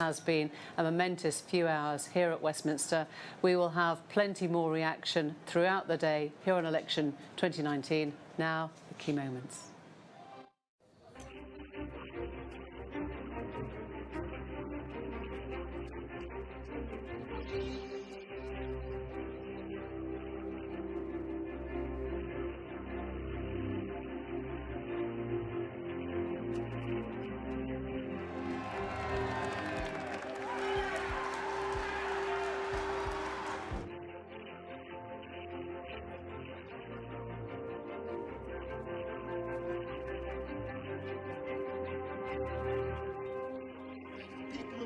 Has been a momentous few hours here at Westminster. We will have plenty more reaction throughout the day here on election 2019. Now, the key moments.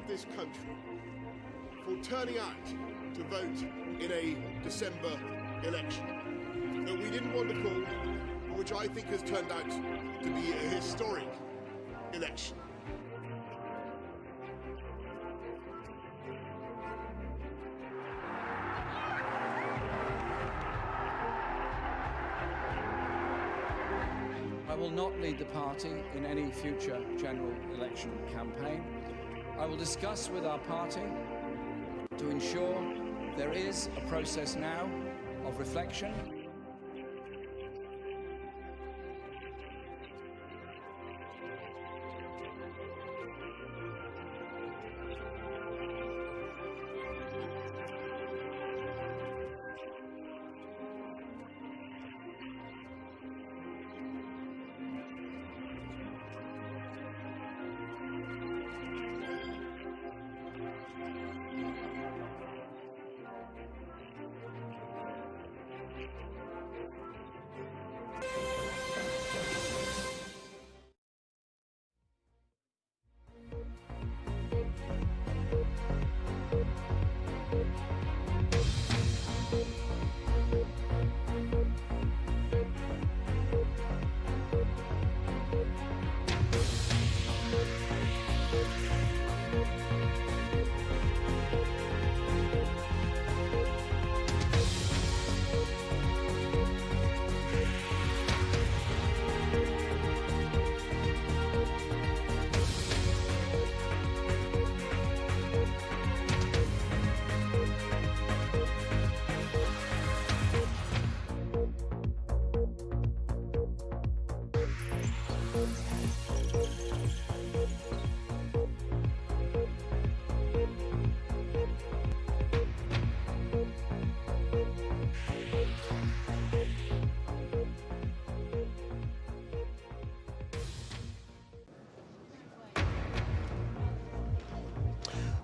This country for turning out to vote in a December election that we didn't want to call, but which I think has turned out to be a historic election. I will not lead the party in any future general election campaign. I will discuss with our party to ensure there is a process now of reflection.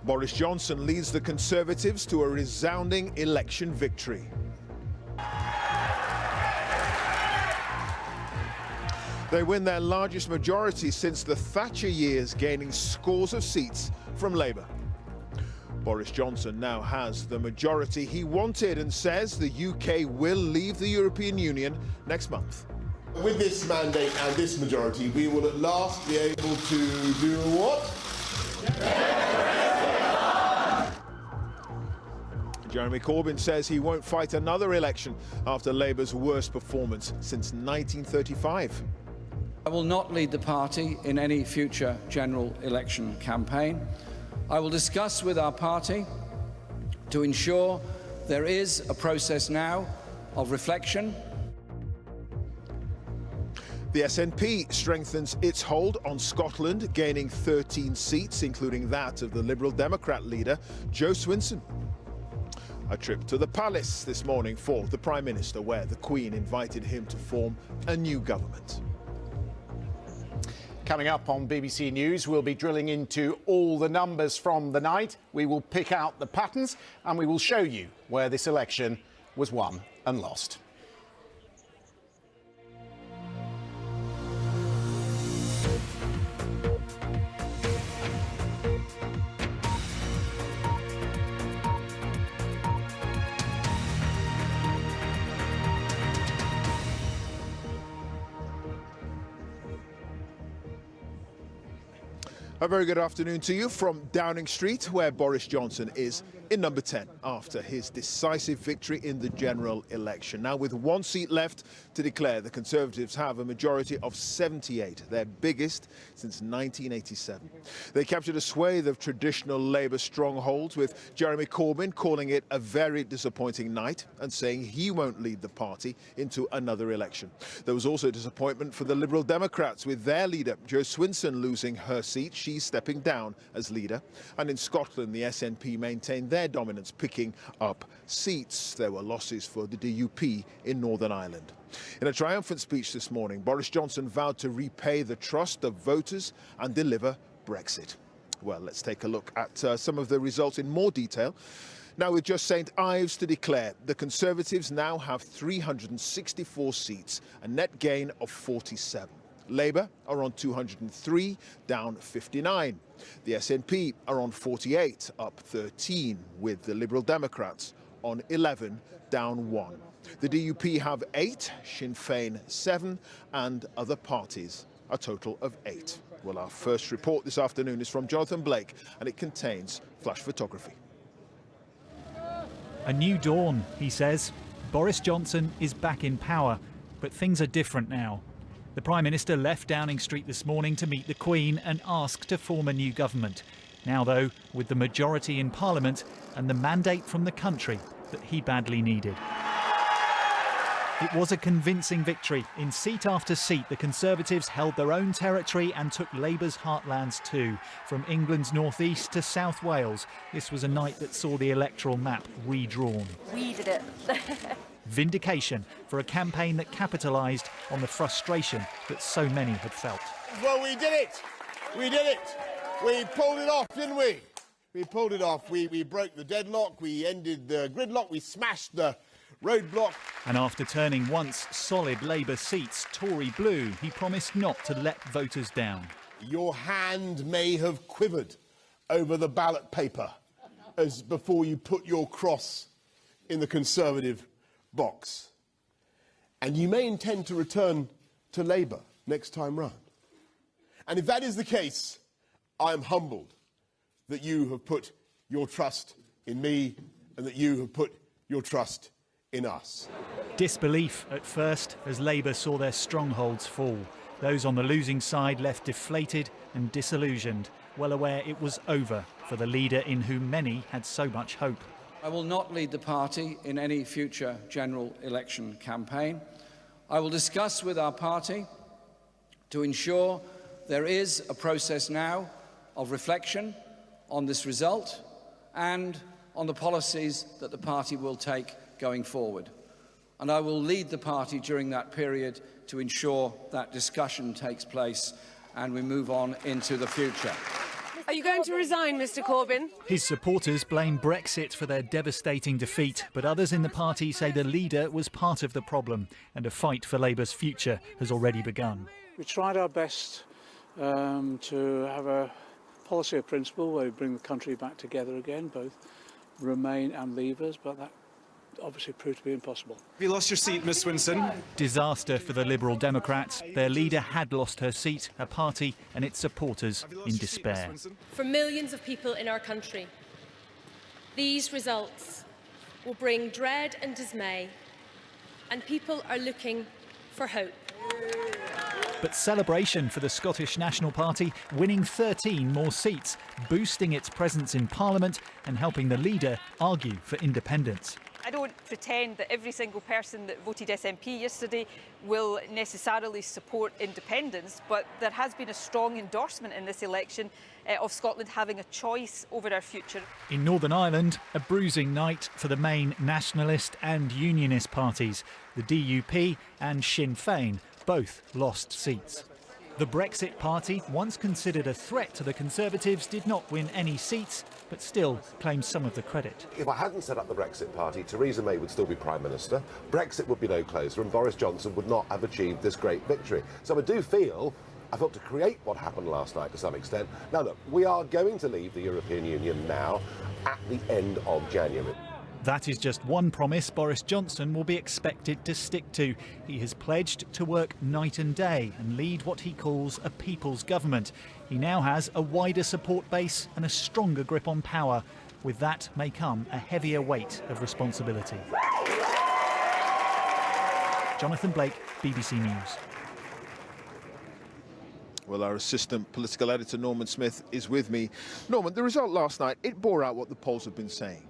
Boris Johnson leads the Conservatives to a resounding election victory. They win their largest majority since the Thatcher years, gaining scores of seats from Labour. Boris Johnson now has the majority he wanted and says the UK will leave the European Union next month. With this mandate and this majority, we will at last be able to do what? Jeremy Corbyn says he won't fight another election after Labour's worst performance since 1935. I will not lead the party in any future general election campaign. I will discuss with our party to ensure there is a process now of reflection. The SNP strengthens its hold on Scotland, gaining 13 seats, including that of the Liberal Democrat leader, Jo Swinson. A trip to the palace this morning for the Prime Minister, where the Queen invited him to form a new government. Coming up on BBC News, we'll be drilling into all the numbers from the night. We will pick out the patterns and we will show you where this election was won and lost. A very good afternoon to you from Downing Street, where Boris Johnson is in number 10 after his decisive victory in the general election. Now, with one seat left to declare, the Conservatives have a majority of 78, their biggest since 1987. They captured a swathe of traditional Labour strongholds, with Jeremy Corbyn calling it a very disappointing night and saying he won't lead the party into another election. There was also disappointment for the Liberal Democrats, with their leader, Jo Swinson, losing her seat. She's stepping down as leader. And in Scotland, the SNP maintained their dominance, picking up seats. There were losses for the DUP in Northern Ireland. In a triumphant speech this morning, Boris Johnson vowed to repay the trust of voters and deliver Brexit. Well, let's take a look at some of the results in more detail. Now, with just St Ives to declare, the Conservatives now have 364 seats, a net gain of 47. Labour are on 203, down 59. The SNP are on 48, up 13, with the Liberal Democrats on 11, down 1. The DUP have 8, Sinn Féin 7, and other parties a total of 8. Well, our first report this afternoon is from Jonathan Blake, and it contains flash photography. A new dawn, he says. Boris Johnson is back in power, but things are different now. The Prime Minister left Downing Street this morning to meet the Queen and ask to form a new government. Now, though, with the majority in Parliament and the mandate from the country that he badly needed. It was a convincing victory. In seat after seat, the Conservatives held their own territory and took Labour's heartlands too. From England's northeast to South Wales, this was a night that saw the electoral map redrawn. We did it. Vindication for a campaign that capitalised on the frustration that so many had felt. Well, we did it. We did it. We pulled it off, didn't we? We pulled it off. We broke the deadlock. We ended the gridlock. We smashed the roadblock. And after turning once solid Labour seats Tory blue, he promised not to let voters down. Your hand may have quivered over the ballot paper as before you put your cross in the Conservative box. And you may intend to return to Labour next time round. And if that is the case, I am humbled that you have put your trust in me and that you have put your trust in us. Disbelief at first as Labour saw their strongholds fall. Those on the losing side left deflated and disillusioned, well aware it was over for the leader in whom many had so much hope. I will not lead the party in any future general election campaign. I will discuss with our party to ensure there is a process now of reflection on this result and on the policies that the party will take going forward. And I will lead the party during that period to ensure that discussion takes place and we move on into the future. Are you going to resign, Mr Corbyn? His supporters blame Brexit for their devastating defeat, but others in the party say the leader was part of the problem and a fight for Labour's future has already begun. We tried our best to have a policy of principle where we bring the country back together again, both Remain and Leavers, but that obviously proved to be impossible. Have you lost your seat, Miss Swinson? Disaster for the Liberal Democrats. Their leader had lost her seat, her party and its supporters in despair. For millions of people in our country, these results will bring dread and dismay, and people are looking for hope. But celebration for the Scottish National Party, winning 13 more seats, boosting its presence in Parliament and helping the leader argue for independence. I don't pretend that every single person that voted SNP yesterday will necessarily support independence, but there has been a strong endorsement in this election of Scotland having a choice over our future. In Northern Ireland, a bruising night for the main nationalist and unionist parties. The DUP and Sinn Féin both lost seats. The Brexit Party, once considered a threat to the Conservatives, did not win any seats, but still claims some of the credit. If I hadn't set up the Brexit Party, Theresa May would still be Prime Minister, Brexit would be no closer, and Boris Johnson would not have achieved this great victory. So I do feel I've helped to create what happened last night to some extent. Now look, we are going to leave the European Union now at the end of January. That is just one promise Boris Johnson will be expected to stick to. He has pledged to work night and day and lead what he calls a people's government. He now has a wider support base and a stronger grip on power. With that may come a heavier weight of responsibility. Jonathan Blake, BBC News. Well, our assistant political editor, Norman Smith, is with me. Norman, the result last night, it bore out what the polls have been saying.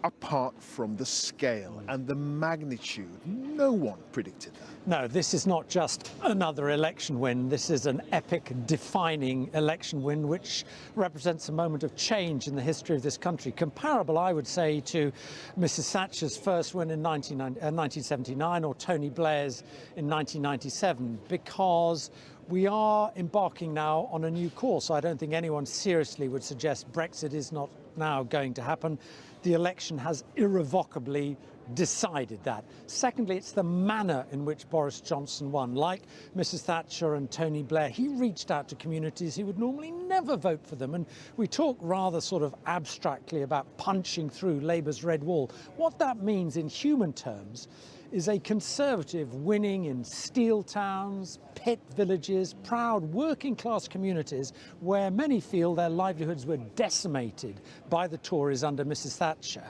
Apart from the scale and the magnitude, no one predicted that. No, this is not just another election win. This is an epic, defining election win, which represents a moment of change in the history of this country. Comparable, I would say, to Mrs. Thatcher's first win in 1979 or Tony Blair's in 1997, because we are embarking now on a new course. I don't think anyone seriously would suggest Brexit is not now going to happen. The election has irrevocably decided that. Secondly, it's the manner in which Boris Johnson won. Like Mrs. Thatcher and Tony Blair, he reached out to communities who would normally never vote for them. And we talk rather sort of abstractly about punching through Labour's red wall. What that means in human terms is a Conservative winning in steel towns, pit villages, proud working class communities where many feel their livelihoods were decimated by the Tories under Mrs. Thatcher.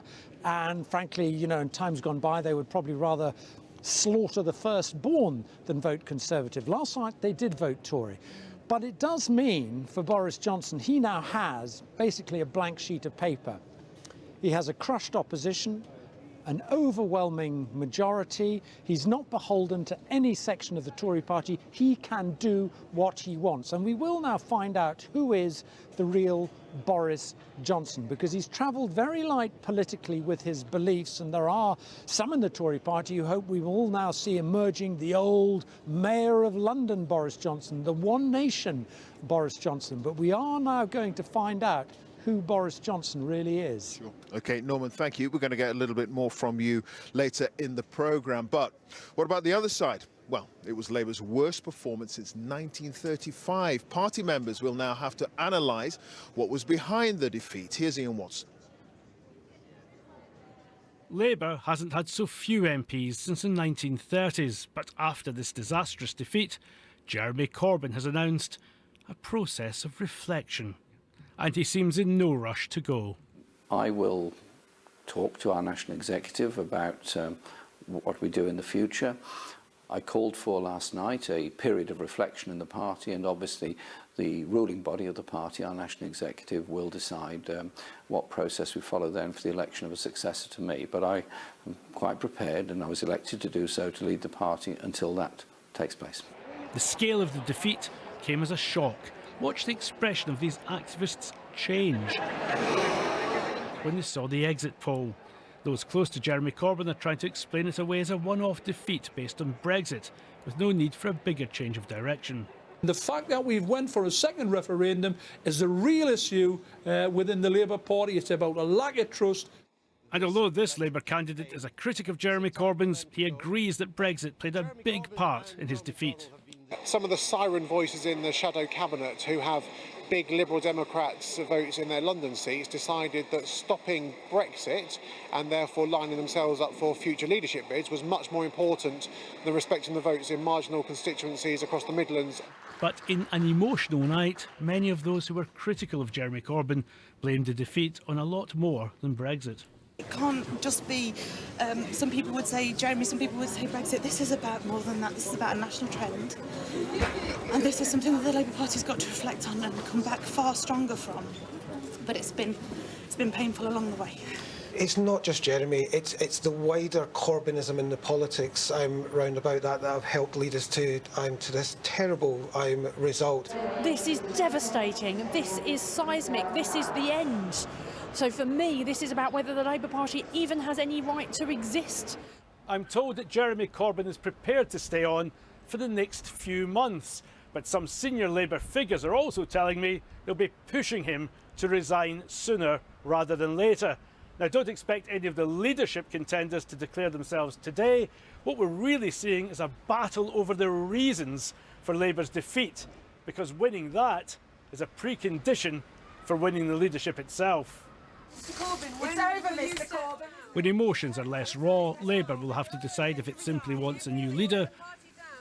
And frankly, you know, in times gone by, they would probably rather slaughter the firstborn than vote Conservative. Last night, they did vote Tory. But it does mean for Boris Johnson, he now has basically a blank sheet of paper. He has a crushed opposition, an overwhelming majority. He's not beholden to any section of the Tory party. He can do what he wants. And we will now find out who is the real Boris Johnson, because he's travelled very light politically with his beliefs, and there are some in the Tory party who hope we will now see emerging the old Mayor of London Boris Johnson, the One Nation Boris Johnson. But we are now going to find out who Boris Johnson really is. Sure. OK, Norman, thank you. We're going to get a little bit more from you later in the programme. But what about the other side? Well, it was Labour's worst performance since 1935. Party members will now have to analyse what was behind the defeat. Here's Ian Watson. Labour hasn't had so few MPs since the 1930s, but after this disastrous defeat, Jeremy Corbyn has announced a process of reflection. And he seems in no rush to go. I will talk to our National Executive about what we do in the future. I called for last night a period of reflection in the party, and obviously the ruling body of the party, our National Executive, will decide what process we follow then for the election of a successor to me. But I am quite prepared, and I was elected to do so, to lead the party until that takes place. The scale of the defeat came as a shock. Watch the expression of these activists change when they saw the exit poll. Those close to Jeremy Corbyn are trying to explain it away as a one-off defeat based on Brexit, with no need for a bigger change of direction. The fact that we've went for a second referendum is the real issue within the Labour Party. It's about a lack of trust. And although this Labour candidate is a critic of Jeremy Corbyn's, he agrees that Brexit played a big part in his defeat. Some of the siren voices in the shadow cabinet who have big Liberal Democrats votes in their London seats decided that stopping Brexit and therefore lining themselves up for future leadership bids was much more important than respecting the votes in marginal constituencies across the Midlands. But in an emotional night, many of those who were critical of Jeremy Corbyn blamed the defeat on a lot more than Brexit. It can't just be, some people would say Jeremy, some people would say Brexit. This is about more than that. This is about a national trend. And this is something that the Labour Party's got to reflect on and come back far stronger from. But it's been painful along the way. It's not just Jeremy, it's the wider Corbynism in the politics round about that have helped lead us to this terrible result. This is devastating. This is seismic. This is the end. So for me, this is about whether the Labour Party even has any right to exist. I'm told that Jeremy Corbyn is prepared to stay on for the next few months. But some senior Labour figures are also telling me they'll be pushing him to resign sooner rather than later. Now, don't expect any of the leadership contenders to declare themselves today. What we're really seeing is a battle over the reasons for Labour's defeat, because winning that is a precondition for winning the leadership itself. It's over, Mr. Corbyn. When emotions are less raw, Labour will have to decide if it simply wants a new leader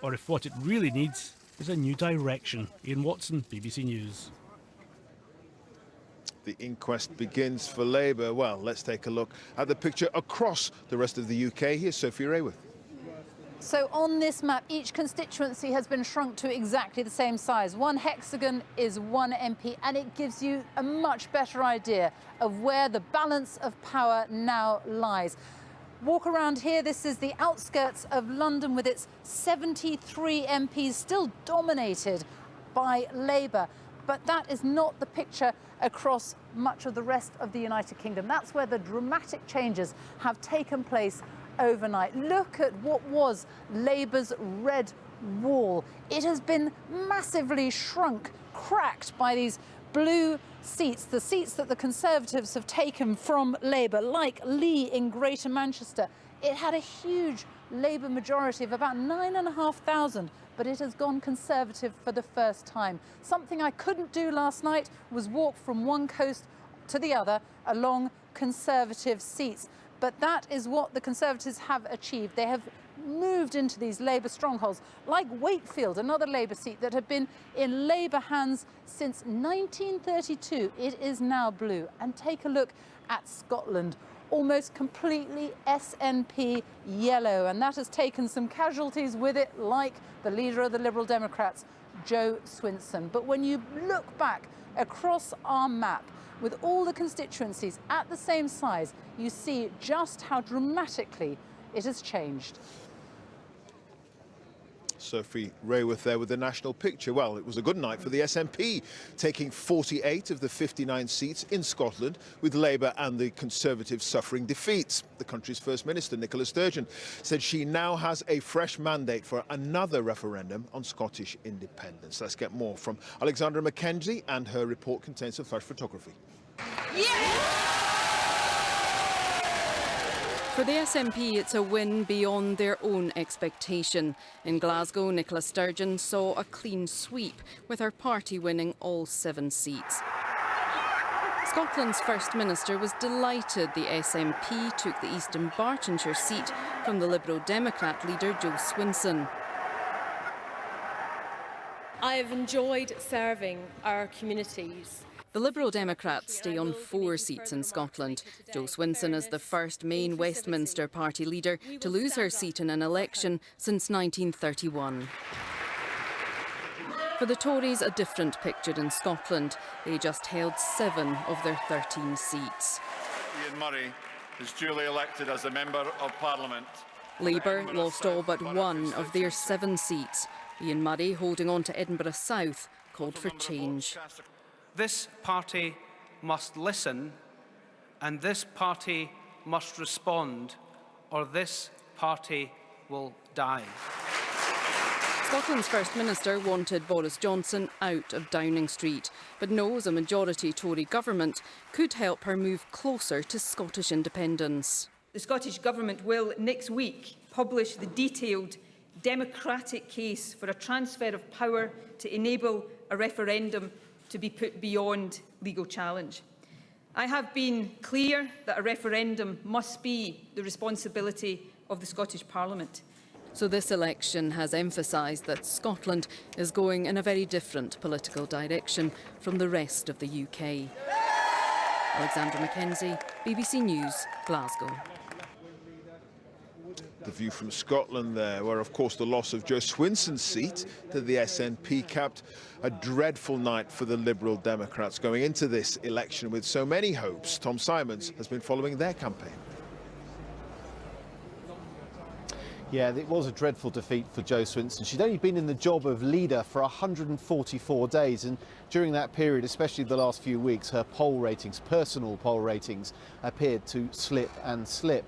or if what it really needs is a new direction. Ian Watson, BBC News. The inquest begins for Labour. Well, let's take a look at the picture across the rest of the UK. Here's Sophie Raworth. So on this map, each constituency has been shrunk to exactly the same size. One hexagon is one MP, and it gives you a much better idea of where the balance of power now lies. Walk around here. This is the outskirts of London with its 73 MPs still dominated by Labour. But that is not the picture across much of the rest of the United Kingdom. That's where the dramatic changes have taken place overnight. Look at what was Labour's red wall. It has been massively shrunk, cracked by these blue seats, the seats that the Conservatives have taken from Labour, like Lee in Greater Manchester. It had a huge Labour majority of about 9,500, but it has gone Conservative for the first time. Something I couldn't do last night was walk from one coast to the other along Conservative seats. But that is what the Conservatives have achieved. They have moved into these Labour strongholds, like Wakefield, another Labour seat that had been in Labour hands since 1932. It is now blue. And take a look at Scotland, almost completely SNP yellow. And that has taken some casualties with it, like the leader of the Liberal Democrats, Jo Swinson. But when you look back across our map, with all the constituencies at the same size, you see just how dramatically it has changed. Sophie Raworth there with the national picture. Well, it was a good night for the SNP, taking 48 of the 59 seats in Scotland, with Labour and the Conservatives suffering defeats. The country's First Minister, Nicola Sturgeon, said she now has a fresh mandate for another referendum on Scottish independence. Let's get more from Alexandra Mackenzie, and her report contains some flash photography. For the SNP, it's a win beyond their own expectation. In Glasgow, Nicola Sturgeon saw a clean sweep, with her party winning all 7 seats. Scotland's First Minister was delighted the SNP took the Eastern Bartonshire seat from the Liberal Democrat leader Jo Swinson. I have enjoyed serving our communities. The Liberal Democrats stay on 4 seats in Scotland. Jo Swinson is the first main Westminster party leader to lose her seat in an election since 1931. For the Tories, a different picture in Scotland. They just held 7 of their 13 seats. Ian Myrie is duly elected as a Member of Parliament. Labour lost all but 1 of their 7 seats. Ian Myrie, holding on to Edinburgh South, called for change. This party must listen, and this party must respond, or this party will die. Scotland's First Minister wanted Boris Johnson out of Downing Street, but knows a majority Tory government could help her move closer to Scottish independence. The Scottish Government will next week publish the detailed democratic case for a transfer of power to enable a referendum to be put beyond legal challenge. I have been clear that a referendum must be the responsibility of the Scottish Parliament. So this election has emphasised that Scotland is going in a very different political direction from the rest of the UK. Alexandra Mackenzie, BBC News, Glasgow. The view from Scotland there, where of course the loss of Jo Swinson's seat to the SNP capped a dreadful night for the Liberal Democrats going into this election with so many hopes. Tom Simons has been following their campaign. Yeah, it was a dreadful defeat for Jo Swinson. She'd only been in the job of leader for 144 days, and during that period, especially the last few weeks, her poll ratings, personal poll ratings, appeared to slip and slip.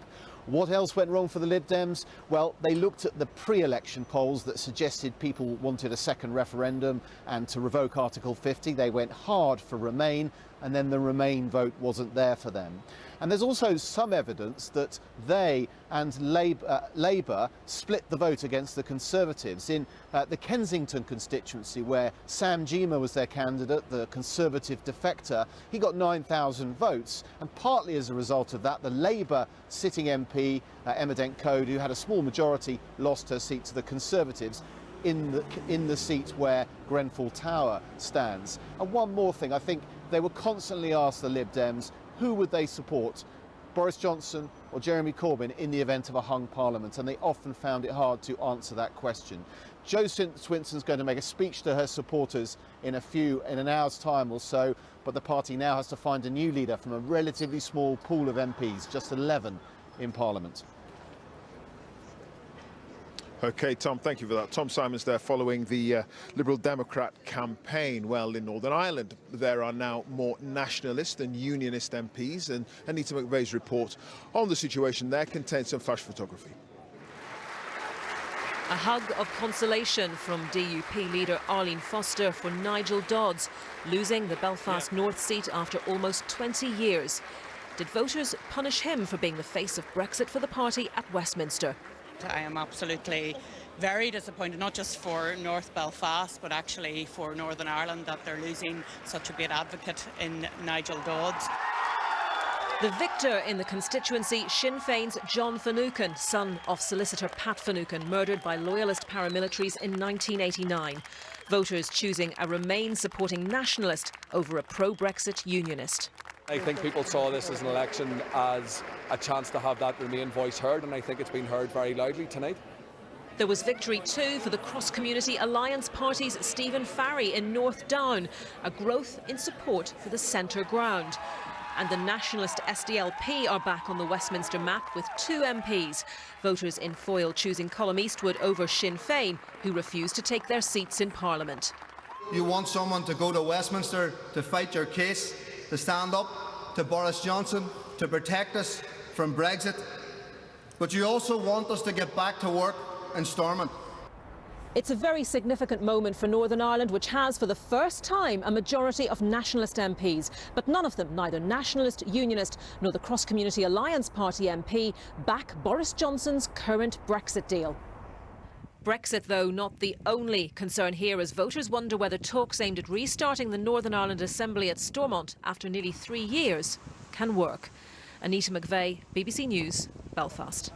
What else went wrong for the Lib Dems? Well, they looked at the pre-election polls that suggested people wanted a second referendum and to revoke Article 50. They went hard for Remain, and then the Remain vote wasn't there for them. And there's also some evidence that they and Labour split the vote against the Conservatives in the Kensington constituency, where Sam Gyimah was their candidate, the Conservative defector. He got 9,000 votes, and partly as a result of that, the Labour sitting MP, Emma Dent-Coad, who had a small majority, lost her seat to the Conservatives in the seat where Grenfell Tower stands. And one more thing, I think they were constantly asked, the Lib Dems, who would they support, Boris Johnson or Jeremy Corbyn, in the event of a hung parliament, and they often found it hard to answer that question. Jo Swinson's going to make a speech to her supporters in an hour's time or so, but the party now has to find a new leader from a relatively small pool of MPs, just 11 in Parliament. OK, Tom, thank you for that. Tom Simons there following the Liberal Democrat campaign. Well, in Northern Ireland, there are now more nationalist and unionist MPs, and Anita McVeigh's report on the situation there contains some flash photography. A hug of consolation from DUP leader Arlene Foster for Nigel Dodds, losing the Belfast North seat after almost 20 years. Did voters punish him for being the face of Brexit for the party at Westminster? I am absolutely very disappointed, not just for North Belfast, but actually for Northern Ireland, that they're losing such a great advocate in Nigel Dodds. The victor in the constituency, Sinn Féin's John Finucane, son of solicitor Pat Finucane, murdered by loyalist paramilitaries in 1989. Voters choosing a Remain-supporting nationalist over a pro-Brexit unionist. I think people saw this as an election as a chance to have that Remain voice heard, and I think it's been heard very loudly tonight. There was victory too for the cross-community alliance party's Stephen Farry in North Down, a growth in support for the centre ground. And the nationalist SDLP are back on the Westminster map with 2 MPs. Voters in Foyle choosing Colm Eastwood over Sinn Féin, who refused to take their seats in Parliament. You want someone to go to Westminster to fight your case, to stand up to Boris Johnson, to protect us from Brexit, but you also want us to get back to work in Stormont. It's a very significant moment for Northern Ireland, which has for the first time a majority of nationalist MPs, but none of them, neither nationalist, unionist nor the cross-community alliance party MP, back Boris Johnson's current Brexit deal. Brexit, though, not the only concern here, as voters wonder whether talks aimed at restarting the Northern Ireland Assembly at Stormont after nearly 3 years can work. Anita McVeigh, BBC News, Belfast.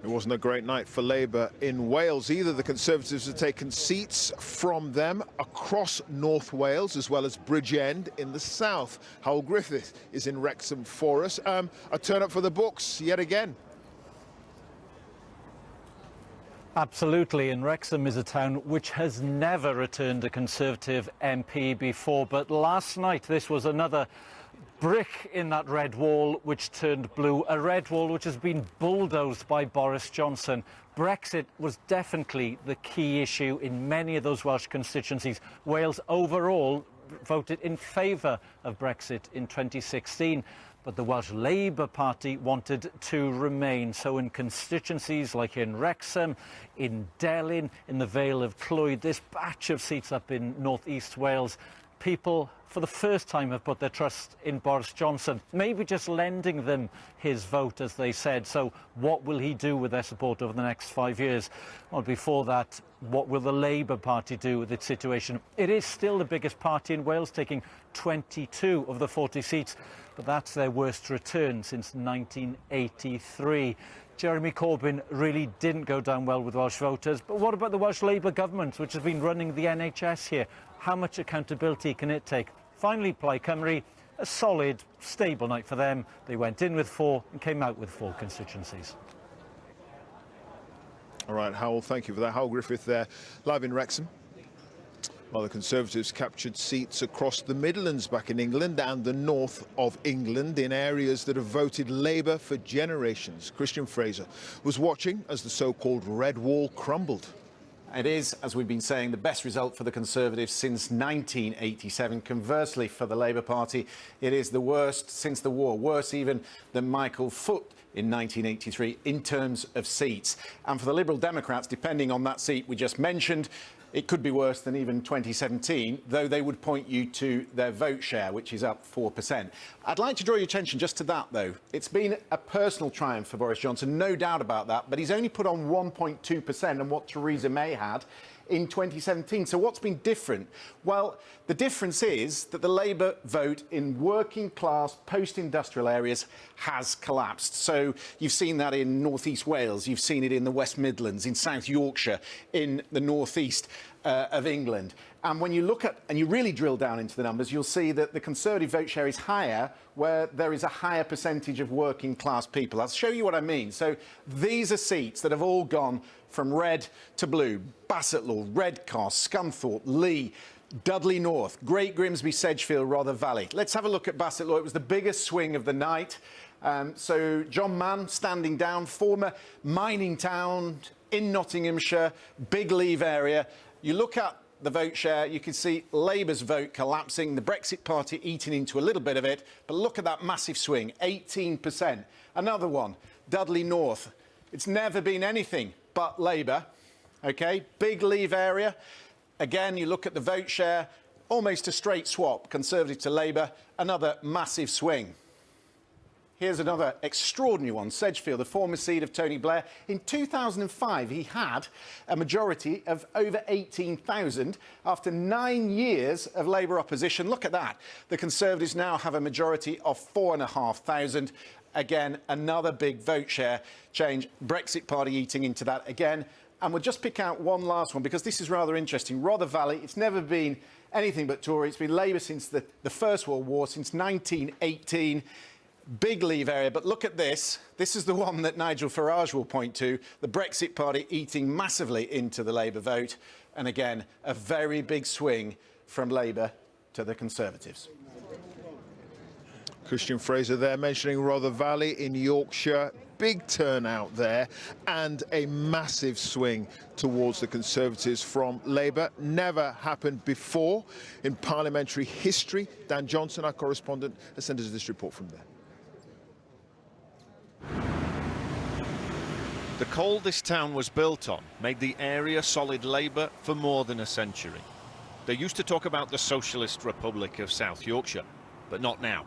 It wasn't a great night for Labour in Wales either. The Conservatives have taken seats from them across North Wales, as well as Bridgend in the south. Howell Griffith is in Wrexham for us. A turn up for the books yet again. Absolutely, and Wrexham is a town which has never returned a Conservative MP before. But last night, this was another brick in that red wall which turned blue, a red wall which has been bulldozed by Boris Johnson. Brexit was definitely the key issue in many of those Welsh constituencies. Wales overall voted in favour of Brexit in 2016. But the Welsh Labour Party wanted to remain. So in constituencies like in Wrexham, in Delyn, in the Vale of Clwyd, this batch of seats up in North East Wales, people for the first time have put their trust in Boris Johnson, maybe just lending them his vote, as they said. So what will he do with their support over the next 5 years? Well, before that, what will the Labour Party do with its situation? It is still the biggest party in Wales, taking 22 of the 40 seats, but that's their worst return since 1983. Jeremy Corbyn really didn't go down well with Welsh voters. But what about the Welsh Labour government, which has been running the NHS here? How much accountability can it take? Finally, Plaid Cymru, a solid, stable night for them. They went in with 4 and came out with 4 constituencies. All right, Howell, thank you for that. Howell Griffith there, live in Wrexham. While the Conservatives captured seats across the Midlands back in England and the north of England in areas that have voted Labour for generations. Christian Fraser was watching as the so-called Red Wall crumbled. It is, as we've been saying, the best result for the Conservatives since 1987. Conversely, for the Labour Party, it is the worst since the war, worse even than Michael Foot in 1983 in terms of seats. And for the Liberal Democrats, depending on that seat we just mentioned, it could be worse than even 2017, though they would point you to their vote share, which is up 4%. I'd like to draw your attention just to that, though. It's been a personal triumph for Boris Johnson, no doubt about that, but he's only put on 1.2% on what Theresa May had in 2017. So what's been different? Well, the difference is that the Labour vote in working class post-industrial areas has collapsed. So you've seen that in North East Wales, you've seen it in the West Midlands, in South Yorkshire, in the North East of England. And when you look at, and you really drill down into the numbers, you'll see that the Conservative vote share is higher where there is a higher percentage of working class people. I'll show you what I mean. So these are seats that have all gone from red to blue. Bassetlaw, Redcar, Scunthorpe, Lee, Dudley North, Great Grimsby, Sedgefield, Rother Valley. Let's have a look at Bassetlaw. It was the biggest swing of the night. So John Mann standing down, former mining town in Nottinghamshire, big Leave area. You look at the vote share, you can see Labour's vote collapsing, the Brexit Party eating into a little bit of it, but look at that massive swing, 18%. Another one, Dudley North. It's never been anything but Labour, OK? Big Leave area. Again, you look at the vote share, almost a straight swap, Conservative to Labour, another massive swing. Here's another extraordinary one, Sedgefield, the former seat of Tony Blair. In 2005, he had a majority of over 18,000 after 9 years of Labour opposition. Look at that. The Conservatives now have a majority of 4,500. Again, another big vote share change. Brexit Party eating into that again. And we'll just pick out one last one because this is rather interesting. Rother Valley, it's never been anything but Tory. It's been Labour since the First World War, since 1918. Big Leave area, but look at this. This is the one that Nigel Farage will point to. The Brexit Party eating massively into the Labour vote. And again, a very big swing from Labour to the Conservatives. Christian Fraser there mentioning Rother Valley in Yorkshire. Big turnout there and a massive swing towards the Conservatives from Labour. Never happened before in parliamentary history. Dan Johnson, our correspondent, has sent us this report from there. The coal this town was built on made the area solid Labour for more than a century. They used to talk about the Socialist Republic of South Yorkshire, but not now.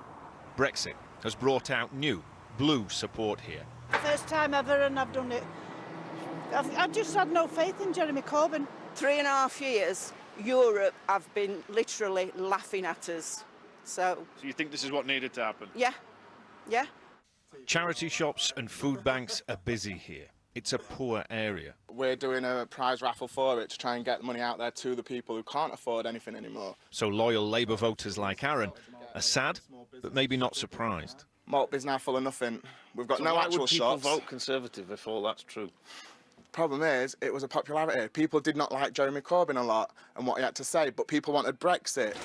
Brexit has brought out new blue support here. First time ever, and I've done it. I've just had no faith in Jeremy Corbyn. 3.5 years, Europe have been literally laughing at us. So you think this is what needed to happen? Yeah, yeah. Charity shops and food banks are busy here. It's a poor area. We're doing a prize raffle for it to try and get money out there to the people who can't afford anything anymore. So loyal Labour voters like Aaron are sad, but maybe not surprised. Maltby's now full of nothing. We've got no actual shops. Why would people vote Conservative if all that's true? Problem is, it was a popularity. People did not like Jeremy Corbyn a lot and what he had to say, but people wanted Brexit.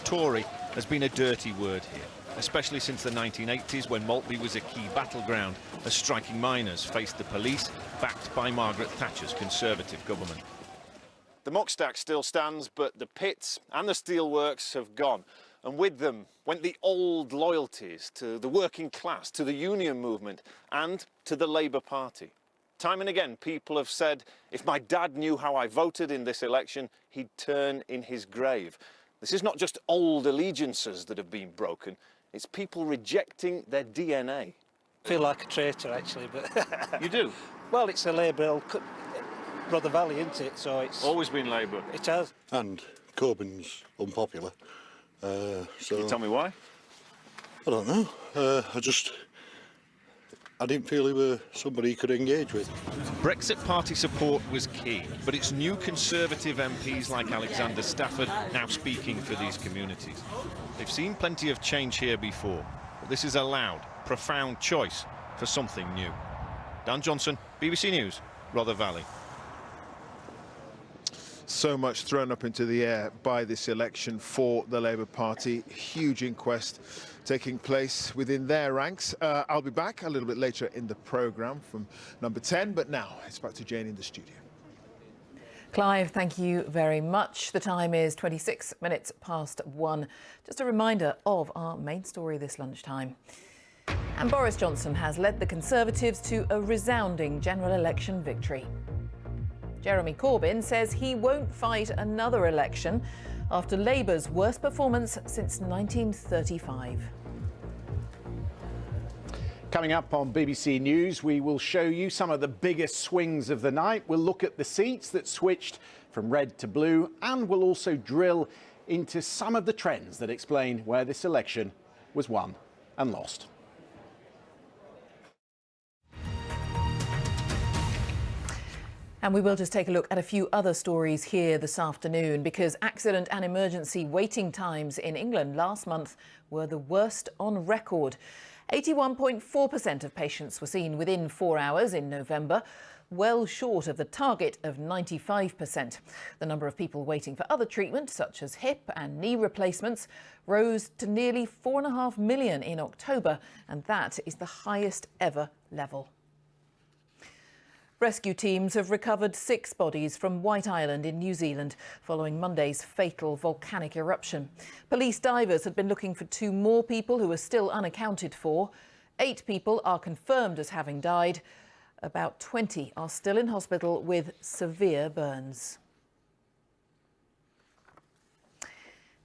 Tory has been a dirty word here, especially since the 1980s when Maltby was a key battleground as striking miners faced the police, backed by Margaret Thatcher's Conservative government. The muckstack still stands, but the pits and the steelworks have gone. And with them went the old loyalties to the working class, to the union movement and to the Labour Party. Time and again, people have said, if my dad knew how I voted in this election, he'd turn in his grave. This is not just old allegiances that have been broken, it's people rejecting their DNA. I feel like a traitor, actually, but... You do? Well, it's a Labour Rother Valley, isn't it? So it's... Always been Labour. It has. And Corbyn's unpopular. So Can you tell me why? I don't know. I didn't feel he were somebody he could engage with. Brexit Party support was key, but it's new Conservative MPs like Alexander Stafford now speaking for these communities. They've seen plenty of change here before, but this is a loud, profound choice for something new. Dan Johnson, BBC News, Rother Valley. So much thrown up into the air by this election for the Labour Party. Huge inquest taking place within their ranks. I'll be back a little bit later in the programme from number 10, but now it's back to Jane in the studio. Clive, thank you very much. The time is 26 minutes past 1. Just a reminder of our main story this lunchtime. And Boris Johnson has led the Conservatives to a resounding general election victory. Jeremy Corbyn says he won't fight another election after Labour's worst performance since 1935. Coming up on BBC News, we will show you some of the biggest swings of the night. We'll look at the seats that switched from red to blue, and we'll also drill into some of the trends that explain where this election was won and lost. And we will just take a look at a few other stories here this afternoon, because accident and emergency waiting times in England last month were the worst on record. 81.4% of patients were seen within 4 hours in November, well short of the target of 95%. The number of people waiting for other treatment, such as hip and knee replacements, rose to nearly 4.5 million in October, and that is the highest ever level. Rescue teams have recovered 6 bodies from White Island in New Zealand following Monday's fatal volcanic eruption. Police divers had been looking for 2 more people who are still unaccounted for. 8 people are confirmed as having died. About 20 are still in hospital with severe burns.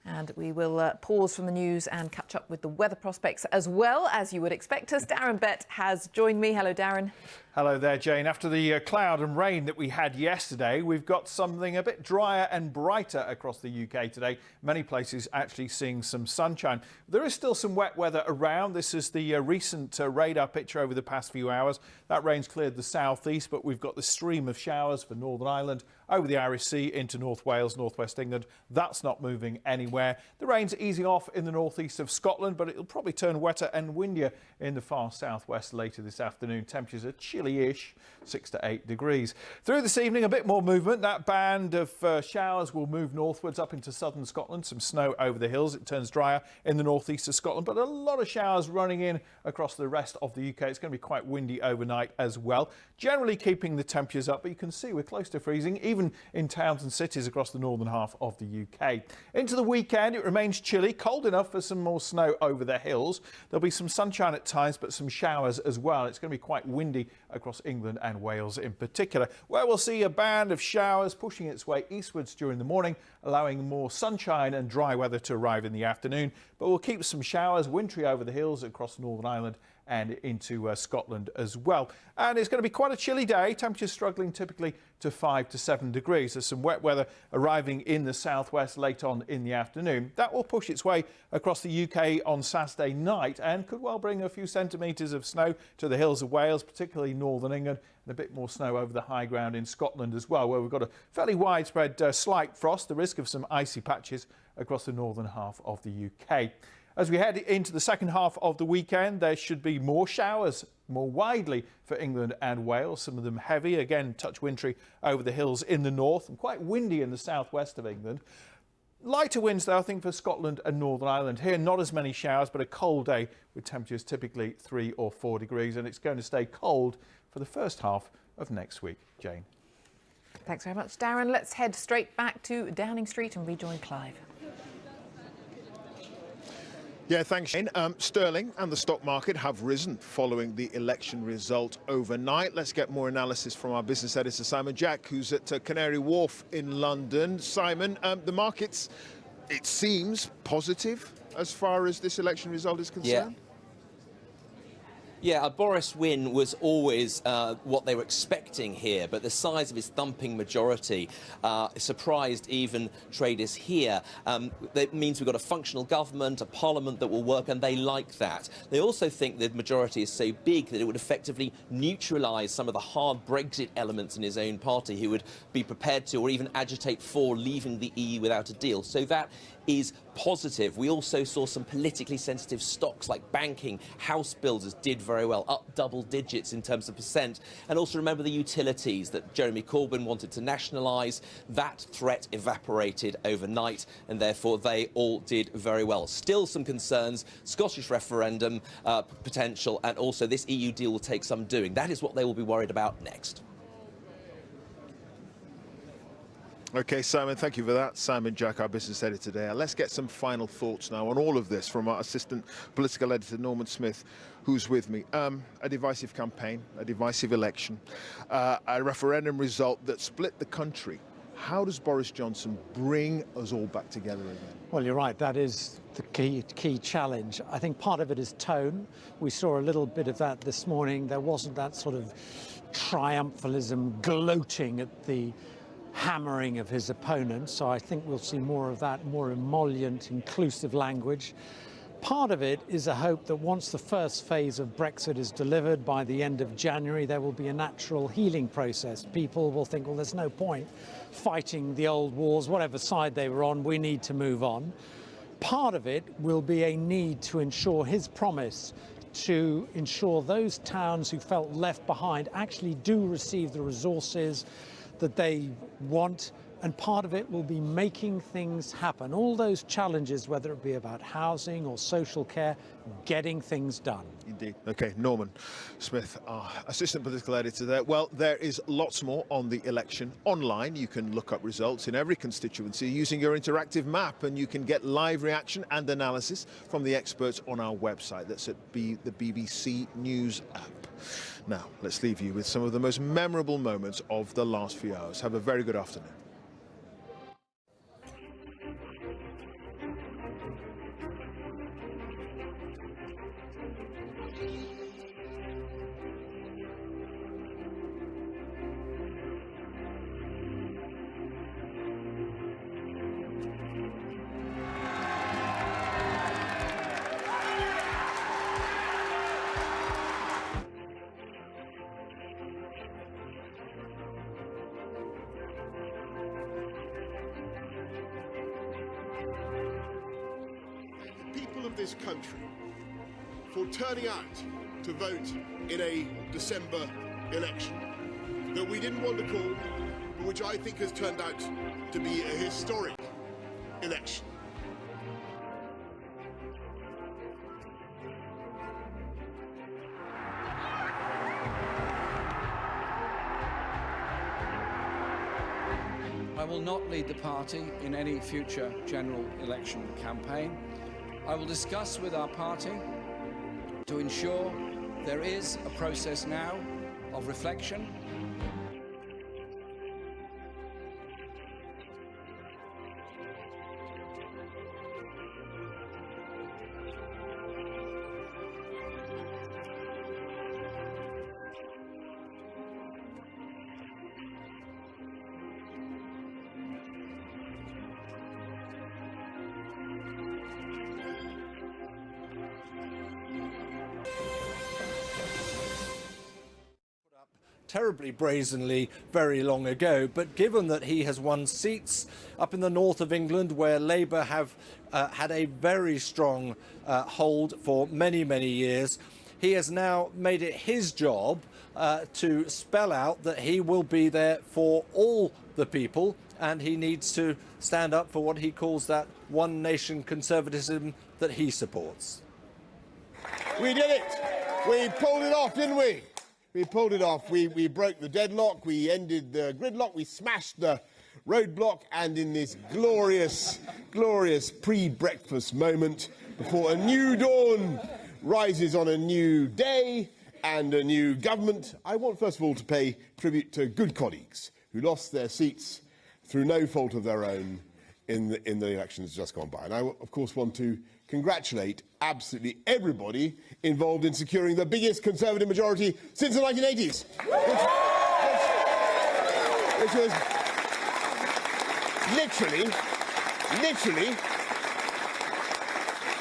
And we will pause from the news and catch up with the weather prospects as well, as you would expect us. Darren Bett has joined me. Hello, Darren. Hello there, Jane. After the cloud and rain that we had yesterday, we've got something a bit drier and brighter across the UK today. Many places actually seeing some sunshine. There is still some wet weather around. This is the recent radar picture over the past few hours. That rain's cleared the southeast, but we've got the stream of showers for Northern Ireland over the Irish Sea into North Wales, northwest England. That's not moving anywhere. The rain's easing off in the northeast of Scotland, but it'll probably turn wetter and windier in the far southwest later this afternoon. Temperatures are chilly-ish, 6 to 8 degrees. Through this evening, a bit more movement. That band of showers will move northwards up into southern Scotland. Some snow over the hills. It turns drier in the northeast of Scotland, but a lot of showers running in across the rest of the UK. It's going to be quite windy overnight as well. Generally keeping the temperatures up, but you can see we're close to freezing, even in towns and cities across the northern half of the UK. Into the weekend, it remains chilly, cold enough for some more snow over the hills. There'll be some sunshine at times, but some showers as well. It's going to be quite windy across England and Wales in particular, where we'll see a band of showers pushing its way eastwards during the morning, allowing more sunshine and dry weather to arrive in the afternoon. But we'll keep some showers wintry over the hills across Northern Ireland and into Scotland as well. And it's going to be quite a chilly day. Temperatures struggling typically to 5 to 7 degrees. There's some wet weather arriving in the southwest late on in the afternoon. That will push its way across the UK on Saturday night and could well bring a few centimetres of snow to the hills of Wales, particularly northern England, and a bit more snow over the high ground in Scotland as well, where we've got a fairly widespread slight frost, the risk of some icy patches across the northern half of the UK. As we head into the second half of the weekend, there should be more showers more widely for England and Wales, some of them heavy, again touch wintry over the hills in the north and quite windy in the southwest of England. Lighter winds though, I think, for Scotland and Northern Ireland. Here not as many showers, but a cold day with temperatures typically 3 or 4 degrees, and it's going to stay cold for the first half of next week. Jane. Thanks very much, Darren. Let's head straight back to Downing Street and rejoin Clive. Yeah, thanks, Shane. Sterling and the stock market have risen following the election result overnight. Let's get more analysis from our business editor, Simon Jack, who's at Canary Wharf in London. Simon, the markets, it seems positive as far as this election result is concerned. Yeah, a Boris win was always what they were expecting here, but the size of his thumping majority surprised even traders here. That means we've got a functional government, a parliament that will work, and they like that. They also think the majority is so big that it would effectively neutralise some of the hard Brexit elements in his own party who would be prepared to or even agitate for leaving the EU without a deal. So that is positive. We also saw some politically sensitive stocks like banking, house builders did very well, up double digits in terms of percent. And also remember the utilities that Jeremy Corbyn wanted to nationalise. That threat evaporated overnight, and therefore they all did very well. Still some concerns, Scottish referendum potential, and also this EU deal will take some doing. That is what they will be worried about next. OK, Simon, thank you for that. Simon Jack, our business editor there. Let's get some final thoughts now on all of this from our assistant political editor, Norman Smith, who's with me. A divisive campaign, a divisive election, a referendum result that split the country. How does Boris Johnson bring us all back together again? Well, you're right. That is the key challenge. I think part of it is tone. We saw a little bit of that this morning. There wasn't that sort of triumphalism, gloating at the hammering of his opponent. So I think we'll see more of that, more emollient, inclusive language. Part of it is a hope that once the first phase of Brexit is delivered by the end of January, there will be a natural healing process. People will think, well, there's no point fighting the old wars, whatever side they were on, we need to move on. Part of it will be a need to ensure his promise to ensure those towns who felt left behind actually do receive the resources that they want, and part of it will be making things happen. All those challenges, whether it be about housing or social care, getting things done. Indeed. OK, Norman Smith, our assistant political editor there. Well, there is lots more on the election online. You can look up results in every constituency using your interactive map, and you can get live reaction and analysis from the experts on our website. That's at the BBC News app. Now, let's leave you with some of the most memorable moments of the last few hours. Have a very good afternoon. This country for turning out to vote in a December election that we didn't want to call, but which I think has turned out to be a historic election. I will not lead the party in any future general election campaign. I will discuss with our party to ensure there is a process now of reflection. Terribly brazenly very long ago, but given that he has won seats up in the north of England where Labour have had a very strong hold for many years, he has now made it his job to spell out that he will be there for all the people, and he needs to stand up for what he calls that one nation conservatism that he supports. We did it! We pulled it off, didn't we? We pulled it off. We broke the deadlock, we ended the gridlock, we smashed the roadblock, and in this glorious pre-breakfast moment before a new dawn rises on a new day and a new government, I want first of all to pay tribute to good colleagues who lost their seats through no fault of their own in the elections just gone by. And I, of course, want to congratulate absolutely everybody involved in securing the biggest Conservative majority since the 1980s, which was literally,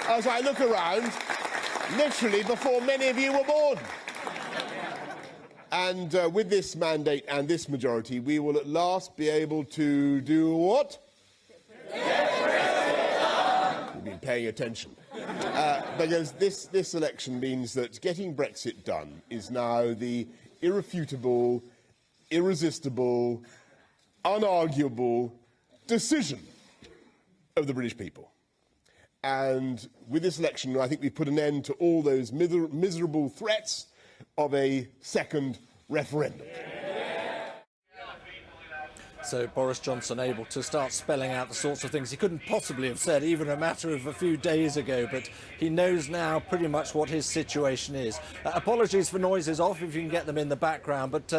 as I look around, literally before many of you were born. And with this mandate and this majority, we will at last be able to do what? You've been paying attention. Because this election means that getting Brexit done is now the irrefutable, irresistible, unarguable decision of the British people. And with this election, I think we've put an end to all those miserable threats of a second referendum. So Boris Johnson able to start spelling out the sorts of things he couldn't possibly have said even a matter of a few days ago, but he knows now pretty much what his situation is. Apologies for noises off if you can get them in the background, but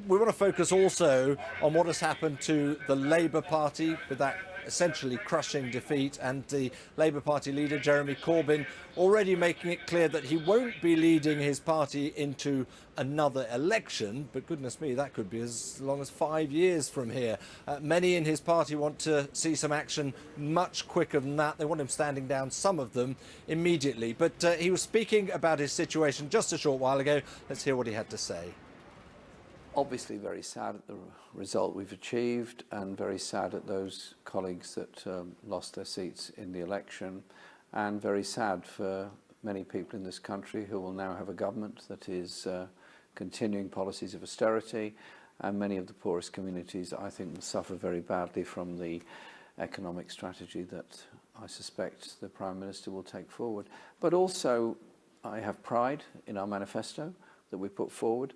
we want to focus also on what has happened to the Labour Party with that essentially crushing defeat, and the Labour Party leader Jeremy Corbyn already making it clear that he won't be leading his party into another election, but goodness me, that could be as long as 5 years from here. Many in his party want to see some action much quicker than that. They want him standing down, some of them, immediately. But he was speaking about his situation just a short while ago. Let's hear what he had to say. Obviously very sad at the result we've achieved, and very sad at those colleagues that lost their seats in the election, and very sad for many people in this country who will now have a government that is continuing policies of austerity, and many of the poorest communities, I think, will suffer very badly from the economic strategy that I suspect the Prime Minister will take forward. But also, I have pride in our manifesto that we put forward,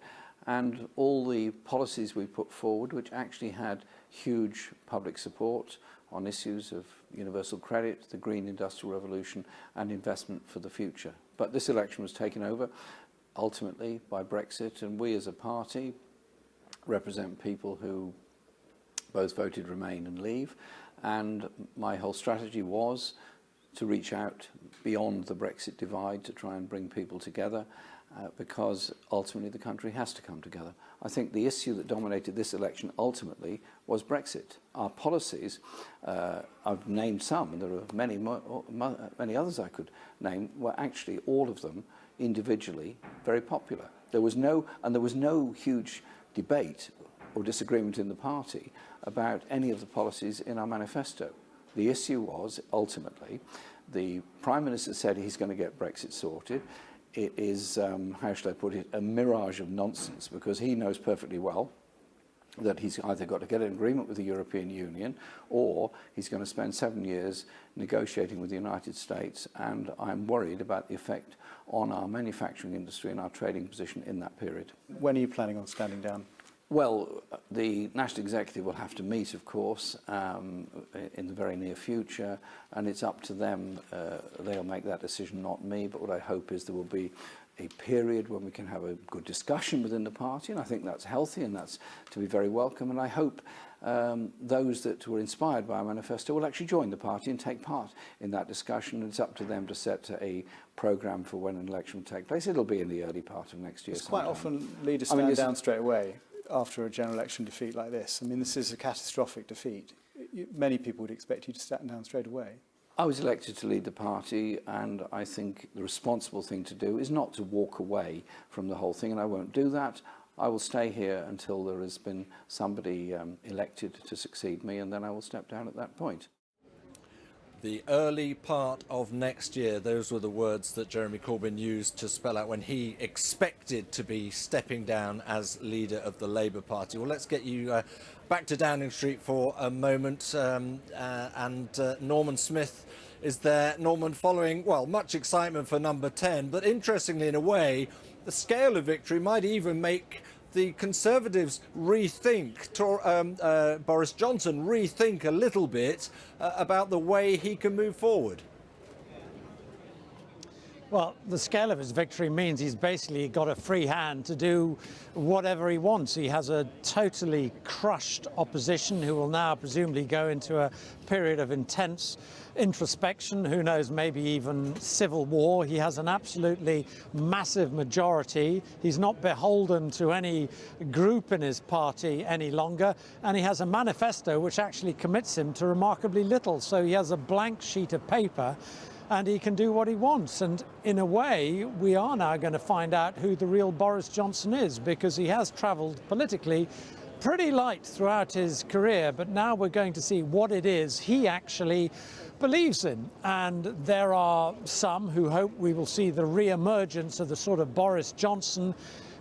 and all the policies we put forward, which actually had huge public support on issues of universal credit, the green industrial revolution, and investment for the future. But this election was taken over ultimately by Brexit, and we as a party represent people who both voted Remain and Leave, and my whole strategy was to reach out beyond the Brexit divide to try and bring people together, because ultimately the country has to come together. I think the issue that dominated this election ultimately was Brexit. Our policies, I've named some, and there are many others I could name, were actually all of them individually very popular. There was no huge debate or disagreement in the party about any of the policies in our manifesto. The issue was ultimately the Prime Minister said he's going to get Brexit sorted. It is, how should I put it, a mirage of nonsense, because he knows perfectly well that he's either got to get an agreement with the European Union, or he's going to spend 7 years negotiating with the United States, and I'm worried about the effect on our manufacturing industry and our trading position in that period. When are you planning on standing down? Well, the National Executive will have to meet, of course, in the very near future, and it's up to them. They'll make that decision, not me, but what I hope is there will be a period when we can have a good discussion within the party, and I think that's healthy and that's to be very welcome, and I hope those that were inspired by our manifesto will actually join the party and take part in that discussion, and it's up to them to set a programme for when an election will take place. It'll be in the early part of next year. It's quite often leaders stand down straight away after a general election defeat like this. I mean, this is a catastrophic defeat. Many people would expect you to stand down straight away. I was elected to lead the party, and I think the responsible thing to do is not to walk away from the whole thing, and I won't do that. I will stay here until there has been somebody elected to succeed me, and then I will step down at that point. The early part of next year, those were the words that Jeremy Corbyn used to spell out when he expected to be stepping down as leader of the Labour Party. Well, let's get you back to Downing Street for a moment, and Norman Smith is there. Norman, following, well, much excitement for number 10, but interestingly, in a way, the scale of victory might even make the Conservatives rethink, Boris Johnson rethink a little bit about the way he can move forward. Well, the scale of his victory means he's basically got a free hand to do whatever he wants. He has a totally crushed opposition who will now presumably go into a period of intense introspection, who knows, maybe even civil war. He has an absolutely massive majority. He's not beholden to any group in his party any longer, and he has a manifesto which actually commits him to remarkably little. So he has a blank sheet of paper, and he can do what he wants. And in a way, we are now going to find out who the real Boris Johnson is, because he has travelled politically pretty light throughout his career, but now we're going to see what it is he actually believes in. And there are some who hope we will see the re-emergence of the sort of Boris Johnson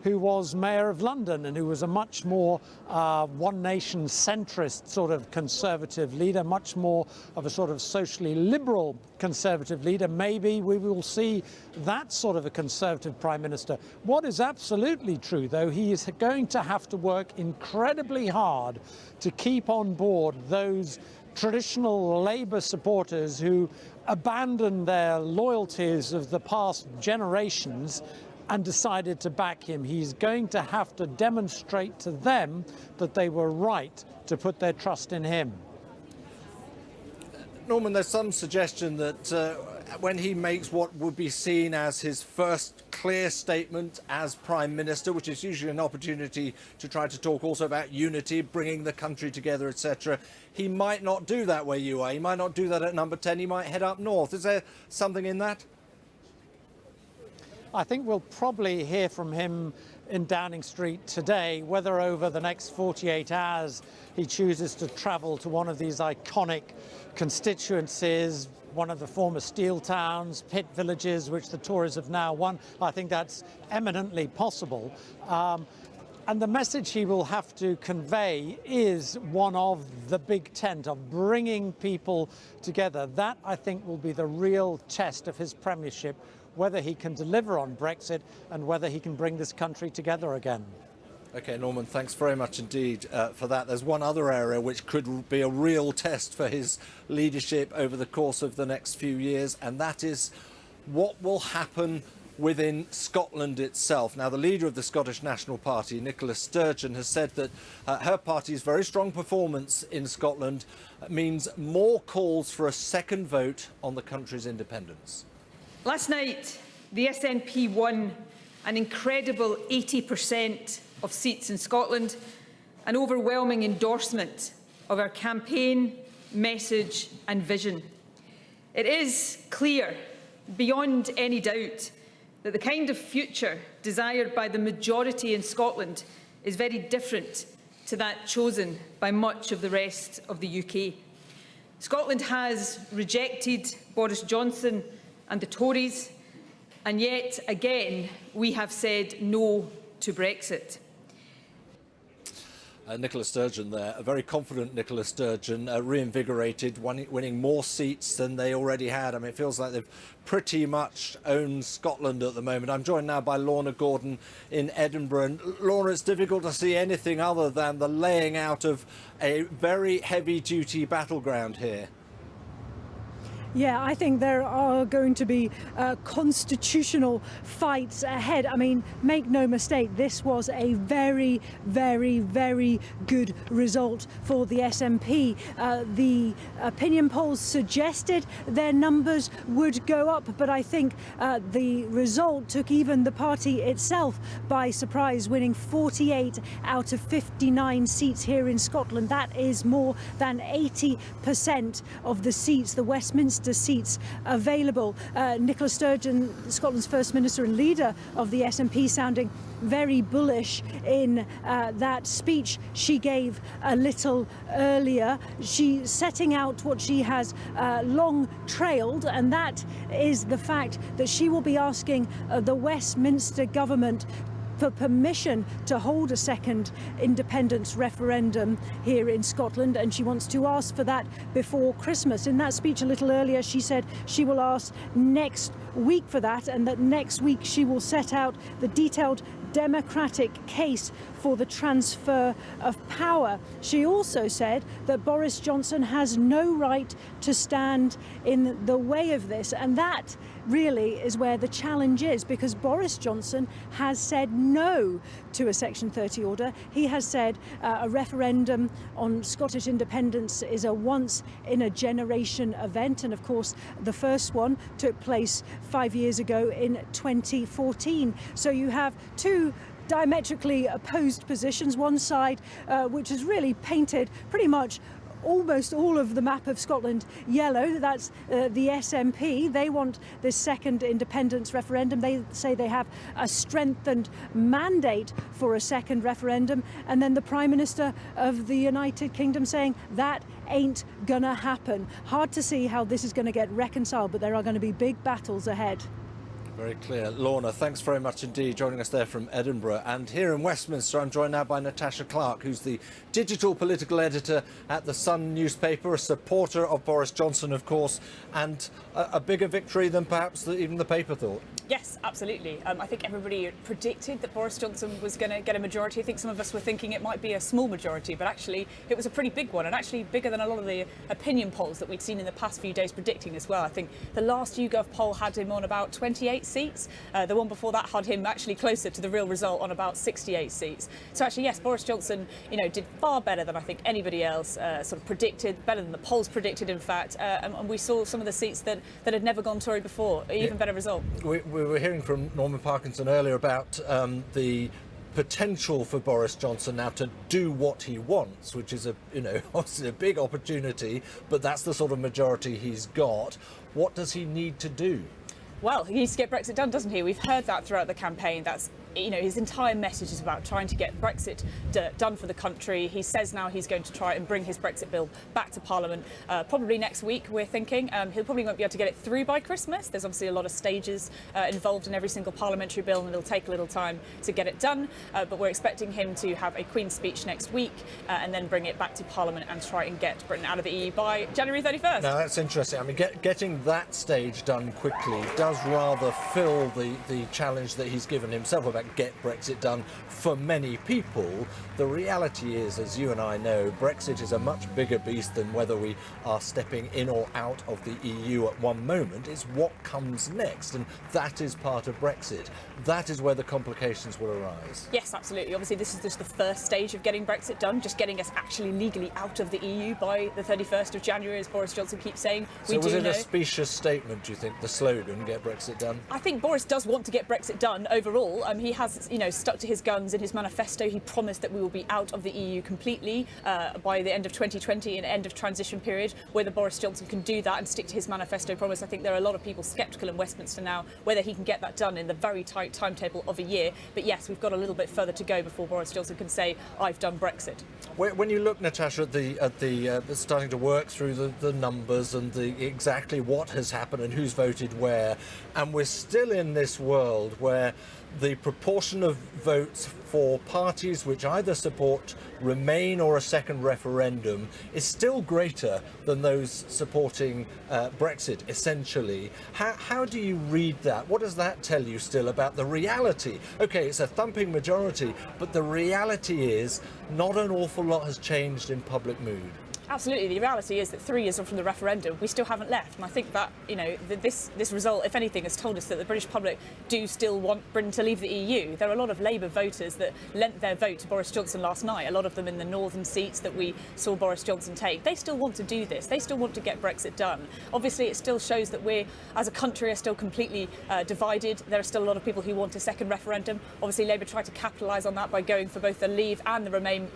who was Mayor of London and who was a much more one nation centrist sort of conservative leader, much more of a sort of socially liberal conservative leader. Maybe we will see that sort of a conservative prime minister. What is absolutely true, though, he is going to have to work incredibly hard to keep on board those traditional Labour supporters who abandoned their loyalties of the past generations and decided to back him. He's going to have to demonstrate to them that they were right to put their trust in him. Norman, there's some suggestion that when he makes what would be seen as his first clear statement as Prime Minister, which is usually an opportunity to try to talk also about unity, bringing the country together, etc., he might not do that where you are. He might not do that at Number 10. He might head up north. Is there something in that? I think we'll probably hear from him in Downing Street today. Whether over the next 48 hours he chooses to travel to one of these iconic constituencies, one of the former steel towns, pit villages, which the Tories have now won, I think that's eminently possible. And the message he will have to convey is one of the big tent, of bringing people together. That, I think, will be the real test of his premiership, whether he can deliver on Brexit and whether he can bring this country together again. OK, Norman, thanks very much indeed for that. There's one other area which could be a real test for his leadership over the course of the next few years, and that is what will happen within Scotland itself. Now, the leader of the Scottish National Party, Nicola Sturgeon, has said that her party's very strong performance in Scotland means more calls for a second vote on the country's independence. Last night, the SNP won an incredible 80% of seats in Scotland, an overwhelming endorsement of our campaign, message and vision. It is clear, beyond any doubt, that the kind of future desired by the majority in Scotland is very different to that chosen by much of the rest of the UK. Scotland has rejected Boris Johnson and the Tories, and yet again we have said no to Brexit. Nicola Sturgeon there, a very confident Nicola Sturgeon, reinvigorated, winning more seats than they already had. I mean, it feels like they've pretty much owned Scotland at the moment. I'm joined now by Lorna Gordon in Edinburgh. And Lorna, it's difficult to see anything other than the laying out of a very heavy-duty battleground here. Yeah, I think there are going to be constitutional fights ahead. I mean, make no mistake, this was a very, very, very good result for the SNP. The opinion polls suggested their numbers would go up, but I think the result took even the party itself by surprise, winning 48 out of 59 seats here in Scotland. That is more than 80% of the seats, the Westminster seats available. Nicola Sturgeon, Scotland's First Minister and leader of the SNP, sounding very bullish in that speech she gave a little earlier. She's setting out what she has long trailed, and that is the fact that she will be asking the Westminster government for permission to hold a second independence referendum here in Scotland, and she wants to ask for that before Christmas. In that speech a little earlier, she said she will ask next week for that, and that next week she will set out the detailed democratic case for the transfer of power. She also said that Boris Johnson has no right to stand in the way of this, and that really is where the challenge is, because Boris Johnson has said no to a Section 30 order. He has said a referendum on Scottish independence is a once-in-a-generation event, and of course the first one took place 5 years ago in 2014. So you have two diametrically opposed positions. One side which has really painted pretty much almost all of the map of Scotland yellow. That's the SNP. They want this second independence referendum. They say they have a strengthened mandate for a second referendum. And then the Prime Minister of the United Kingdom saying that ain't gonna happen. Hard to see how this is going to get reconciled, but there are going to be big battles ahead. Very clear. Lorna, thanks very much indeed, joining us there from Edinburgh. And here in Westminster, I'm joined now by Natasha Clark, who's the digital political editor at the Sun newspaper, a supporter of Boris Johnson, of course, and a bigger victory than perhaps even the paper thought. Yes, absolutely. I think everybody predicted that Boris Johnson was going to get a majority. I think some of us were thinking it might be a small majority, but actually it was a pretty big one, and actually bigger than a lot of the opinion polls that we'd seen in the past few days predicting as well. I think the last YouGov poll had him on about 28 seats. The one before that had him actually closer to the real result on about 68 seats. So actually, yes, Boris Johnson, did far better than I think anybody else sort of predicted, better than the polls predicted, in fact. And we saw some of the seats that had never gone Tory before, even better result. We were hearing from Norman Parkinson earlier about the potential for Boris Johnson now to do what he wants, which is obviously a big opportunity, but that's the sort of majority he's got. What does he need to do? Well, he needs to get Brexit done, doesn't he? We've heard that throughout the campaign. That's, his entire message is about trying to get Brexit done for the country. He says now he's going to try and bring his Brexit bill back to Parliament probably next week, we're thinking. He'll probably won't be able to get it through by Christmas. There's obviously a lot of stages involved in every single parliamentary bill, and it'll take a little time to get it done. But we're expecting him to have a Queen's speech next week and then bring it back to Parliament and try and get Britain out of the EU by January 31st. Now, that's interesting. I mean, getting that stage done quickly does rather fill the challenge that he's given himself about get Brexit done for many people. The reality is, as you and I know, Brexit is a much bigger beast than whether we are stepping in or out of the EU at one moment. It's what comes next, and that is part of Brexit. That is where the complications will arise. Yes, absolutely. Obviously, this is just the first stage of getting Brexit done, just getting us actually legally out of the EU by the 31st of January, as Boris Johnson keeps saying. So was it a specious statement, do you think, the slogan, get Brexit done? I think Boris does want to get Brexit done overall. He has, stuck to his guns. In his manifesto, he promised that we will be out of the EU completely by the end of 2020, an end of transition period. Whether Boris Johnson can do that and stick to his manifesto promise, I think there are a lot of people sceptical in Westminster now whether he can get that done in the very tight timetable of a year. But yes, we've got a little bit further to go before Boris Johnson can say, I've done Brexit. When you look, Natasha, at the starting to work through the numbers and exactly what has happened and who's voted where, and we're still in this world where the proportion of votes for parties which either support Remain or a second referendum is still greater than those supporting Brexit, essentially. How do you read that? What does that tell you still about the reality? OK, it's a thumping majority, but the reality is not an awful lot has changed in public mood. Absolutely. The reality is that 3 years on from the referendum, we still haven't left. And I think that, this result, if anything, has told us that the British public do still want Britain to leave the EU. There are a lot of Labour voters that lent their vote to Boris Johnson last night, a lot of them in the northern seats that we saw Boris Johnson take. They still want to do this. They still want to get Brexit done. Obviously, it still shows that we, as a country, are still completely divided. There are still a lot of people who want a second referendum. Obviously, Labour tried to capitalise on that by going for both the Leave and the Remain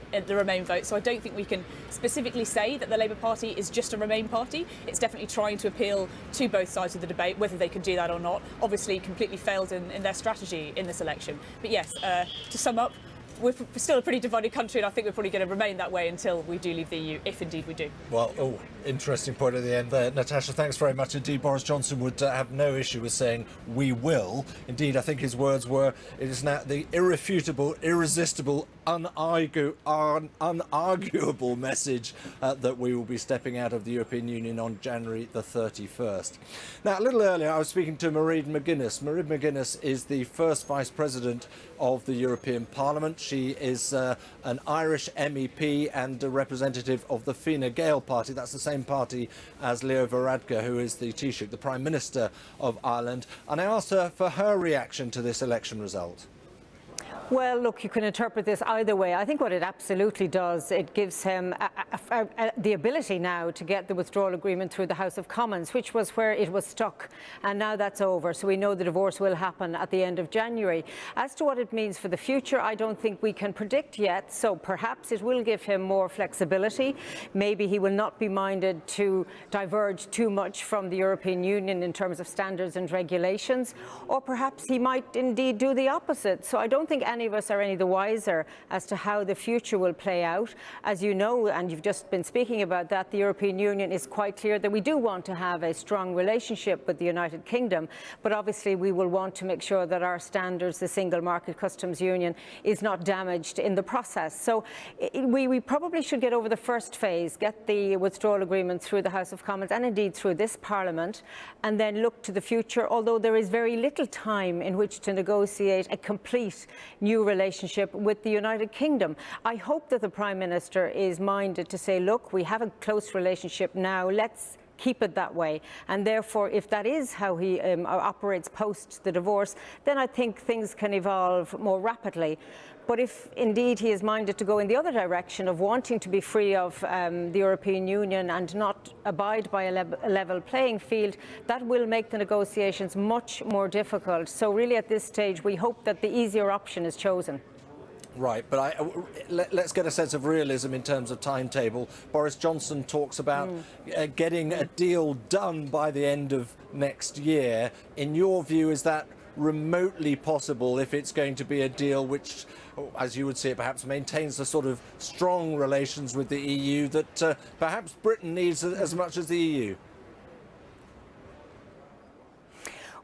vote. So I don't think we can specifically say that the Labour Party is just a Remain party. It's definitely trying to appeal to both sides of the debate. Whether they can do that or not, obviously completely failed in their strategy in this election. But yes, to sum up, we're still a pretty divided country, and I think we're probably going to remain that way until we do leave the EU, if indeed we do. Well, interesting point at the end there. Natasha, thanks very much indeed. Boris Johnson would have no issue with saying we will. Indeed, I think his words were, it is now the irrefutable, irresistible, unarguable message that we will be stepping out of the European Union on January the 31st. Now, a little earlier, I was speaking to Myrie McGuinness. Myrie McGuinness is the first Vice President of the European Parliament. She is an Irish MEP and a representative of the Fine Gael party. That's the same party as Leo Varadkar, who is the Taoiseach, the Prime Minister of Ireland. And I asked her for her reaction to this election result. Well, look, you can interpret this either way. I think what it absolutely does, it gives him the ability now to get the withdrawal agreement through the House of Commons, which was where it was stuck. And now that's over. So we know the divorce will happen at the end of January. As to what it means for the future, I don't think we can predict yet. So perhaps it will give him more flexibility. Maybe he will not be minded to diverge too much from the European Union in terms of standards and regulations. Or perhaps he might indeed do the opposite. So I don't think any of us are any the wiser as to how the future will play out. As you know, and you've just been speaking about that, the European Union is quite clear that we do want to have a strong relationship with the United Kingdom, but obviously we will want to make sure that our standards, the single market customs union, is not damaged in the process. So we probably should get over the first phase, get the withdrawal agreement through the House of Commons and indeed through this Parliament, and then look to the future, although there is very little time in which to negotiate a complete new relationship with the United Kingdom. I hope that the Prime Minister is minded to say, look, we have a close relationship now, let's keep it that way. And therefore, if that is how he operates post the divorce, then I think things can evolve more rapidly. But if indeed he is minded to go in the other direction of wanting to be free of the European Union and not abide by a level playing field, that will make the negotiations much more difficult. So really at this stage, we hope that the easier option is chosen. Right, but let's get a sense of realism in terms of timetable. Boris Johnson talks about getting a deal done by the end of next year. In your view, is that remotely possible if it's going to be a deal which, as you would see it, perhaps maintains the sort of strong relations with the EU that perhaps Britain needs as much as the EU?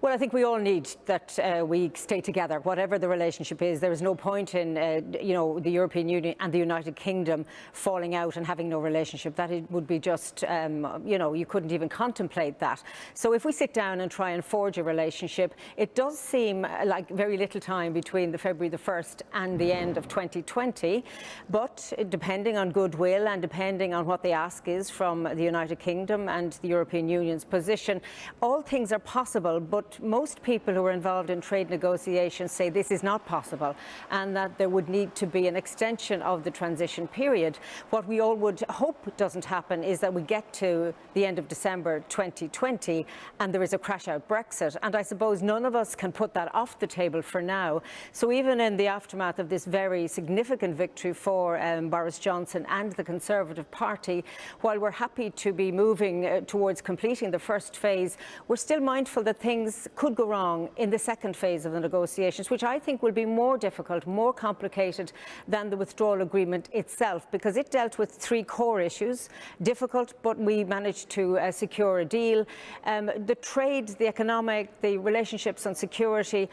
Well, I think we all need that we stay together, whatever the relationship is. There is no point in, the European Union and the United Kingdom falling out and having no relationship. That it would be just, you couldn't even contemplate that. So if we sit down and try and forge a relationship, it does seem like very little time between the February the 1st and the end of 2020. But depending on goodwill and depending on what the ask is from the United Kingdom and the European Union's position, all things are possible. But most people who are involved in trade negotiations say this is not possible and that there would need to be an extension of the transition period. What we all would hope doesn't happen is that we get to the end of December 2020 and there is a crash-out Brexit. And I suppose none of us can put that off the table for now. So even in the aftermath of this very significant victory for Boris Johnson and the Conservative Party, while we're happy to be moving towards completing the first phase, we're still mindful that things could go wrong in the second phase of the negotiations, which I think will be more difficult, more complicated than the withdrawal agreement itself, because it dealt with three core issues. Difficult, but we managed to secure a deal. The trade, the economic, the relationships on security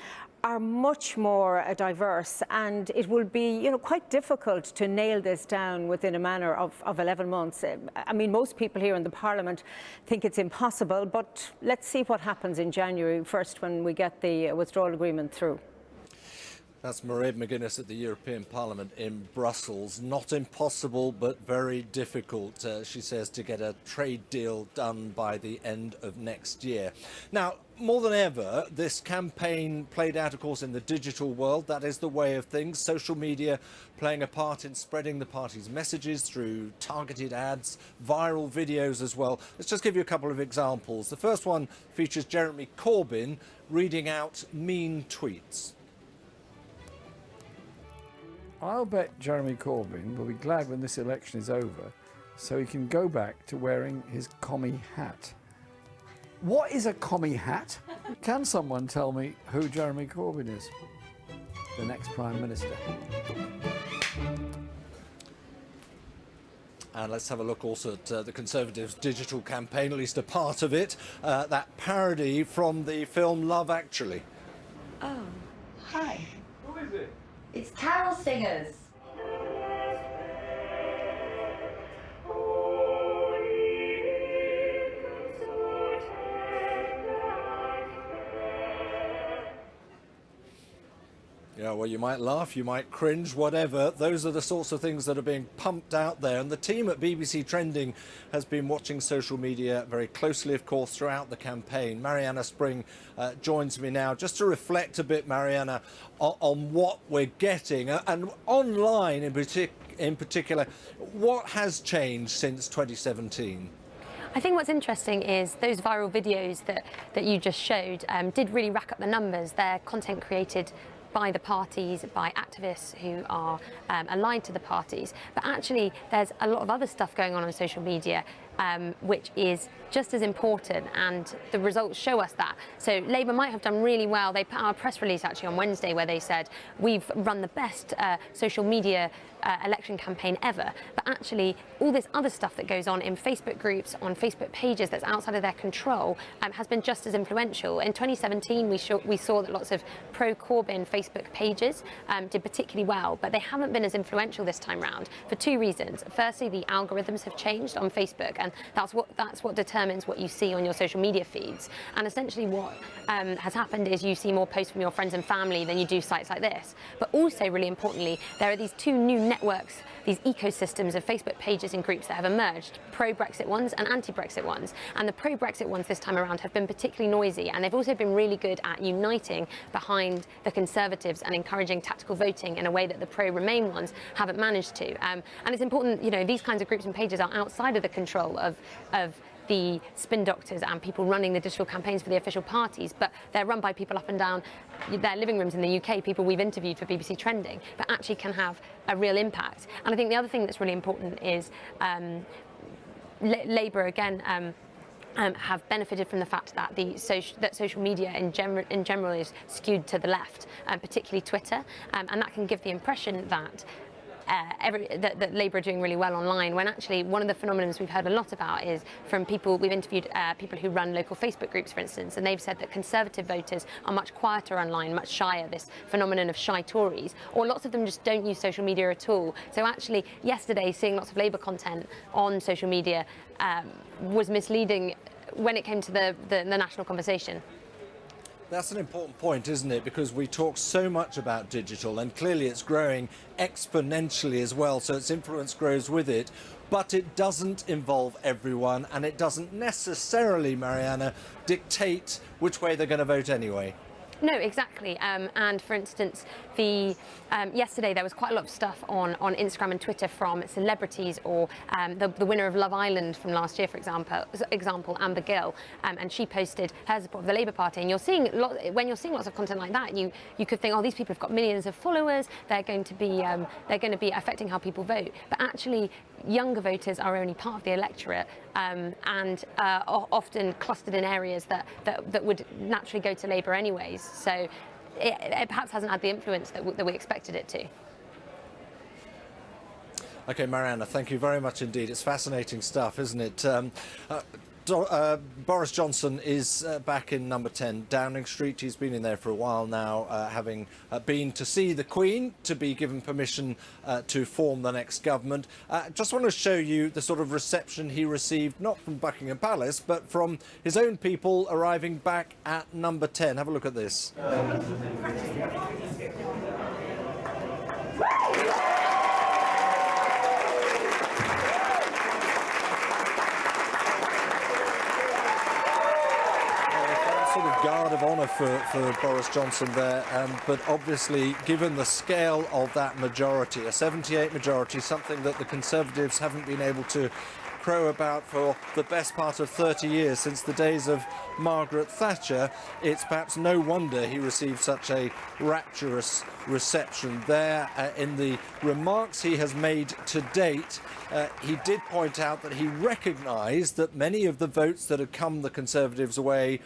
are much more diverse, and it will be quite difficult to nail this down within a manner of 11 months. I mean, most people here in the Parliament think it's impossible, but let's see what happens in January 1st when we get the withdrawal agreement through. That's Myrie McGuinness at the European Parliament in Brussels. Not impossible, but very difficult, she says, to get a trade deal done by the end of next year. Now, more than ever, this campaign played out, of course, in the digital world. That is the way of things. Social media playing a part in spreading the party's messages through targeted ads, viral videos as well. Let's just give you a couple of examples. The first one features Jeremy Corbyn reading out mean tweets. I'll bet Jeremy Corbyn will be glad when this election is over so he can go back to wearing his commie hat. What is a commie hat? Can someone tell me who Jeremy Corbyn is? The next Prime Minister. And let's have a look also at the Conservatives' digital campaign, at least a part of it, that parody from the film Love Actually. Oh, hi. Who is it? It's carol singers. Yeah, well, you might laugh, you might cringe, whatever. Those are the sorts of things that are being pumped out there. And the team at BBC Trending has been watching social media very closely, of course, throughout the campaign. Mariana Spring joins me now just to reflect a bit, Mariana, on what we're getting. And online in particular, what has changed since 2017? I think what's interesting is those viral videos that you just showed did really rack up the numbers. They're content created by the parties, by activists who are aligned to the parties. But actually, there's a lot of other stuff going on social media. which is just as important, and the results show us that. So Labour might have done really well. They put out a press release actually on Wednesday where they said, we've run the best social media election campaign ever, but actually all this other stuff that goes on in Facebook groups, on Facebook pages that's outside of their control has been just as influential. In 2017 we saw that lots of pro-Corbyn Facebook pages did particularly well, but they haven't been as influential this time round for two reasons. Firstly, the algorithms have changed on Facebook, and that's what determines what you see on your social media feeds. And essentially what has happened is you see more posts from your friends and family than you do sites like this. But also, really importantly, there are these two new networks, these ecosystems of Facebook pages and groups that have emerged, pro-Brexit ones and anti-Brexit ones. And the pro-Brexit ones this time around have been particularly noisy, and they've also been really good at uniting behind the Conservatives and encouraging tactical voting in a way that the pro-Remain ones haven't managed to. And it's important, you know, these kinds of groups and pages are outside of the control of the spin doctors and people running the digital campaigns for the official parties, but they're run by people up and down their living rooms in the UK, people we've interviewed for BBC Trending, but actually can have a real impact. And I think the other thing that's really important is Labour, again, have benefited from the fact that social media in general is skewed to the left, particularly Twitter, and that can give the impression that that Labour are doing really well online, when actually one of the phenomena we've heard a lot about is from people, we've interviewed people who run local Facebook groups, for instance, and they've said that Conservative voters are much quieter online, much shyer, this phenomenon of shy Tories, or lots of them just don't use social media at all. So actually, yesterday, seeing lots of Labour content on social media was misleading when it came to the national conversation. That's an important point, isn't it? Because we talk so much about digital, and clearly it's growing exponentially as well, so its influence grows with it. But it doesn't involve everyone, and it doesn't necessarily, Mariana, dictate which way they're going to vote anyway. No, exactly. And for instance, yesterday there was quite a lot of stuff on Instagram and Twitter from celebrities, or the winner of Love Island from last year, for example, Amber Gill, and she posted her support of the Labour Party. And you're seeing when you're seeing lots of content like that, you could think, oh, these people have got millions of followers. They're going to be affecting how people vote. But actually, younger voters are only part of the electorate, and often clustered in areas that would naturally go to Labour anyways. So it perhaps hasn't had the influence that we expected it to. OK, Mariana, thank you very much indeed. It's fascinating stuff, isn't it? Boris Johnson is back in number 10 Downing Street. He's been in there for a while now, having been to see the Queen, to be given permission to form the next government. Just want to show you the sort of reception he received, not from Buckingham Palace, but from his own people arriving back at number 10. Have a look at this. Guard of honour for Boris Johnson there, but obviously, given the scale of that majority, a 78 majority, something that the Conservatives haven't been able to crow about for the best part of 30 years, since the days of Margaret Thatcher, it's perhaps no wonder he received such a rapturous reception there. In the remarks he has made to date, he did point out that he recognised that many of the votes that had come the Conservatives' way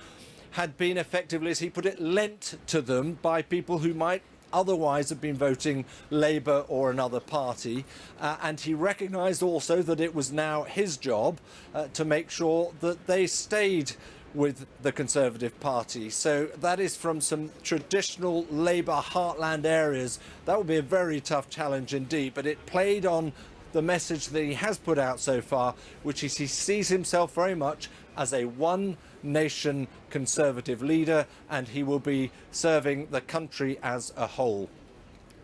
had been effectively, as he put it, lent to them by people who might otherwise have been voting Labour or another party. And he recognised also that it was now his job to make sure that they stayed with the Conservative Party. So that is from some traditional Labour heartland areas. That would be a very tough challenge indeed, but it played on the message that he has put out so far, which is he sees himself very much as a one-nation Conservative leader, and he will be serving the country as a whole.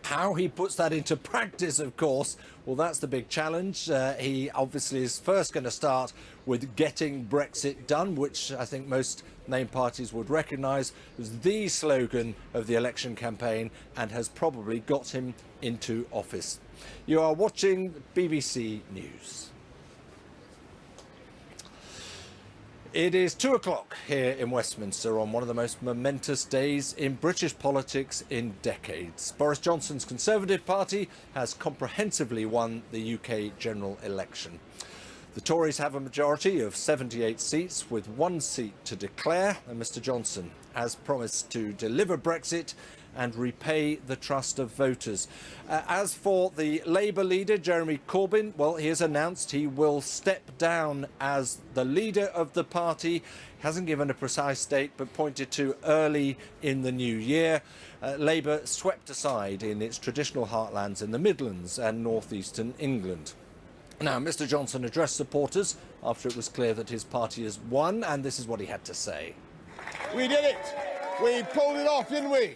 How he puts that into practice, of course, well, that's the big challenge. He obviously is first going to start with getting Brexit done, which I think most main parties would recognise was the slogan of the election campaign and has probably got him into office. You are watching BBC News. It is 2 o'clock here in Westminster on one of the most momentous days in British politics in decades. Boris Johnson's Conservative Party has comprehensively won the UK general election. The Tories have a majority of 78 seats with 1 seat to declare, and Mr Johnson has promised to deliver Brexit and repay the trust of voters. As for the Labour leader, Jeremy Corbyn, well, he has announced he will step down as the leader of the party. Hasn't given a precise date, but pointed to early in the new year. Labour swept aside in its traditional heartlands in the Midlands and northeastern England. Now, Mr Johnson addressed supporters after it was clear that his party has won, and this is what he had to say. We did it! We pulled it off, didn't we?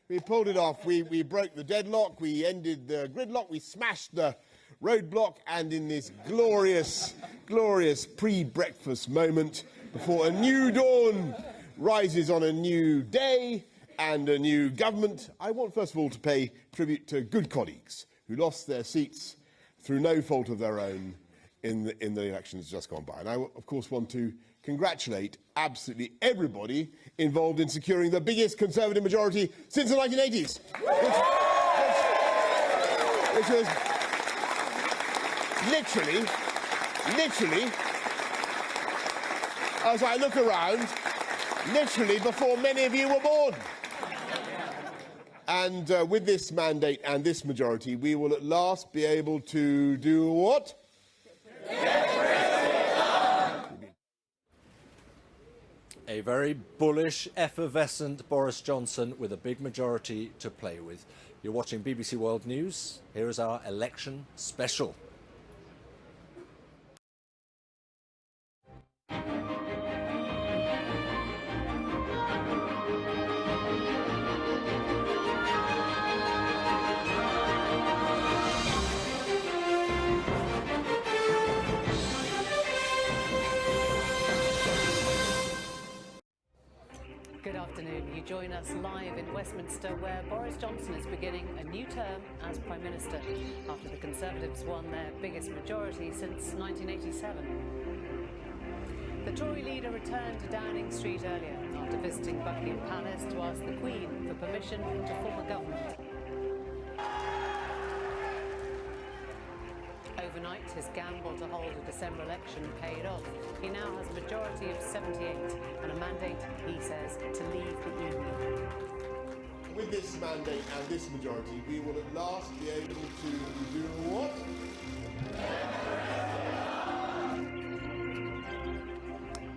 We pulled it off. We broke the deadlock, we ended the gridlock, we smashed the roadblock, and in this glorious, glorious pre-breakfast moment, before a new dawn rises on a new day and a new government, I want first of all to pay tribute to good colleagues who lost their seats through no fault of their own in the elections just gone by. And I, of course, want to congratulate absolutely everybody involved in securing the biggest Conservative majority since the 1980s, which was literally, as I look around, literally before many of you were born. And with this mandate and this majority, we will at last be able to do what? A very bullish, effervescent Boris Johnson with a big majority to play with. You're watching BBC World News. Here is our election special. Good afternoon. You join us live in Westminster, where Boris Johnson is beginning a new term as Prime Minister after the Conservatives won their biggest majority since 1987. The Tory leader returned to Downing Street earlier after visiting Buckingham Palace to ask the Queen for permission to form a government. Overnight, his gamble to hold a December election paid off. He now has a majority of 78 and a mandate, he says, to leave the EU. With this mandate and this majority, we will at last be able to do what?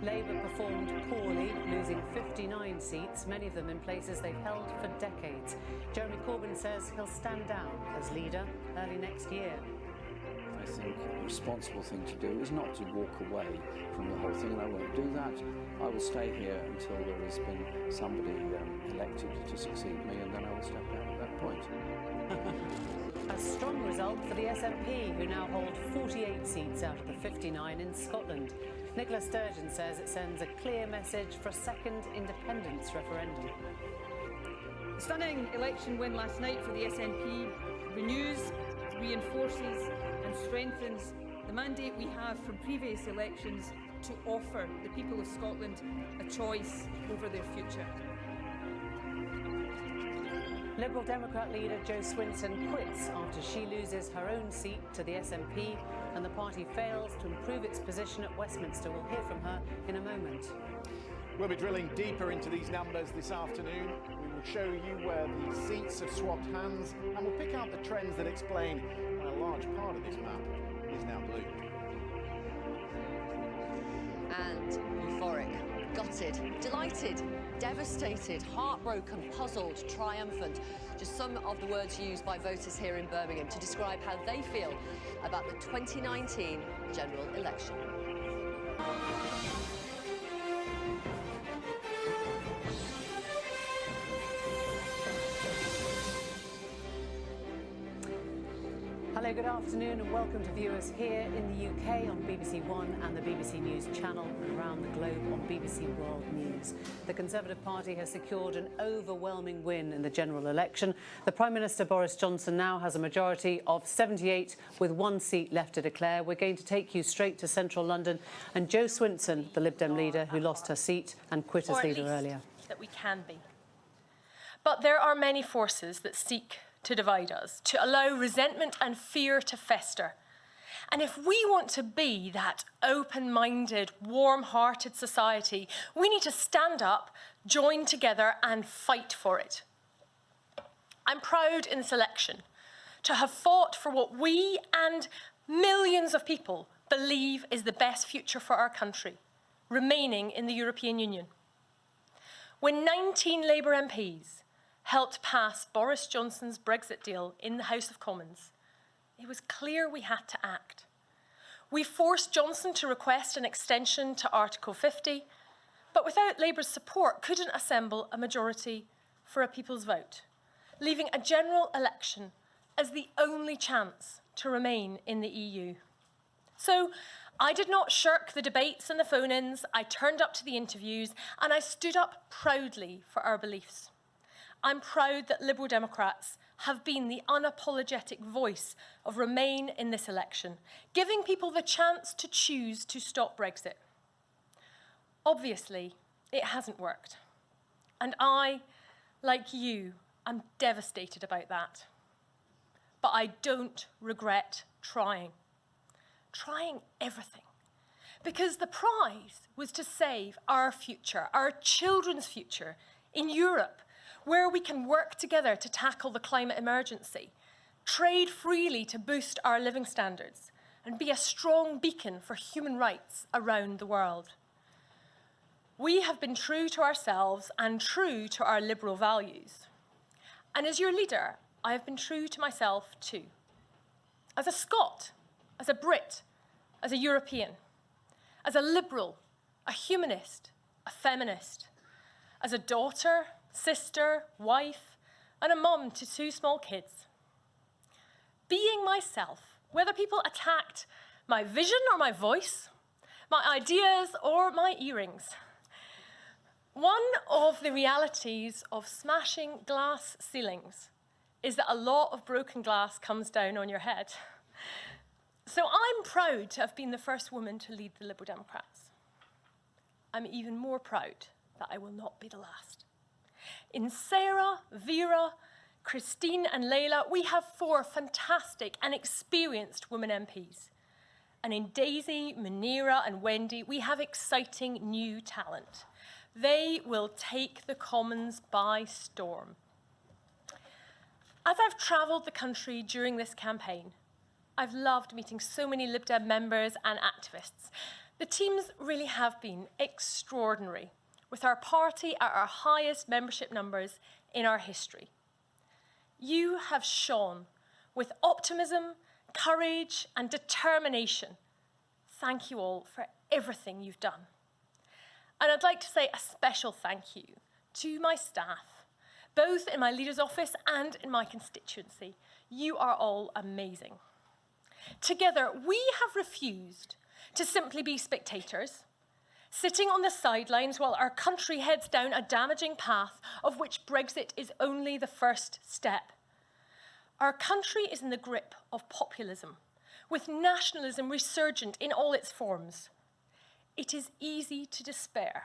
Labour performed poorly, losing 59 seats, many of them in places they've held for decades. Jeremy Corbyn says he'll stand down as leader early next year. I think a responsible thing to do is not to walk away from the whole thing, and I won't do that. I will stay here until there has been somebody elected to succeed me, and then I will step down at that point. A strong result for the SNP, who now hold 48 seats out of the 59 in Scotland. Nicola Sturgeon says it sends a clear message for a second independence referendum. The stunning election win last night for the SNP renews, reinforces and strengthens the mandate we have from previous elections to offer the people of Scotland a choice over their future. Liberal Democrat leader Jo Swinson quits after she loses her own seat to the SNP and the party fails to improve its position at Westminster. We'll hear from her in a moment. We'll be drilling deeper into these numbers this afternoon. We will show you where the seats have swapped hands, and we'll pick out the trends that explain why a large part of this map is now blue. And euphoric, gutted, delighted, devastated, heartbroken, puzzled, triumphant. Just some of the words used by voters here in Birmingham to describe how they feel about the 2019 general election. Hello, good afternoon and welcome to viewers here in the UK on BBC One and the BBC News channel and around the globe on BBC World News. The Conservative Party has secured an overwhelming win in the general election. The Prime Minister Boris Johnson now has a majority of 78 with one seat left to declare. We're going to take you straight to central London and Jo Swinson, the Lib Dem leader who lost her seat and quit as leader earlier. That we can be. But there are many forces that seek to divide us, to allow resentment and fear to fester. And if we want to be that open-minded, warm-hearted society, we need to stand up, join together and fight for it. I'm proud in this election to have fought for what we and millions of people believe is the best future for our country, remaining in the European Union. When 19 Labour MPs helped pass Boris Johnson's Brexit deal in the House of Commons, it was clear we had to act. We forced Johnson to request an extension to Article 50, but without Labour's support, couldn't assemble a majority for a people's vote, leaving a general election as the only chance to remain in the EU. So I did not shirk the debates and the phone-ins. I turned up to the interviews and I stood up proudly for our beliefs. I'm proud that Liberal Democrats have been the unapologetic voice of Remain in this election, giving people the chance to choose to stop Brexit. Obviously, it hasn't worked. And I, like you, am devastated about that. But I don't regret trying everything. Because the prize was to save our future, our children's future in Europe, where we can work together to tackle the climate emergency, trade freely to boost our living standards, and be a strong beacon for human rights around the world. We have been true to ourselves and true to our liberal values. And as your leader, I have been true to myself too. As a Scot, as a Brit, as a European, as a liberal, a humanist, a feminist, as a daughter, sister, wife, and a mum to 2 small kids. Being myself, whether people attacked my vision or my voice, my ideas or my earrings. One of the realities of smashing glass ceilings is that a lot of broken glass comes down on your head. So I'm proud to have been the first woman to lead the Liberal Democrats. I'm even more proud that I will not be the last. In Sarah, Vera, Christine and Layla, we have 4 fantastic and experienced women MPs. And in Daisy, Munira and Wendy, we have exciting new talent. They will take the Commons by storm. As I've travelled the country during this campaign, I've loved meeting so many Lib Dem members and activists. The teams really have been extraordinary, with our party at our highest membership numbers in our history. You have shone with optimism, courage and determination. Thank you all for everything you've done. And I'd like to say a special thank you to my staff, both in my leader's office and in my constituency. You are all amazing. Together, we have refused to simply be spectators, sitting on the sidelines while our country heads down a damaging path of which Brexit is only the first step. Our country is in the grip of populism, with nationalism resurgent in all its forms. It is easy to despair.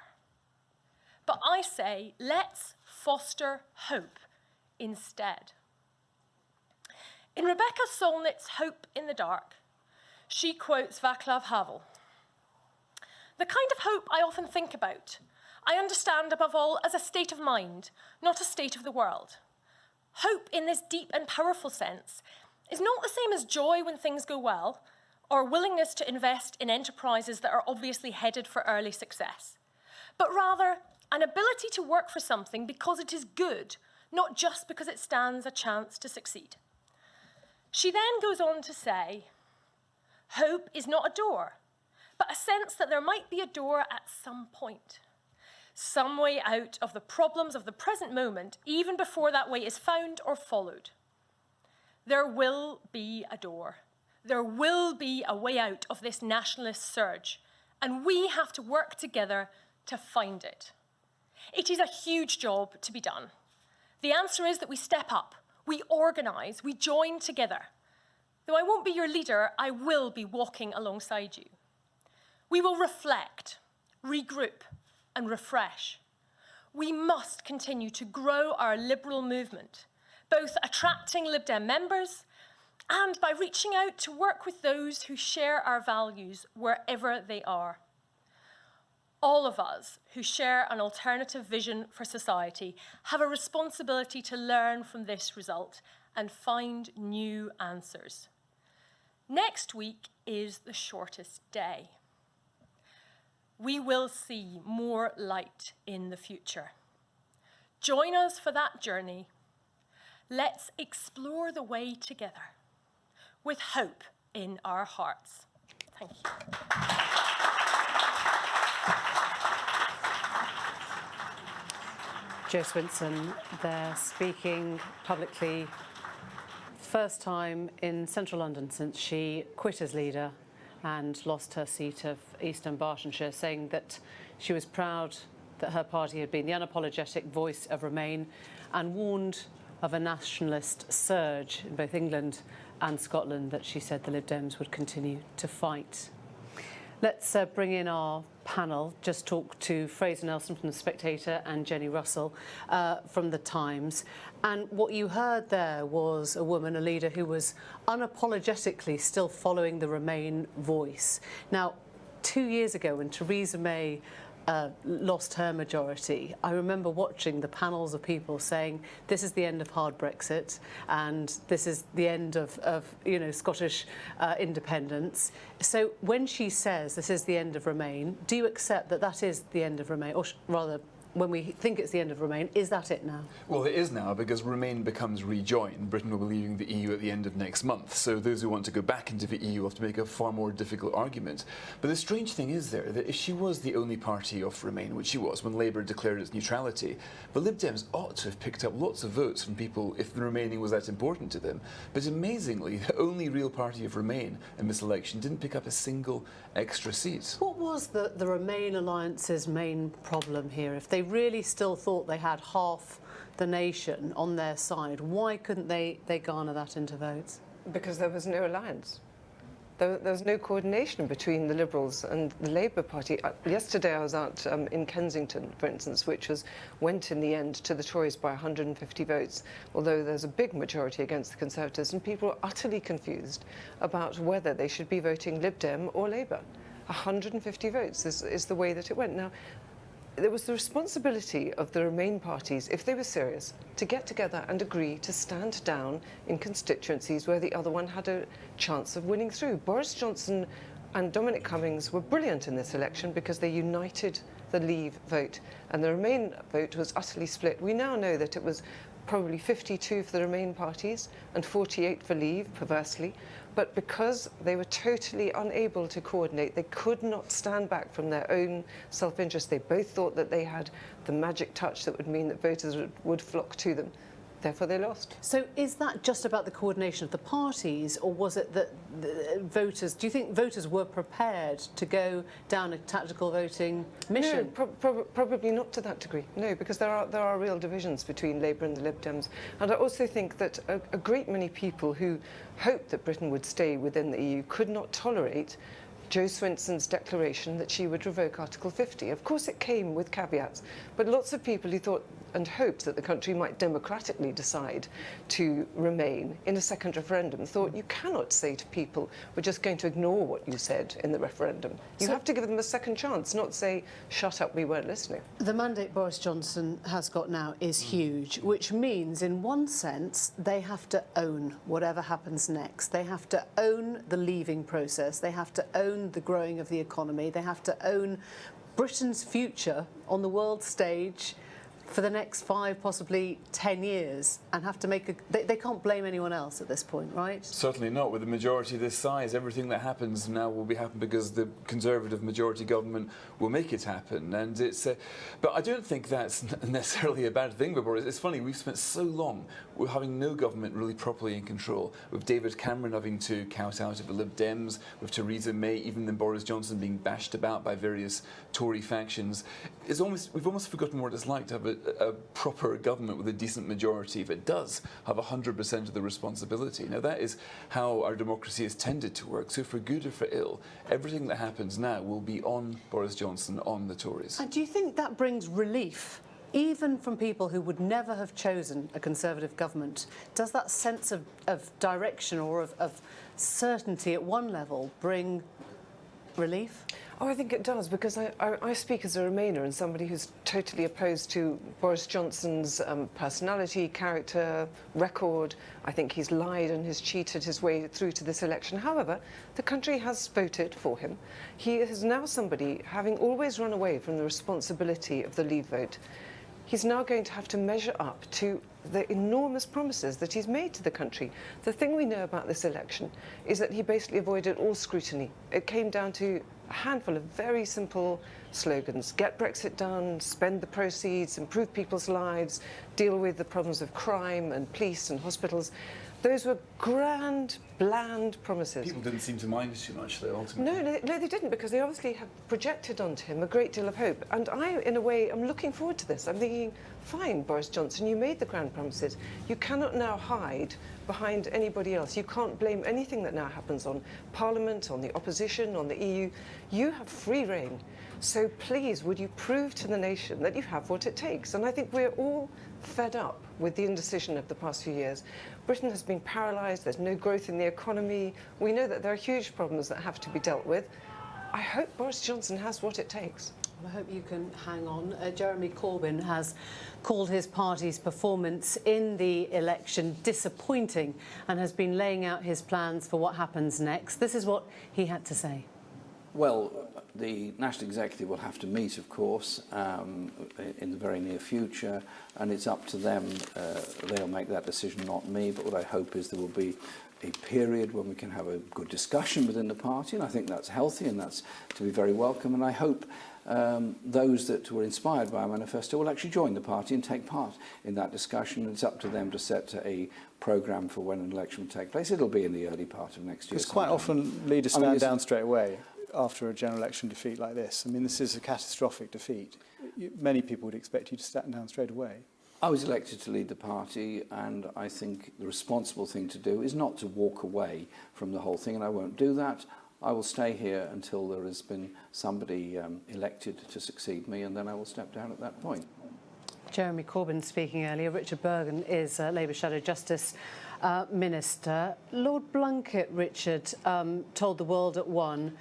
But I say, let's foster hope instead. In Rebecca Solnit's Hope in the Dark, she quotes Václav Havel. The kind of hope I often think about, I understand above all as a state of mind, not a state of the world. Hope in this deep and powerful sense is not the same as joy when things go well, or willingness to invest in enterprises that are obviously headed for early success, but rather an ability to work for something because it is good, not just because it stands a chance to succeed. She then goes on to say, hope is not a door, but a sense that there might be a door at some point, some way out of the problems of the present moment, even before that way is found or followed. There will be a door. There will be a way out of this nationalist surge, and we have to work together to find it. It is a huge job to be done. The answer is that we step up, we organise, we join together. Though I won't be your leader, I will be walking alongside you. We will reflect, regroup, and refresh. We must continue to grow our liberal movement, both attracting Lib Dem members and by reaching out to work with those who share our values wherever they are. All of us who share an alternative vision for society have a responsibility to learn from this result and find new answers. Next week is the shortest day. We will see more light in the future. Join us for that journey. Let's explore the way together with hope in our hearts. Thank you. Jo Swinson there speaking publicly, first time in central London since she quit as leader and lost her seat of East Bartonshire, saying that she was proud that her party had been the unapologetic voice of Remain and warned of a nationalist surge in both England and Scotland that she said the Lib Dems would continue to fight. Let's bring in our panel, just talk to Fraser Nelson from The Spectator and Jenny Russell from The Times. And what you heard there was a woman, a leader, who was unapologetically still following the Remain voice. Now, 2 years ago when Theresa May lost her majority, I remember watching the panels of people saying this is the end of hard Brexit and this is the end of Scottish independence. So when she says this is the end of Remain, do you accept that that is the end of Remain, or rather, when we think it's the end of Remain, is that it now? Well, it is now, because Remain becomes rejoin. Britain will be leaving the EU at the end of next month, so those who want to go back into the EU have to make a far more difficult argument. But the strange thing is there that if she was the only party of Remain, which she was when Labour declared its neutrality, the Lib Dems ought to have picked up lots of votes from people if the Remaining was that important to them. But amazingly, the only real party of Remain in this election didn't pick up a single extra seat. What was the Remain alliance's main problem here? If they really still thought they had half the nation on their side, why couldn't they garner that into votes? Because there was no alliance. There was no coordination between the Liberals and the Labour Party. Yesterday I was out in Kensington, for instance, which went in the end to the Tories by 150 votes, although there's a big majority against the Conservatives, and people are utterly confused about whether they should be voting Lib Dem or Labour. 150 votes is the way that it went. Now, there was the responsibility of the Remain parties, if they were serious, to get together and agree to stand down in constituencies where the other one had a chance of winning through. Boris Johnson and Dominic Cummings were brilliant in this election because they united the Leave vote, and the Remain vote was utterly split. We now know that it was probably 52 for the Remain parties and 48 for Leave, perversely. But because they were totally unable to coordinate, they could not stand back from their own self-interest. They both thought that they had the magic touch that would mean that voters would flock to them. Therefore, they lost. So is that just about the coordination of the parties, or was it that the voters, do you think voters were prepared to go down a tactical voting mission? No, probably not to that degree. No, because there are real divisions between Labour and the Lib Dems. And I also think that a great many people who hoped that Britain would stay within the EU could not tolerate Jo Swinson's declaration that she would revoke Article 50. Of course, it came with caveats, but lots of people who thought and hoped that the country might democratically decide to remain in a second referendum thought you cannot say to people, we're just going to ignore what you said in the referendum. You have to give them a second chance, not say, shut up, we weren't listening. The mandate Boris Johnson has got now is huge, which means, in one sense, they have to own whatever happens next. They have to own the leaving process. They have to own the growing of the economy. They have to own Britain's future on the world stage for the next 5, possibly 10 years, and have to make they can't blame anyone else at this point, right? Certainly not. With a majority this size, everything that happens now will be happen because the Conservative majority government will make it happen. And it's, but I don't think that's necessarily a bad thing. But it's funny, we've spent so long with having no government really properly in control, with David Cameron having to count out of the Lib Dems, with Theresa May, even then Boris Johnson being bashed about by various Tory factions. We've almost forgotten what it's like to have a proper government with a decent majority that does have 100% of the responsibility. Now, that is how our democracy has tended to work. So for good or for ill, everything that happens now will be on Boris Johnson, on the Tories. And do you think that brings relief even from people who would never have chosen a Conservative government, does that sense of direction or of certainty at one level bring relief? Oh, I think it does, because I speak as a Remainer and somebody who's totally opposed to Boris Johnson's personality, character, record. I think he's lied and has cheated his way through to this election. However, the country has voted for him. He is now somebody, having always run away from the responsibility of the Leave vote, he's now going to have to measure up to the enormous promises that he's made to the country. The thing we know about this election is that he basically avoided all scrutiny. It came down to a handful of very simple slogans: get Brexit done, spend the proceeds, improve people's lives, deal with the problems of crime and police and hospitals. Those were grand, bland promises. People didn't seem to mind too much, though, ultimately. No, they didn't, because they obviously have projected onto him a great deal of hope. And I, in a way, am looking forward to this. I'm thinking, fine, Boris Johnson, you made the grand promises. You cannot now hide behind anybody else. You can't blame anything that now happens on Parliament, on the opposition, on the EU. You have free rein. So please, would you prove to the nation that you have what it takes? And I think we're all fed up with the indecision of the past few years. Britain has been paralysed, there's no growth in the economy. We know that there are huge problems that have to be dealt with. I hope Boris Johnson has what it takes. I hope you can hang on. Jeremy Corbyn has called his party's performance in the election disappointing and has been laying out his plans for what happens next. This is what he had to say. Well, the National Executive will have to meet, of course, in the very near future, and it's up to them. They'll make that decision, not me, but what I hope is there will be a period when we can have a good discussion within the party, and I think that's healthy and that's to be very welcome, and I hope those that were inspired by our manifesto will actually join the party and take part in that discussion. It's up to them to set a programme for when an election will take place. It'll be in the early part of next year. Because quite often leaders stand down straight away after a general election defeat like this. I mean, this is a catastrophic defeat. Many people would expect you to stand down straight away. I was elected to lead the party, and I think the responsible thing to do is not to walk away from the whole thing, and I won't do that. I will stay here until there has been somebody elected to succeed me, and then I will step down at that point. Jeremy Corbyn speaking earlier. Richard Bergen is Labour Shadow Justice Minister. Lord Blunkett, Richard, told the World at One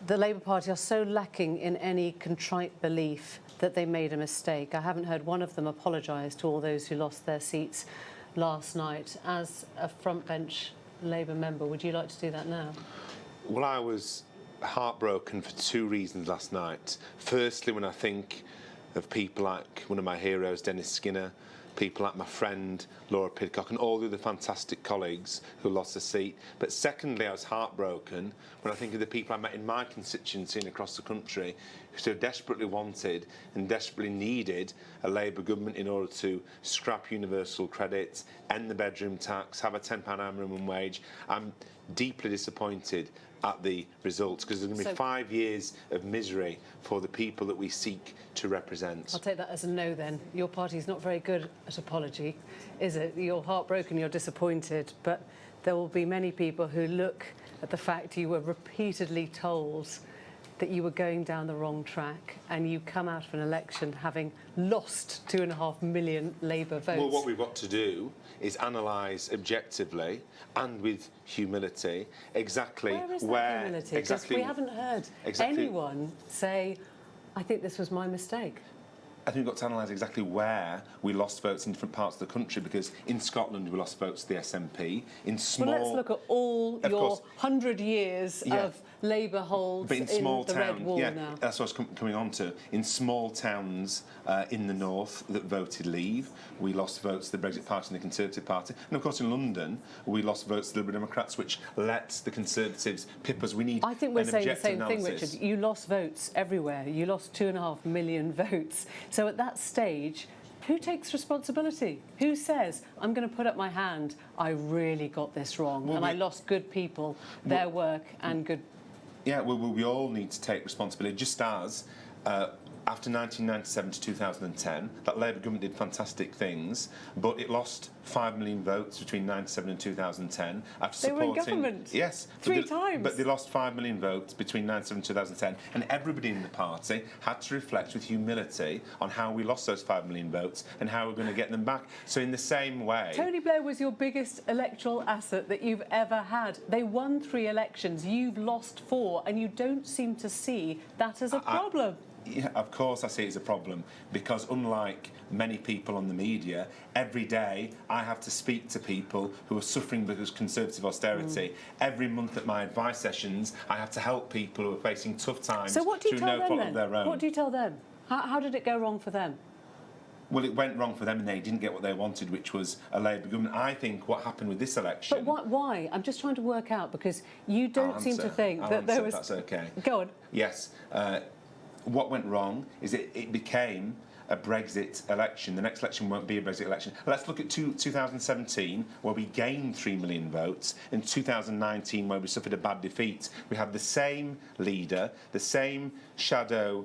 the Labour Party are so lacking in any contrite belief that they made a mistake. I haven't heard one of them apologise to all those who lost their seats last night. As a frontbench Labour member, would you like to do that now? Well, I was heartbroken for two reasons last night. Firstly, when I think of people like one of my heroes, Dennis Skinner, people like my friend Laura Pidcock and all the other fantastic colleagues who lost their seat. But secondly, I was heartbroken when I think of the people I met in my constituency and across the country who so desperately wanted and desperately needed a Labour government in order to scrap universal credit, end the bedroom tax, have a £10 hour minimum wage. I'm deeply disappointed at the results, because there's going to be 5 years of misery for the people that we seek to represent. I'll take that as a no then. Your party's not very good at apology, is it? You're heartbroken, you're disappointed, but there will be many people who look at the fact you were repeatedly told that you were going down the wrong track, and you come out of an election having lost 2.5 million Labour votes. Well, what we've got to do is analyse objectively and with humility exactly where... Humility? Exactly, we haven't heard anyone say, I think this was my mistake. I think we've got to analyse exactly where we lost votes in different parts of the country, because in Scotland we lost votes to the SNP. In small... Well, let's look at all your 100 years of Labour holds in the Red Wall now. That's what I was coming on to. In small towns in the north that voted Leave, we lost votes to the Brexit Party and the Conservative Party. And of course in London, we lost votes to the Liberal Democrats, which let the Conservatives pip us. We need I think we're saying the same thing, Richard. You lost votes everywhere. You lost 2.5 million votes. So at that stage, who takes responsibility? Who says, I'm going to put up my hand, I really got this wrong, and I lost good people, their work and good... Yeah, well, we all need to take responsibility, just as after 1997 to 2010, that Labour government did fantastic things, but it lost 5 million votes between 1997 and 2010 after They were in government. Yes. Three times. But they lost 5 million votes between 1997 and 2010, and everybody in the party had to reflect with humility on how we lost those 5 million votes and how we're going to get them back. So in the same way... Tony Blair was your biggest electoral asset that you've ever had. They won 3 elections, you've lost 4, and you don't seem to see that as a problem. Yeah, of course I see it as a problem, because unlike many people on the media, every day I have to speak to people who are suffering because of Conservative austerity. Every month at my advice sessions, I have to help people who are facing tough times So what do you through tell no them fault then? of their own. What do you tell them? How did it go wrong for them? Well, it went wrong for them and they didn't get what they wanted, which was a Labour government. I think what happened with this election... But why? I'm just trying to work out, because you don't seem to think that there was... That's OK. Go on. Yes. What went wrong is it became a Brexit election. The next election won't be a Brexit election. Let's look at 2017, where we gained 3 million votes, and 2019, where we suffered a bad defeat. We had the same leader, the same shadow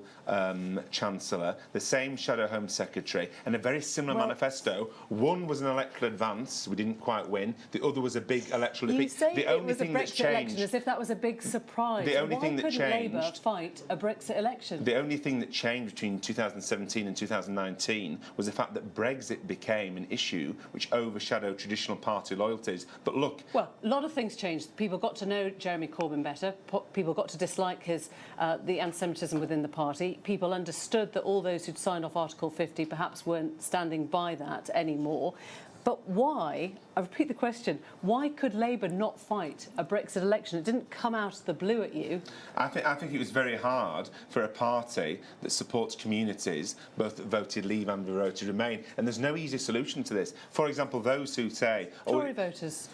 Chancellor, the same shadow Home Secretary, and a very similar manifesto. One was an electoral advance, we didn't quite win. The other was a big electoral defeat. You say the it only was a thing that's Brexit changed, election as if that was a big surprise. The only Why thing that couldn't Labour changed- fight a Brexit election? The only thing that changed between 2017 and 2019 was the fact that Brexit became an issue which overshadowed traditional party loyalties. But look... Well, a lot of things changed. People got to know Jeremy Corbyn better. People got to dislike his the anti-Semitism within the party. People understood that all those who'd signed off Article 50 perhaps weren't standing by that anymore. But why, I repeat the question, why could Labour not fight a Brexit election? It didn't come out of the blue at you. I think it was very hard for a party that supports communities, both that voted Leave and voted Remain. And there's no easy solution to this. For example, those who say... Tory voters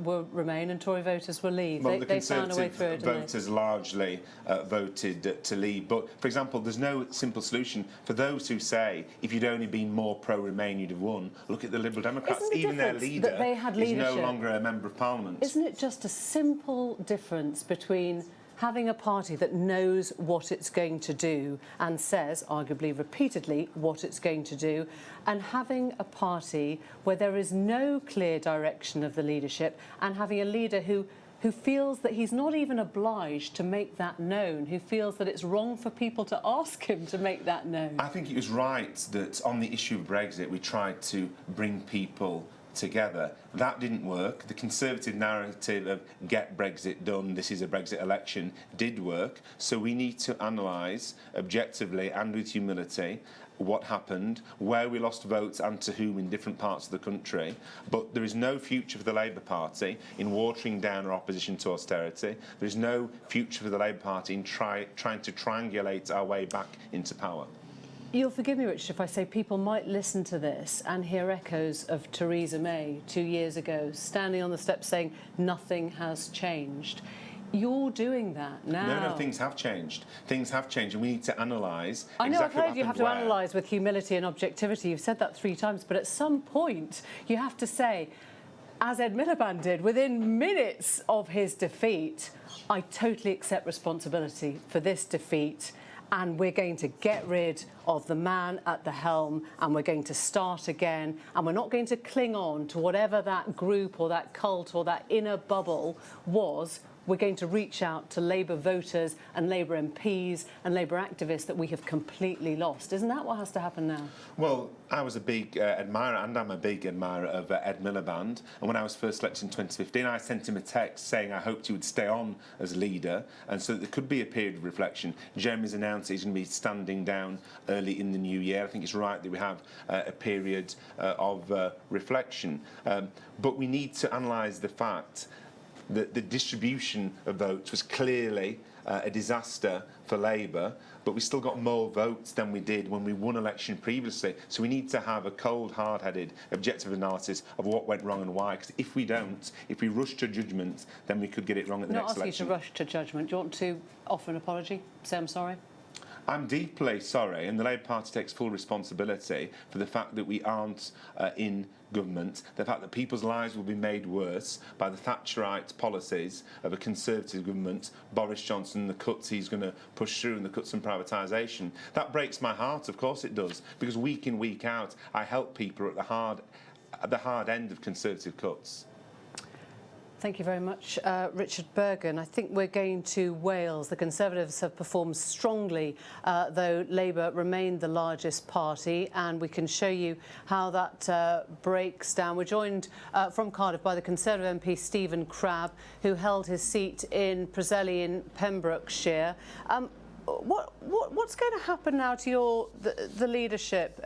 were Remain and Tory voters were Leave. Well, they found a way through it, didn't they? voters largely voted to Leave. But, for example, there's no simple solution. For those who say, if you'd only been more pro-Remain, you'd have won, look at the Liberal Democrats. Isn't the Even their difference leader that they had is no leadership? longer a Member of Parliament. Isn't it just a simple difference between having a party that knows what it's going to do and says, arguably repeatedly, what it's going to do, and having a party where there is no clear direction of the leadership, and having a leader who feels that he's not even obliged to make that known, who feels that it's wrong for people to ask him to make that known? I think it was right that on the issue of Brexit we tried to bring people together. That didn't work. The Conservative narrative of get Brexit done, this is a Brexit election, did work. So we need to analyse objectively and with humility what happened, where we lost votes and to whom in different parts of the country. But there is no future for the Labour Party in watering down our opposition to austerity. There is no future for the Labour Party in trying to triangulate our way back into power. You'll forgive me, Richard, if I say people might listen to this and hear echoes of Theresa May 2 years ago standing on the steps saying nothing has changed. You're doing that now. No, things have changed. Things have changed, and we need to analyse. I know, exactly I've heard you have to analyse with humility and objectivity. You've said that 3 times, but at some point you have to say, as Ed Miliband did, within minutes of his defeat, I totally accept responsibility for this defeat, and we're going to get rid of the man at the helm, and we're going to start again, and we're not going to cling on to whatever that group or that cult or that inner bubble was. We're going to reach out to Labour voters and Labour MPs and Labour activists that we have completely lost. Isn't that what has to happen now? Well, I was a big admirer, and I'm a big admirer of Ed Miliband. And when I was first elected in 2015, I sent him a text saying I hoped he would stay on as leader, and so there could be a period of reflection. Jeremy's announced he's going to be standing down early in the new year. I think it's right that we have a period of reflection. But we need to analyse the fact that the distribution of votes was clearly a disaster for Labour, but we still got more votes than we did when we won election previously. So we need to have a cold, hard-headed, objective analysis of what went wrong and why. Because if we don't, if we rush to judgment, then we could get it wrong at the next election. Not ask you to rush to judgment. Do you want to offer an apology? Say I'm sorry? I'm deeply sorry, and the Labour Party takes full responsibility for the fact that we aren't in government, the fact that people's lives will be made worse by the Thatcherite policies of a Conservative government, Boris Johnson, the cuts he's going to push through and the cuts and privatisation, that breaks my heart, of course it does, because week in, week out, I help people at the hard end of Conservative cuts. Thank you very much, Richard Bergen. I think we're going to Wales. The Conservatives have performed strongly, though Labour remained the largest party, and we can show you how that breaks down. We're joined from Cardiff by the Conservative MP Stephen Crabb, who held his seat in Preseli in Pembrokeshire. What's going to happen now to the leadership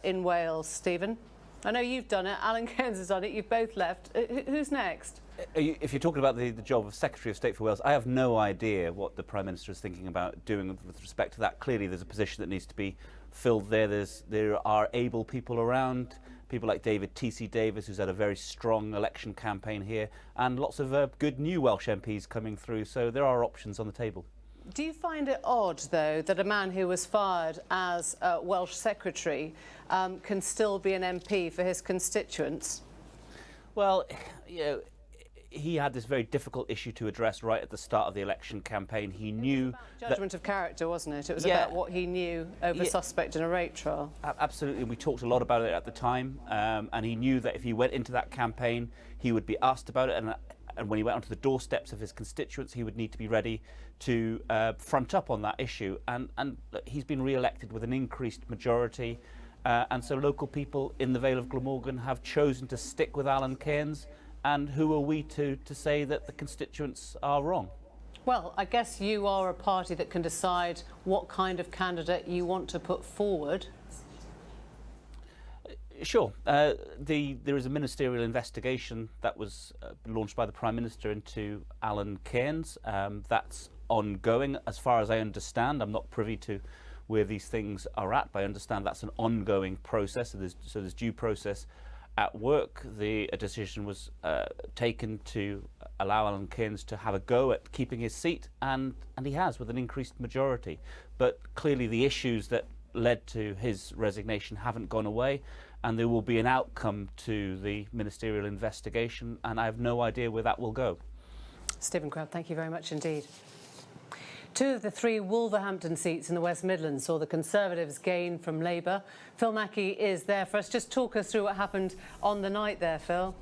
in Wales, Stephen? I know you've done it, Alan Cairns has done it, you've both left. Who's next? If you're talking about the job of Secretary of State for Wales, I have no idea what the Prime Minister is thinking about doing with respect to that. Clearly there's a position that needs to be filled there. There are able people around, people like David T.C. Davis, who's had a very strong election campaign here, and lots of good new Welsh MPs coming through, so there are options on the table. Do you find it odd, though, that a man who was fired as Welsh Secretary can still be an MP for his constituents? Well, you know, he had this very difficult issue to address right at the start of the election campaign. He knew judgment of character, wasn't it? It was Yeah. about what he knew over a suspect in a rape trial. Absolutely, we talked a lot about it at the time, and he knew that if he went into that campaign, he would be asked about it, and when he went onto the doorsteps of his constituents, he would need to be ready to front up on that issue. And he's been re-elected with an increased majority, and so local people in the Vale of Glamorgan have chosen to stick with Alan Cairns. And who are we to say that the constituents are wrong? Well, I guess you are a party that can decide what kind of candidate you want to put forward. Sure. There is a ministerial investigation that was launched by the Prime Minister into Alan Cairns. That's ongoing, as far as I understand. I'm not privy to where these things are at, but I understand that's an ongoing process. So there's due process at work. A decision was taken to allow Alan Cairns to have a go at keeping his seat, and he has, with an increased majority. But clearly the issues that led to his resignation haven't gone away, and there will be an outcome to the ministerial investigation, and I have no idea where that will go. Stephen Crabb, thank you very much indeed. Two of the three Wolverhampton seats in the West Midlands saw the Conservatives gain from Labour. Phil Mackey is there for us. Just talk us through what happened on the night there, Phil.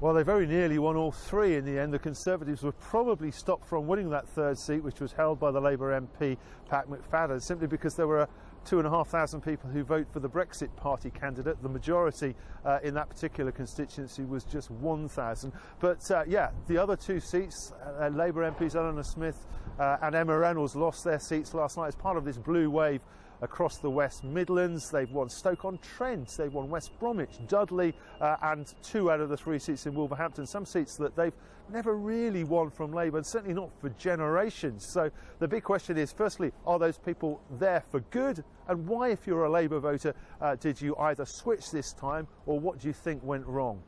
Well, they very nearly won all three in the end. The Conservatives were probably stopped from winning that third seat, which was held by the Labour MP, Pat McFadden, simply because there were 2,500 people who vote for the Brexit Party candidate. The majority in that particular constituency was just 1,000. But yeah, the other two seats, Labour MPs Eleanor Smith and Emma Reynolds lost their seats last night as part of this blue wave across the West Midlands. They've won Stoke-on-Trent, they've won West Bromwich, Dudley, and 2 out of the 3 seats in Wolverhampton, some seats that they've never really won from Labour, and certainly not for generations. So the big question is, firstly, are those people there for good? And why, if you're a Labour voter, did you either switch this time, or what do you think went wrong?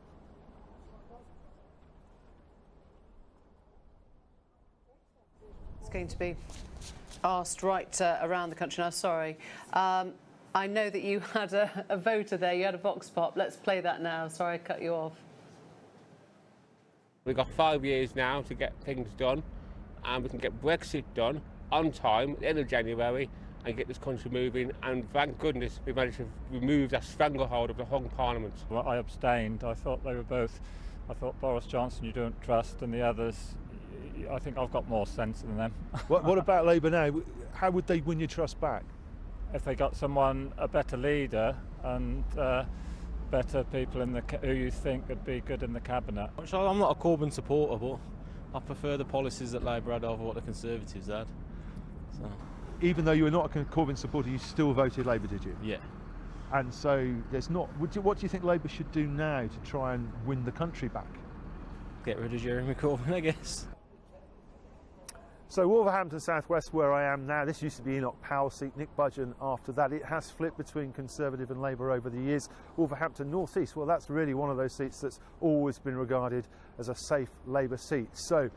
It's going to be asked right around the country now. Sorry. I know that you had a voter there, you had a vox pop. Let's play that now. Sorry I cut you off. We've got 5 years now to get things done, and we can get Brexit done on time at the end of January and get this country moving, and thank goodness we managed to remove that stranglehold of the Hung Parliament. Well, I abstained. I thought they were both, I thought Boris Johnson you don't trust, and the others, I think I've got more sense than them. What about Labour now? How would they win your trust back? If they got someone, a better leader, and better people in who you think would be good in the cabinet. I'm not a Corbyn supporter, but I prefer the policies that Labour had over what the Conservatives had. So. Even though you were not a Corbyn supporter, you still voted Labour, did you? Yeah. And so there's not. What do you think Labour should do now to try and win the country back? Get rid of Jeremy Corbyn, I guess. So Wolverhampton South West, where I am now, this used to be Enoch Powell's seat, Nick Budgeon after that. It has flipped between Conservative and Labour over the years. Wolverhampton North East, well, that's really one of those seats that's always been regarded as a safe Labour seat. So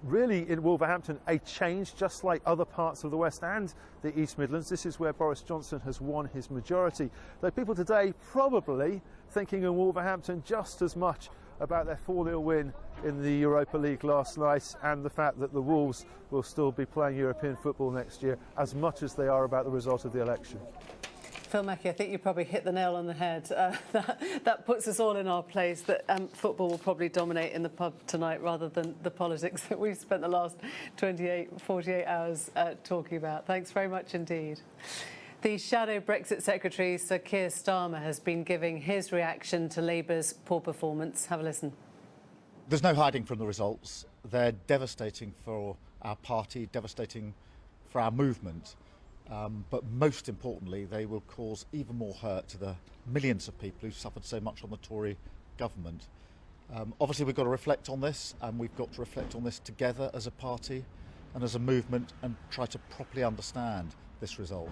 really in Wolverhampton, a change just like other parts of the West and the East Midlands. This is where Boris Johnson has won his majority. Though people today probably thinking in Wolverhampton just as much about their 4-0 win in the Europa League last night and the fact that the Wolves will still be playing European football next year as much as they are about the result of the election. Phil Mackey, I think you probably hit the nail on the head. That puts us all in our place that football will probably dominate in the pub tonight rather than the politics that we've spent the last 48 hours talking about. Thanks very much indeed. The shadow Brexit Secretary, Sir Keir Starmer, has been giving his reaction to Labour's poor performance. Have a listen. There's no hiding from the results. They're devastating for our party, devastating for our movement. But most importantly, they will cause even more hurt to the millions of people who've suffered so much on the Tory government. Obviously, we've got to reflect on this, and we've got to reflect on this together as a party and as a movement and try to properly understand this result.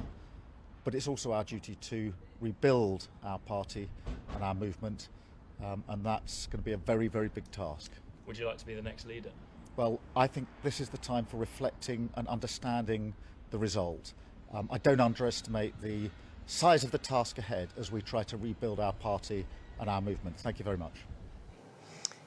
But it's also our duty to rebuild our party and our movement, and that's going to be a very, very big task. Would you like to be the next leader? Well, I think this is the time for reflecting and understanding the result. I don't underestimate the size of the task ahead as we try to rebuild our party and our movement. Thank you very much.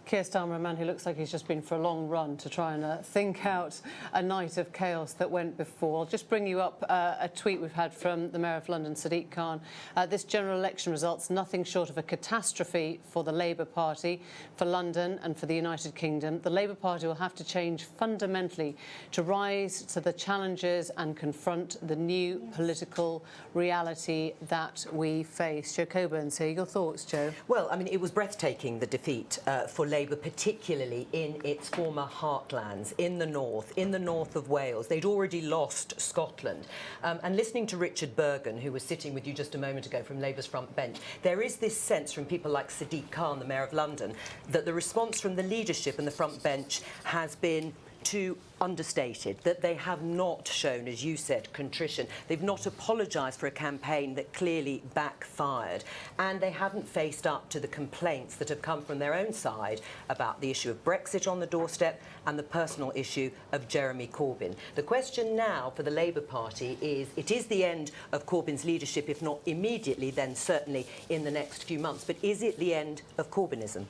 Keir Starmer, a man who looks like he's just been for a long run to try and think out a night of chaos that went before. I'll just bring you up a tweet we've had from the Mayor of London, Sadiq Khan. This general election results nothing short of a catastrophe for the Labour Party, for London and for the United Kingdom. The Labour Party will have to change fundamentally to rise to the challenges and confront the new political reality that we face. Jo Coburn's here. Your thoughts, Jo? Well, I mean, it was breathtaking, the defeat for Labour, particularly in its former heartlands, in the north of Wales. They'd already lost Scotland. And listening to Richard Bergen, who was sitting with you just a moment ago from Labour's front bench, there is this sense from people like Sadiq Khan, the Mayor of London, that the response from the leadership and the front bench has been too understated, that they have not shown, as you said, contrition. They've not apologised for a campaign that clearly backfired, and they haven't faced up to the complaints that have come from their own side about the issue of Brexit on the doorstep and the personal issue of Jeremy Corbyn. The question now for the Labour Party is, it is the end of Corbyn's leadership, if not immediately, then certainly in the next few months, but is it the end of Corbynism?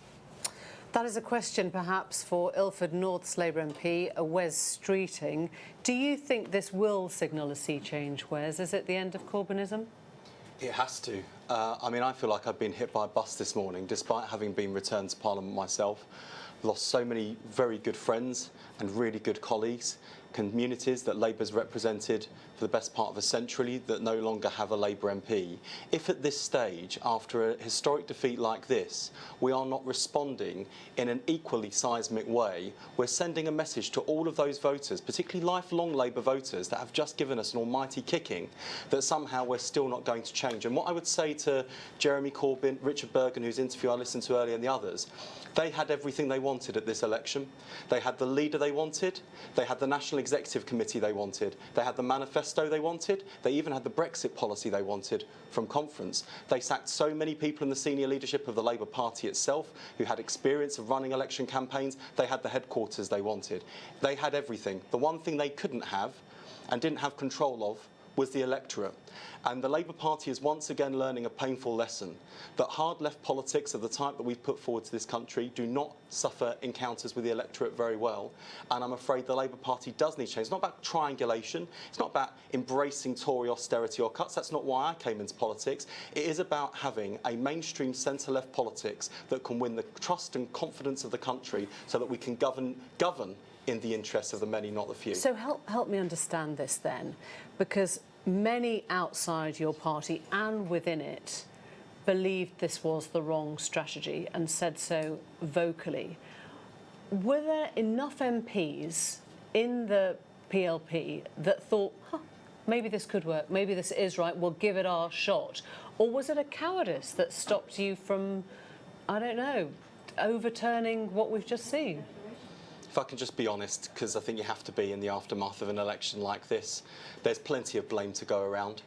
That is a question perhaps for Ilford North's Labour MP, Wes Streeting. Do you think this will signal a sea change, Wes? Is it the end of Corbynism? It has to. I mean, I feel like I've been hit by a bus this morning, despite having been returned to Parliament myself. Lost so many very good friends and really good colleagues, communities that Labour's represented for the best part of a century that no longer have a Labour MP. If at this stage, after a historic defeat like this, we are not responding in an equally seismic way, we're sending a message to all of those voters, particularly lifelong Labour voters that have just given us an almighty kicking, that somehow we're still not going to change. And what I would say to Jeremy Corbyn, Richard Bergen, whose interview I listened to earlier, and the others, they had everything they wanted at this election. They had the leader they wanted, they had the National Executive Committee they wanted, they had the manifesto they wanted, they even had the Brexit policy they wanted from conference. They sacked so many people in the senior leadership of the Labour Party itself who had experience of running election campaigns. They had the headquarters they wanted. They had everything. The one thing they couldn't have and didn't have control of was the electorate. And the Labour Party is once again learning a painful lesson, that hard left politics of the type that we've put forward to this country do not suffer encounters with the electorate very well. And I'm afraid the Labour Party does need change. It's not about triangulation. It's not about embracing Tory austerity or cuts. That's not why I came into politics. It is about having a mainstream centre-left politics that can win the trust and confidence of the country so that we can govern in the interests of the many, not the few. So help me understand this then, because many outside your party and within it believed this was the wrong strategy and said so vocally. Were there enough MPs in the PLP that thought, maybe this could work, maybe this is right, we'll give it our shot? Or was it a cowardice that stopped you from, I don't know, overturning what we've just seen? if I can just be honest, because I think you have to be in the aftermath of an election like this, there's plenty of blame to go around.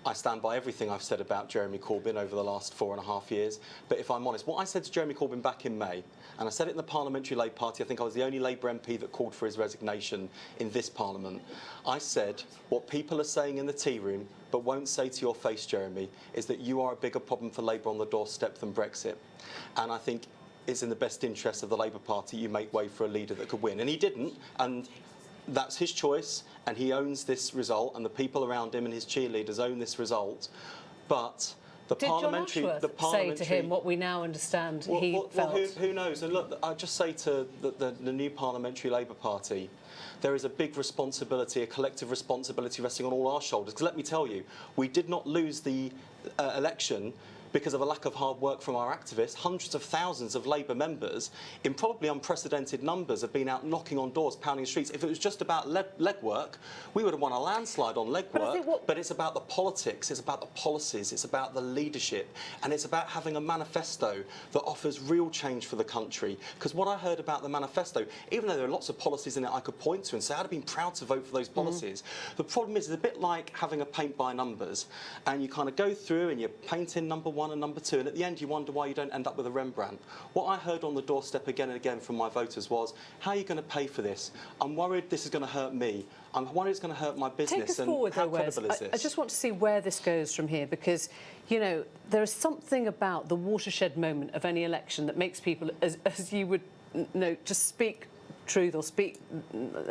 I stand by everything I've said about Jeremy Corbyn over the last 4.5 years. But if I'm honest, what I said to Jeremy Corbyn back in May, and I said it in the Parliamentary Labour Party, I think I was the only Labour MP that called for his resignation in this Parliament. I said, what people are saying in the tea room, but won't say to your face, Jeremy, is that you are a bigger problem for Labour on the doorstep than Brexit. And I think it's in the best interest of the Labour Party you make way for a leader that could win. And he didn't, and that's his choice, and he owns this result, and the people around him and his cheerleaders own this result. But the Did John Ashworth say to him what we now understand he felt? Well, who knows? And look, I just say to the new Parliamentary Labour Party, there is a big responsibility, a collective responsibility resting on all our shoulders. Because let me tell you, we did not lose the election because of a lack of hard work from our activists. Hundreds of thousands of Labour members, in probably unprecedented numbers, have been out knocking on doors, pounding the streets. If it was just about legwork, we would have won a landslide on legwork. But it's about the politics, it's about the policies, it's about the leadership, and it's about having a manifesto that offers real change for the country. Because what I heard about the manifesto, even though there are lots of policies in it I could point to and say I'd have been proud to vote for those policies, the problem is it's a bit like having a paint by numbers, and you kind of go through and you paint in number 1 and number 2, and at the end you wonder why you don't end up with a Rembrandt. What I heard on the doorstep again and again from my voters was, how are you going to pay for this? I'm worried this is going to hurt me. I'm worried it's going to hurt my business. Take us and forward, how though, Wes. credible is this? I just want to see where this goes from here, because, you know, there is something about the watershed moment of any election that makes people, as you would know, just speak truth or speak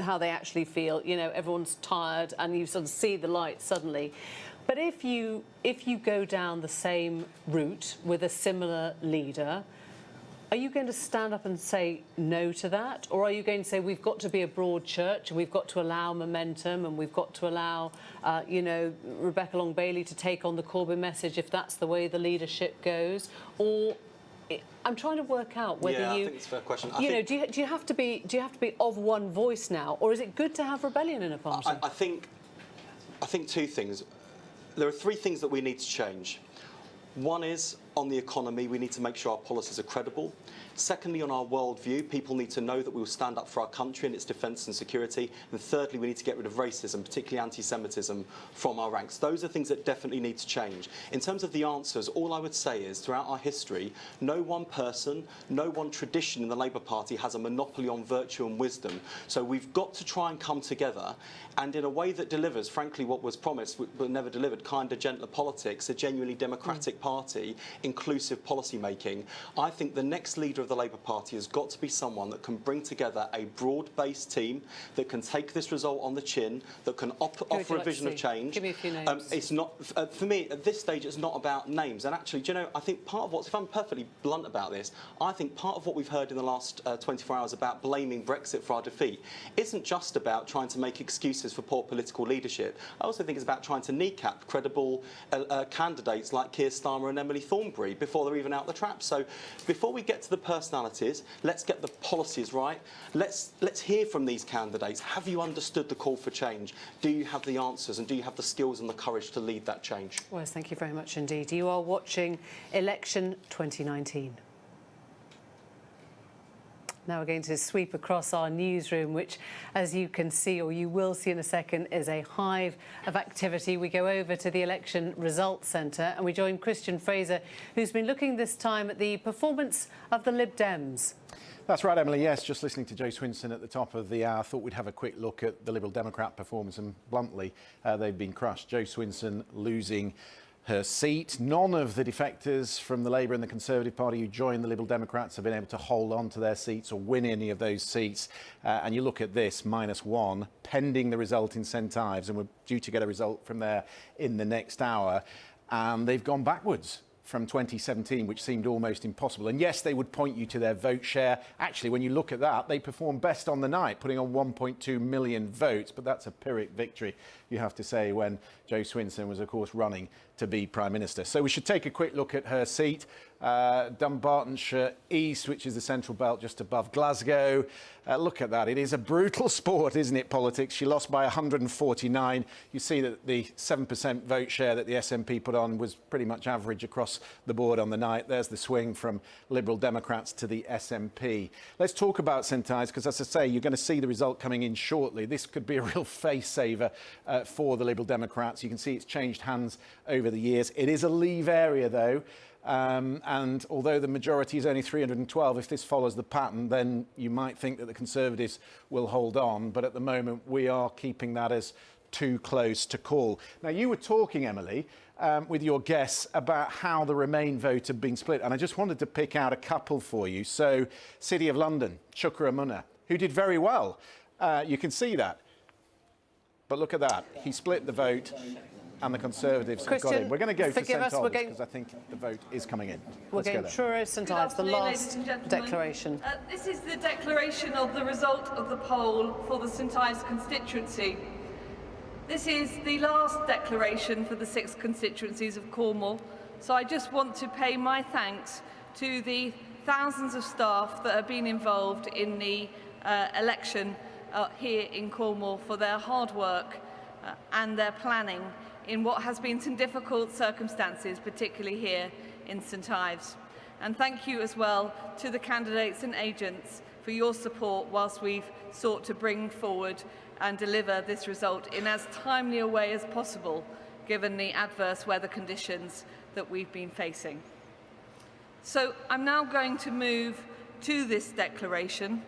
how they actually feel. You know, everyone's tired and you sort of see the light suddenly. But if you go down the same route with a similar leader, are you going to stand up and say no to that? Or are you going to say we've got to be a broad church and we've got to allow momentum and we've got to allow, you know, Rebecca Long-Bailey to take on the Corbyn message if that's the way the leadership goes? Or I'm trying to work out whether I think it's a fair question. You know, do you have to be of one voice now, or is it good to have rebellion in a party? I think two things. There are 3 things that we need to change. One is on the economy, we need to make sure our policies are credible. Secondly, on our worldview, people need to know that we will stand up for our country and its defence and security. And thirdly, we need to get rid of racism, particularly anti-Semitism, from our ranks. Those are things that definitely need to change. In terms of the answers, all I would say is, throughout our history, no one person, no one tradition in the Labour Party has a monopoly on virtue and wisdom. So we've got to try and come together, and in a way that delivers, frankly, what was promised but never delivered, kinder, gentler politics, a genuinely democratic party, inclusive policy making. I think the next leader of the Labour Party has got to be someone that can bring together a broad-based team, that can take this result on the chin, that can offer a vision of change. Give me a few names. It's not, for me, at this stage, it's not about names. And actually, do you know, I think part of what's, if I'm perfectly blunt about this, I think part of what we've heard in the last 24 hours about blaming Brexit for our defeat isn't just about trying to make excuses for poor political leadership. I also think it's about trying to kneecap credible candidates like Keir Starmer and Emily Thornberry before they're even out the trap. So before we get to the personalities, let's get the policies right. Let's hear from these candidates. Have you understood the call for change? Do you have the answers, and do you have the skills and the courage to lead that change? Wes, thank you very much indeed. You are watching Election 2019. Now we're going to sweep across our newsroom, which, as you can see, or you will see in a second, is a hive of activity. We go over to the Election Results Centre and we join Christian Fraser, who's been looking this time at the performance of the Lib Dems. That's right, Emily. Yes, just listening to Jo Swinson at the top of the hour, thought we'd have a quick look at the Liberal Democrat performance, and bluntly, they've been crushed. Jo Swinson losing her seat. None of the defectors from the Labour and the Conservative Party who joined the Liberal Democrats have been able to hold on to their seats or win any of those seats. And you look at this, -1, pending the result in St Ives, and we're due to get a result from there in the next hour. And they've gone backwards from 2017, which seemed almost impossible. And yes, they would point you to their vote share. Actually, when you look at that, they performed best on the night, putting on 1.2 million votes. But that's a Pyrrhic victory, you have to say, when Jo Swinson was, of course, running to be Prime Minister. So we should take a quick look at her seat. Dumbartonshire East, which is the central belt just above Glasgow. Look at that. It is a brutal sport, isn't it, politics? She lost by 149. You see that the 7% vote share that the SNP put on was pretty much average across the board on the night. There's the swing from Liberal Democrats to the SNP. Let's talk about St Ives, because, as I say, you're going to see the result coming in shortly. This could be a real face-saver for the Liberal Democrats. You can see it's changed hands over the years. It is a Leave area, though. And although the majority is only 312, if this follows the pattern, then you might think that the Conservatives will hold on. But at the moment, we are keeping that as too close to call. Now, you were talking, Emily, with your guests about how the Remain vote had been split. And I just wanted to pick out a couple for you. So, City of London, Chuka Umunna, who did very well. You can see that. But look at that. He split the vote. And the Conservatives have got in. We're going to go to St Ives because I think the vote is coming in. We're going Truro, St Ives, the last declaration. This is the declaration of the result of the poll for the St Ives constituency. This is the last declaration for the 6 constituencies of Cornwall, so I just want to pay my thanks to the thousands of staff that have been involved in the election here in Cornwall for their hard work and their planning in what has been some difficult circumstances, particularly here in St Ives. And thank you as well to the candidates and agents for your support whilst we've sought to bring forward and deliver this result in as timely a way as possible, given the adverse weather conditions that we've been facing. So I'm now going to move to this declaration.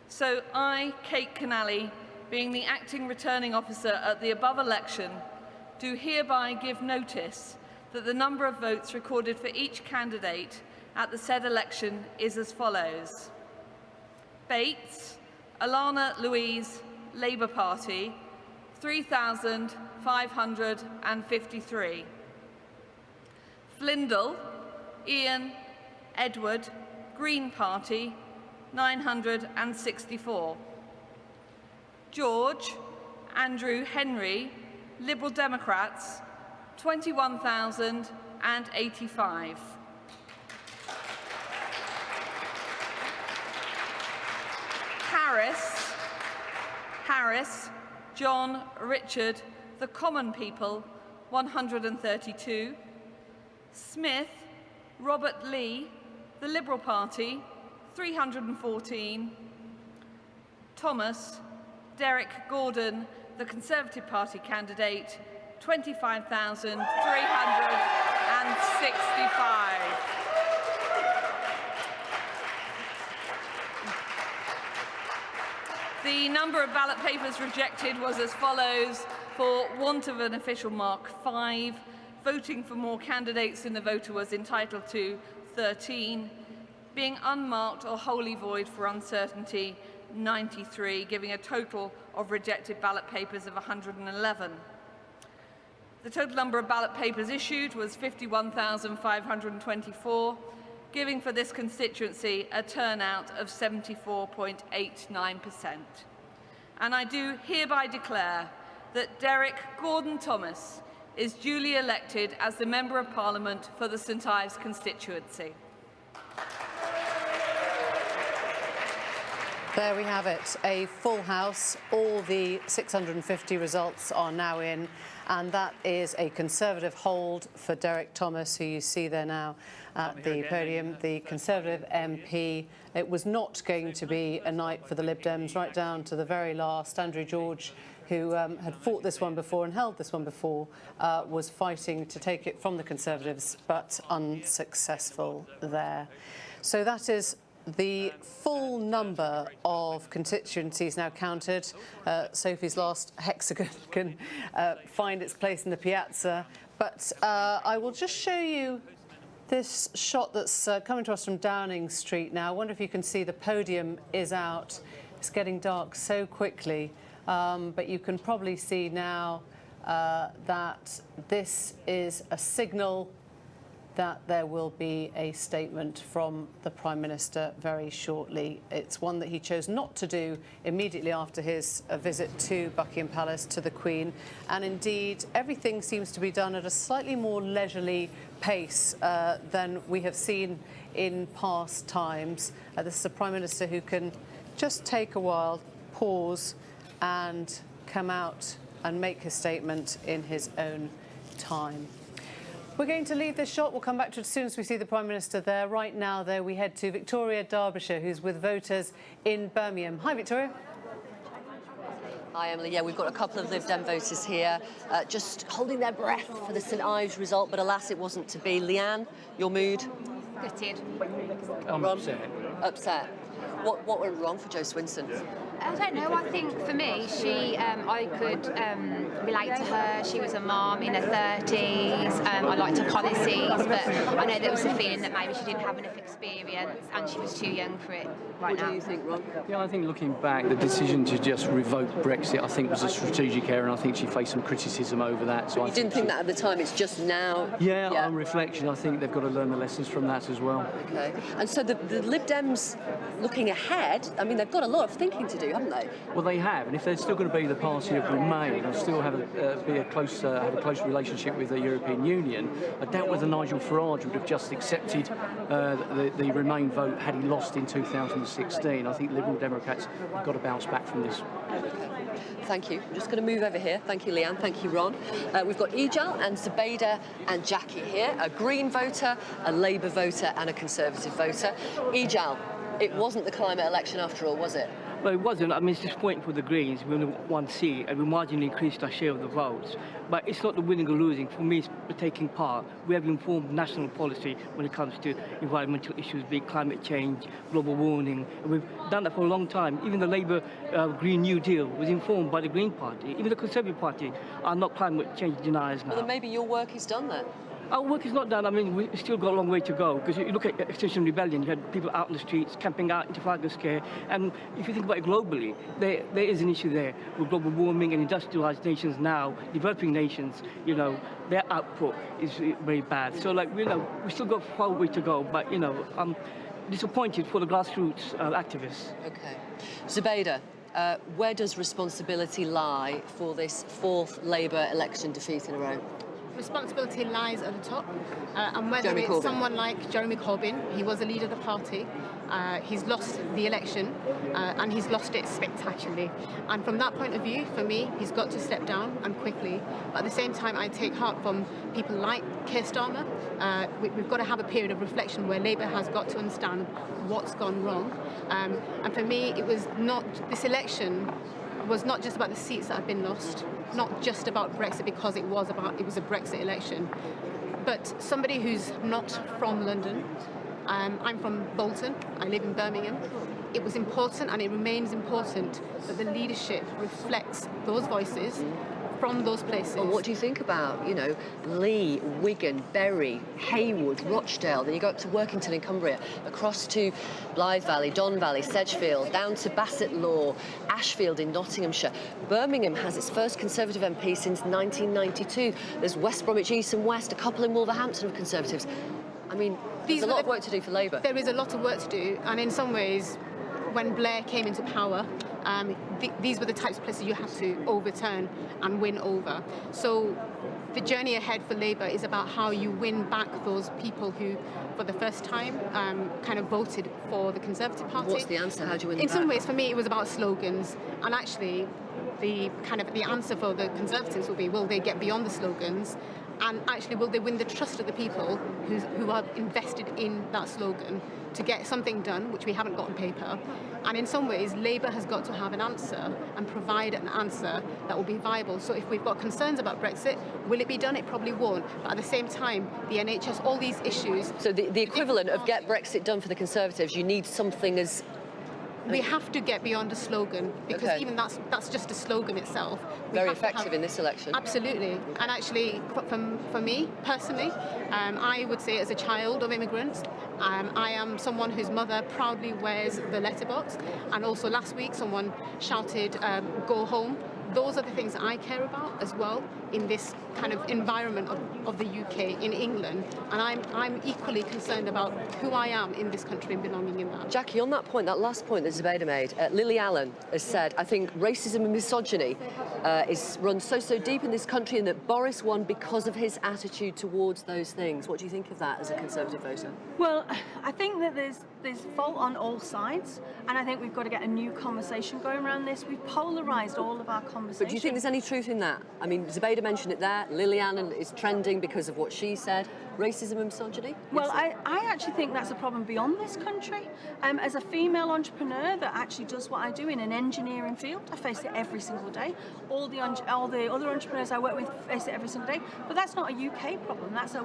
So I, Kate Canary, being the acting returning officer at the above election, do hereby give notice that the number of votes recorded for each candidate at the said election is as follows. Bates, Alana Louise, Labour Party, 3,553. Flindle, Ian, Edward, Green Party, 964. George, Andrew Henry, Liberal Democrats, 21,085. Harris, John Richard, The Common People, 132. Smith, Robert Lee, The Liberal Party, 314. Thomas, Derek Gordon, the Conservative Party candidate, 25,365. The number of ballot papers rejected was as follows: for want of an official mark, 5. Voting for more candidates than the voter was entitled to, 13. Being unmarked or wholly void for uncertainty, 93, giving a total of rejected ballot papers of 111. The total number of ballot papers issued was 51,524, giving for this constituency a turnout of 74.89%. And I do hereby declare that Derek Gordon Thomas is duly elected as the Member of Parliament for the St Ives constituency. There we have it, a full house. All the 650 results are now in, and that is a Conservative hold for Derek Thomas, who you see there now at the podium, the Conservative MP. It was not going to be a night for the Lib Dems, right down to the very last. Andrew George, who had fought this one before and held this one before, was fighting to take it from the Conservatives, but unsuccessful there. So that is the full number of constituencies now counted. Sophie's last hexagon can find its place in the piazza. But I will just show you this shot that's coming to us from Downing Street now. I wonder if you can see the podium is out. It's getting dark so quickly. But you can probably see now that this is a signal that there will be a statement from the Prime Minister very shortly. It's one that he chose not to do immediately after his visit to Buckingham Palace to the Queen. And indeed, everything seems to be done at a slightly more leisurely pace than we have seen in past times. This is a Prime Minister who can just take a while, pause, and come out and make his statement in his own time. We're going to leave this shot. We'll come back to it as soon as we see the Prime Minister there. Right now, though, we head to Victoria, Derbyshire, who's with voters in Birmingham. Hi, Victoria. Hi, Emily. Yeah, we've got a couple of Lib Dem voters here just holding their breath for the St Ives result, but alas, it wasn't to be. Leanne, your mood? Gutted. I'm upset. Upset. What went wrong for Jo Swinson? I don't know. I think for me, I could relate to her. She was a mum in her 30s. I liked her policies, but I know there was a feeling that maybe she didn't have enough experience and she was too young for it right now. What do you think, Ron? Yeah, I think looking back, the decision to just revoke Brexit, I think was a strategic error, and I think she faced some criticism over that. So you didn't think that at the time, it's just now? Yeah, on reflection, I think they've got to learn the lessons from that as well. Okay. And so the Lib Dems looking ahead, I mean, they've got a lot of thinking to do, haven't they? Well, they have, and if they're still going to be the party of Remain and still have a close relationship with the European Union, I doubt whether Nigel Farage would have just accepted the Remain vote had he lost in 2016. I think Liberal Democrats have got to bounce back from this. Thank you. I'm just going to move over here. Thank you, Leanne. Thank you, Ron. We've got Ijal and Zubaida and Jackie here, a Green voter, a Labour voter and a Conservative voter. Ijal, it wasn't the climate election after all, was it? Well, it wasn't. I mean, it's disappointing for the Greens. We only one seat and we marginally increased our share of the votes. But it's not the winning or losing. For me, it's taking part. We have informed national policy when it comes to environmental issues, be it climate change, global warming. And we've done that for a long time. Even the Labour Green New Deal was informed by the Green Party. Even the Conservative Party are not climate change deniers now. Well, then maybe your work is done then. Our work is not done. I mean, we've still got a long way to go, because you look at Extinction Rebellion, you had people out in the streets, camping out in Trafalgar Square, and if you think about it globally, there is an issue there with global warming and industrialized nations now, developing nations, you know, their output is very bad. So, like, you know, we still got a far way to go, but, you know, I'm disappointed for the grassroots activists. Okay. Zubaida, where does responsibility lie for this fourth Labour election defeat in a row? Responsibility lies at the top, and whether it's someone like Jeremy Corbyn, he was a leader of the party, he's lost the election, and he's lost it spectacularly. And from that point of view, for me, he's got to step down, and quickly. But at the same time, I take heart from people like Keir Starmer. We've got to have a period of reflection where Labour has got to understand what's gone wrong. And for me, it was not, this election was not just about the seats that have been lost, not just about Brexit because it was a Brexit election, but somebody who's not from London. I'm from Bolton, I live in Birmingham. It was important, and it remains important, that the leadership reflects those voices from those places. Well, what do you think about, you know, Lee, Wigan, Bury, Haywood, Rochdale, then you go up to Workington in Cumbria, across to Blythe Valley, Don Valley, Sedgefield, down to Bassett Law, Ashfield in Nottinghamshire. Birmingham has its first Conservative MP since 1992. There's West Bromwich East and West, a couple in Wolverhampton of Conservatives. I mean, there's a lot of work to do for Labour. There is a lot of work to do, and in some ways, when Blair came into power, these were the types of places you have to overturn and win over. So the journey ahead for Labour is about how you win back those people who, for the first time, kind of voted for the Conservative Party. What's the answer? How do you win them back? In some ways, for me, it was about slogans, and actually, the answer for the Conservatives will be, will they get beyond the slogans? And actually, will they win the trust of the people who are invested in that slogan to get something done, which we haven't got on paper? And in some ways, Labour has got to have an answer and provide an answer that will be viable. So if we've got concerns about Brexit, will it be done? It probably won't. But at the same time, the NHS, all these issues... So the equivalent of get Brexit done for the Conservatives, you need something as... We have to get beyond a slogan, because even that's just a slogan itself. Very effective in this election. Absolutely. And actually, for me, personally, I would say as a child of immigrants, I am someone whose mother proudly wears the letterbox. And also last week, someone shouted, go home. Those are the things that I care about as well. in this kind of environment of the UK, in England, and I'm equally concerned about who I am in this country and belonging in that. Jackie, on that point, that last point that Zubaida made, Lily Allen has said, I think racism and misogyny is run so deep in this country, and that Boris won because of his attitude towards those things. What do you think of that as a Conservative voter? Well, I think that there's fault on all sides, and I think we've got to get a new conversation going around this. We've polarised all of our conversations. But do you think there's any truth in that? I mean, Zubaida mentioned it there. Lily Allen is trending because of what she said. Racism and misogyny? Well, I actually think that's a problem beyond this country. As a female entrepreneur that actually does what I do in an engineering field, I face it every single day. All the other entrepreneurs I work with face it every single day. But that's not a UK problem. That's a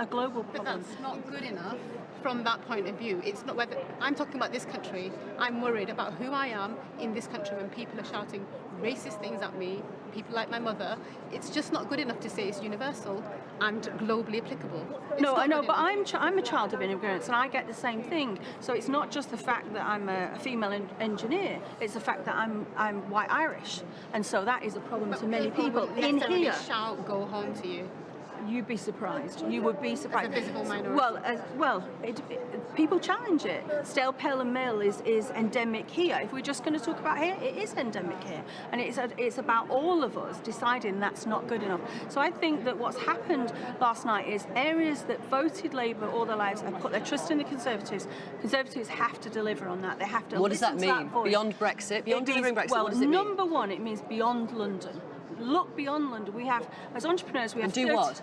global problem. But that's not good enough from that point of view. It's not whether I'm talking about this country. I'm worried about who I am in this country when people are shouting racist things at me, people like my mother. It's just not good enough to say it's universal and globally applicable. No, I know, but I'm a child of immigrants, and I get the same thing. So it's not just the fact that I'm a female engineer; it's the fact that I'm white Irish, and so that is a problem to many people in here. Shout, go home to you. You'd be surprised. You would be surprised. As a visible minority. People challenge it. Stale, pale and male is endemic here. If we're just going to talk about here, it is endemic here. And it's about all of us deciding that's not good enough. So I think that what's happened last night is areas that voted Labour all their lives have put their trust in the Conservatives. Conservatives have to deliver on that. They have to What does that listen to mean? voice. Beyond Brexit? Beyond delivering Brexit, what does it mean? Number one, it means beyond London. Look beyond London. We have, as entrepreneurs, we have do what?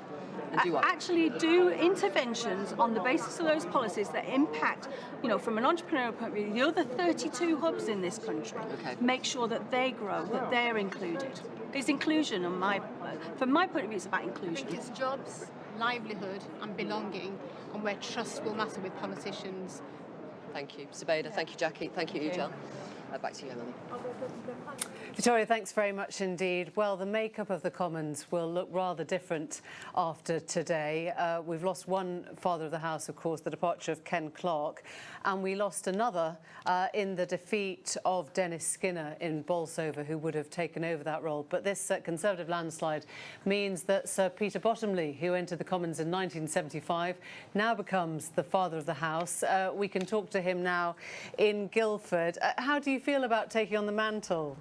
And do what? Actually do interventions on the basis of those policies that impact, from an entrepreneurial point of view, the other 32 hubs in this country. Okay. Make sure that they grow, that they're included. It's inclusion from my point of view, it's about inclusion. I think it's jobs, livelihood and belonging, and where trust will matter with politicians. Thank you, Zubaida. Thank you, Jackie. Thank you, Ujjal. Back to you, Emily. Victoria, thanks very much indeed. Well, the makeup of the Commons will look rather different after today. We've lost one Father of the House, of course, the departure of Ken Clarke, and we lost another in the defeat of Dennis Skinner in Bolsover, who would have taken over that role. But this Conservative landslide means that Sir Peter Bottomley, who entered the Commons in 1975, now becomes the Father of the House. We can talk to him now in Guildford. How do you feel about taking on the mantle?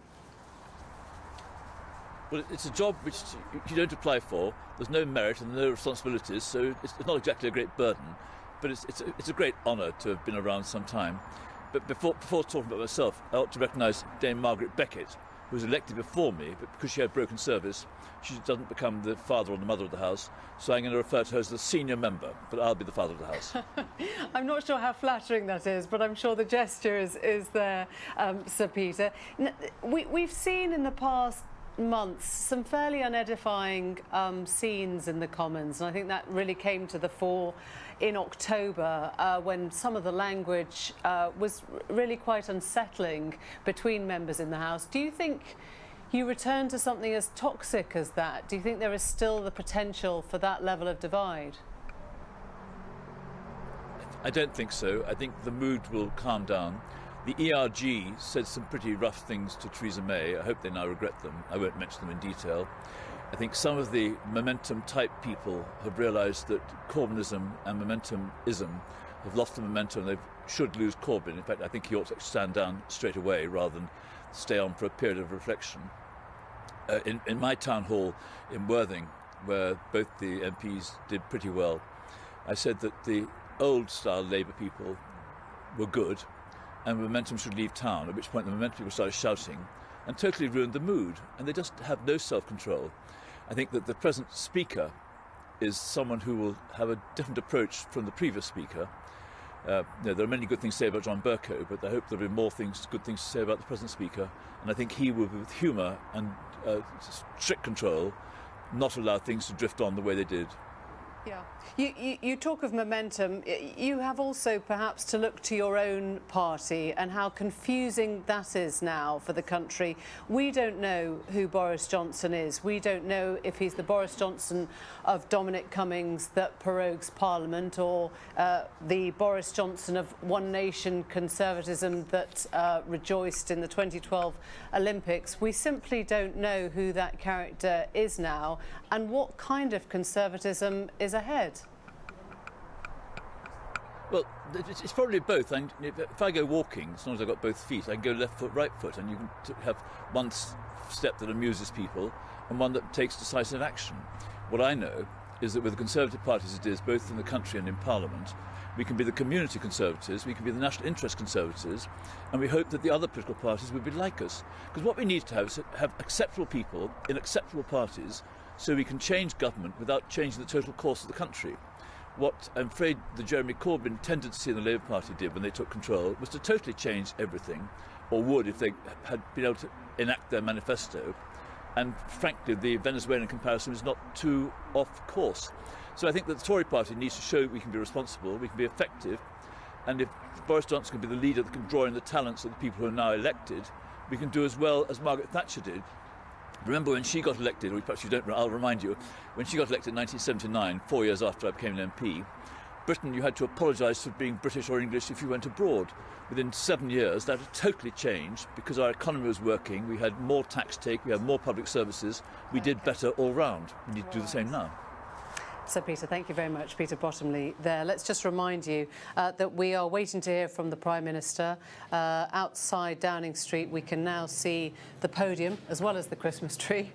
Well, it's a job which you don't apply for. There's no merit and no responsibilities, so it's not exactly a great burden. But it's a great honour to have been around some time. But before talking about myself, I ought to recognise Dame Margaret Beckett, who was elected before me, but because she had broken service, she doesn't become the father or the mother of the House. So I'm going to refer to her as the senior member, but I'll be the father of the House. I'm not sure how flattering that is, but I'm sure the gesture is there, Sir Peter. We've seen in the past months some fairly unedifying scenes in the Commons, and I think that really came to the fore in October when some of the language was really quite unsettling between members in the House. Do you think you return to something as toxic as that? Do you think there is still the potential for that level of divide? I don't think so. I think the mood will calm down. The ERG said some pretty rough things to Theresa May. I hope they now regret them. I won't mention them in detail. I think some of the momentum-type people have realised that Corbynism and momentumism have lost the momentum. They should lose Corbyn. In fact, I think he ought to stand down straight away rather than stay on for a period of reflection. In my town hall in Worthing, where both the MPs did pretty well, I said that the old-style Labour people were good, and momentum should leave town, at which point the momentum people started shouting and totally ruined the mood, and they just have no self-control. I think that the present speaker is someone who will have a different approach from the previous speaker. There are many good things to say about John Bercow, but I hope there will be more good things to say about the present speaker, and I think he will, with humour and strict control, not allow things to drift on the way they did. Yeah. You talk of momentum. You have also perhaps to look to your own party and how confusing that is now for the country. We don't know who Boris Johnson is. We don't know if he's the Boris Johnson of Dominic Cummings that prorogues Parliament, or the Boris Johnson of One Nation conservatism that rejoiced in the 2012 Olympics. We simply don't know who that character is now and what kind of conservatism is ahead. Well, it's probably both. And if I go walking, as long as I've got both feet, I can go left foot, right foot, and you can have one step that amuses people and one that takes decisive action. What I know is that with the Conservative Party as it is, both in the country and in Parliament, we can be the community Conservatives, we can be the national interest Conservatives, and we hope that the other political parties will be like us. Because what we need to have is have acceptable people in acceptable parties so we can change government without changing the total course of the country. What I'm afraid the Jeremy Corbyn tendency in the Labour Party did when they took control was to totally change everything, or would if they had been able to enact their manifesto. And frankly, the Venezuelan comparison is not too off course. So I think that the Tory party needs to show we can be responsible, we can be effective, and if Boris Johnson can be the leader that can draw in the talents of the people who are now elected, we can do as well as Margaret Thatcher did. Remember when she got elected, or perhaps you don't, I'll remind you, when she got elected in 1979, 4 years after I became an MP, Britain, you had to apologise for being British or English if you went abroad. Within 7 years, that had totally changed because our economy was working, we had more tax take, we had more public services, we did better all round. We need to do the same now. So, Peter, thank you very much. Peter Bottomley there. Let's just remind you that we are waiting to hear from the Prime Minister. Outside Downing Street, we can now see the podium as well as the Christmas tree.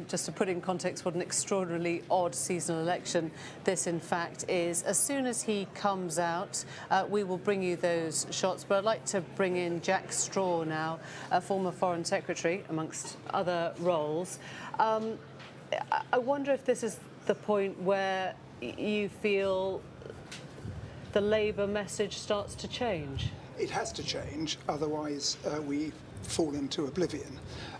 Just to put in context what an extraordinarily odd seasonal election this, in fact, is. As soon as he comes out, we will bring you those shots. But I'd like to bring in Jack Straw now, a former Foreign Secretary, amongst other roles. I wonder if this is the point where you feel the Labour message starts to change? It has to change, otherwise we fall into oblivion.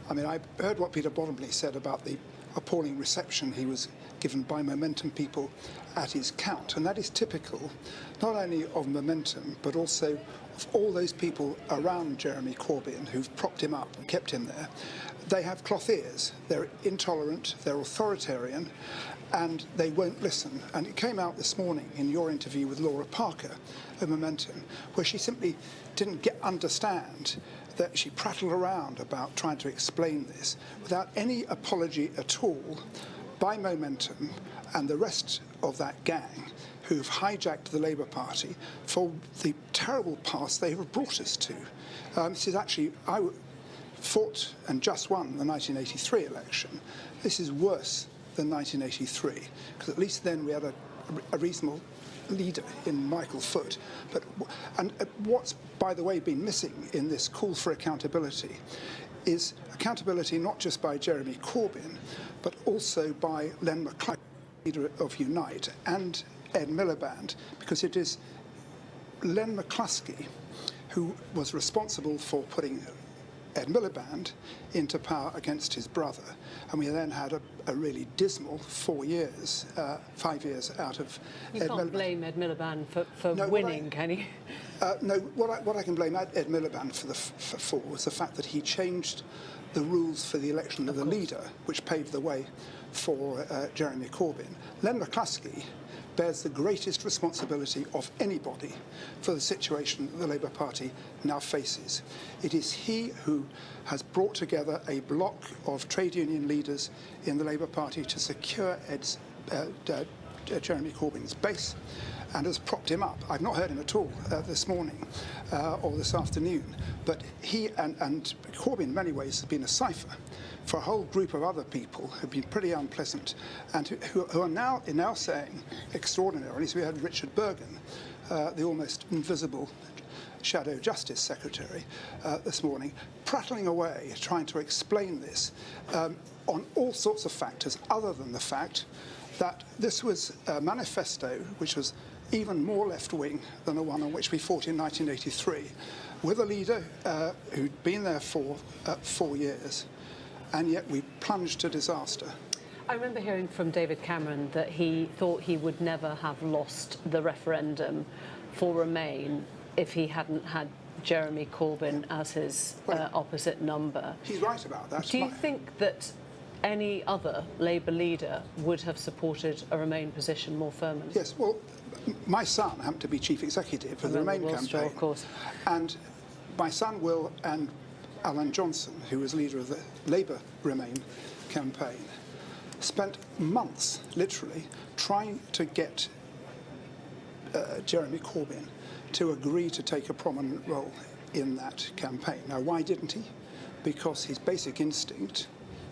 I mean, I heard what Peter Bottomley said about the appalling reception he was given by Momentum people at his count, and that is typical not only of Momentum but also of all those people around Jeremy Corbyn who've propped him up and kept him there. They have cloth ears, they're intolerant, they're authoritarian, and they won't listen. And it came out this morning in your interview with Laura Parker of Momentum, where she simply didn't understand that she prattled around about trying to explain this without any apology at all by Momentum and the rest of that gang who've hijacked the Labour Party for the terrible past they have brought us to. This is actually, I fought and just won the 1983 election. This is worse than 1983, because at least then we had a reasonable leader in Michael Foot. And what's, by the way, been missing in this call for accountability is accountability not just by Jeremy Corbyn, but also by Len McCluskey, leader of Unite, and Ed Miliband, because it is Len McCluskey who was responsible for putting Ed Miliband into power against his brother, and we then had a really dismal 4 years, 5 years out of Ed Miliband. You can't blame Ed Miliband for no, winning, can you? No, what I can blame Ed Miliband for was the fact that he changed the rules for the election of the leader, which paved the way for Jeremy Corbyn. Len McCluskey bears the greatest responsibility of anybody for the situation that the Labour Party now faces. It is he who has brought together a bloc of trade union leaders in the Labour Party to secure Jeremy Corbyn's base and has propped him up. I've not heard him at all this morning or this afternoon, but he and Corbyn in many ways has been a cipher for a whole group of other people who've been pretty unpleasant and who are now saying extraordinarily. So we had Richard Bergen, the almost invisible Shadow Justice Secretary, this morning, prattling away, trying to explain this on all sorts of factors other than the fact that this was a manifesto which was even more left-wing than the one on which we fought in 1983, with a leader who'd been there for 4 years, and yet we plunged to disaster. I remember hearing from David Cameron that he thought he would never have lost the referendum for Remain if he hadn't had Jeremy Corbyn as his opposite number. He's right about that. Do you think that any other Labour leader would have supported a Remain position more firmly? Yes, well, my son happened to be chief executive for the Remain campaign. Of course. And my son Will and Alan Johnson, who was leader of the Labour Remain campaign, spent months, literally, trying to get Jeremy Corbyn to agree to take a prominent role in that campaign. Now, why didn't he? Because his basic instinct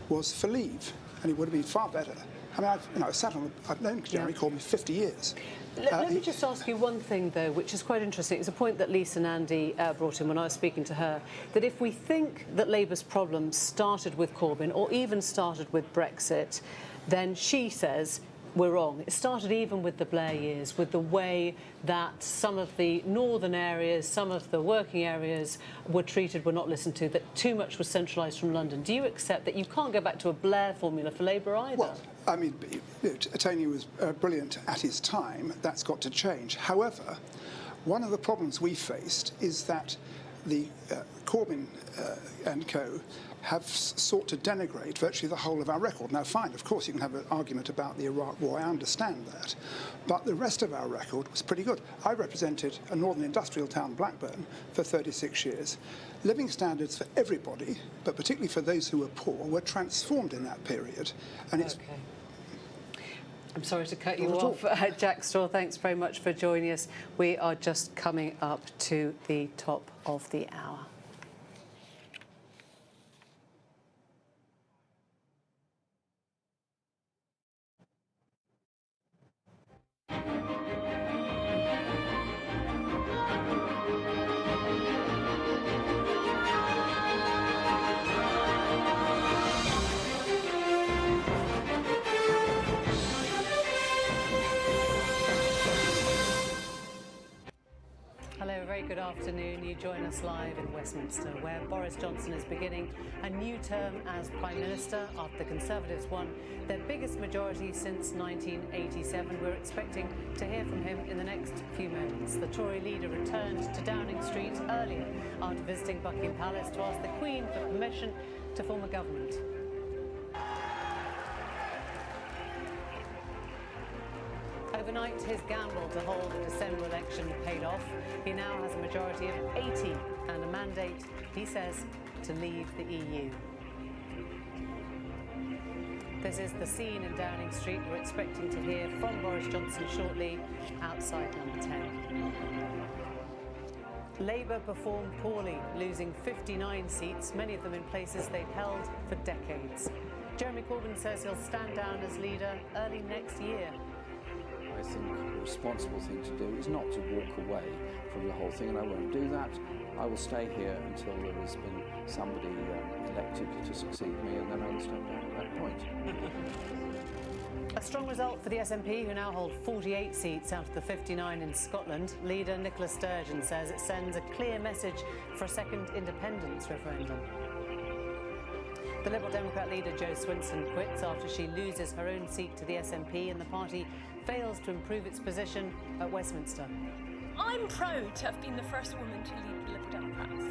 was for leave, and he would have been far better. I mean, I've known Jeremy Corbyn 50 years. Let me just ask you one thing, though, which is quite interesting. It's a point that Lisa Nandy brought in when I was speaking to her, that if we think that Labour's problems started with Corbyn or even started with Brexit, then she says we're wrong. It started even with the Blair years, with the way that some of the northern areas, some of the working areas were treated, were not listened to, that too much was centralised from London. Do you accept that you can't go back to a Blair formula for Labour either? Well, I mean, Tony was brilliant at his time. That's got to change. However, one of the problems we faced is that the Corbyn and co have sought to denigrate virtually the whole of our record. Now, fine, of course, you can have an argument about the Iraq War. I understand that. But the rest of our record was pretty good. I represented a northern industrial town, Blackburn, for 36 years. Living standards for everybody, but particularly for those who were poor, were transformed in that period. And it's... I'm sorry to cut you off. Jack Straw, thanks very much for joining us. We are just coming up to the top of the hour. Good afternoon. You join us live in Westminster, where Boris Johnson is beginning a new term as Prime Minister after the Conservatives won their biggest majority since 1987. We're expecting to hear from him in the next few moments. The Tory leader returned to Downing Street earlier after visiting Buckingham Palace to ask the Queen for permission to form a government. Overnight, his gamble to hold a December election paid off. He now has a majority of 80 and a mandate, he says, to leave the EU. This is the scene in Downing Street. We're expecting to hear from Boris Johnson shortly outside number 10. Labour performed poorly, losing 59 seats, many of them in places they've held for decades. Jeremy Corbyn says he'll stand down as leader early next year. I think the responsible thing to do is not to walk away from the whole thing, and I won't do that. I will stay here until there has been somebody elected to succeed me, and then I will step down at that point. A strong result for the SNP, who now hold 48 seats out of the 59 in Scotland. Leader Nicola Sturgeon says it sends a clear message for a second independence referendum. The Liberal Democrat leader Jo Swinson quits after she loses her own seat to the SNP, and the party fails to improve its position at Westminster. I'm proud to have been the first woman to lead the Liberal Democrats.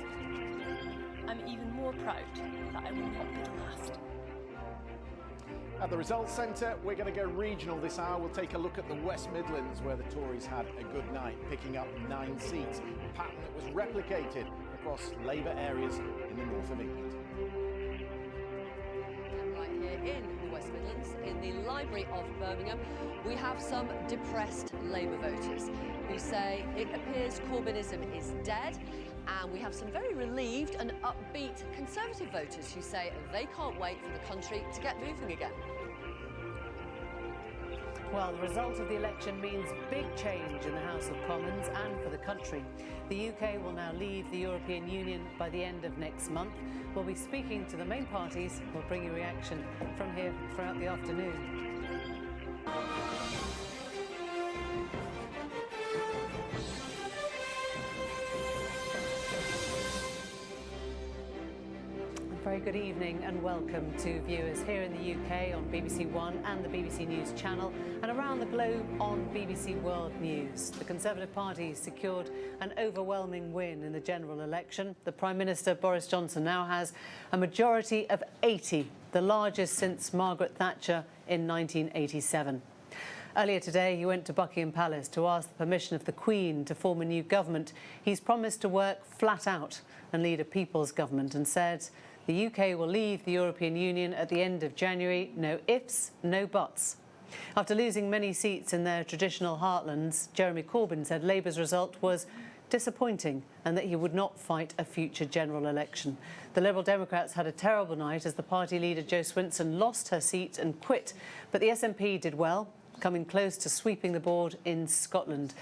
I'm even more proud that I will not be the last. At the Results Centre, we're going to go regional this hour. We'll take a look at the West Midlands, where the Tories had a good night, picking up 9 seats, a pattern that was replicated across Labour areas in the north of England. Right here in the West Midlands, in the Library of Birmingham, we have some depressed Labour voters who say it appears Corbynism is dead, and we have some very relieved and upbeat Conservative voters who say they can't wait for the country to get moving again. Well, the result of the election means big change in the House of Commons and for the country. The UK will now leave the European Union by the end of next month. We'll be speaking to the main parties. We'll bring you reaction from here throughout the afternoon. Very good evening and welcome to viewers here in the UK on BBC One and the BBC News channel and around the globe on BBC World News. The Conservative Party secured an overwhelming win in the general election. The Prime Minister Boris Johnson now has a majority of 80, the largest since Margaret Thatcher in 1987. Earlier today, he went to Buckingham Palace to ask the permission of the Queen to form a new government. He's promised to work flat out and lead a people's government and said the UK will leave the European Union at the end of January. No ifs, no buts. After losing many seats in their traditional heartlands, Jeremy Corbyn said Labour's result was disappointing and that he would not fight a future general election. The Liberal Democrats had a terrible night as the party leader Jo Swinson lost her seat and quit, but the SNP did well, coming close to sweeping the board in Scotland.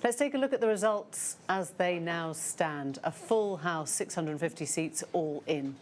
Let's take a look at the results as they now stand. A full House, 650 seats all in.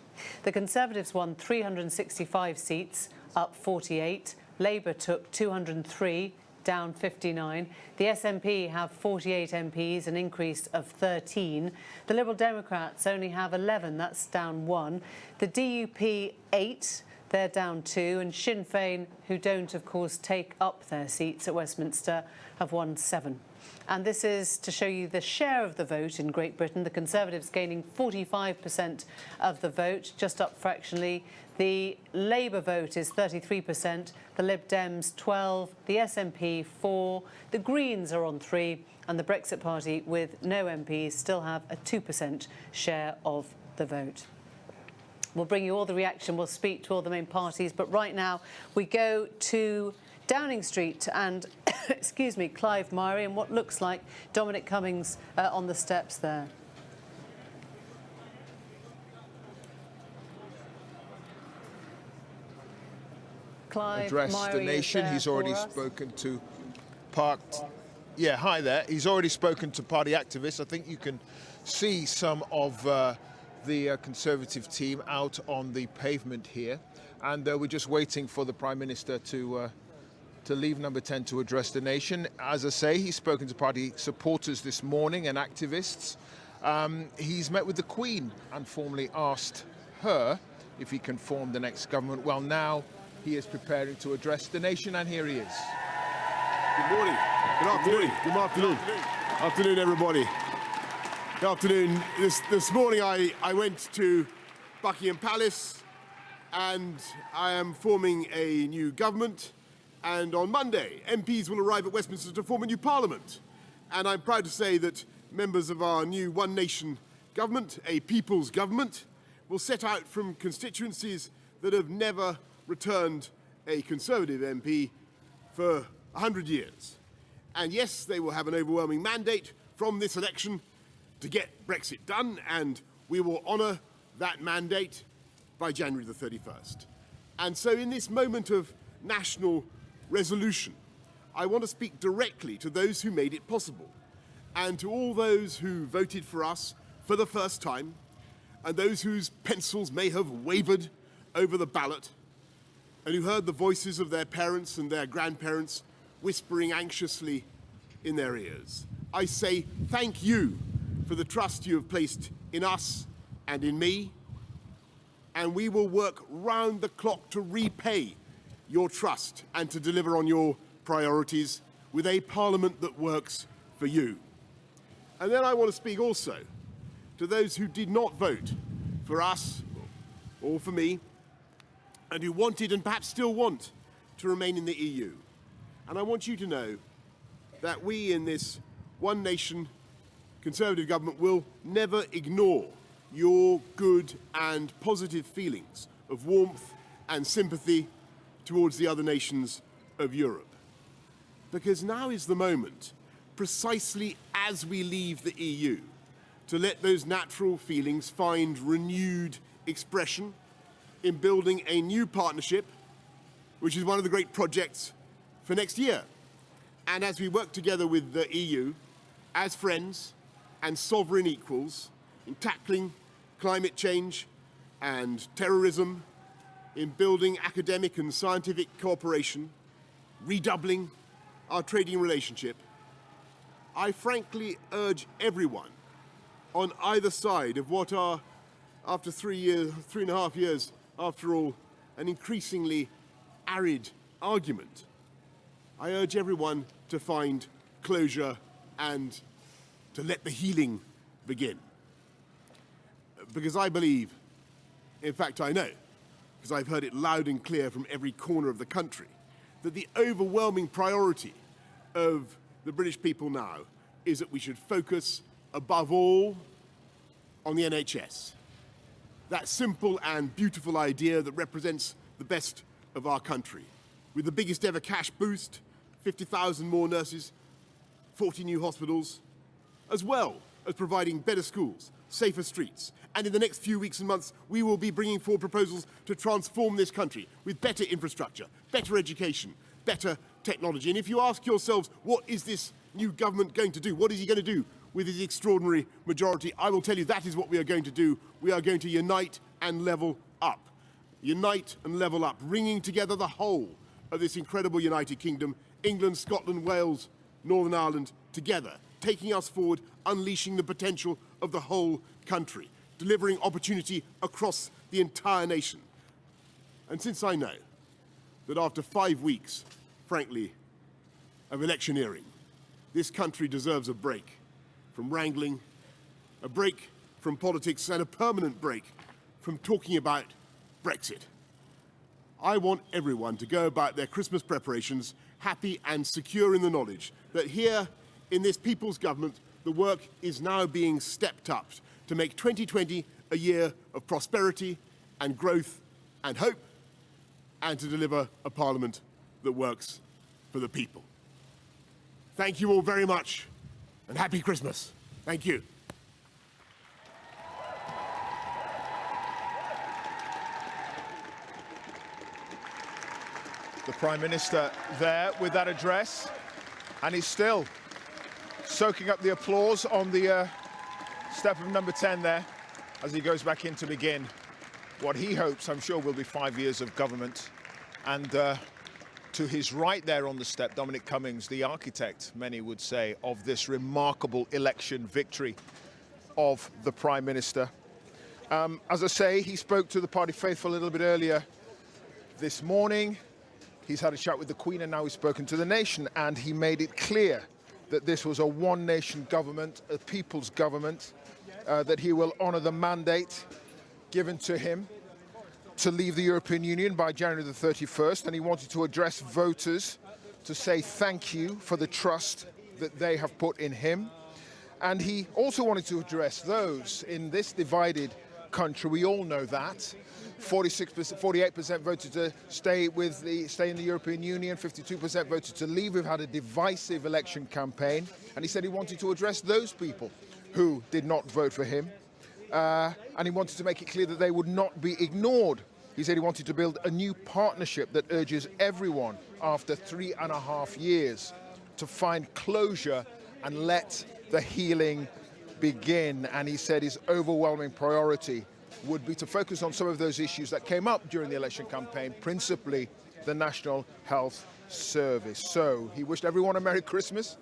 The Conservatives won 365 seats, up 48. Labour took 203, down 59. The SNP have 48 MPs, an increase of 13. The Liberal Democrats only have 11, that's down 1. The DUP 8. They're down 2, and Sinn Féin, who don't, of course, take up their seats at Westminster, have won 7. And this is to show you the share of the vote in Great Britain. The Conservatives gaining 45% of the vote, just up fractionally. The Labour vote is 33%, the Lib Dems 12, the SNP 4, the Greens are on 3, and the Brexit Party, with no MPs, still have a 2% share of the vote. We'll bring you all the reaction, we'll speak to all the main parties, but right now we go to Downing Street and, excuse me, Clive, Myrie, and what looks like Dominic Cummings on the steps there. Clive, address Myrie the nation. He's already spoken to hi there. He's already spoken to party activists. I think you can see some of the Conservative team out on the pavement here, and we're just waiting for the Prime Minister to leave Number 10 to address the nation. As I say, he's spoken to party supporters this morning and activists. He's met with the Queen and formally asked her if he can form the next government. Well, now he is preparing to address the nation, and here he is. Good morning. Good afternoon. Good afternoon. Afternoon, everybody. Good afternoon. This morning I went to Buckingham Palace and I am forming a new government, and on Monday MPs will arrive at Westminster to form a new parliament, and I'm proud to say that members of our new One Nation government, a people's government, will set out from constituencies that have never returned a Conservative MP for 100 years. And yes, they will have an overwhelming mandate from this election to get Brexit done, and we will honour that mandate by January the 31st. And so in this moment of national resolution, I want to speak directly to those who made it possible, and to all those who voted for us for the first time, and those whose pencils may have wavered over the ballot, and who heard the voices of their parents and their grandparents whispering anxiously in their ears. I say thank you for the trust you have placed in us and in me, and we will work round the clock to repay your trust and to deliver on your priorities with a parliament that works for you. And then I want to speak also to those who did not vote for us or for me, and who wanted and perhaps still want to remain in the EU. And I want you to know that we in this One Nation Conservative government will never ignore your good and positive feelings of warmth and sympathy towards the other nations of Europe. Because now is the moment, precisely as we leave the EU, to let those natural feelings find renewed expression in building a new partnership, which is one of the great projects for next year. And as we work together with the EU, as friends and sovereign equals, in tackling climate change and terrorism, in building academic and scientific cooperation, redoubling our trading relationship, I frankly urge everyone on either side of what are after 3.5 years, after all, an increasingly arid argument, I urge everyone to find closure and to let the healing begin. Because I believe, in fact I know, because I've heard it loud and clear from every corner of the country, that the overwhelming priority of the British people now is that we should focus above all on the NHS. That simple and beautiful idea that represents the best of our country. With the biggest ever cash boost, 50,000 more nurses, 40 new hospitals, as well as providing better schools, safer streets. And in the next few weeks and months, we will be bringing forward proposals to transform this country with better infrastructure, better education, better technology. And if you ask yourselves, what is this new government going to do? What is he going to do with his extraordinary majority? I will tell you that is what we are going to do. We are going to unite and level up. Unite and level up, bringing together the whole of this incredible United Kingdom, England, Scotland, Wales, Northern Ireland, together, taking us forward, unleashing the potential of the whole country, delivering opportunity across the entire nation. And since I know that after 5 weeks, frankly, of electioneering, this country deserves a break from wrangling, a break from politics, and a permanent break from talking about Brexit. I want everyone to go about their Christmas preparations happy and secure in the knowledge that here in this People's Government, the work is now being stepped up to make 2020 a year of prosperity and growth and hope, and to deliver a Parliament that works for the people. Thank you all very much, and happy Christmas. Thank you. The Prime Minister there with that address, and he's still soaking up the applause on the step of number 10 there as he goes back in to begin what he hopes, I'm sure, will be 5 years of government. And to his right there on the step, Dominic Cummings, the architect, many would say, of this remarkable election victory of the Prime Minister. As I say, he spoke to the party faithful a little bit earlier this morning. He's had a chat with the Queen, and now he's spoken to the nation, and he made it clear that this was a one-nation government, a people's government, that he will honour the mandate given to him to leave the European Union by January the 31st, and he wanted to address voters to say thank you for the trust that they have put in him. And he also wanted to address those in this divided country. We all know that. 48% voted to stay in the European Union, 52% voted to leave. We've had a divisive election campaign, and he said he wanted to address those people who did not vote for him, and he wanted to make it clear that they would not be ignored. He said he wanted to build a new partnership that urges everyone after 3.5 years to find closure and let the healing begin. And he said his overwhelming priority would be to focus on some of those issues that came up during the election campaign, principally the National Health Service. So he wished everyone a Merry Christmas.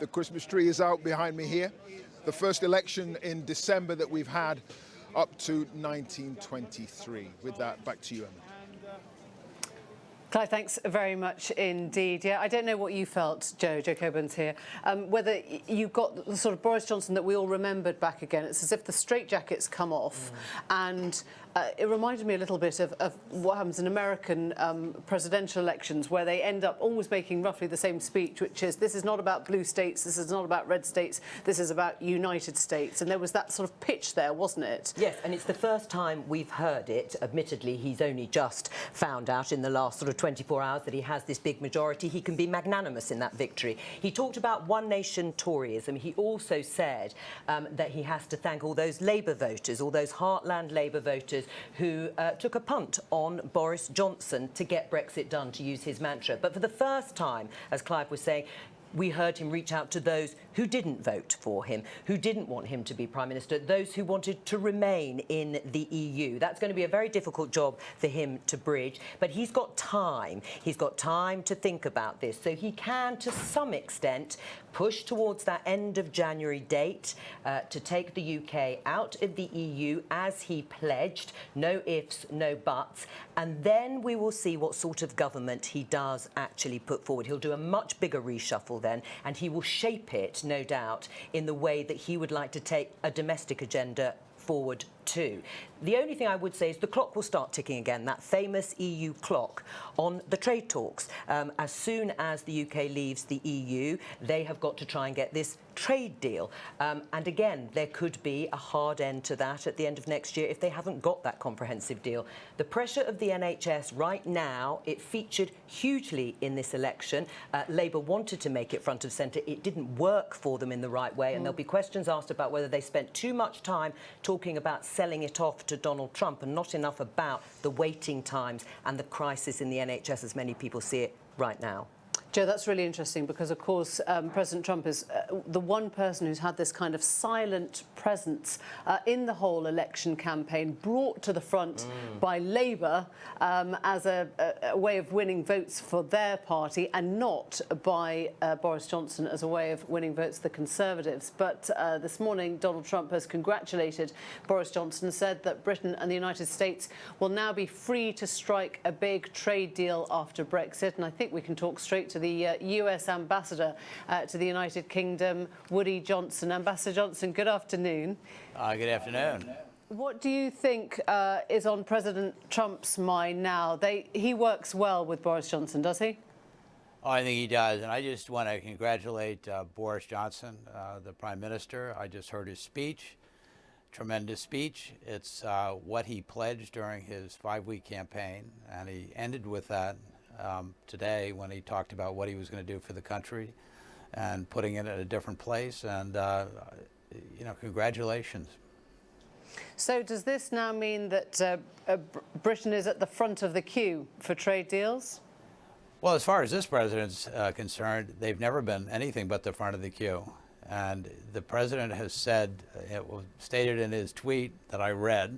The Christmas tree is out behind me here. The first election in December that we've had up to 1923. With that, back to you, Emma. Clive, thanks very much indeed. Yeah, I don't know what you felt, Joe Coburn's here, whether you got the sort of Boris Johnson that we all remembered back again. It's as if the straitjackets come off, and it reminded me a little bit of what happens in American presidential elections, where they end up always making roughly the same speech, which is, this is not about blue states, this is not about red states, this is about United States. And there was that sort of pitch there, wasn't it? Yes, and it's the first time we've heard it. Admittedly, he's only just found out in the last sort of 24 hours that he has this big majority. He can be magnanimous in that victory. He talked about one nation Toryism. He also said that he has to thank all those Labour voters, all those heartland Labour voters who took a punt on Boris Johnson to get Brexit done, to use his mantra. But for the first time, as Clive was saying, we heard him reach out to those who didn't vote for him, who didn't want him to be Prime Minister, those who wanted to remain in the EU. That's going to be a very difficult job for him to bridge, but he's got time. He's got time to think about this, so he can, to some extent, push towards that end of January date to take the UK out of the EU as he pledged. No ifs, no buts. And then we will see what sort of government he does actually put forward. He'll do a much bigger reshuffle then, and he will shape it, no doubt, in the way that he would like to take a domestic agenda forward too. The only thing I would say is the clock will start ticking again, that famous EU clock on the trade talks. As soon as the UK leaves the EU, they have got to try and get this trade deal. And again, there could be a hard end to that at the end of next year if they haven't got that comprehensive deal. The pressure of the NHS right now, it featured hugely in this election. Labour wanted to make it front of centre. It didn't work for them in the right way, and there'll be questions asked about whether they spent too much time talking about selling it off to Donald Trump and not enough about the waiting times and the crisis in the NHS as many people see it right now. Joe, that's really interesting because, of course, President Trump is the one person who's had this kind of silent presence in the whole election campaign, brought to the front by Labour as a way of winning votes for their party, and not by Boris Johnson as a way of winning votes for the Conservatives. But this morning, Donald Trump has congratulated Boris Johnson, said that Britain and the United States will now be free to strike a big trade deal after Brexit. And I think we can talk straight to the US ambassador to the United Kingdom, Woody Johnson. Ambassador Johnson, good afternoon. Good afternoon. What do you think is on President Trump's mind now? He works well with Boris Johnson, does he? Oh, I think he does, and I just want to congratulate Boris Johnson, the Prime Minister. I just heard his speech, tremendous speech. It's what he pledged during his 5-week campaign, and he ended with that today when he talked about what he was going to do for the country and putting it in a different place. And, you know, congratulations. So does this now mean that Britain is at the front of the queue for trade deals? Well, as far as this president's concerned, they've never been anything but the front of the queue. And the president has said, it was stated in his tweet that I read,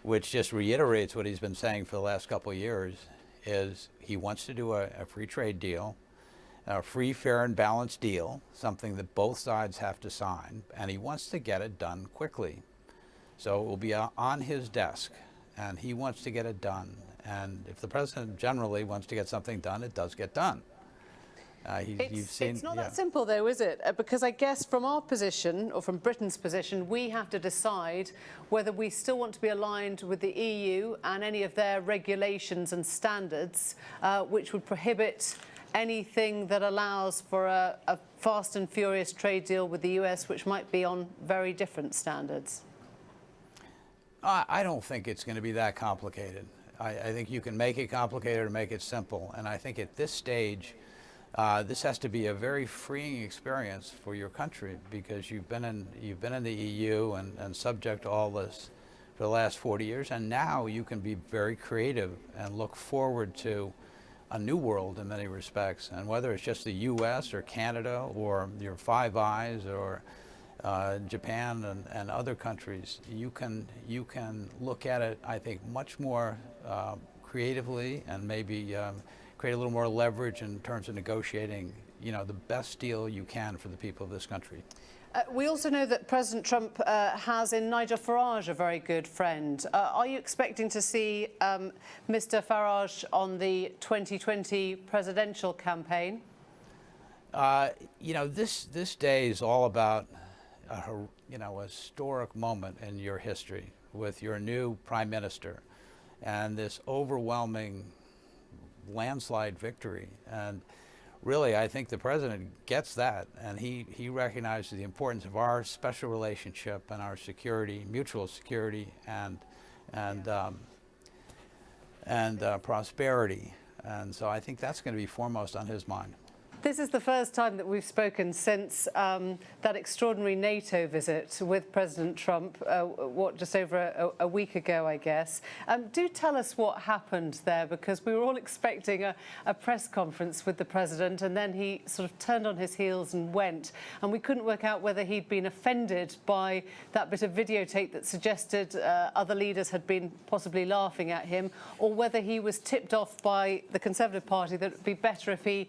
which just reiterates what he's been saying for the last couple of years, is he wants to do a free trade deal, a free, fair, and balanced deal, something that both sides have to sign, and he wants to get it done quickly. So it will be on his desk, and he wants to get it done. And if the president generally wants to get something done, it does get done. It's not that simple, though, is it? Because I guess from our position, or from Britain's position, we have to decide whether we still want to be aligned with the EU and any of their regulations and standards, which would prohibit anything that allows for a fast and furious trade deal with the US, which might be on very different standards. I don't think it's going to be that complicated. I think you can make it complicated or make it simple. And I think at this stage, this has to be a very freeing experience for your country, because you've been in the EU and subject to all this for the last 40 years, and now you can be very creative and look forward to a new world in many respects. And whether it's just the US or Canada or your Five Eyes or Japan and other countries, you can look at it, I think, much more creatively, and maybe create a little more leverage in terms of negotiating, you know, the best deal you can for the people of this country. We also know that President Trump has in Nigel Farage a very good friend. Are you expecting to see Mr. Farage on the 2020 presidential campaign? You know, this day is all about a historic moment in your history with your new Prime Minister and this overwhelming landslide victory. And really, I think the president gets that, and he recognizes the importance of our special relationship and our security, mutual security, and prosperity. And so I think that's going to be foremost on his mind. This is the first time that we've spoken since that extraordinary NATO visit with President Trump, just over a week ago, I guess. Do tell us what happened there, because we were all expecting a press conference with the President, and then he sort of turned on his heels and went. And we couldn't work out whether he'd been offended by that bit of videotape that suggested other leaders had been possibly laughing at him, or whether he was tipped off by the Conservative Party that it would be better if he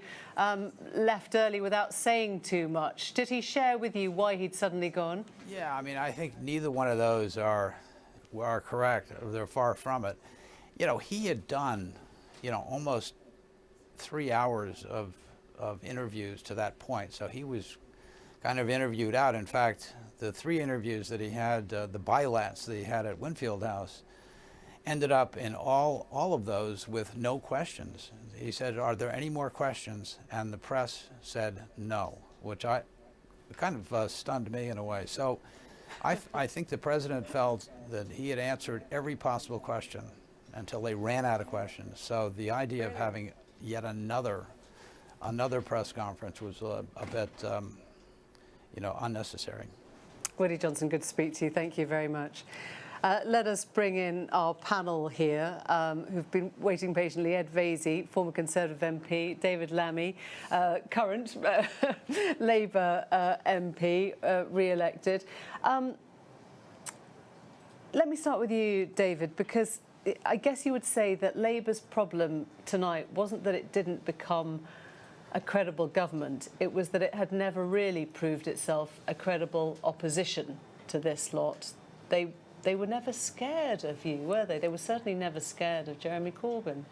left early without saying too much. Did he share with you why he'd suddenly gone? Yeah, I mean, I think neither one of those are correct. They're far from it. You know, he had done, almost 3 hours of interviews to that point, so he was kind of interviewed out. In fact, the 3 interviews that he had, the bilats that he had at Winfield House, ended up in all of those with no questions. He said, "Are there any more questions?" And the press said no, which kind of stunned me in a way. So I think the President felt that he had answered every possible question until they ran out of questions. So the idea of having yet another press conference was a bit, unnecessary. Woody Johnson, good to speak to you. Thank you very much. Let us bring in our panel here, who've been waiting patiently. Ed Vasey, former Conservative MP, David Lammy, current Labour MP, re-elected. Let me start with you, David, because I guess you would say that Labour's problem tonight wasn't that it didn't become a credible government, it was that it had never really proved itself a credible opposition to this lot. They were never scared of you, were they? They were certainly never scared of Jeremy Corbyn.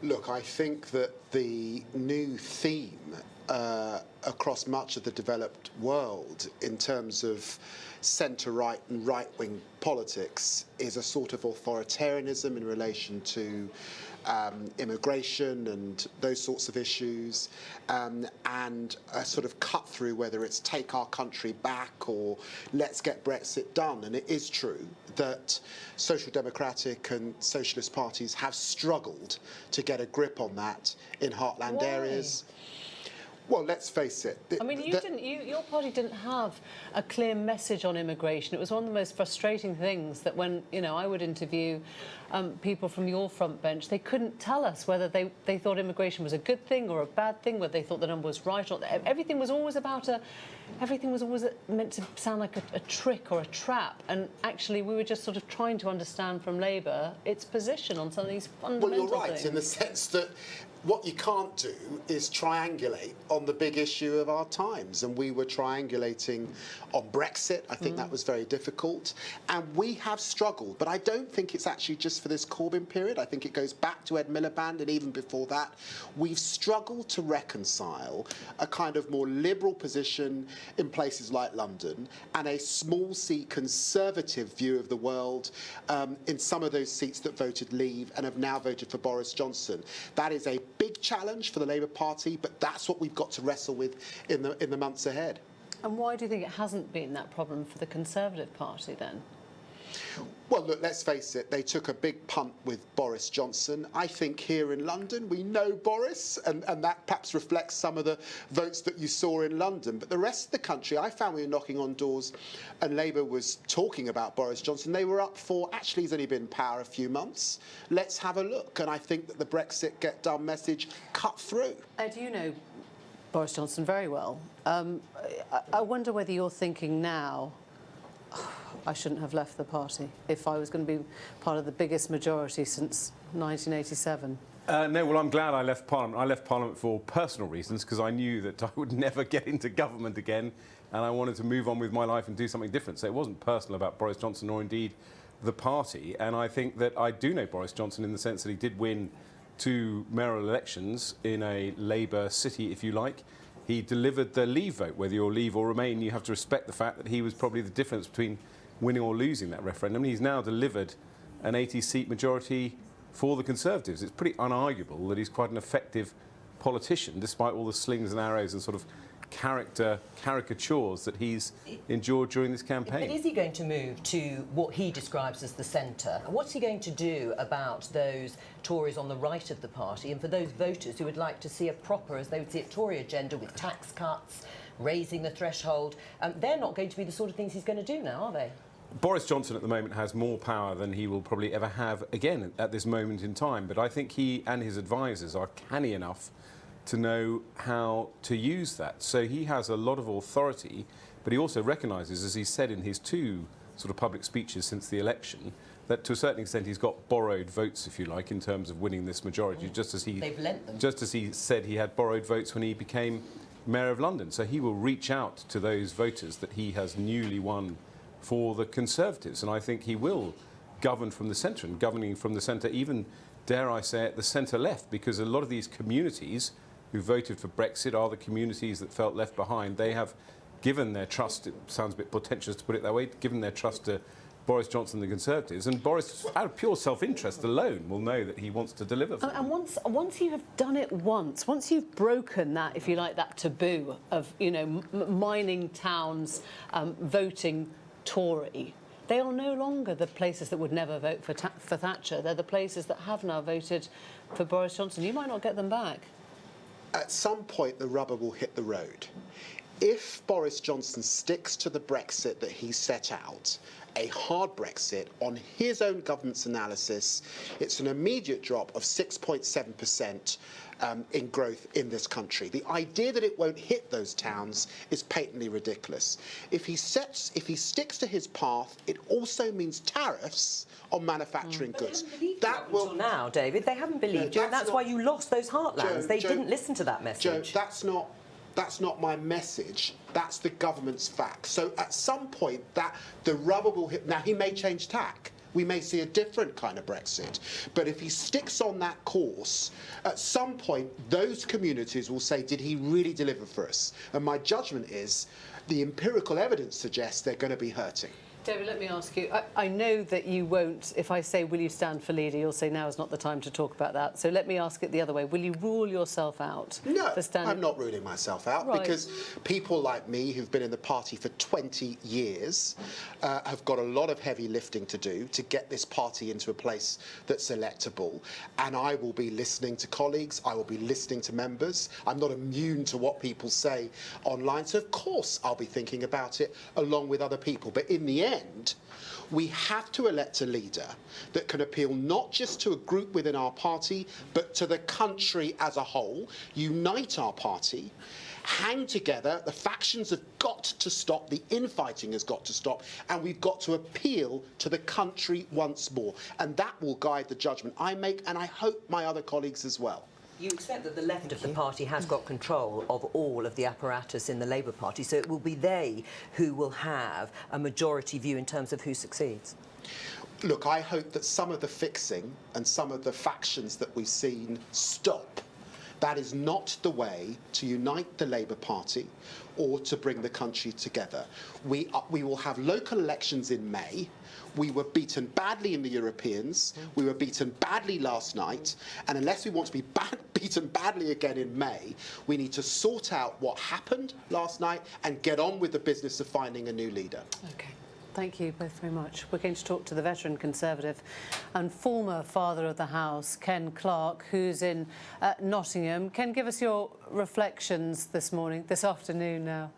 Look, I think that the new theme across much of the developed world in terms of centre-right and right-wing politics is a sort of authoritarianism in relation to immigration and those sorts of issues, and a sort of cut through, whether it's take our country back or let's get Brexit done. And it is true that social democratic and socialist parties have struggled to get a grip on that in heartland areas. Well, let's face it. I mean, your party didn't have a clear message on immigration. It was one of the most frustrating things that when, I would interview people from your front bench, they couldn't tell us whether they thought immigration was a good thing or a bad thing, whether they thought the number was right or not. Everything was always meant to sound like a trick or a trap. And actually, we were just sort of trying to understand from Labour its position on some of these fundamental things. Well, you're right, in the sense that what you can't do is triangulate on the big issue of our times. And we were triangulating on Brexit. I think that was very difficult. And we have struggled. But I don't think it's actually just for this Corbyn period. I think it goes back to Ed Miliband and even before that. We've struggled to reconcile a kind of more liberal position in places like London and a small C conservative view of the world in some of those seats that voted Leave and have now voted for Boris Johnson. That is a big challenge for the Labour Party, but that's what we've got to wrestle with in the months ahead. And why do you think it hasn't been that problem for the Conservative Party then? Well, look, let's face it, they took a big punt with Boris Johnson. I think here in London we know Boris, and that perhaps reflects some of the votes that you saw in London. But the rest of the country, I found we were knocking on doors and Labour was talking about Boris Johnson. They were up for, actually he's only been in power a few months. Let's have a look. And I think that the Brexit get done message cut through. Ed, you know Boris Johnson very well. I wonder whether you're thinking now, I shouldn't have left the party if I was going to be part of the biggest majority since 1987. No, well, I'm glad I left Parliament. I left Parliament for personal reasons, because I knew that I would never get into government again, and I wanted to move on with my life and do something different. So it wasn't personal about Boris Johnson or indeed the party. And I think that I do know Boris Johnson in the sense that he did win 2 mayoral elections in a Labour city, if you like. He delivered the Leave vote. Whether you're Leave or Remain, you have to respect the fact that he was probably the difference between winning or losing that referendum. He's now delivered an 80-seat majority for the Conservatives. It's pretty unarguable that he's quite an effective politician, despite all the slings and arrows and sort of caricatures that he's endured during this campaign. But is he going to move to what he describes as the centre? What's he going to do about those Tories on the right of the party and for those voters who would like to see a proper, as they would see it, Tory agenda with tax cuts, raising the threshold? They're not going to be the sort of things he's going to do now, are they? Boris Johnson at the moment has more power than he will probably ever have again at this moment in time, but I think he and his advisors are canny enough to know how to use that. So he has a lot of authority, but he also recognises, as he said in his two sort of public speeches since the election, that to a certain extent he's got borrowed votes, if you like, in terms of winning this majority, just as he said he had borrowed votes when he became Mayor of London. So he will reach out to those voters that he has newly won for the Conservatives, and I think he will govern from the centre, and governing from the centre, even, dare I say it, the centre-left, because a lot of these communities who voted for Brexit are the communities that felt left behind. They have given their trust, it sounds a bit pretentious to put it that way, given their trust to Boris Johnson and the Conservatives, and Boris, out of pure self-interest alone, will know that he wants to deliver for them. And once you have done it once you've broken that, if you like, that taboo of, you know, mining towns voting Tory, they are no longer the places that would never vote for Thatcher. They're the places that have now voted for Boris Johnson. You might not get them back. At some point, the rubber will hit the road. If Boris Johnson sticks to the Brexit that he set out, a hard Brexit, on his own government's analysis, it's an immediate drop of 6.7% in growth in this country. The idea that it won't hit those towns is patently ridiculous. If he sticks to his path, it also means tariffs on manufacturing goods. That will now, David. They haven't believed you, and that's why you lost those heartlands. They didn't listen to that message. Joe, that's not my message. That's the government's fact. So at some point, the rubber will hit. Now, he may change tack. We may see a different kind of Brexit. But if he sticks on that course, at some point, those communities will say, did he really deliver for us? And my judgment is the empirical evidence suggests they're going to be hurting. David, let me ask you, I know that you won't, if I say, will you stand for leader, you'll say now is not the time to talk about that. So let me ask it the other way. Will you rule yourself out? No, I'm not ruling myself out, because people like me who've been in the party for 20 years have got a lot of heavy lifting to do to get this party into a place that's electable. And I will be listening to colleagues, I will be listening to members. I'm not immune to what people say online, so of course I'll be thinking about it along with other people. But in the end, we have to elect a leader that can appeal not just to a group within our party, but to the country as a whole, unite our party, hang together. The factions have got to stop, the infighting has got to stop, and we've got to appeal to the country once more. And that will guide the judgment I make, and I hope my other colleagues as well. You accept that the left of the party has got control of all of the apparatus in the Labour Party, so it will be they who will have a majority view in terms of who succeeds? Look, I hope that some of the fixing and some of the factions that we've seen stop. That is not the way to unite the Labour Party or to bring the country together. We will have local elections in May. We were beaten badly in the Europeans. We were beaten badly last night. And unless we want to be beaten badly again in May, we need to sort out what happened last night and get on with the business of finding a new leader. OK. Thank you both very much. We're going to talk to the veteran Conservative and former Father of the House, Ken Clarke, who's in Nottingham. Ken, give us your reflections this afternoon now.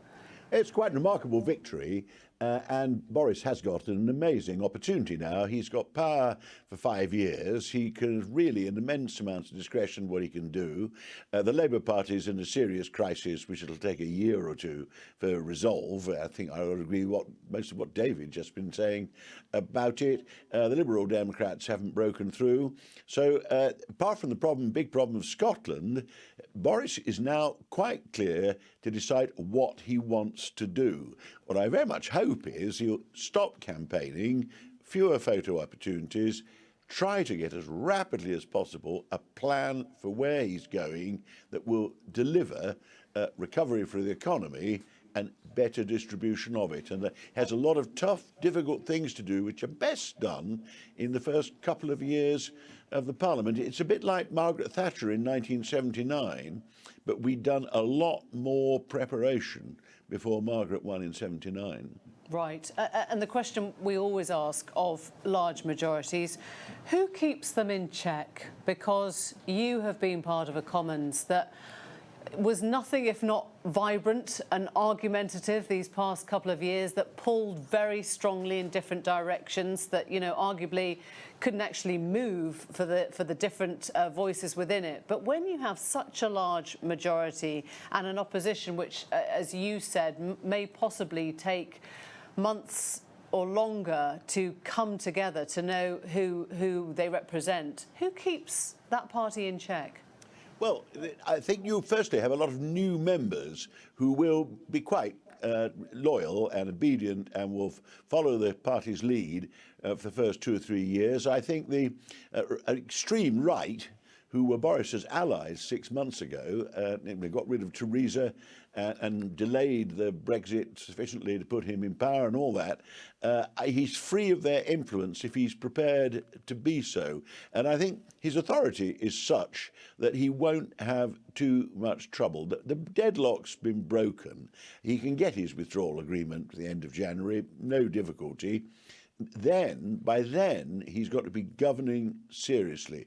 It's quite a remarkable victory. And Boris has got an amazing opportunity now. He's got power for 5 years. He can really, an immense amount of discretion, what he can do. The Labour Party is in a serious crisis, which it'll take a year or two for resolve. I think I would agree with most of what David just been saying about it. The Liberal Democrats haven't broken through. So apart from the big problem of Scotland, Boris is now quite clear to decide what he wants to do. What I very much hope is he'll stop campaigning, fewer photo opportunities, try to get as rapidly as possible a plan for where he's going that will deliver recovery for the economy and better distribution of it. And has a lot of tough, difficult things to do, which are best done in the first couple of years of the Parliament. It's a bit like Margaret Thatcher in 1979, but we'd done a lot more preparation before Margaret won in 79. Right, and the question we always ask of large majorities, who keeps them in check? Because you have been part of a Commons that was nothing if not vibrant and argumentative these past couple of years, that pulled very strongly in different directions, that, you know, arguably couldn't actually move for the different voices within it. But when you have such a large majority and an opposition which, as you said, may possibly take months or longer to come together to know who they represent, who keeps that party in check? Well, I think you firstly have a lot of new members who will be quite loyal and obedient and will follow the party's lead for the first 2 or 3 years. I think the extreme right, who were Boris's allies 6 months ago, they got rid of Theresa and delayed the Brexit sufficiently to put him in power and all that. He's free of their influence if he's prepared to be so. And I think his authority is such that he won't have too much trouble. The deadlock's been broken. He can get his withdrawal agreement at the end of January, no difficulty. By then, he's got to be governing seriously.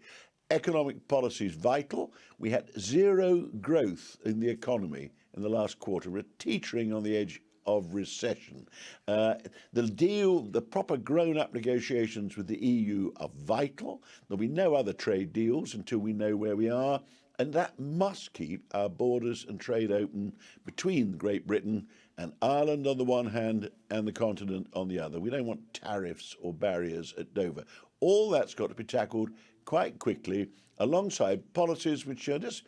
Economic policy is vital. We had zero growth in the economy in the last quarter. We're teetering on the edge of recession. The proper grown-up negotiations with the EU are vital. There'll be no other trade deals until we know where we are, and that must keep our borders and trade open between Great Britain and Ireland on the one hand and the continent on the other. We don't want tariffs or barriers at Dover. All that's got to be tackled quite quickly, alongside policies which are just...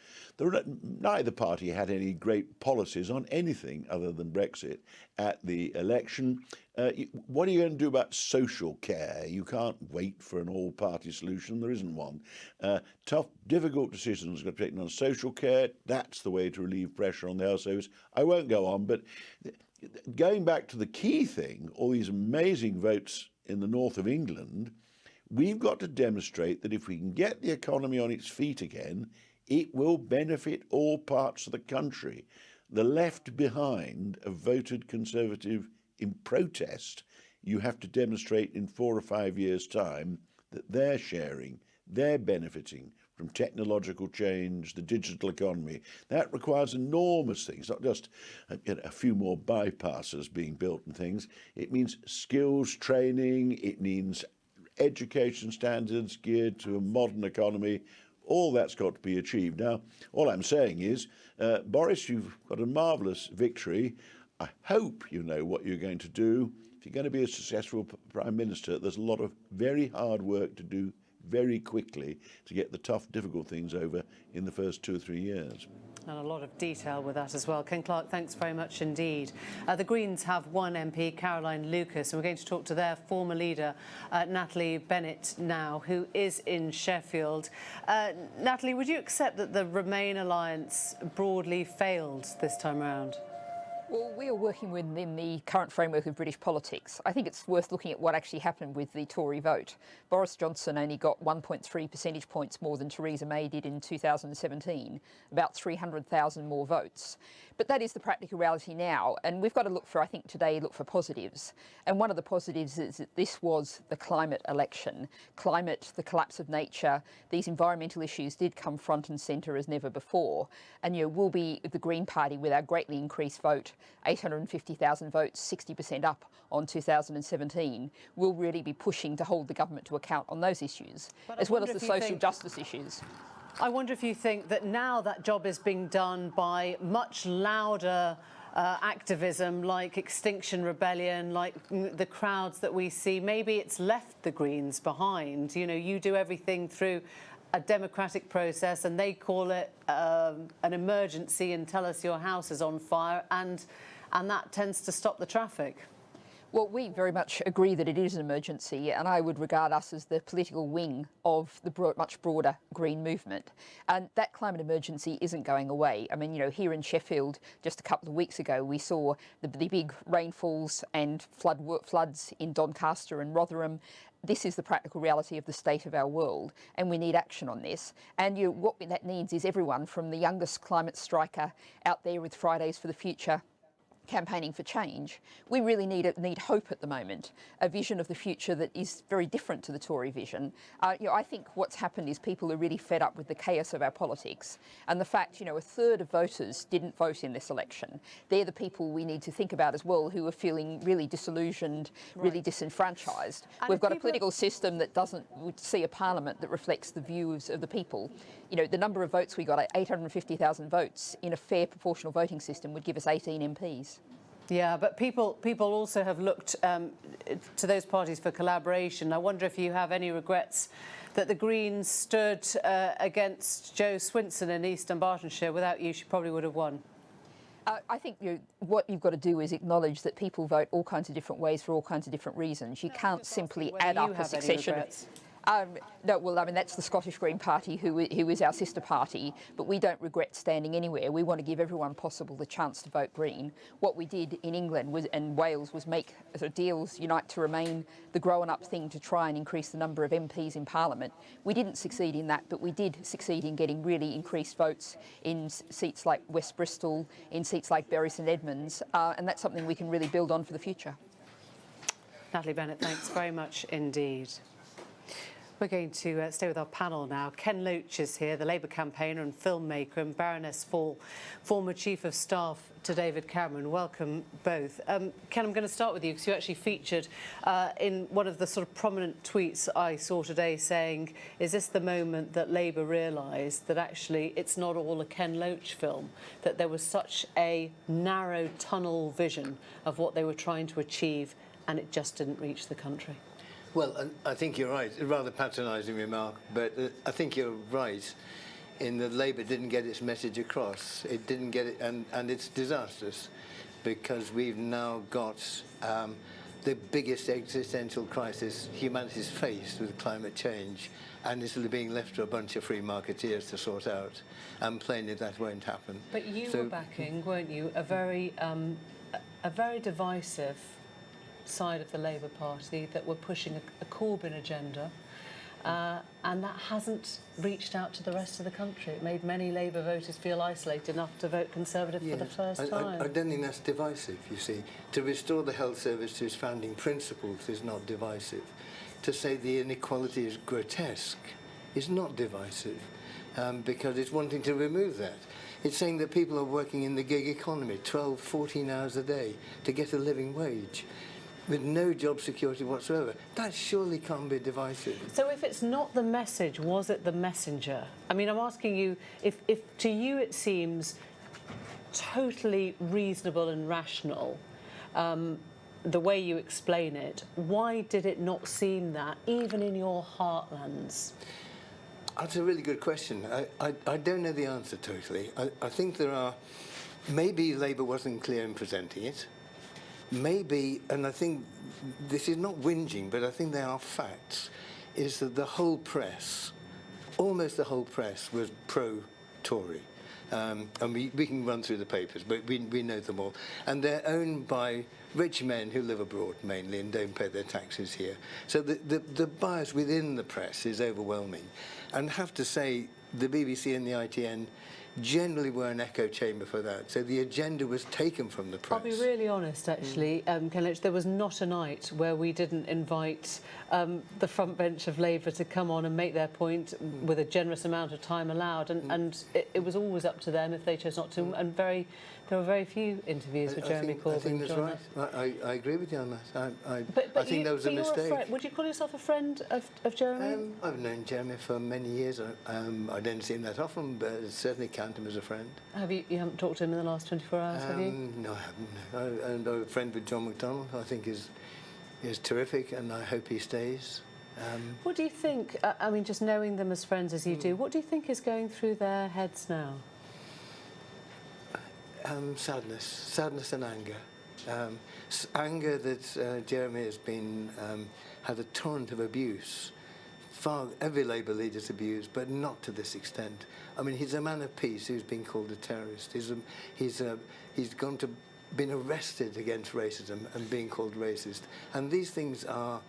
Neither party had any great policies on anything other than Brexit at the election. What are you going to do about social care? You can't wait for an all-party solution. There isn't one. Tough, difficult decisions got to be taken on social care. That's the way to relieve pressure on the health service. I won't go on, but going back to the key thing, all these amazing votes in the north of England, we've got to demonstrate that if we can get the economy on its feet again, it will benefit all parts of the country. The left behind have voted Conservative in protest. You have to demonstrate in 4 or 5 years' time that they're sharing, they're benefiting from technological change, the digital economy. That requires enormous things, not just a few more bypasses being built and things. It means skills training, it means education standards geared to a modern economy. All that's got to be achieved. Now, all I'm saying is, Boris, you've got a marvellous victory. I hope you know what you're going to do. If you're going to be a successful Prime Minister, there's a lot of very hard work to do very quickly to get the tough, difficult things over in the first 2 or 3 years. And a lot of detail with that as well. Ken Clark, thanks very much indeed. The Greens have one MP, Caroline Lucas, and we're going to talk to their former leader, Natalie Bennett, now, who is in Sheffield. Natalie, would you accept that the Remain alliance broadly failed this time round? Well, we are working within the current framework of British politics. I think it's worth looking at what actually happened with the Tory vote. Boris Johnson only got 1.3 percentage points more than Theresa May did in 2017, about 300,000 more votes. But that is the practical reality now, and we've got to look for, I think today, look for positives. And one of the positives is that this was the climate election. Climate, the collapse of nature, these environmental issues did come front and centre as never before. And we'll be the Green Party with our greatly increased vote, 850,000 votes, 60% up on 2017, will really be pushing to hold the government to account on those issues, as well as the social justice issues. I wonder if you think that now that job is being done by much louder activism like Extinction Rebellion, like the crowds that we see, maybe it's left the Greens behind. You know, you do everything through a democratic process and they call it an emergency and tell us your house is on fire, and that tends to stop the traffic. Well, we very much agree that it is an emergency, and I would regard us as the political wing of the much broader Green movement. And that climate emergency isn't going away. I mean, you know, here in Sheffield, just a couple of weeks ago, we saw the big rainfalls and floods in Doncaster and Rotherham. This is the practical reality of the state of our world, and we need action on this. And what that needs is everyone from the youngest climate striker out there with Fridays for the Future, campaigning for change. We really need hope at the moment, a vision of the future that is very different to the Tory vision. I think what's happened is people are really fed up with the chaos of our politics, and the fact, a third of voters didn't vote in this election. They're the people we need to think about as well, who are feeling really disillusioned, really disenfranchised. We've got a political system that doesn't see a parliament that reflects the views of the people. The number of votes we got, 850,000 votes, in a fair proportional voting system would give us 18 MPs. Yeah, but people also have looked to those parties for collaboration. I wonder if you have any regrets that the Greens stood against Jo Swinson in East Dunbartonshire. Without you, she probably would have won. I think what you've got to do is acknowledge that people vote all kinds of different ways for all kinds of different reasons. You can't simply add up a succession. No, well, I mean, that's the Scottish Green Party, who is our sister party, but we don't regret standing anywhere. We want to give everyone possible the chance to vote Green. What we did in England and Wales was make deals, Unite to Remain, the grown-up thing to try and increase the number of MPs in Parliament. We didn't succeed in that, but we did succeed in getting really increased votes in seats like West Bristol, in seats like Bury St Edmunds, and that's something we can really build on for the future. Natalie Bennett, thanks very much indeed. We're going to stay with our panel now. Ken Loach is here, the Labour campaigner and filmmaker, and Baroness Fall, former Chief of Staff to David Cameron. Welcome both. Ken, I'm going to start with you because you actually featured in one of the sort of prominent tweets I saw today saying, is this the moment that Labour realised that actually it's not all a Ken Loach film, that there was such a narrow tunnel vision of what they were trying to achieve and it just didn't reach the country? Well, I think you're right. A rather patronising remark, but I think you're right in that Labour didn't get its message across. It didn't get it, and it's disastrous because we've now got the biggest existential crisis humanity's faced with climate change, and it's being left to a bunch of free marketeers to sort out, and plainly that won't happen. But you were backing, weren't you, a very divisive side of the Labour Party that were pushing a Corbyn agenda, and that hasn't reached out to the rest of the country. It made many Labour voters feel isolated enough to vote Conservative for the first time. I don't think that's divisive, you see. To restore the health service to its founding principles is not divisive. To say the inequality is grotesque is not divisive, because it's wanting to remove that. It's saying that people are working in the gig economy 12, 14 hours a day to get a living wage, with no job security whatsoever. That surely can't be divisive. So if it's not the message, was it the messenger? I mean, I'm asking you, if to you it seems totally reasonable and rational, the way you explain it, why did it not seem that, even in your heartlands? That's a really good question. I don't know the answer totally. I think there are... Maybe Labour wasn't clear in presenting it. Maybe, and I think this is not whinging, but I think there are facts, is that the whole press, almost the whole press, was pro-Tory. And we can run through the papers, but we know them all. And they're owned by rich men who live abroad mainly and don't pay their taxes here. So the bias within the press is overwhelming. And I have to say, the BBC and the ITN generally were an echo chamber for that. So the agenda was taken from the press. I'll be really honest, actually, Ken Loach, there was not a night where we didn't invite the front bench of Labour to come on and make their point with a generous amount of time allowed, and it was always up to them if they chose not to, and there were very few interviews with Jeremy Corbyn. I think that's right. I agree with you on that. I think that was a mistake. Would you call yourself a friend of Jeremy? I've known Jeremy for many years. I don't see him that often, but I certainly count him as a friend. You haven't talked to him in the last 24 hours, have you? No, I haven't. And I'm a friend with John McDonnell. I think is terrific, and I hope he stays. What do you think, I mean, just knowing them as friends as you do, what do you think is going through their heads now? Sadness and anger. Anger that Jeremy has been had a torrent of abuse. Every Labour leader's abused, but not to this extent. I mean, he's a man of peace who's been called a terrorist. He's been arrested against racism and being called racist. And these things are.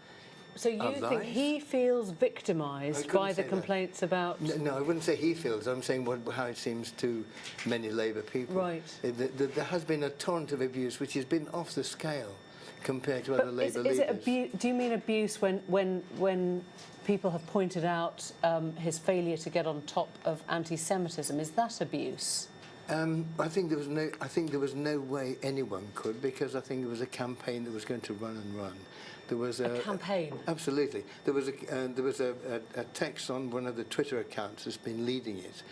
So you think he feels victimised by the complaints about... No, I wouldn't say he feels. I'm saying how it seems to many Labour people. Right. There has been a torrent of abuse which has been off the scale compared to other Labour leaders. Is it do you mean abuse when people have pointed out his failure to get on top of anti-Semitism? Is that abuse? I think there was no way anyone could, because I think it was a campaign that was going to run and run. There was a campaign. Absolutely. There was a text on one of the Twitter accounts that's been leading it,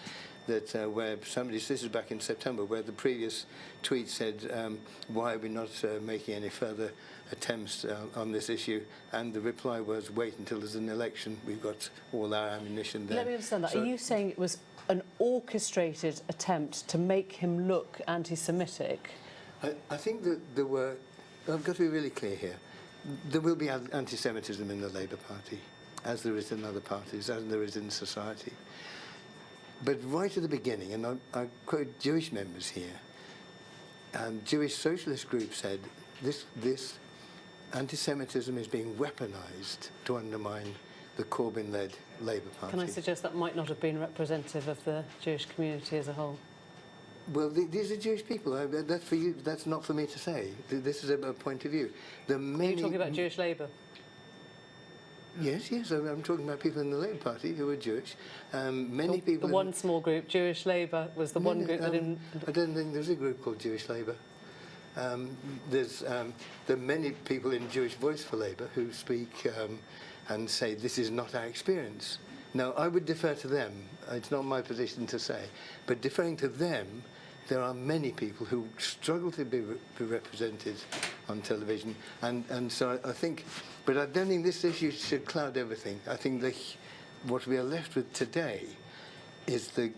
that where somebody, this is back in September, where the previous tweet said, why are we not making any further attempts on this issue? And the reply was, wait until there's an election, we've got all our ammunition there. Let me understand that. So, are you saying it was an orchestrated attempt to make him look anti-Semitic? I think that there were, I've got to be really clear here, there will be anti-Semitism in the Labour Party, as there is in other parties, as there is in society. But right at the beginning, and I quote Jewish members here, and Jewish socialist groups said this anti-Semitism is being weaponised to undermine the Corbyn-led Labour Party. Can I suggest that might not have been representative of the Jewish community as a whole? Well, these are Jewish people. That's for you. That's not for me to say. This is a point of view. Are you talking about Jewish Labour? Yes, I'm talking about people in the Labour Party who are Jewish. Many people. The one small group, Jewish Labour, was the one group that didn't. I don't think there's a group called Jewish Labour. There are many people in Jewish Voice for Labour who speak and say this is not our experience. Now, I would defer to them. It's not my position to say, but deferring to them, there are many people who struggle to be represented on television, and so I think, but I don't think this issue should cloud everything. I think what we are left with today is the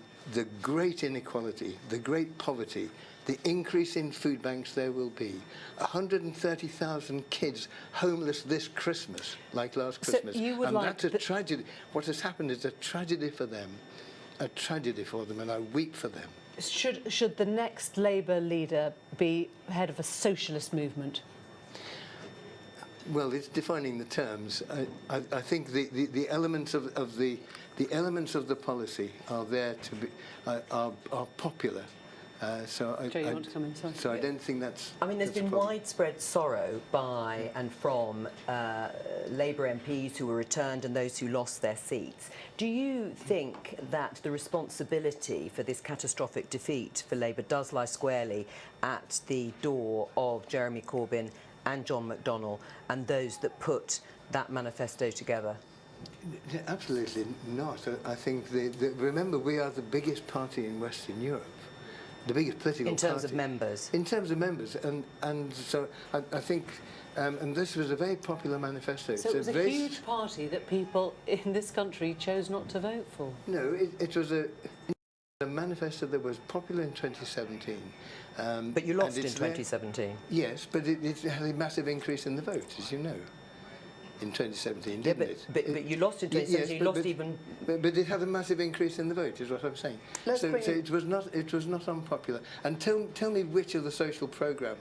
great inequality, the great poverty, the increase in food banks there will be. 130,000 kids homeless this Christmas, like last Christmas. And that's a tragedy. What has happened is a tragedy for them, and I weep for them. Should the next Labour leader be head of a socialist movement? Well, it's defining the terms. I think the elements of the policy are there to be are popular. Joe, you want to come in? Sorry. So I don't think that's. I mean, there's been widespread sorrow by and from Labour MPs who were returned and those who lost their seats. Do you think that the responsibility for this catastrophic defeat for Labour does lie squarely at the door of Jeremy Corbyn and John McDonnell and those that put that manifesto together? Absolutely not. I think remember, we are the biggest party in Western Europe. The biggest political party. In terms of members? In terms of members. And so I think, and this was a very popular manifesto. So it was a huge party that people in this country chose not to vote for? No, it was a manifesto that was popular in 2017. But you lost in 2017? Yes, but it had a massive increase in the vote, as you know. In 2017, didn't it? But you lost in 2017. Yes, you lost even. But it had a massive increase in the vote, is what I'm saying. So it was not unpopular. And tell me which of the social programme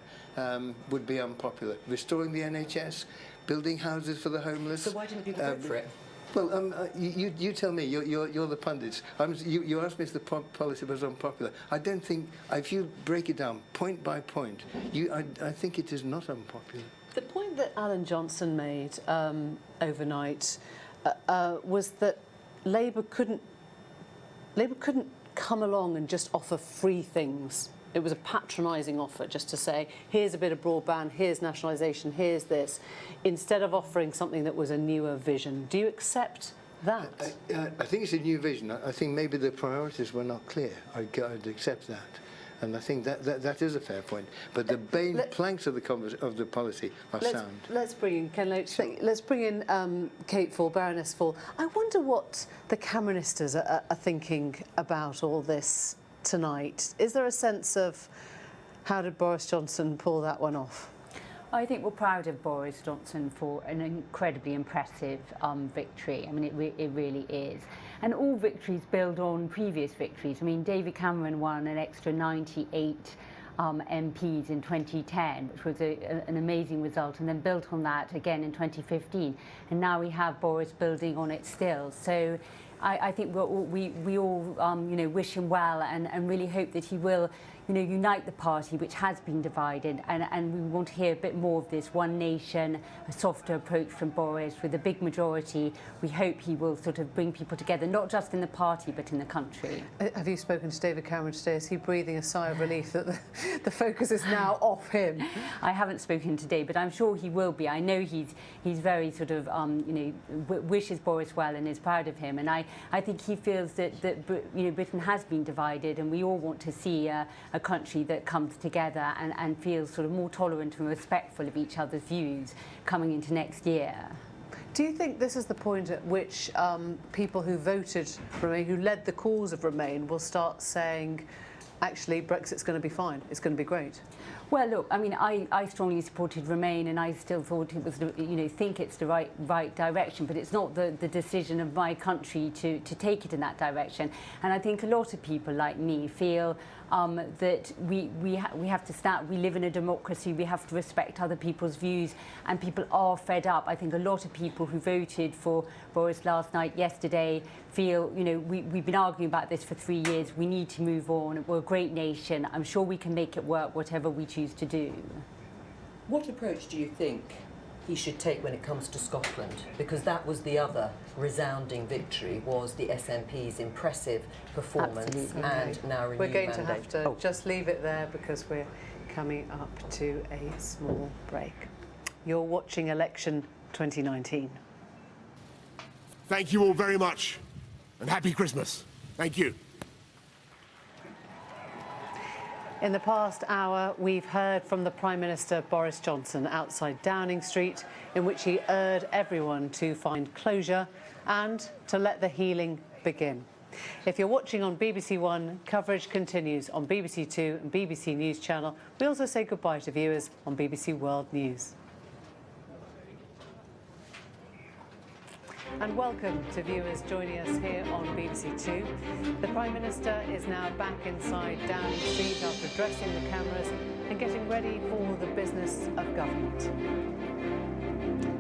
would be unpopular? Restoring the NHS, building houses for the homeless. So why didn't people vote for it? Well, you tell me. You're the pundits. You asked me if the policy was unpopular. I don't think. If you break it down point by point, I think it is not unpopular. The point that Alan Johnson made overnight was that Labour couldn't come along and just offer free things. It was a patronising offer, just to say, here's a bit of broadband, here's nationalisation, here's this, instead of offering something that was a newer vision. Do you accept that? I think it's a new vision. I think maybe the priorities were not clear. I'd accept that. And I think that is a fair point. But the main planks of the policy are sound. Let's bring in Ken Loach. Let's bring in Kate Fall, Baroness Fall. I wonder what the Cameristers are thinking about all this tonight. Is there a sense of How did Boris Johnson pull that one off? I think we're proud of Boris Johnson for an incredibly impressive victory. I mean, it really is. And all victories build on previous victories. I mean, David Cameron won an extra 98 MPs in 2010, which was an amazing result, and then built on that again in 2015. And now we have Boris building on it still. So I think we all wish him well and really hope that he will unite the party, which has been divided, and we want to hear a bit more of this one nation, a softer approach from Boris with a big majority. We hope he will sort of bring people together, not just in the party but in the country. Have you spoken to David Cameron today? Is he breathing a sigh of relief that the focus is now off him? I haven't spoken today, but I'm sure he will be. I know he's very sort of wishes Boris well and is proud of him, and I think he feels that Britain has been divided, and we all want to see a country that comes together and feels sort of more tolerant and respectful of each other's views coming into next year. Do you think this is the point at which people who voted for Remain, who led the cause of Remain, will start saying, actually, Brexit's going to be fine, it's going to be great? Well, look, I mean, I strongly supported Remain, and I still thought it was, think it's the right direction, but it's not the decision of my country to take it in that direction. And I think a lot of people like me feel that we have to stand. We live in a democracy. We have to respect other people's views, and people are fed up. I think a lot of people who voted for Boris last night, yesterday, feel we've been arguing about this for 3 years. We need to move on. We're a great nation. I'm sure we can make it work, whatever we choose to do. What approach do you think he should take when it comes to Scotland? Because that was the other resounding victory, was the SNP's impressive performance. Absolutely. And now renewed We're going mandate. to have to just leave it there because we're coming up to a small break. You're watching Election 2019. Thank you all very much, and happy Christmas. Thank you. In the past hour, we've heard from the Prime Minister Boris Johnson outside Downing Street, in which he urged everyone to find closure and to let the healing begin. If you're watching on BBC One, coverage continues on BBC Two and BBC News Channel. We also say goodbye to viewers on BBC World News. And welcome to viewers joining us here on BBC Two. The Prime Minister is now back inside Downing Street after addressing the cameras and getting ready for the business of government.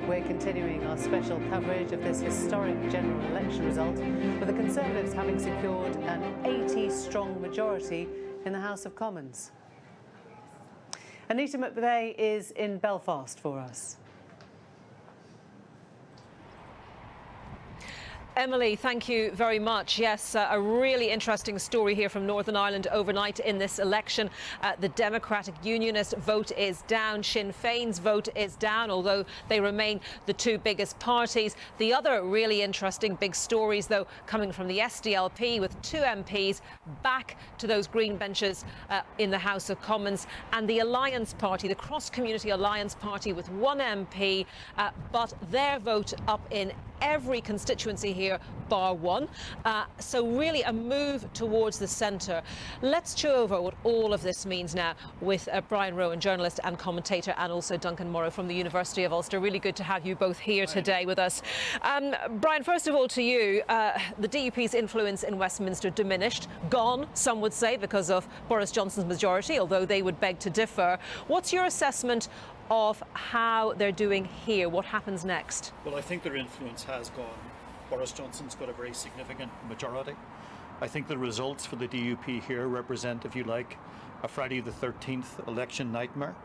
We're continuing our special coverage of this historic general election result, with the Conservatives having secured an 80-strong majority in the House of Commons. Anita McVeigh is in Belfast for us. Emily, thank you very much. Yes, a really interesting story here from Northern Ireland overnight in this election. The Democratic Unionist vote is down. Sinn Féin's vote is down, although they remain the two biggest parties. The other really interesting big stories, though, coming from the SDLP, with 2 MPs back to those green benches in the House of Commons, and the Alliance Party, the Cross-Community Alliance Party, with 1 MP, but their vote up in every constituency here bar 1. So really a move towards the centre. Let's chew over what all of this means now with Brian Rowan, journalist and commentator, and also Duncan Morrow from the University of Ulster. Really good to have you both here today with us. Brian, first of all to you, the DUP's influence in Westminster diminished, gone, some would say, because of Boris Johnson's majority, although they would beg to differ. What's your assessment of how they're doing here? What happens next? Well, I think their influence has gone. Boris Johnson's got a very significant majority. I think the results for the DUP here represent, if you like, a Friday the 13th election nightmare.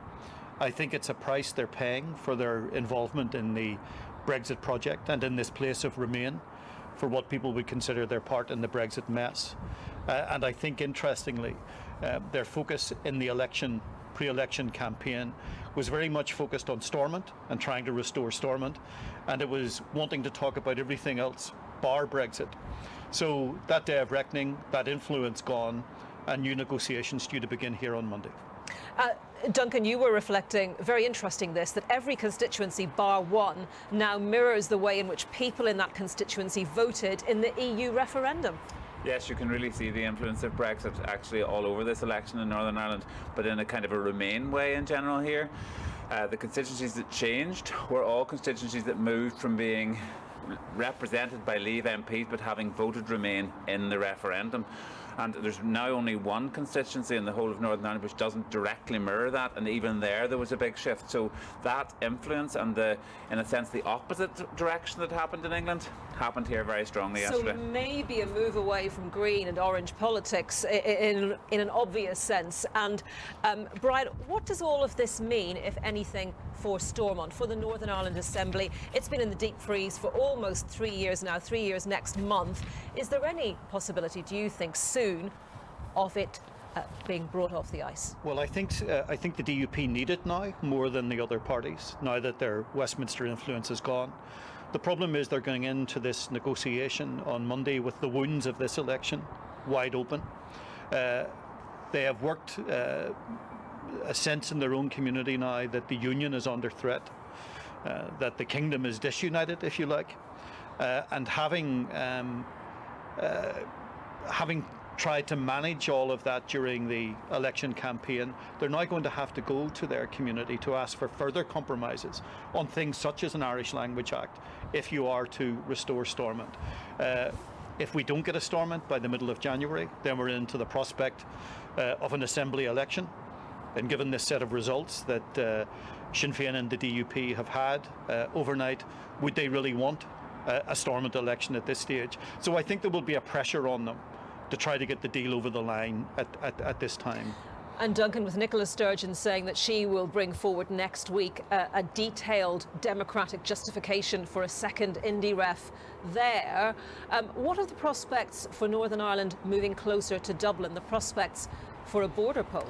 I think it's a price they're paying for their involvement in the Brexit project and in this place of Remain, for what people would consider their part in the Brexit mess. And I think, interestingly, their focus in the pre-election campaign was very much focused on Stormont and trying to restore Stormont, and it was wanting to talk about everything else bar Brexit. So that day of reckoning, that influence gone, and new negotiations due to begin here on Monday. Duncan, you were reflecting, very interesting this, that every constituency bar 1 now mirrors the way in which people in that constituency voted in the EU referendum. Yes, you can really see the influence of Brexit actually all over this election in Northern Ireland, but in a kind of a Remain way in general here. The constituencies that changed were all constituencies that moved from being represented by Leave MPs but having voted Remain in the referendum. And there's now only one constituency in the whole of Northern Ireland which doesn't directly mirror that, and even there was a big shift. So that influence and in a sense, the opposite direction that happened in England happened here very strongly yesterday. So maybe a move away from green and orange politics in an obvious sense. And Brian, what does all of this mean, if anything, for Stormont, for the Northern Ireland Assembly? It's been in the deep freeze for almost 3 years now, 3 years next month. Is there any possibility, do you think, soon of it being brought off the ice? Well, I think the DUP need it now more than the other parties, now that their Westminster influence is gone. The problem is they're going into this negotiation on Monday with the wounds of this election wide open. They have worked a sense in their own community now that the union is under threat, that the kingdom is disunited, if you like, and having tried to manage all of that during the election campaign, they're now going to have to go to their community to ask for further compromises on things such as an Irish Language Act if you are to restore Stormont. If we don't get a Stormont by the middle of January, then we're into the prospect of an Assembly election. And given this set of results that Sinn Féin and the DUP have had overnight, would they really want a Stormont election at this stage? So I think there will be a pressure on them to try to get the deal over the line at this time. And Duncan, with Nicola Sturgeon saying that she will bring forward next week a detailed democratic justification for a second Indie ref there. What are the prospects for Northern Ireland moving closer to Dublin, the prospects for a border poll?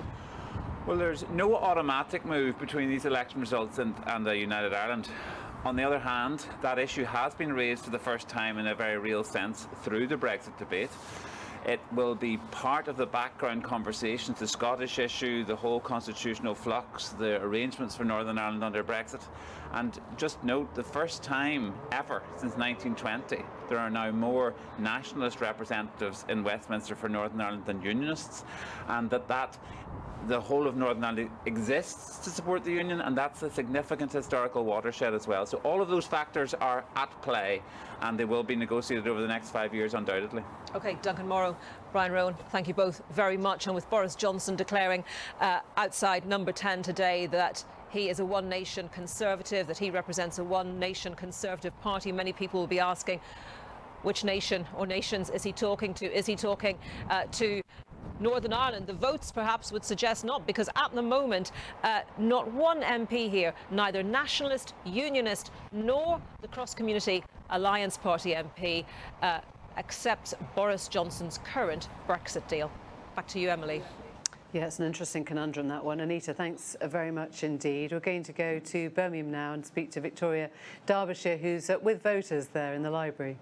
Well, there's no automatic move between these election results and the United Ireland. On the other hand, that issue has been raised for the first time in a very real sense through the Brexit debate. It will be part of the background conversations, the Scottish issue, the whole constitutional flux, the arrangements for Northern Ireland under Brexit. And just note, the first time ever since 1920, there are now more nationalist representatives in Westminster for Northern Ireland than unionists, and that the whole of Northern Ireland exists to support the Union, and that's a significant historical watershed as well. So all of those factors are at play, and they will be negotiated over the next 5 years, undoubtedly. OK, Duncan Morrow, Brian Rowan, thank you both very much. And with Boris Johnson declaring outside Number 10 today that he is a one-nation Conservative, that he represents a one-nation Conservative party, many people will be asking, which nation or nations is he talking to? Is he talking to Northern Ireland? The votes perhaps would suggest not, because at the moment not one MP here, neither nationalist, unionist nor the cross-community Alliance Party MP accepts Boris Johnson's current Brexit deal. Back to you, Emily. Yeah, it's an interesting conundrum, that one. Anita, thanks very much indeed. We're going to go to Birmingham now and speak to Victoria Derbyshire, who's with voters there in the library.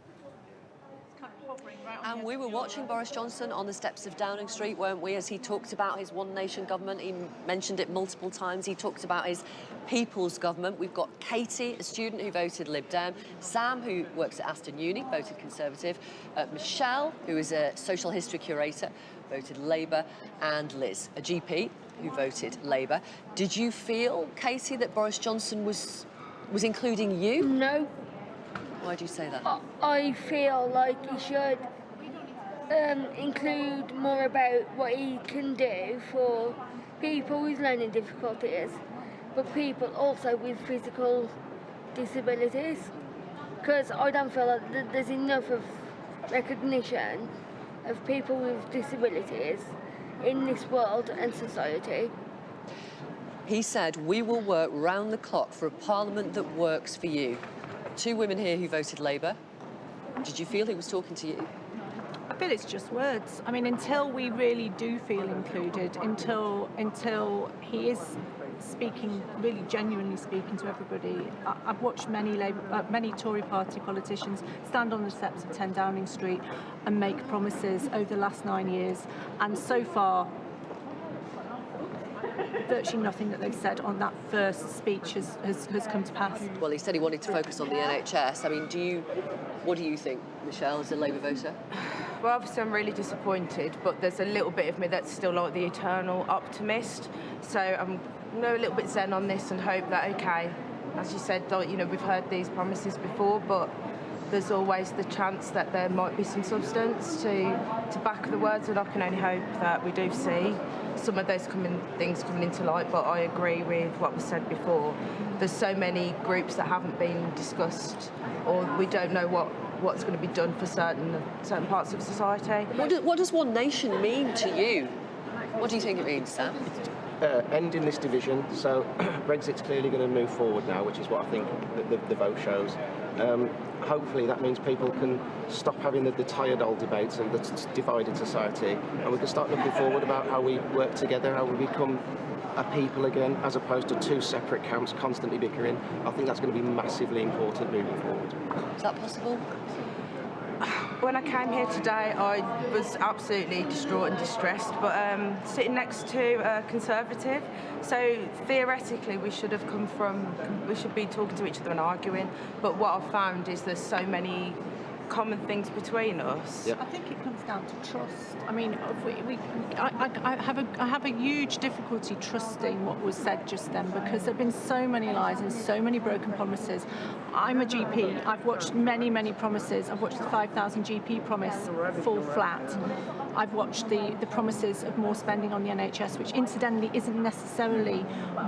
And we were watching Boris Johnson on the steps of Downing Street, weren't we, as he talked about his one-nation government. He mentioned it multiple times. He talked about his people's government. We've got Katie, a student who voted Lib Dem, Sam, who works at Aston Uni, voted Conservative, Michelle, who is a social history curator, voted Labour, and Liz, a GP, who voted Labour. Did you feel, Katie, that Boris Johnson was including you? No. Why do you say that? I feel like he should include more about what he can do for people with learning difficulties, but people also with physical disabilities, because I don't feel like there's enough of recognition of people with disabilities in this world and society. He said, we will work round the clock for a parliament that works for you. Two women here who voted Labour. Did you feel he was talking to you? I feel it's just words. I mean, until we really do feel included, until he is speaking, really genuinely speaking to everybody. I've watched many Tory party politicians stand on the steps of 10 Downing Street and make promises over the last 9 years, and so far virtually nothing that they've said on that first speech has come to pass. Well, he said he wanted to focus on the NHS. I mean, do What do you think, Michelle, as a Labour voter? Well, obviously I'm really disappointed, but there's a little bit of me that's still like the eternal optimist. So I'm a little bit zen on this and hope that, okay, as you said, you know, we've heard these promises before, but there's always the chance that there might be some substance to back the words, and I can only hope that we do see some of those things coming into light. But I agree with what was said before. There's so many groups that haven't been discussed, or we don't know what's going to be done for certain parts of society. What does one nation mean to you? What do you think it means, Sam? Ending this division, so Brexit's clearly going to move forward now, which is what I think the vote shows. Hopefully that means people can stop having the tired old debates and the divided society, and we can start looking forward about how we work together, how we become a people again, as opposed to two separate camps constantly bickering. I think that's going to be massively important moving forward. Is that possible? When I came here today, I was absolutely distraught and distressed, but sitting next to a Conservative, so theoretically we should be talking to each other and arguing, but what I've found is there's so many common things between us. I think it comes down to trust. I mean, I have a huge difficulty trusting what was said just then, because there have been so many lies and so many broken promises. I'm a GP. I've watched many promises. I've watched the 5,000 GP promise fall flat. I've watched the promises of more spending on the NHS, which incidentally isn't necessarily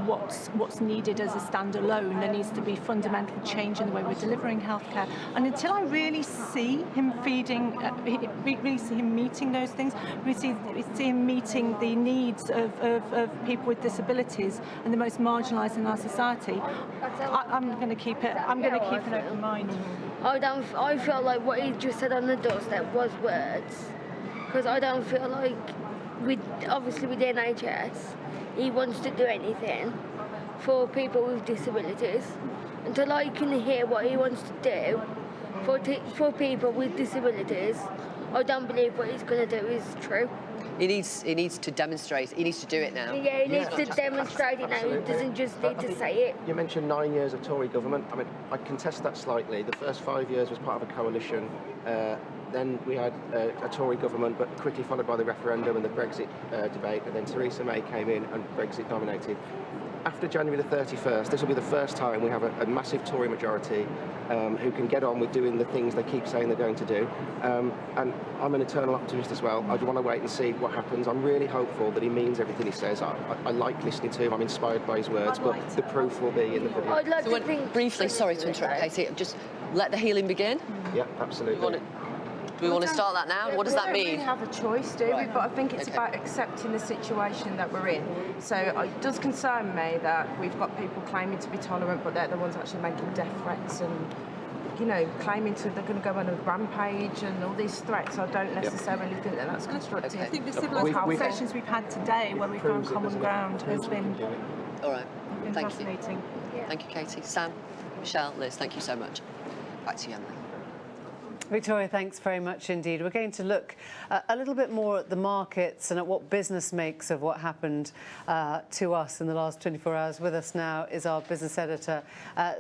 what's needed as a standalone. There needs to be fundamental change in the way we're delivering healthcare. And until I really see him really see him meeting those things, we see him meeting the needs of people with disabilities and the most marginalised in our society, I'm going to keep an open mind. I feel like what he just said on the doorstep was words. Because I don't feel like, obviously with the NHS, he wants to do anything for people with disabilities. Until I can hear what he wants to do for people with disabilities, I don't believe what he's going to do is true. He needs to demonstrate. He needs to do it now. Yeah, he needs to demonstrate it now. He doesn't just need to say it. You mentioned 9 years of Tory government. I mean, I contest that slightly. The first 5 years was part of a coalition. Then we had a Tory government, but quickly followed by the referendum and the Brexit debate, and then Theresa May came in and Brexit dominated. After January the 31st, this will be the first time we have a massive Tory majority who can get on with doing the things they keep saying they're going to do. And I'm an eternal optimist as well. I want to wait and see what happens. I'm really hopeful that he means everything he says. I like listening to him. I'm inspired by his words, but the proof will be in the public. I'd like to think... Briefly, sorry to interrupt, Katie, just let the healing begin. Yeah, absolutely. Do we want to start that now? What does that mean? We don't really have a choice, do we? But I think it's about accepting the situation that we're in. So it does concern me that we've got people claiming to be tolerant, but they're the ones actually making death threats and, you know, claiming they're going to go on a rampage and all these threats. I don't necessarily think that that's constructive. I think the civilised conversations we've had today, where we found common ground, has been all right. Thank fascinating. You. Thank you, Katie. Sam, Michelle, Liz, thank you so much. Back to you, Emily. Victoria, thanks very much indeed. We're going to look a little bit more at the markets and at what business makes of what happened to us in the last 24 hours. With us now is our business editor,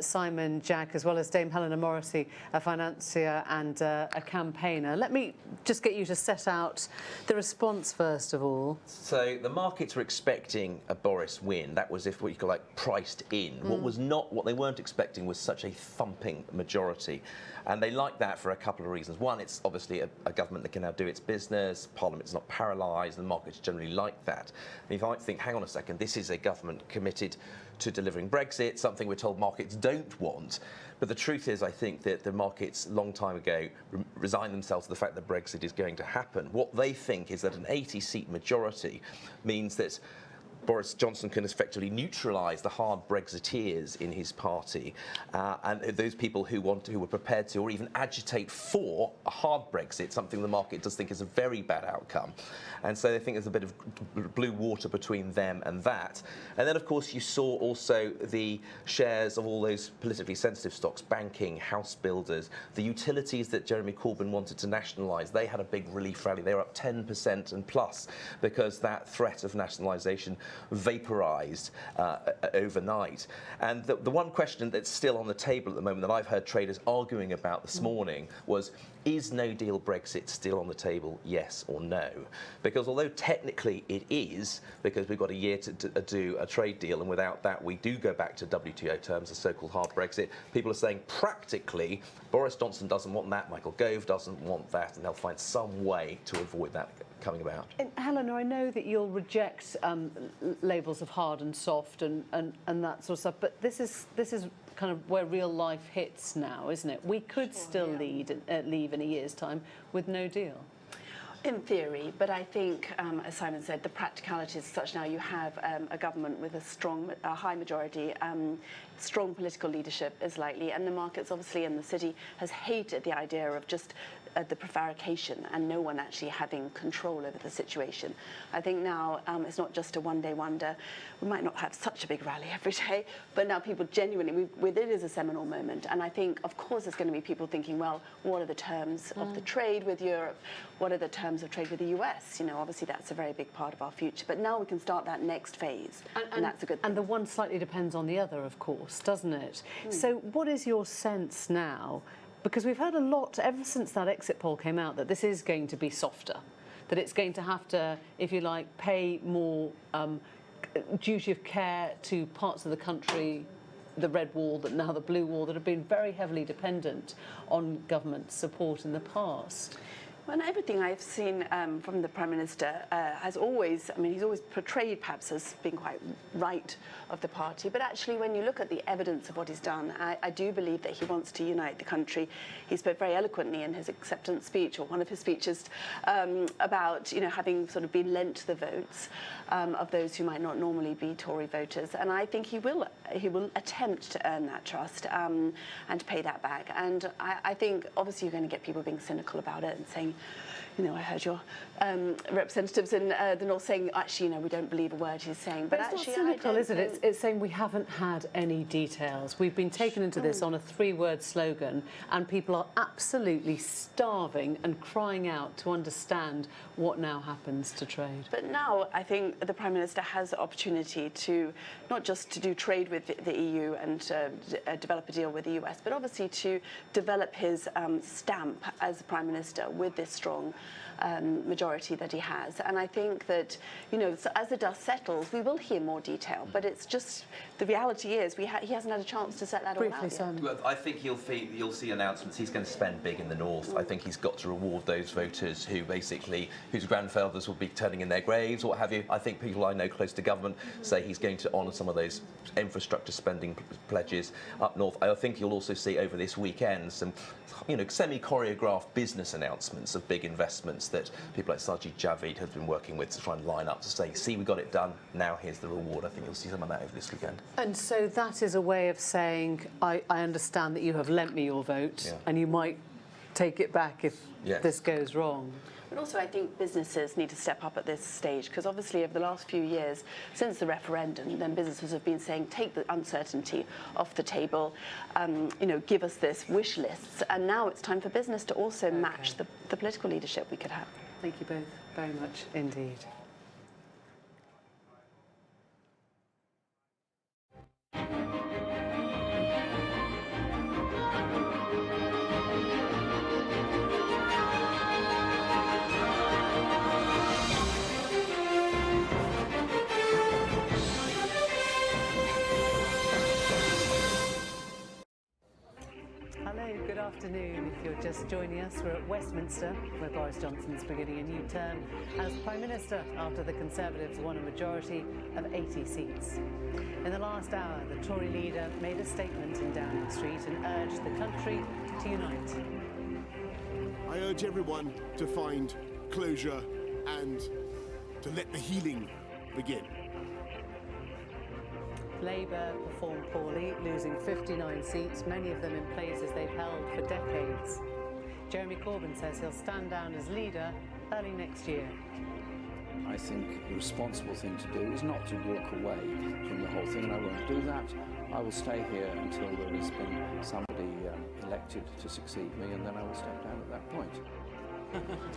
Simon Jack, as well as Dame Helena Morrissey, a financier and a campaigner. Let me just get you to set out the response first of all. So the markets were expecting a Boris win. That was, if what you call like priced in. What they weren't expecting was such a thumping majority. And they like that for a couple of reasons. One, it's obviously a government that can now do its business, Parliament's not paralysed, and the markets generally like that. And you might think, hang on a second, this is a government committed to delivering Brexit, something we're told markets don't want. But the truth is, I think that the markets, a long time ago, resigned themselves to the fact that Brexit is going to happen. What they think is that an 80-seat majority means that Boris Johnson can effectively neutralise the hard Brexiteers in his party and those people who were prepared to or even agitate for a hard Brexit, something the market does think is a very bad outcome. And so they think there's a bit of blue water between them and that. And then, of course, you saw also the shares of all those politically sensitive stocks, banking, house builders, the utilities that Jeremy Corbyn wanted to nationalise. They had a big relief rally. They were up 10% and plus because that threat of nationalisation vaporised overnight. And the one question that's still on the table at the moment that I've heard traders arguing about this morning was, is no deal Brexit still on the table, yes or no? Because although technically it is, because we've got a year to do a trade deal, and without that we do go back to WTO terms, a so-called hard Brexit, people are saying practically Boris Johnson doesn't want that, Michael Gove doesn't want that, and they'll find some way to avoid that coming about. And Helena, I know that you'll reject labels of hard and soft and that sort of stuff, but this is kind of where real life hits now, isn't it? We could still leave in a year's time with no deal. In theory, but I think, as Simon said, the practicalities are such now. You have a government with a high majority, strong political leadership is likely, and the markets, obviously, and the city has hated the idea of just the prevarication and no one actually having control over the situation. I think now it's not just a one-day wonder. We might not have such a big rally every day, but now people genuinely, it is a seminal moment. And I think, of course, there's going to be people thinking, well, what are the terms of the trade with Europe? What are the terms of trade with the US? You know, obviously that's a very big part of our future. But now we can start that next phase, and that's a good thing. And the one slightly depends on the other, of course, doesn't it? So what is your sense now? Because we've heard a lot ever since that exit poll came out that this is going to be softer, that it's going to have to, if you like, pay more duty of care to parts of the country, the red wall, now the blue wall, that have been very heavily dependent on government support in the past. Well, and everything I've seen from the Prime Minister has always, I mean, he's always portrayed perhaps as being quite right of the party, but actually when you look at the evidence of what he's done, I do believe that he wants to unite the country. He spoke very eloquently in his acceptance speech, or one of his speeches, about, you know, having sort of been lent the votes of those who might not normally be Tory voters, and I think he will attempt to earn that trust and to pay that back. And I think obviously you're going to get people being cynical about it and saying, you know, I heard your representatives in the North saying, actually, you know, we don't believe a word he's saying. But it's actually, not cynical, is it? It's saying we haven't had any details. We've been taken into this on a three-word slogan, and people are absolutely starving and crying out to understand what now happens to trade. But now I think the Prime Minister has the opportunity to not just to do trade with the EU and develop a deal with the US, but obviously to develop his stamp as the Prime Minister with this strong majority that he has. And I think that, you know, so as the dust settles, we will hear more detail. But it's just, the reality is he hasn't had a chance to set that all out yet. Well, I think you'll see announcements. He's going to spend big in the north. I think he's got to reward those voters who basically, whose grandfathers will be turning in their graves or what have you. I think people I know close to government say he's going to honour some of those infrastructure spending pledges up north. I think you'll also see over this weekend some, you know, semi-choreographed business announcements of big investments that people like Sajid Javid have been working with to try and line up to say, see, we got it done, now here's the reward. I think you'll see some of that over this weekend. And so that is a way of saying, I understand that you have lent me your vote, and you might take it back if this goes wrong. But also I think businesses need to step up at this stage, because obviously over the last few years, since the referendum, then businesses have been saying, take the uncertainty off the table, you know, give us this wish lists. And now it's time for business to also match the political leadership we could have. Thank you both very much indeed. Afternoon. If you're just joining us, we're at Westminster, where Boris Johnson's beginning a new term as Prime Minister after the Conservatives won a majority of 80 seats. In the last hour, the Tory leader made a statement in Downing Street and urged the country to unite. I urge everyone to find closure and to let the healing begin. Labour performed poorly, losing 59 seats, many of them in places they've held for decades. Jeremy Corbyn says he'll stand down as leader early next year. I think the responsible thing to do is not to walk away from the whole thing, and I won't do that. I will stay here until there has been somebody elected to succeed me, and then I will step down at that point.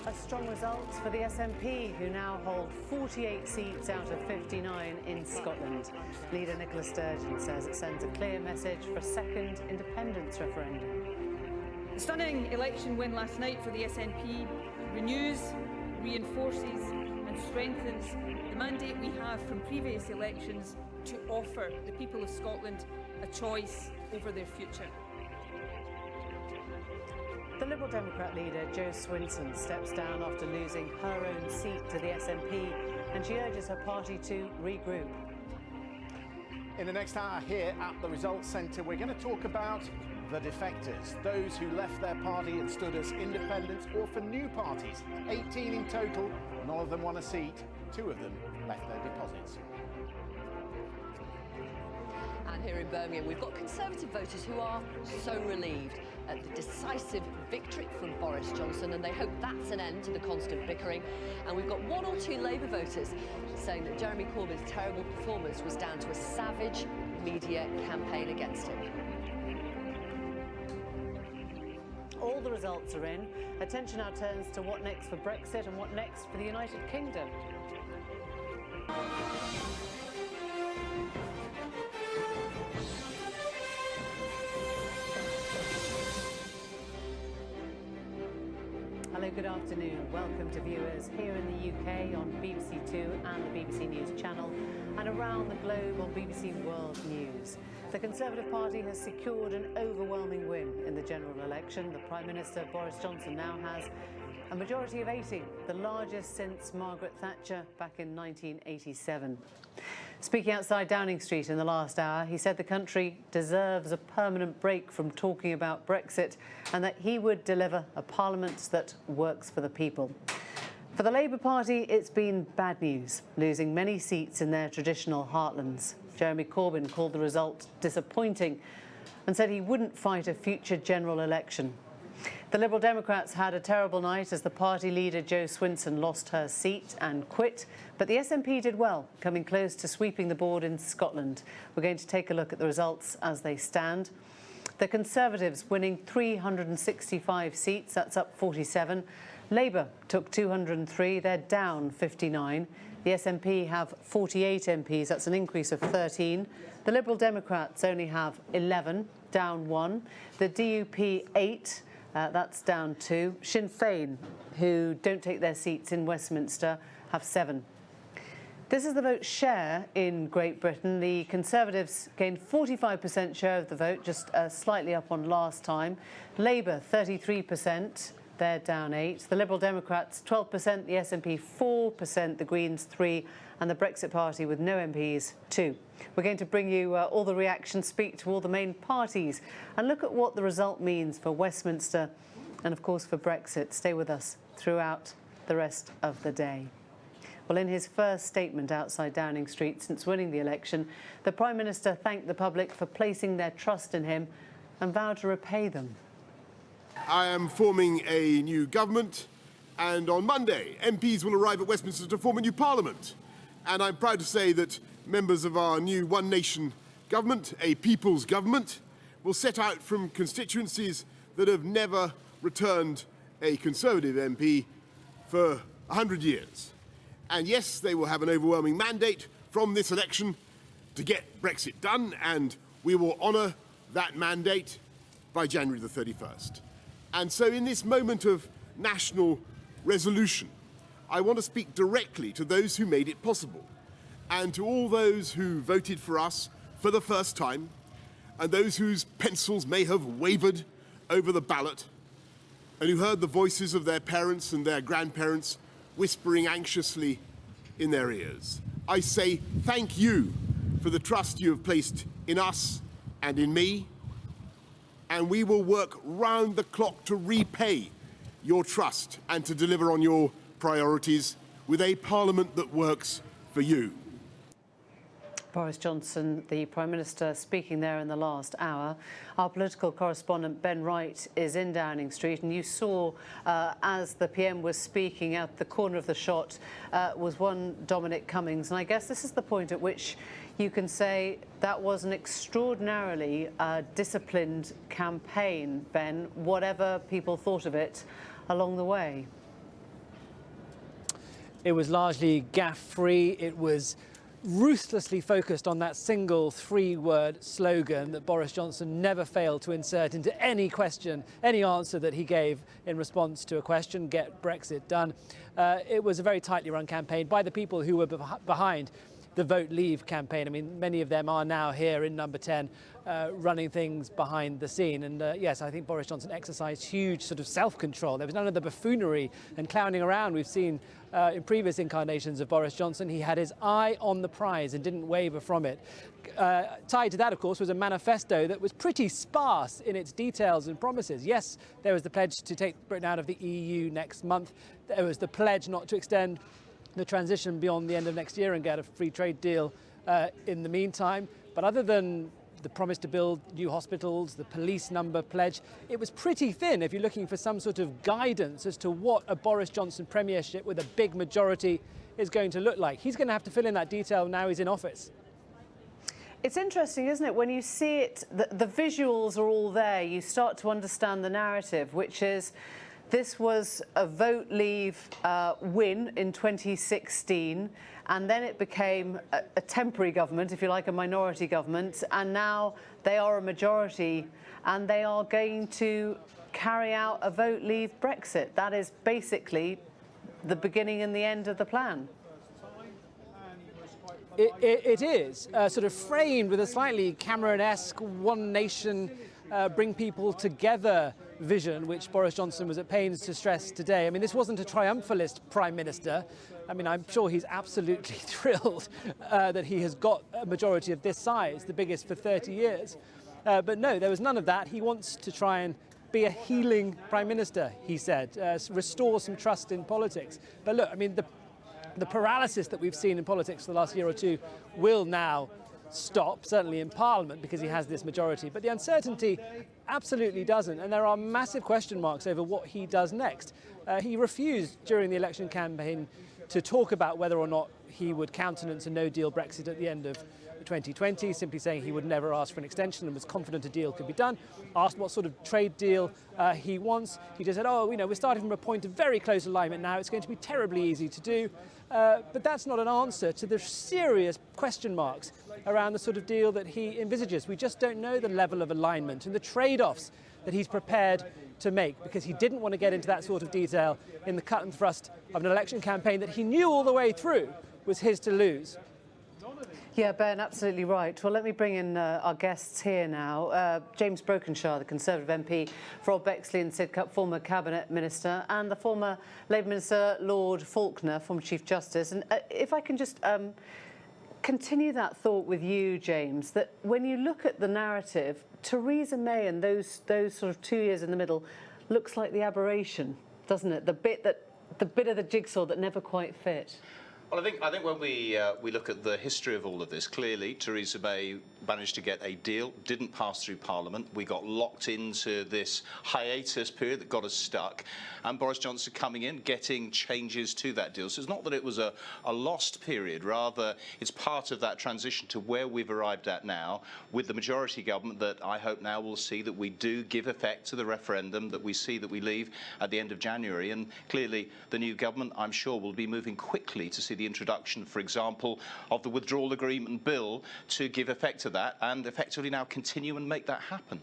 A strong result for the SNP, who now hold 48 seats out of 59 in Scotland. Leader Nicola Sturgeon says it sends a clear message for a second independence referendum. The stunning election win last night for the SNP renews, reinforces and strengthens the mandate we have from previous elections to offer the people of Scotland a choice over their future. The Liberal Democrat leader, Jo Swinson, steps down after losing her own seat to the SNP, and she urges her party to regroup. In the next hour here at the Results Centre, we're going to talk about the defectors, those who left their party and stood as independents or for new parties. 18 in total, none of them won a seat, 2 of them left their deposits. And here in Birmingham, we've got Conservative voters who are so relieved at the decisive victory from Boris Johnson, and they hope that's an end to the constant bickering. And we've got 1 or 2 Labour voters saying that Jeremy Corbyn's terrible performance was down to a savage media campaign against him. All the results are in. Attention now turns to what next for Brexit and what next for the United Kingdom. Hello, good afternoon. Welcome to viewers here in the UK on BBC Two and the BBC News channel, and around the globe on BBC World News. The Conservative Party has secured an overwhelming win in the general election. The Prime Minister, Boris Johnson, now has a majority of 80, the largest since Margaret Thatcher back in 1987. Speaking outside Downing Street in the last hour, he said the country deserves a permanent break from talking about Brexit and that he would deliver a parliament that works for the people. For the Labour Party, it's been bad news, losing many seats in their traditional heartlands. Jeremy Corbyn called the result disappointing and said he wouldn't fight a future general election. The Liberal Democrats had a terrible night as the party leader Jo Swinson lost her seat and quit, but the SNP did well, coming close to sweeping the board in Scotland. We're going to take a look at the results as they stand. The Conservatives winning 365 seats, that's up 47. Labour took 203, they're down 59. The SNP have 48 MPs, that's an increase of 13. The Liberal Democrats only have 11, down 1. The DUP 8. That's down 2. Sinn Féin, who don't take their seats in Westminster, have 7. This is the vote share in Great Britain. The Conservatives gained 45% share of the vote, just slightly up on last time. Labour, 33%. They're down 8. The Liberal Democrats, 12%. The SNP, 4%. The Greens, 3%. And the Brexit Party, with no MPs, 2. We're going to bring you all the reactions, speak to all the main parties, and look at what the result means for Westminster and, of course, for Brexit. Stay with us throughout the rest of the day. Well, in his first statement outside Downing Street since winning the election, the Prime Minister thanked the public for placing their trust in him and vowed to repay them. I am forming a new government, and on Monday, MPs will arrive at Westminster to form a new parliament. And I'm proud to say that members of our new One Nation government, a people's government, will set out from constituencies that have never returned a Conservative MP for 100 years. And yes, they will have an overwhelming mandate from this election to get Brexit done, and we will honour that mandate by January the 31st. And so in this moment of national resolution, I want to speak directly to those who made it possible, and to all those who voted for us for the first time, and those whose pencils may have wavered over the ballot, and who heard the voices of their parents and their grandparents whispering anxiously in their ears. I say thank you for the trust you have placed in us and in me, and we will work round the clock to repay your trust and to deliver on your priorities with a parliament that works for you. Boris Johnson, the Prime Minister, speaking there in the last hour. Our political correspondent Ben Wright is in Downing Street, and you saw as the PM was speaking, at the corner of the shot was one Dominic Cummings, and I guess this is the point at which you can say that was an extraordinarily disciplined campaign, Ben, whatever people thought of it along the way. It was largely gaffe-free. It was ruthlessly focused on that single three-word slogan that Boris Johnson never failed to insert into any question, any answer that he gave in response to a question, get Brexit done. It was a very tightly run campaign by the people who were behind the Vote Leave campaign. I mean, many of them are now here in number 10 running things behind the scene. And yes, I think Boris Johnson exercised huge sort of self-control. There was none of the buffoonery and clowning around we've seen in previous incarnations of Boris Johnson. He had his eye on the prize and didn't waver from it. Tied to that, of course, was a manifesto that was pretty sparse in its details and promises. Yes, there was the pledge to take Britain out of the EU next month. There was the pledge not to extend the transition beyond the end of next year and get a free trade deal in the meantime. But other than the promise to build new hospitals, the police number pledge, it was pretty thin if you're looking for some sort of guidance as to what a Boris Johnson premiership with a big majority is going to look like. He's going to have to fill in that detail now he's in office. It's interesting, isn't it? When you see it, the visuals are all there. You start to understand the narrative, which is this was a Vote Leave win in 2016, and then it became a temporary government, if you like, a minority government, and now they are a majority, and they are going to carry out a Vote Leave Brexit. That is basically the beginning and the end of the plan. It is sort of framed with a slightly Cameron-esque one nation, bring people together vision, which Boris Johnson was at pains to stress today. I mean, this wasn't a triumphalist Prime Minister. I mean, I'm sure he's absolutely thrilled that he has got a majority of this size, the biggest for 30 years. But no, there was none of that. He wants to try and be a healing Prime Minister, he said, restore some trust in politics. But look, I mean, the paralysis that we've seen in politics for the last year or two will now stop, certainly in Parliament, because he has this majority. But the uncertainty absolutely doesn't, and there are massive question marks over what he does next. He refused during the election campaign to talk about whether or not he would countenance a no-deal Brexit at the end of 2020, simply saying he would never ask for an extension and was confident a deal could be done. Asked what sort of trade deal he wants, he just said, oh, you know, we're starting from a point of very close alignment now, it's going to be terribly easy to do. But that's not an answer to the serious question marks around the sort of deal that he envisages. We just don't know the level of alignment and the trade-offs that he's prepared to make, because he didn't want to get into that sort of detail in the cut and thrust of an election campaign that he knew all the way through was his to lose. Yeah, Ben, absolutely right. Well, let me bring in our guests here now. James Brokenshire, the Conservative MP for Old Bexley and Sidcup, former Cabinet Minister, and the former Labour Minister, Lord Faulkner, former Chief Justice. And if I can just continue that thought with you, James, that when you look at the narrative, Theresa May and those sort of 2 years in the middle looks like the aberration, doesn't it? The bit of the jigsaw that never quite fit. Well, I think when we look at the history of all of this, clearly Theresa May managed to get a deal, didn't pass through Parliament. We got locked into this hiatus period that got us stuck, and Boris Johnson coming in, getting changes to that deal. So it's not that it was a lost period, rather it's part of that transition to where we've arrived at now with the majority government that I hope now will see that we do give effect to the referendum, that we see that we leave at the end of January. And clearly the new government, I'm sure, will be moving quickly to see the introduction, for example, of the withdrawal agreement bill to give effect to that and effectively now continue and make that happen.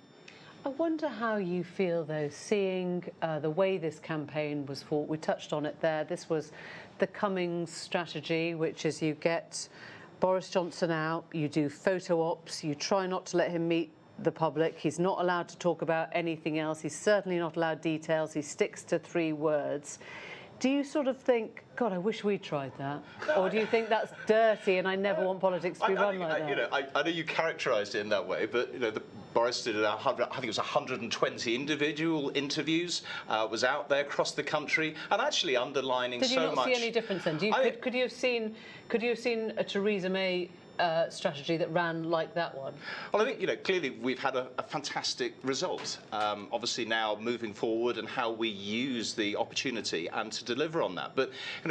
I wonder how you feel, though, seeing the way this campaign was fought. We touched on it there. This was the Cummings strategy, which is you get Boris Johnson out, you do photo ops, you try not to let him meet the public. He's not allowed to talk about anything else. He's certainly not allowed details. He sticks to 3 words. Do you sort of think, God, I wish we'd tried that? Or do you think that's dirty and I never want politics to be run like that? You know, I know you characterised it in that way, but you know, Boris did I think it was 120 individual interviews, was out there across the country, and actually underlining so much. Did you not see any difference then? Could you have seen a Theresa May strategy that ran like that one? Well, I think, clearly we've had a fantastic result. Obviously now moving forward and how we use the opportunity and to deliver on that. But,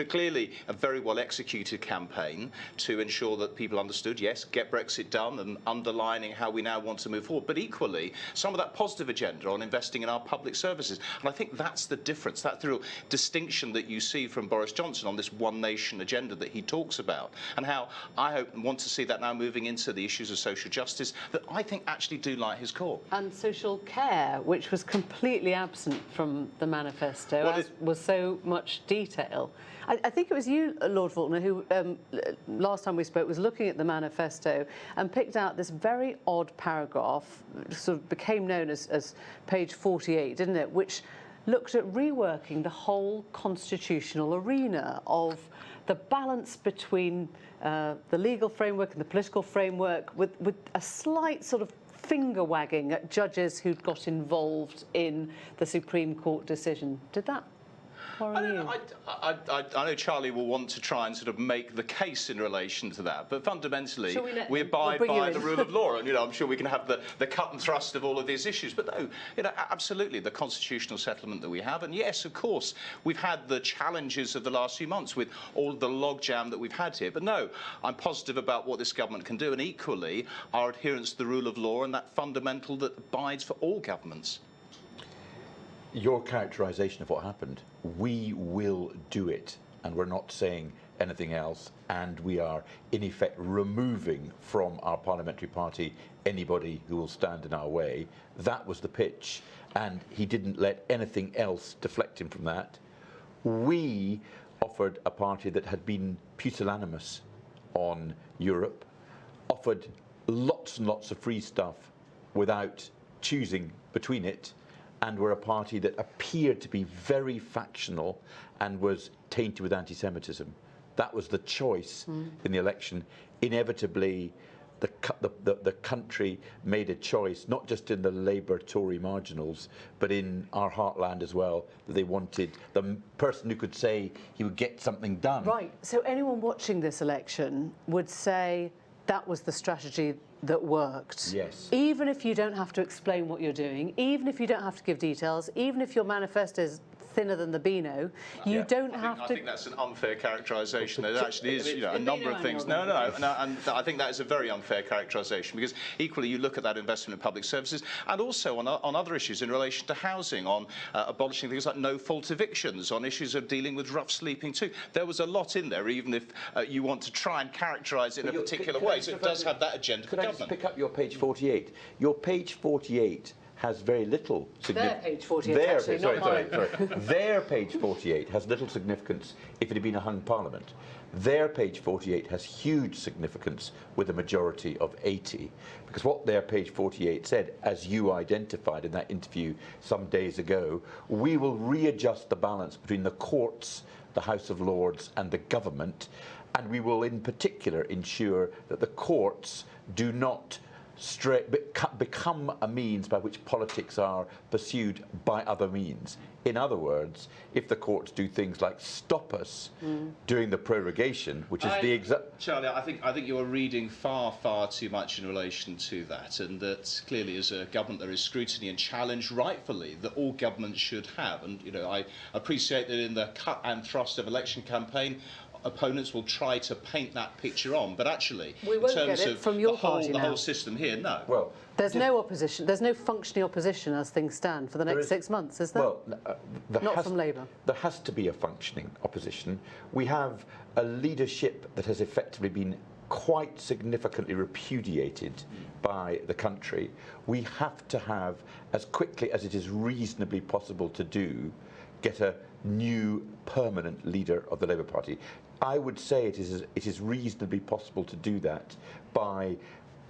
clearly a very well executed campaign to ensure that people understood, yes, get Brexit done and underlining how we now want to move forward. But equally, some of that positive agenda on investing in our public services. And I think that's the difference, that's the real distinction that you see from Boris Johnson on this one nation agenda that he talks about. And how I hope and want to see that now moving into the issues of social justice that I think actually do light his core. And social care, which was completely absent from the manifesto, well, as was so much detail. I think it was you, Lord Faulkner, who last time we spoke was looking at the manifesto and picked out this very odd paragraph, sort of became known as page 48, didn't it, which looked at reworking the whole constitutional arena of the balance between the legal framework and the political framework, with a slight sort of finger wagging at judges who'd got involved in the Supreme Court decision. Did that worry you? I know Charlie will want to try and sort of make the case in relation to that, but fundamentally we abide by the rule of law, and I'm sure we can have the cut and thrust of all of these issues. But no, absolutely the constitutional settlement that we have, and yes, of course, we've had the challenges of the last few months with all the logjam that we've had here. But no, I'm positive about what this government can do, and equally our adherence to the rule of law and that fundamental that abides for all governments. Your characterisation of what happened, we will do it, and we're not saying anything else, and we are in effect removing from our parliamentary party anybody who will stand in our way. That was the pitch, and he didn't let anything else deflect him from that. We offered a party that had been pusillanimous on Europe, offered lots and lots of free stuff without choosing between it, and were a party that appeared to be very factional and was tainted with anti-Semitism. That was the choice in the election. Inevitably, the country made a choice, not just in the Labour-Tory marginals, but in our heartland as well, that they wanted the person who could say he would get something done. Right, so anyone watching this election would say that was the strategy that worked. Yes. Even if you don't have to explain what you're doing, even if you don't have to give details, even if your manifesto is thinner than the Beano, you don't have to... I think that's an unfair characterisation. There actually is a number of things. No, and I think that is a very unfair characterisation, because equally you look at that investment in public services and also on other issues in relation to housing, on abolishing things like no-fault evictions, on issues of dealing with rough sleeping too. There was a lot in there, even if you want to try and characterise it in a particular way. So it does have that agenda for government. Could I just pick up your page 48? Your page 48 has very little significance. Their page 48, actually, not mine. Their page 48 has little significance if it had been a hung parliament. Their page 48 has huge significance with a majority of 80, because what their page 48 said, as you identified in that interview some days ago, we will readjust the balance between the courts, the House of Lords and the government, and we will in particular ensure that the courts do not become a means by which politics are pursued by other means. In other words, if the courts do things like stop us doing the prorogation, which is the exact... Charlie, I think you are reading far, far too much in relation to that, and that clearly as a government there is scrutiny and challenge, rightfully, that all governments should have. And, I appreciate that in the cut and thrust of election campaign, opponents will try to paint that picture on, but actually, we won't in terms get it of from your party the now. whole system here, no. Well, there's no opposition. There's no functioning opposition as things stand for the next 6 months, is there? Well, not from Labour. There has to be a functioning opposition. We have a leadership that has effectively been quite significantly repudiated by the country. We have to have, as quickly as it is reasonably possible to do, get a new permanent leader of the Labour Party. I would say it is reasonably possible to do that by,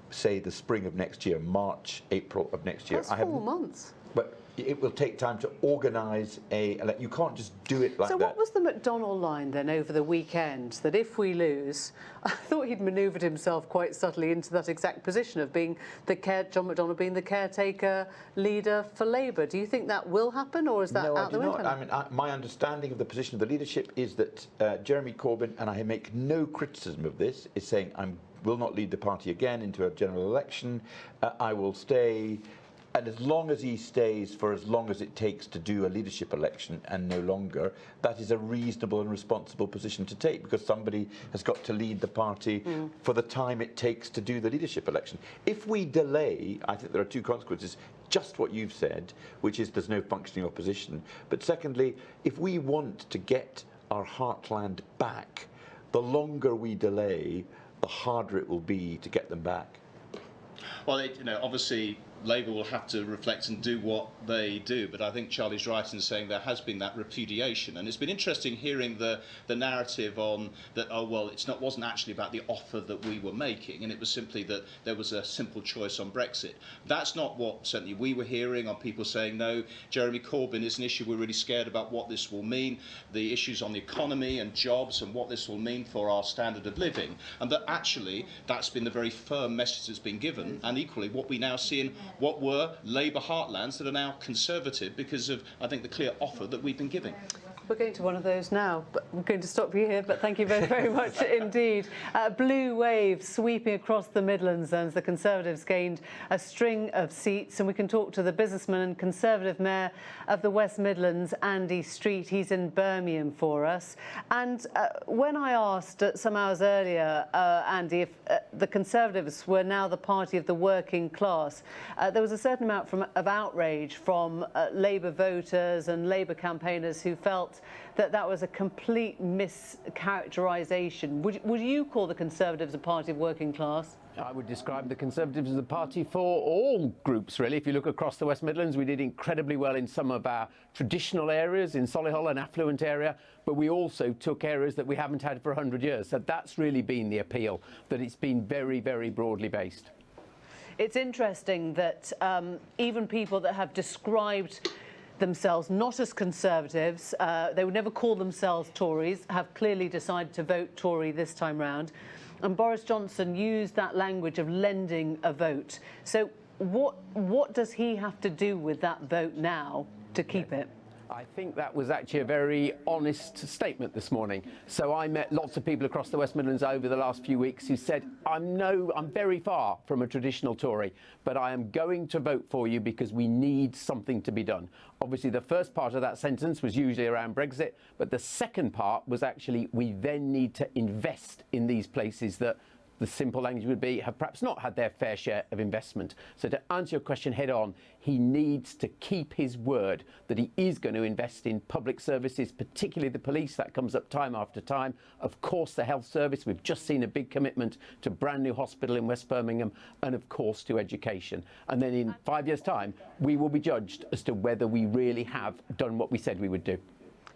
say, the spring of next year, March, April of next year. That's 4 months. But it will take time to organise you can't just do it like that. So what was the McDonnell line then over the weekend, that if we lose, I thought he'd manoeuvred himself quite subtly into that exact position of being John McDonnell being the caretaker leader for Labour. Do you think that will happen, or is that out the window? No, I do not. My understanding of the position of the leadership is that Jeremy Corbyn, and I make no criticism of this, is saying will not lead the party again into a general election. I will stay. And as long as he stays for as long as it takes to do a leadership election and no longer, that is a reasonable and responsible position to take, because somebody has got to lead the party for the time it takes to do the leadership election. If we delay, I think there are two consequences. Just what you've said, which is there's no functioning opposition. But secondly, if we want to get our heartland back, the longer we delay, the harder it will be to get them back. Well, obviously Labour will have to reflect and do what they do, but I think Charlie's right in saying there has been that repudiation, and it's been interesting hearing the narrative on that. Oh well, wasn't actually about the offer that we were making, and it was simply that there was a simple choice on Brexit. That's not what certainly we were hearing on people saying no. Jeremy Corbyn is an issue. We're really scared about what this will mean, the issues on the economy and jobs, and what this will mean for our standard of living, and that actually that's been the very firm message that's been given, and equally what we now see in what were Labour heartlands that are now Conservative because of, I think, the clear offer that we've been giving. We're going to one of those now, but we're going to stop you here, but thank you very, very much indeed. Blue wave sweeping across the Midlands as the Conservatives gained a string of seats, and we can talk to the businessman and Conservative Mayor of the West Midlands, Andy Street. He's in Birmingham for us. And when I asked some hours earlier, Andy, if the Conservatives were now the party of the working class, there was a certain amount of outrage from Labour voters and Labour campaigners who felt that was a complete mischaracterisation. Would you call the Conservatives a party of working class? I would describe the Conservatives as a party for all groups, really. If you look across the West Midlands, we did incredibly well in some of our traditional areas, in Solihull, an affluent area, but we also took areas that we haven't had for 100 years. So that's really been the appeal, that it's been very, very broadly based. It's interesting that even people that have described themselves not as Conservatives, they would never call themselves Tories, have clearly decided to vote Tory this time round. And Boris Johnson used that language of lending a vote. So what does he have to do with that vote now to keep it? I think that was actually a very honest statement this morning. So I met lots of people across the West Midlands over the last few weeks who said, I'm very far from a traditional Tory, but I am going to vote for you because we need something to be done. Obviously, the first part of that sentence was usually around Brexit, but the second part was actually we then need to invest in these places that the simple language would be have perhaps not had their fair share of investment. So to answer your question head on, he needs to keep his word that he is going to invest in public services, particularly the police. That comes up time after time. Of course, the health service. We've just seen a big commitment to a brand new hospital in West Birmingham, and of course to education. And then in 5 years' time, we will be judged as to whether we really have done what we said we would do.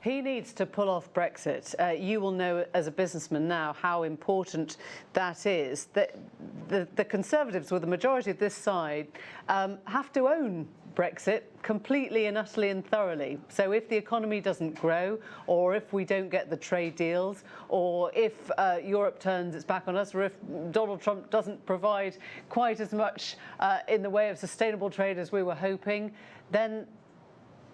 He needs to pull off Brexit. You will know as a businessman now how important that is. The Conservatives, with the majority of this side, have to own Brexit completely and utterly and thoroughly. So if the economy doesn't grow, or if we don't get the trade deals, or if Europe turns its back on us, or if Donald Trump doesn't provide quite as much in the way of sustainable trade as we were hoping, then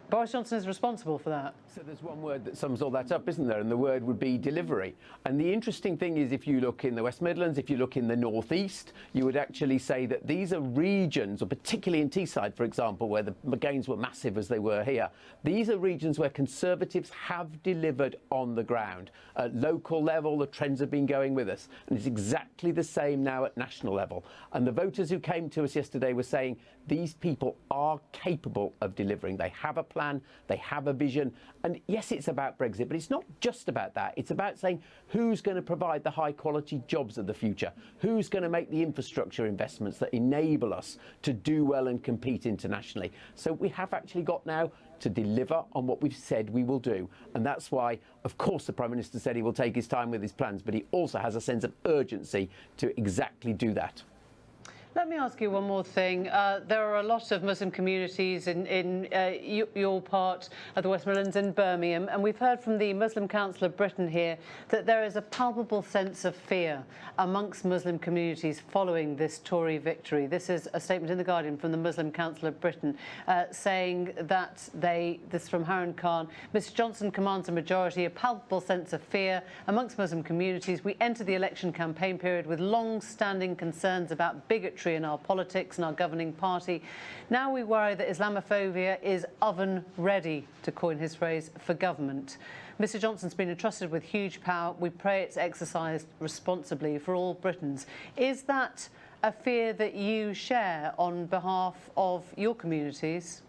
Boris Johnson is responsible for that. So there's one word that sums all that up, isn't there? And the word would be delivery. And the interesting thing is, if you look in the West Midlands, if you look in the North East, you would actually say that these are regions, or particularly in Teesside, for example, where the gains were massive as they were here. These are regions where Conservatives have delivered on the ground. At local level, the trends have been going with us. And it's exactly the same now at national level. And the voters who came to us yesterday were saying these people are capable of delivering. They have a plan, they have a vision. And yes, it's about Brexit, but it's not just about that. It's about saying who's going to provide the high quality jobs of the future? Who's going to make the infrastructure investments that enable us to do well and compete internationally? So we have actually got now to deliver on what we've said we will do. And that's why, of course, the Prime Minister said he will take his time with his plans, but he also has a sense of urgency to exactly do that. Let me ask you one more thing. There are a lot of Muslim communities in your part of the West Midlands and Birmingham, and we've heard from the Muslim Council of Britain here that there is a palpable sense of fear amongst Muslim communities following this Tory victory. This is a statement in The Guardian from the Muslim Council of Britain saying that this from Harun Khan, Mr Johnson commands a majority, a palpable sense of fear amongst Muslim communities. We enter the election campaign period with long-standing concerns about bigotry in our politics and our governing party. Now we worry that Islamophobia is oven ready, to coin his phrase, for government. Mr Johnson's been entrusted with huge power. We pray it's exercised responsibly for all Britons. Is that a fear that you share on behalf of your communities?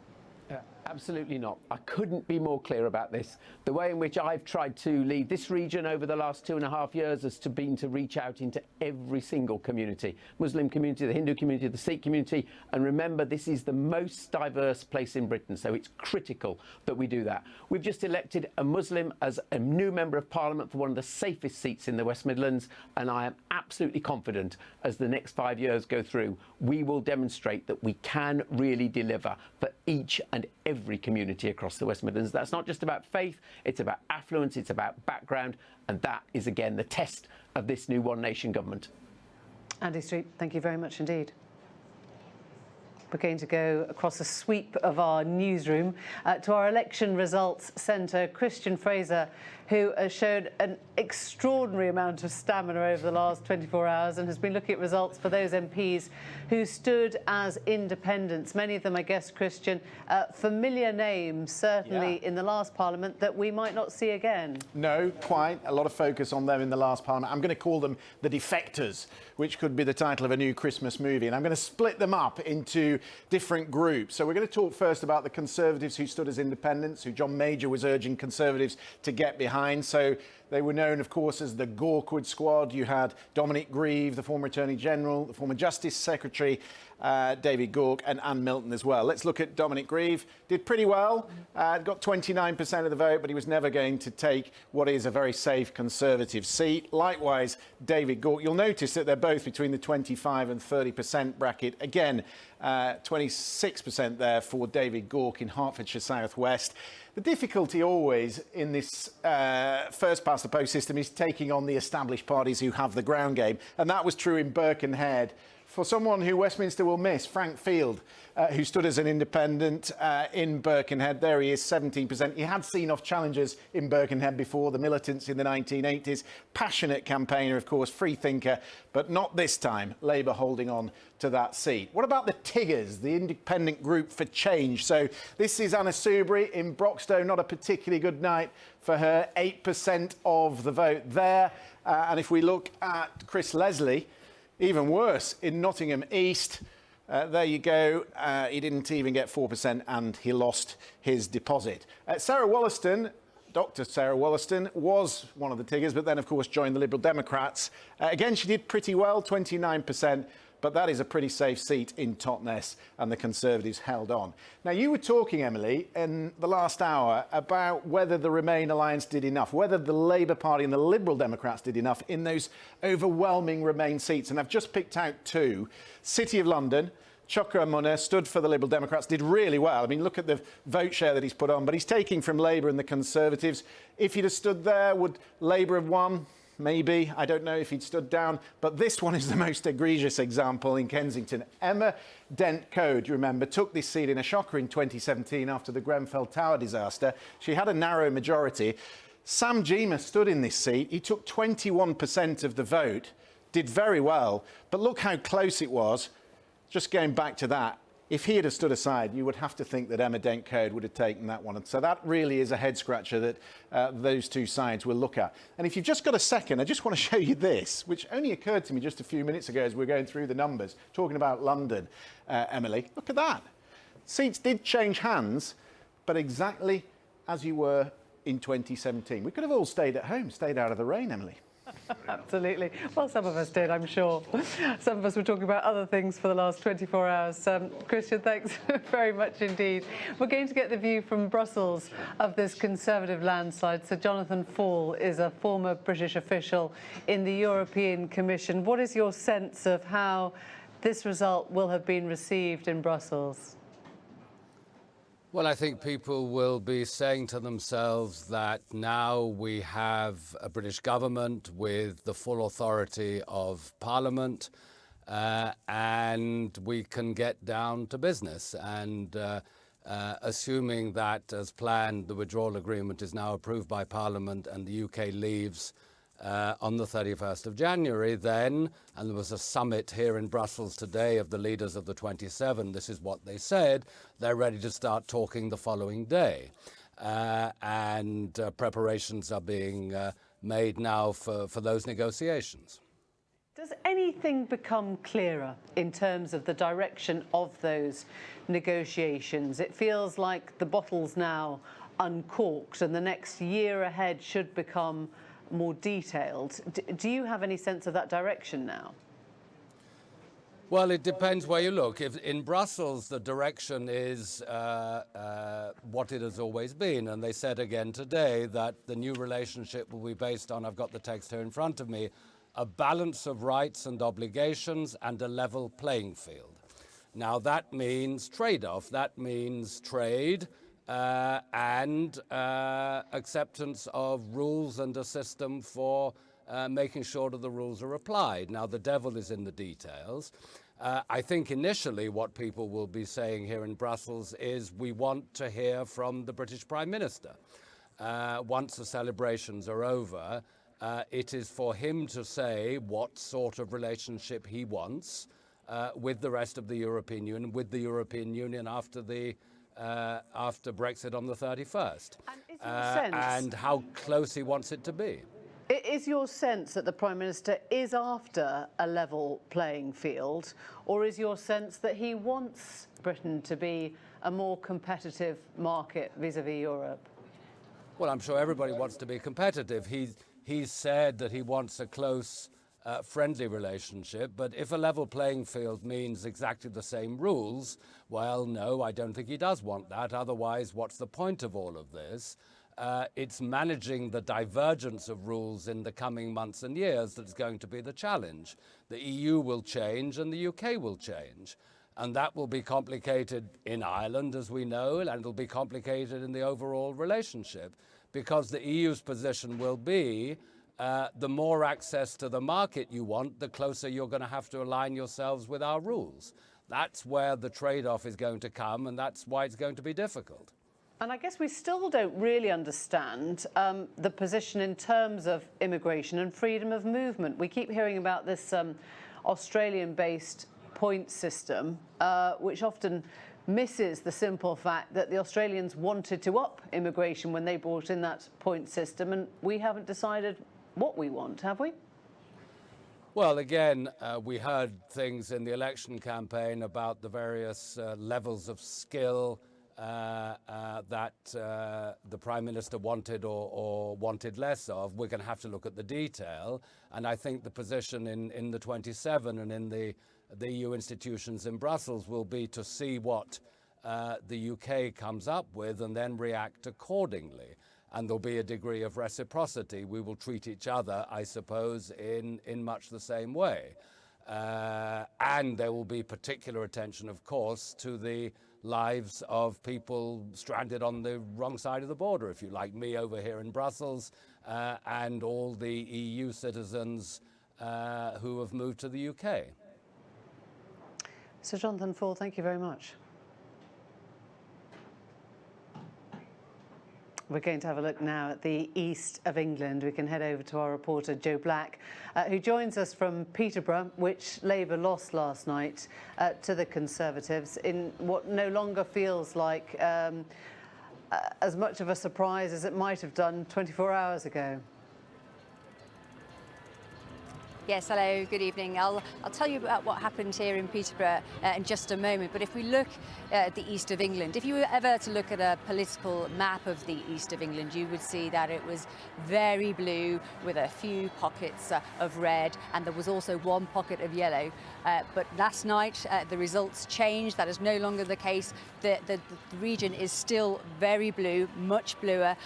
Absolutely not. I couldn't be more clear about this. The way in which I've tried to lead this region over the last 2.5 years has been to reach out into every single community. Muslim community, the Hindu community, the Sikh community. And remember, this is the most diverse place in Britain, so it's critical that we do that. We've just elected a Muslim as a new Member of Parliament for one of the safest seats in the West Midlands, and I am absolutely confident as the next 5 years go through, we will demonstrate that we can really deliver for each and every community across the West Midlands. That's not just about faith, it's about affluence, it's about background, and that is again the test of this new One Nation government. Andy Street, thank you very much indeed. We're going to go across a sweep of our newsroom to our election results centre. Christian Fraser, who has showed an extraordinary amount of stamina over the last 24 hours and has been looking at results for those MPs who stood as independents. Many of them, I guess, Christian, familiar names, certainly in the last Parliament, that we might not see again. No, quite. A lot of focus on them in the last Parliament. I'm going to call them the defectors, which could be the title of a new Christmas movie. And I'm going to split them up into different groups. So we're going to talk first about the Conservatives who stood as independents, who John Major was urging Conservatives to get behind. So they were known, of course, as the Gorkwood Squad. You had Dominic Grieve, the former Attorney General, the former Justice Secretary, David Gork, and Anne Milton as well. Let's look at Dominic Grieve. Did pretty well, got 29% of the vote, but he was never going to take what is a very safe Conservative seat. Likewise, David Gork. You'll notice that they're both between the 25 and 30% bracket. Again, 26% there for David Gork in Hertfordshire South West. The difficulty always in this first past the post system is taking on the established parties who have the ground game, and that was true in Birkenhead. For someone who Westminster will miss, Frank Field, who stood as an independent in Birkenhead, there he is, 17%. He had seen off challengers in Birkenhead before, the militants in the 1980s. Passionate campaigner, of course, free thinker, but not this time. Labour holding on to that seat. What about the Tiggers, the independent group for change? So this is Anna Soubry in Broxtowe, not a particularly good night for her, 8% of the vote there. And if we look at Chris Leslie, even worse, in Nottingham East, there you go, he didn't even get 4% and he lost his deposit. Sarah Wollaston, Dr Sarah Wollaston, was one of the Tiggers, but then, of course, joined the Liberal Democrats. Again, she did pretty well, 29%, but that is a pretty safe seat in Totnes, and the Conservatives held on. Now, you were talking, Emily, in the last hour about whether the Remain alliance did enough, whether the Labour Party and the Liberal Democrats did enough in those overwhelming Remain seats, and I've just picked out two. City of London, Chokra Munna stood for the Liberal Democrats, did really well. I mean, look at the vote share that he's put on, but he's taking from Labour and the Conservatives. If he'd have stood there, would Labour have won? Maybe. I don't know if he'd stood down. But this one is the most egregious example in Kensington. Emma Dent-Coe, you remember, took this seat in a shocker in 2017 after the Grenfell Tower disaster. She had a narrow majority. Sam Gyimah stood in this seat. He took 21% of the vote, did very well. But look how close it was. Just going back to that, if he had have stood aside, you would have to think that Emma Dent-Coe would have taken that one. And so that really is a head-scratcher that those two sides will look at. And if you've just got a second, I just want to show you this, which only occurred to me just a few minutes ago as we were going through the numbers, talking about London, Emily. Look at that. Seats did change hands, but exactly as you were in 2017. We could have all stayed at home, stayed out of the rain, Emily. Absolutely. Well, some of us did, I'm sure. Some of us were talking about other things for the last 24 hours. Christian, thanks very much indeed. We're going to get the view from Brussels of this Conservative landslide. Sir Jonathan Fall is a former British official in the European Commission. What is your sense of how this result will have been received in Brussels? Well, I think people will be saying to themselves that now we have a British government with the full authority of Parliament, and we can get down to business. And assuming that, as planned, the withdrawal agreement is now approved by Parliament and the UK leaves on the 31st of January then, and there was a summit here in Brussels today of the leaders of the 27, this is what they said, they're ready to start talking the following day. And preparations are being made now for those negotiations. Does anything become clearer in terms of the direction of those negotiations? It feels like the bottle's now uncorked and the next year ahead should become more detailed. Do you have any sense of that direction now? Well, it depends where you look. If in Brussels, the direction is what it has always been. And they said again today that the new relationship will be based on, I've got the text here in front of me, a balance of rights and obligations and a level playing field. Now, that means trade-off. That means trade and acceptance of rules and a system for making sure that the rules are applied. Now, the devil is in the details. I think initially what people will be saying here in Brussels is we want to hear from the British Prime Minister. Once the celebrations are over, it is for him to say what sort of relationship he wants with the rest of the European Union, with the European Union after Brexit on the 31st, and how close he wants it to be. Is your sense that the Prime Minister is after a level playing field, or is your sense that he wants Britain to be a more competitive market vis-à-vis Europe? Well, I'm sure everybody wants to be competitive. He's said that he wants a close, friendly relationship, but if a level playing field means exactly the same rules, well, no, I don't think he does want that. Otherwise, what's the point of all of this? It's managing the divergence of rules in the coming months and years that's going to be the challenge. The EU will change and the UK will change. And that will be complicated in Ireland, as we know, and it'll be complicated in the overall relationship, because the EU's position will be the more access to the market you want, the closer you're going to have to align yourselves with our rules. That's where the trade-off is going to come, and that's why it's going to be difficult. And I guess we still don't really understand the position in terms of immigration and freedom of movement. We keep hearing about this Australian-based point system, which often misses the simple fact that the Australians wanted to up immigration when they brought in that point system, and we haven't decided what we want, have we? Well, again, we heard things in the election campaign about the various levels of skill that the Prime Minister wanted or wanted less of. We're going to have to look at the detail. And I think the position in the 27 and in the EU institutions in Brussels will be to see what the UK comes up with and then react accordingly. And there'll be a degree of reciprocity. We will treat each other, I suppose, in much the same way. And there will be particular attention, of course, to the lives of people stranded on the wrong side of the border, if you like, me over here in Brussels, and all the EU citizens who have moved to the UK. Sir Jonathan Fall, thank you very much. We're going to have a look now at the east of England. We can head over to our reporter Joe Black, who joins us from Peterborough, which Labour lost last night to the Conservatives in what no longer feels like as much of a surprise as it might have done 24 hours ago. Yes, hello, good evening. I'll tell you about what happened here in Peterborough in just a moment. But if we look at the east of England, if you were ever to look at a political map of the east of England, you would see that it was very blue with a few pockets of red, and there was also one pocket of yellow. But last night, the results changed. That is no longer the case. The region is still very blue, much bluer,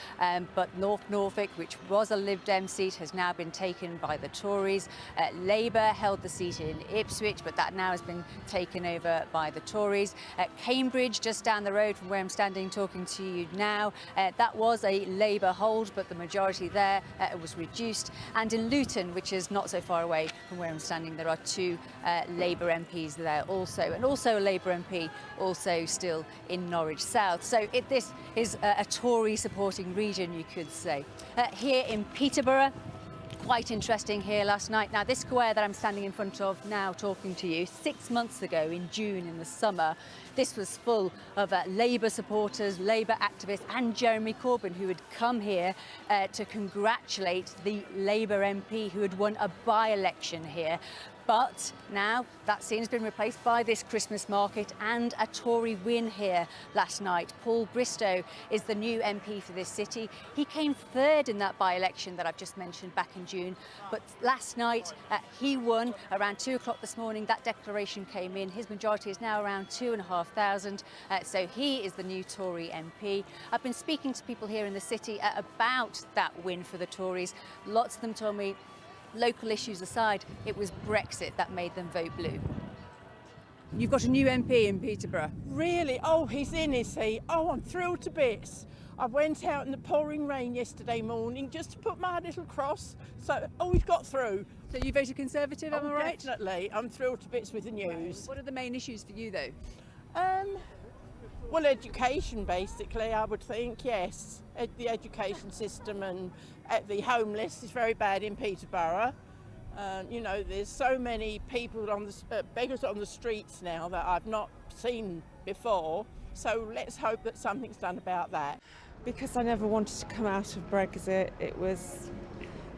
but North Norfolk, which was a Lib Dem seat, has now been taken by the Tories. Labour held the seat in Ipswich, but that now has been taken over by the Tories. Cambridge, just down the road from where I'm standing talking to you now, that was a Labour hold, but the majority there was reduced. And in Luton, which is not so far away from where I'm standing, there are 2 Labour MPs there also, and also a Labour MP also still in Norwich South. So this is a Tory supporting region, you could say. Here in Peterborough, quite interesting here last night. Now, this square that I'm standing in front of now talking to you, 6 months ago in June in the summer, this was full of Labour supporters, Labour activists and Jeremy Corbyn, who had come here to congratulate the Labour MP who had won a by-election here. But now that scene has been replaced by this Christmas market and a Tory win here last night. Paul Bristow is the new MP for this city. He came third in that by-election that I've just mentioned back in June. But last night he won around 2 o'clock this morning. That declaration came in. His majority is now around 2,500. So he is the new Tory MP. I've been speaking to people here in the city about that win for the Tories. Lots of them told me, local issues aside, it was Brexit that made them vote blue. You've got a new MP in Peterborough. Really? Oh, he's in, is he? Oh, I'm thrilled to bits. I went out in the pouring rain yesterday morning just to put my little cross. So, he's got through. So you voted Conservative, am I right? Definitely. I'm thrilled to bits with the news. What are the main issues for you, though? Well, education, basically, I would think, yes. The education system and the homeless is very bad in Peterborough. You know, there's so many people on the beggars on the streets now that I've not seen before. So let's hope that something's done about that. Because I never wanted to come out of Brexit. It was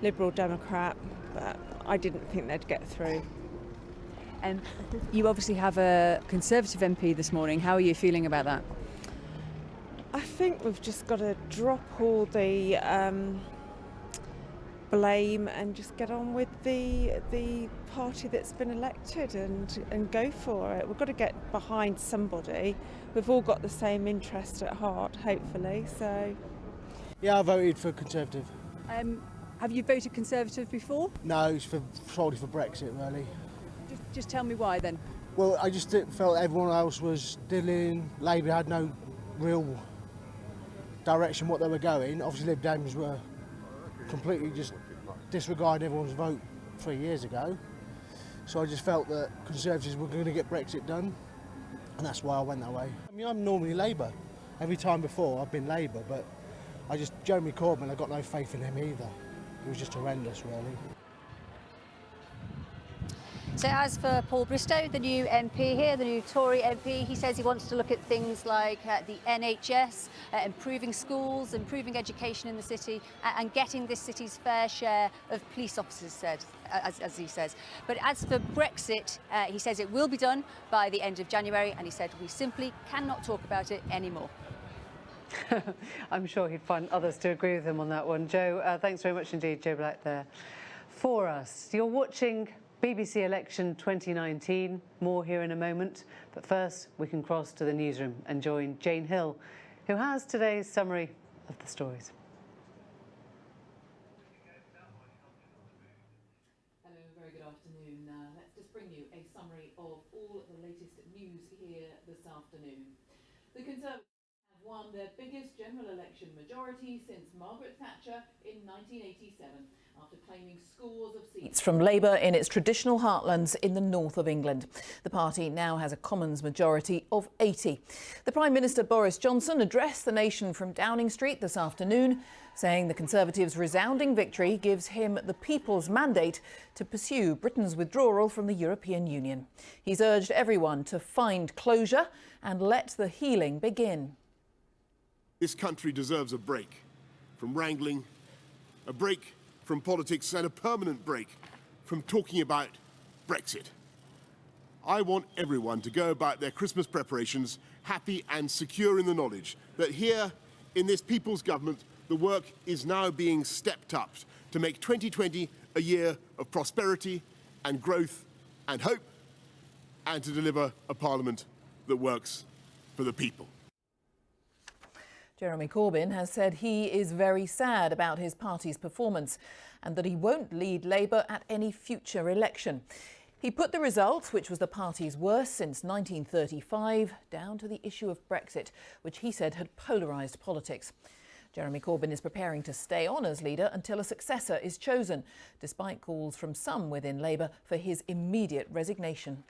Liberal Democrat, but I didn't think they'd get through. And you obviously have a Conservative MP this morning. How are you feeling about that? I think we've just got to drop all the blame and just get on with the party that's been elected and go for it. We've got to get behind somebody. We've all got the same interest at heart, hopefully. So, yeah, I voted for Conservative. Have you voted Conservative before? No, it's solely for Brexit, really. Just tell me why then. Well, I just felt everyone else was dealing. Labour had no real direction what they were going. Obviously, Lib Dems were completely just disregarding everyone's vote 3 years ago. So I just felt that Conservatives were going to get Brexit done, and that's why I went that way. I mean, I'm normally Labour. Every time before I've been Labour, but Jeremy Corbyn, I got no faith in him either. It was just horrendous, really. So as for Paul Bristow, the new MP here, the new Tory MP, he says he wants to look at things like the NHS, improving schools, improving education in the city, and getting this city's fair share of police officers, as he says. But as for Brexit, he says it will be done by the end of January, and he said we simply cannot talk about it anymore. I'm sure he'd find others to agree with him on that one. Joe, thanks very much indeed, Joe Black there for us. You're watching BBC Election 2019, more here in a moment. But first, we can cross to the newsroom and join Jane Hill, who has today's summary of the stories. Hello, very good afternoon. Let's just bring you a summary of all the latest news here this afternoon. The Conservatives have won their biggest general election majority since Margaret Thatcher in 1987. After claiming scores of seats from Labour in its traditional heartlands in the north of England. The party now has a Commons majority of 80. The Prime Minister Boris Johnson addressed the nation from Downing Street this afternoon, saying the Conservatives' resounding victory gives him the people's mandate to pursue Britain's withdrawal from the European Union. He's urged everyone to find closure and let the healing begin. This country deserves a break from wrangling, a break from politics, and a permanent break from talking about Brexit. I want everyone to go about their Christmas preparations happy and secure in the knowledge that here in this People's Government, the work is now being stepped up to make 2020 a year of prosperity and growth and hope, and to deliver a Parliament that works for the people. Jeremy Corbyn has said he is very sad about his party's performance and that he won't lead Labour at any future election. He put the result, which was the party's worst since 1935, down to the issue of Brexit, which he said had polarised politics. Jeremy Corbyn is preparing to stay on as leader until a successor is chosen, despite calls from some within Labour for his immediate resignation.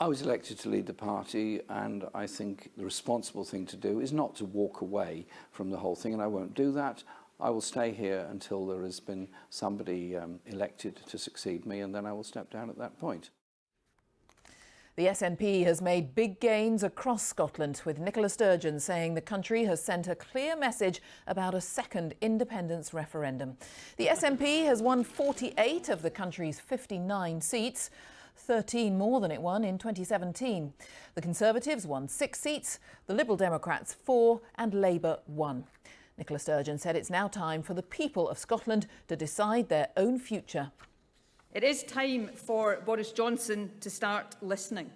I was elected to lead the party, and I think the responsible thing to do is not to walk away from the whole thing, and I won't do that. I will stay here until there has been somebody elected to succeed me, and then I will step down at that point. The SNP has made big gains across Scotland, with Nicola Sturgeon saying the country has sent a clear message about a second independence referendum. The SNP has won 48 of the country's 59 seats, 13 more than it won in 2017. The Conservatives won 6 seats, the Liberal Democrats 4 and Labour 1. Nicola Sturgeon said it's now time for the people of Scotland to decide their own future. It is time for Boris Johnson to start listening.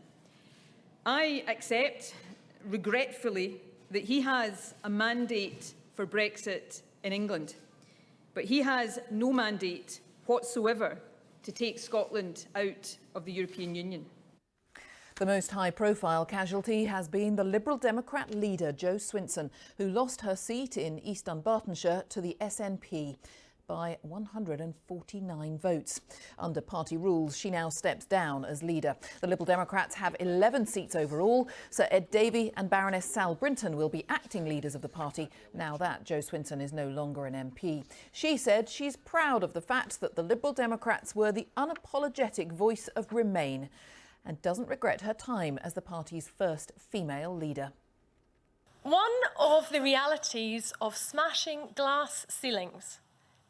I accept, regretfully, that he has a mandate for Brexit in England, but he has no mandate whatsoever to take Scotland out of the European Union. The most high-profile casualty has been the Liberal Democrat leader, Jo Swinson, who lost her seat in East Dunbartonshire to the SNP by 149 votes. Under party rules, she now steps down as leader. The Liberal Democrats have 11 seats overall. Sir Ed Davey and Baroness Sal Brinton will be acting leaders of the party now that Jo Swinson is no longer an MP. She said she's proud of the fact that the Liberal Democrats were the unapologetic voice of Remain and doesn't regret her time as the party's first female leader. One of the realities of smashing glass ceilings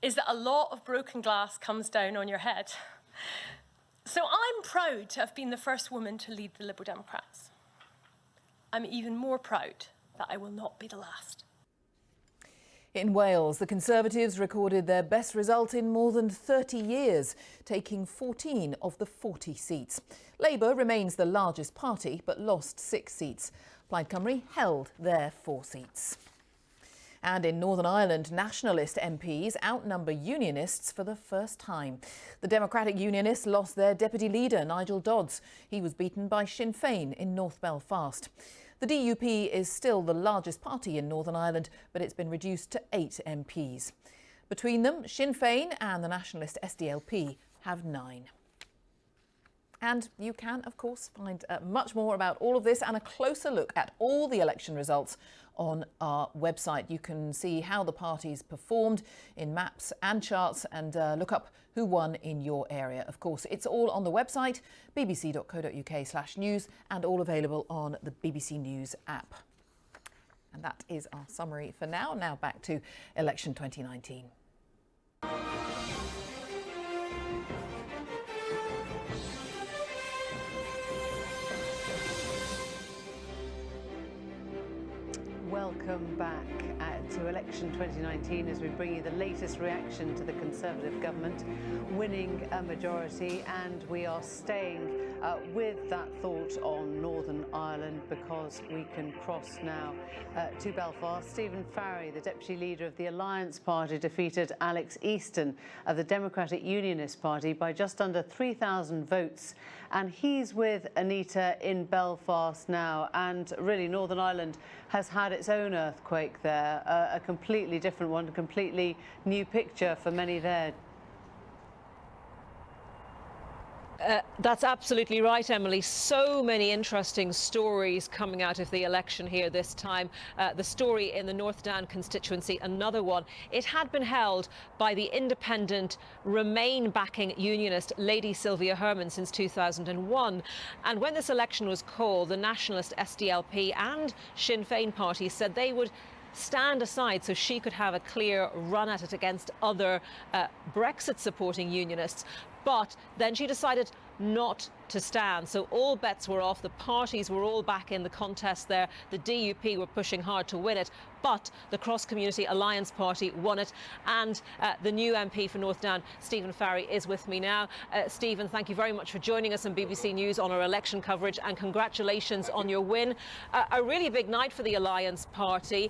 is that a lot of broken glass comes down on your head. So I'm proud to have been the first woman to lead the Liberal Democrats. I'm even more proud that I will not be the last. In Wales, the Conservatives recorded their best result in more than 30 years, taking 14 of the 40 seats. Labour remains the largest party, but lost 6 seats. Plaid Cymru held their 4 seats. And in Northern Ireland, nationalist MPs outnumber unionists for the first time. The Democratic Unionists lost their deputy leader, Nigel Dodds. He was beaten by Sinn Féin in North Belfast. The DUP is still the largest party in Northern Ireland, but it's been reduced to 8 MPs. Between them, Sinn Féin and the nationalist SDLP have 9. And you can, of course, find much more about all of this and a closer look at all the election results on our website. You can see how the parties performed in maps and charts and look up who won in your area. Of course, it's all on the website, bbc.co.uk/news, and all available on the BBC News app. And that is our summary for now. Now back to election 2019. Welcome back to election 2019 as we bring you the latest reaction to the Conservative government winning a majority, and we are staying with that thought on Northern Ireland because we can cross now to Belfast. Stephen Farry, the Deputy Leader of the Alliance Party, defeated Alex Easton of the Democratic Unionist Party by just under 3,000 votes, and he's with Anita in Belfast now. And really, Northern Ireland has had its own earthquake there, a completely different one, a completely new picture for many there. That's absolutely right, Emily. So many interesting stories coming out of the election here this time. The story in the North Down constituency, another one. It had been held by the independent Remain backing unionist Lady Sylvia Herman since 2001. And when this election was called, the nationalist SDLP and Sinn Féin parties said they would stand aside so she could have a clear run at it against other Brexit-supporting unionists. But then she decided not to stand. So all bets were off. The parties were all back in the contest there. The DUP were pushing hard to win it, but the Cross Community Alliance Party won it. And the new MP for North Down, Stephen Farry, is with me now. Stephen, thank you very much for joining us on BBC News on our election coverage, and congratulations on your win. A really big night for the Alliance Party,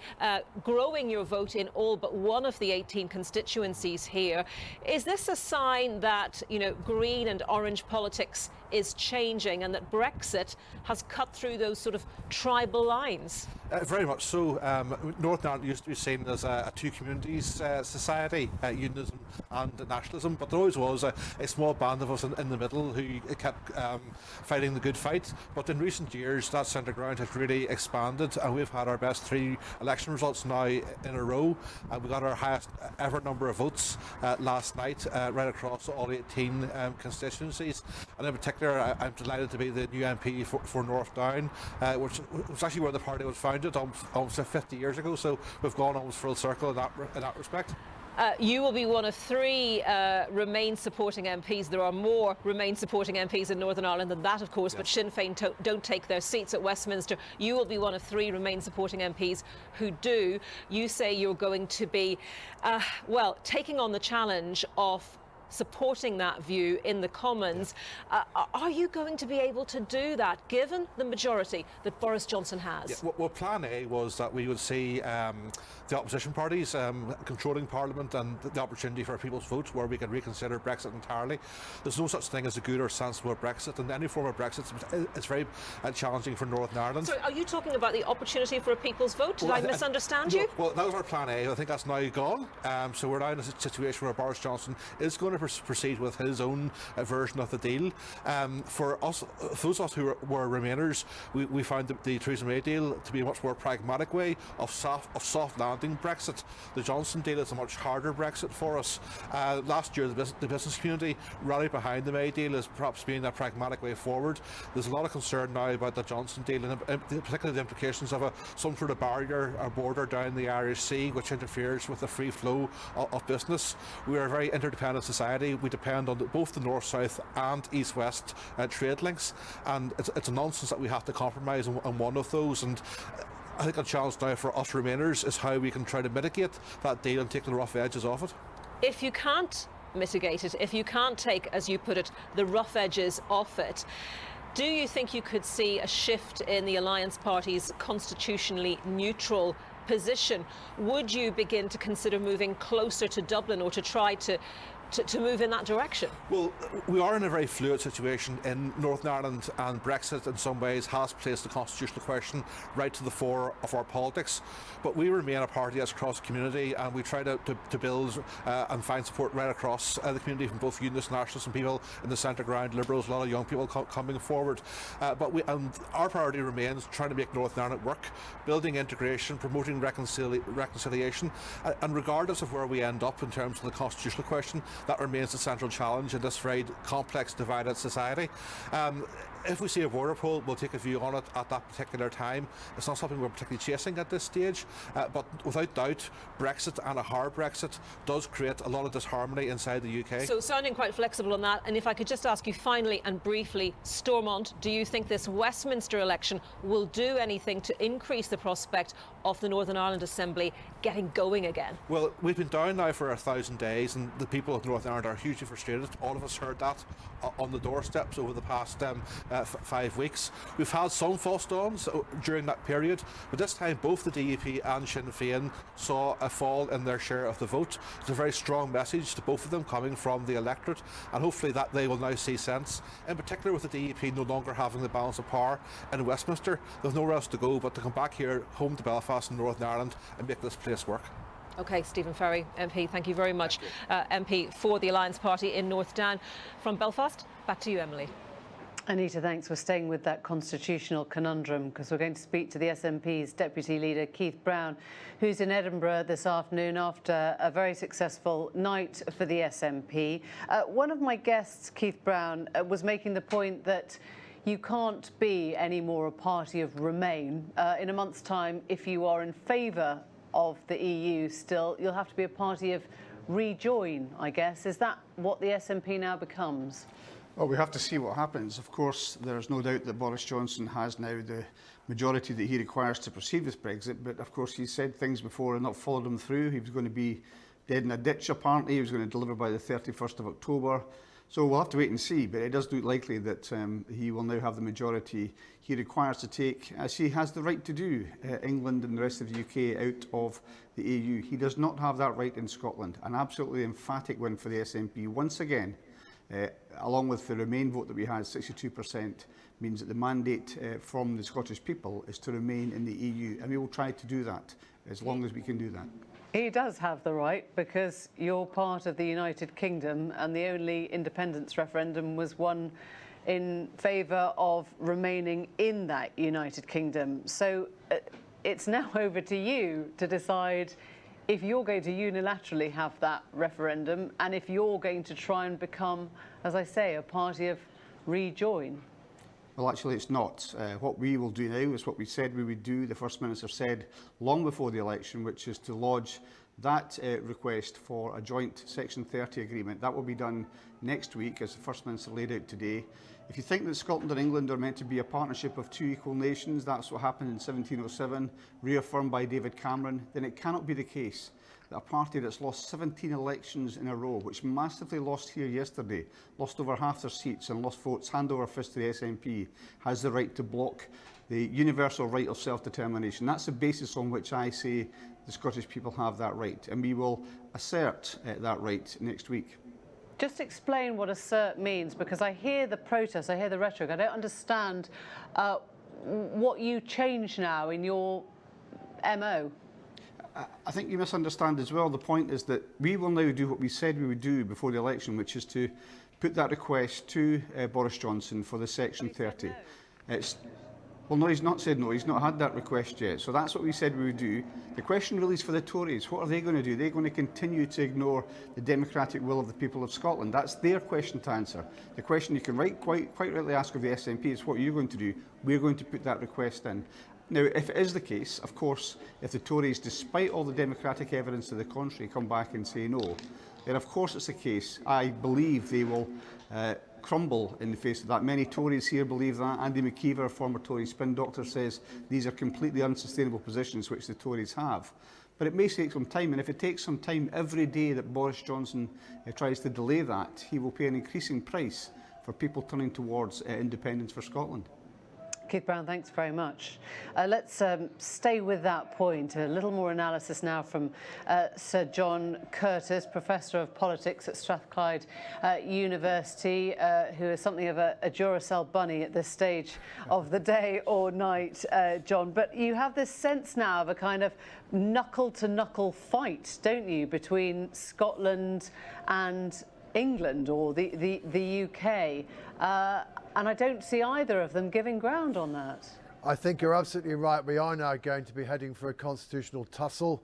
growing your vote in all but one of the 18 constituencies here. Is this a sign that, you know, green and orange politics is changing and that Brexit has cut through those sort of tribal lines? Very much so. Northern Ireland used to be seen as a two communities society, unionism and nationalism, but there always was a small band of us in the middle who kept fighting the good fight. But in recent years, that centre ground has really expanded, and we've had our best 3 election results now in a row. We got our highest ever number of votes last night, right across all 18 constituencies. And in particular, I'm delighted to be the new MP for North Down, which was actually where the party was founded almost 50 years ago. So we've gone almost full circle in that respect. You will be one of 3 Remain supporting MPs. There are more Remain supporting MPs in Northern Ireland than that, of course, yes. But Sinn Féin don't take their seats at Westminster. You will be one of 3 Remain supporting MPs who do. You say you're going to be, well, taking on the challenge of supporting that view in the Commons. Are you going to be able to do that, given the majority that Boris Johnson has? Yeah, well, plan A was that we would see the opposition parties controlling Parliament and the opportunity for a people's vote where we can reconsider Brexit entirely. There's no such thing as a good or sensible Brexit, and any form of Brexit is very challenging for Northern Ireland. So are you talking about the opportunity for a people's vote? Did I misunderstand you? Well, that was our plan A. I think that's now gone. So we're now in a situation where Boris Johnson is going to proceed with his own version of the deal. For us, those of us who were Remainers, we found the Theresa May deal to be a much more pragmatic way of soft landing Brexit. The Johnson deal is a much harder Brexit for us. Last year, the business community rallied behind the May deal as perhaps being a pragmatic way forward. There's a lot of concern now about the Johnson deal, and particularly the implications of some sort of barrier or border down the Irish Sea, which interferes with the free flow of business. We are a very interdependent society. We depend on both the north-south and east-west trade links, and it's a nonsense that we have to compromise on one of those. And I think a challenge now for us Remainers is how we can try to mitigate that deal and take the rough edges off it. If you can't mitigate it, if you can't take, as you put it, the rough edges off it, do you think you could see a shift in the Alliance Party's constitutionally neutral position? Would you begin to consider moving closer to Dublin or to try to move in that direction? Well, we are in a very fluid situation in Northern Ireland, and Brexit in some ways has placed the constitutional question right to the fore of our politics. But we remain a party that's cross-community, and we try to build and find support right across the community from both Unionists, Nationalists and people in the centre ground, Liberals, a lot of young people coming forward. But our priority remains trying to make Northern Ireland work, building integration, promoting reconciliation, and regardless of where we end up in terms of the constitutional question, that remains the central challenge in this very complex, divided society. If we see a border poll, we'll take a view on it at that particular time. It's not something we're particularly chasing at this stage, but without doubt, Brexit and a hard Brexit does create a lot of disharmony inside the UK. So sounding quite flexible on that, and if I could just ask you finally and briefly, Stormont, do you think this Westminster election will do anything to increase the prospect of the Northern Ireland Assembly getting going again? Well, we've been down now for 1,000 days, and the people of Northern Ireland are hugely frustrated. All of us heard that on the doorsteps over the past 5 weeks. We've had some false dawns during that period, but this time both the DUP and Sinn Féin saw a fall in their share of the vote. It's a very strong message to both of them coming from the electorate, and hopefully that they will now see sense. In particular, with the DUP no longer having the balance of power in Westminster, there's nowhere else to go but to come back here home to Belfast in Northern Ireland and make this place work. OK, Stephen Farry, MP, thank you very much. MP for the Alliance Party in North Down. From Belfast, back to you, Emily. Anita, thanks. We're staying with that constitutional conundrum because we're going to speak to the SNP's Deputy Leader, Keith Brown, who's in Edinburgh this afternoon after a very successful night for the SNP. One of my guests, Keith Brown, was making the point that you can't be any more a party of Remain. In a month's time, if you are in favour of the EU still, you'll have to be a party of Rejoin, I guess. Is that what the SNP now becomes? Well, we have to see what happens. Of course, there's no doubt that Boris Johnson has now the majority that he requires to proceed with Brexit, but of course he said things before and not followed them through. He was going to be dead in a ditch, apparently. He was going to deliver by the 31st of October. So we'll have to wait and see, but it does look likely that he will now have the majority he requires to take, as he has the right to do, England and the rest of the UK out of the EU. He does not have that right in Scotland. An absolutely emphatic win for the SNP once again. Along with the Remain vote that we had, 62%, means that the mandate from the Scottish people is to remain in the EU, and we will try to do that as long as we can do that. He does have the right, because you're part of the United Kingdom, and the only independence referendum was won in favour of remaining in that United Kingdom. So it's now over to you to decide if you're going to unilaterally have that referendum, and if you're going to try and become, as I say, a party of rejoin. Well, actually, it's not. What we will do now is what we said we would do. The First Minister said long before the election, which is to lodge that request for a joint Section 30 agreement. That will be done next week, as the First Minister laid out today. If you think that Scotland and England are meant to be a partnership of two equal nations, that's what happened in 1707, reaffirmed by David Cameron, then it cannot be the case that a party that's lost 17 elections in a row, which massively lost here yesterday, lost over half their seats and lost votes hand over fist to the SNP, has the right to block the universal right of self-determination. That's the basis on which I say the Scottish people have that right, and we will assert that right next week. Just explain what assert means, because I hear the protest, I hear the rhetoric. I don't understand what you change now in your MO. I think you misunderstand as well. The point is that we will now do what we said we would do before the election, which is to put that request to Boris Johnson for the Section 30. Well, no, he's not said no. He's not had that request yet. So that's what we said we would do. The question really is for the Tories. What are they going to do? They're going to continue to ignore the democratic will of the people of Scotland. That's their question to answer. The question you can quite rightly ask of the SNP is what are you going to do? We're going to put that request in. Now, if it is the case, of course, if the Tories, despite all the democratic evidence to the contrary, come back and say no, then of course it's the case. I believe they will crumble in the face of that. Many Tories here believe that. Andy McKeever, former Tory spin doctor, says these are completely unsustainable positions which the Tories have. But it may take some time, and if it takes some time every day that Boris Johnson tries to delay that, he will pay an increasing price for people turning towards independence for Scotland. Keith Brown, thanks very much. Let's stay with that point. A little more analysis now from Sir John Curtis, Professor of Politics at Strathclyde University, who is something of a Duracell bunny at this stage of the day or night, John. But you have this sense now of a kind of knuckle-to-knuckle fight, don't you, between Scotland and England or the UK. And I don't see either of them giving ground on that. I think you're absolutely right. We are now going to be heading for a constitutional tussle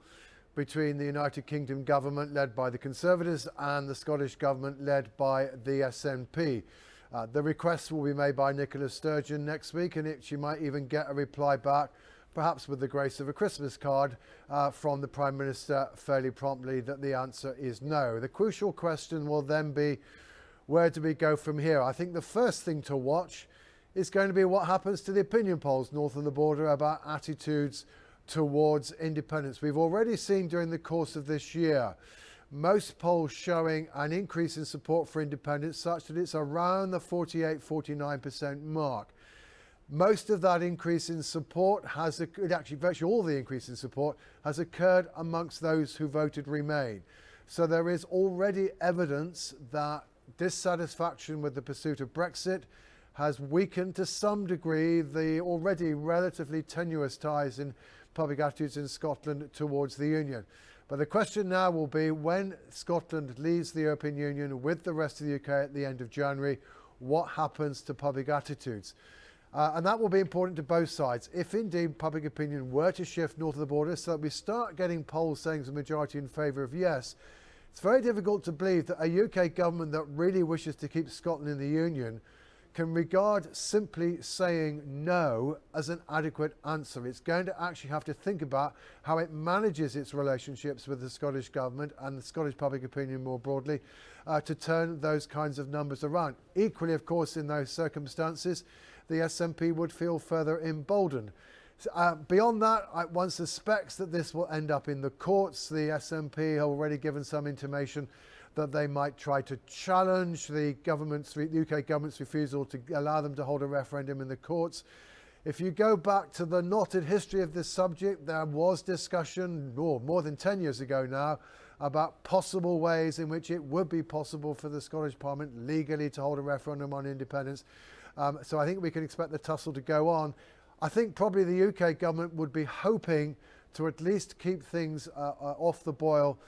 between the United Kingdom government led by the Conservatives and the Scottish government led by the SNP. The request will be made by Nicola Sturgeon next week, and she might even get a reply back, perhaps with the grace of a Christmas card, from the Prime Minister fairly promptly that the answer is no. The crucial question will then be, where do we go from here? I think the first thing to watch is going to be what happens to the opinion polls north of the border about attitudes towards independence. We've already seen during the course of this year most polls showing an increase in support for independence such that it's around the 48-49% mark. Most of that increase in support has, actually virtually all the increase in support has occurred amongst those who voted Remain. So there is already evidence that dissatisfaction with the pursuit of Brexit has weakened to some degree the already relatively tenuous ties in public attitudes in Scotland towards the Union. But the question now will be, when Scotland leaves the European Union with the rest of the UK at the end of January, what happens to public attitudes? And that will be important to both sides. If indeed public opinion were to shift north of the border so that we start getting polls saying there's a majority in favour of yes, it's very difficult to believe that a UK government that really wishes to keep Scotland in the Union can regard simply saying no as an adequate answer. It's going to actually have to think about how it manages its relationships with the Scottish Government and the Scottish public opinion more broadly to turn those kinds of numbers around. Equally, of course, in those circumstances, the SNP would feel further emboldened. Beyond that, one suspects that this will end up in the courts. The SNP have already given some intimation that they might try to challenge the UK government's refusal to allow them to hold a referendum in the courts. If you go back to the knotted history of this subject, there was discussion more than 10 years ago now about possible ways in which it would be possible for the Scottish Parliament legally to hold a referendum on independence. So I think we can expect the tussle to go on. I think probably the UK government would be hoping to at least keep things off the boil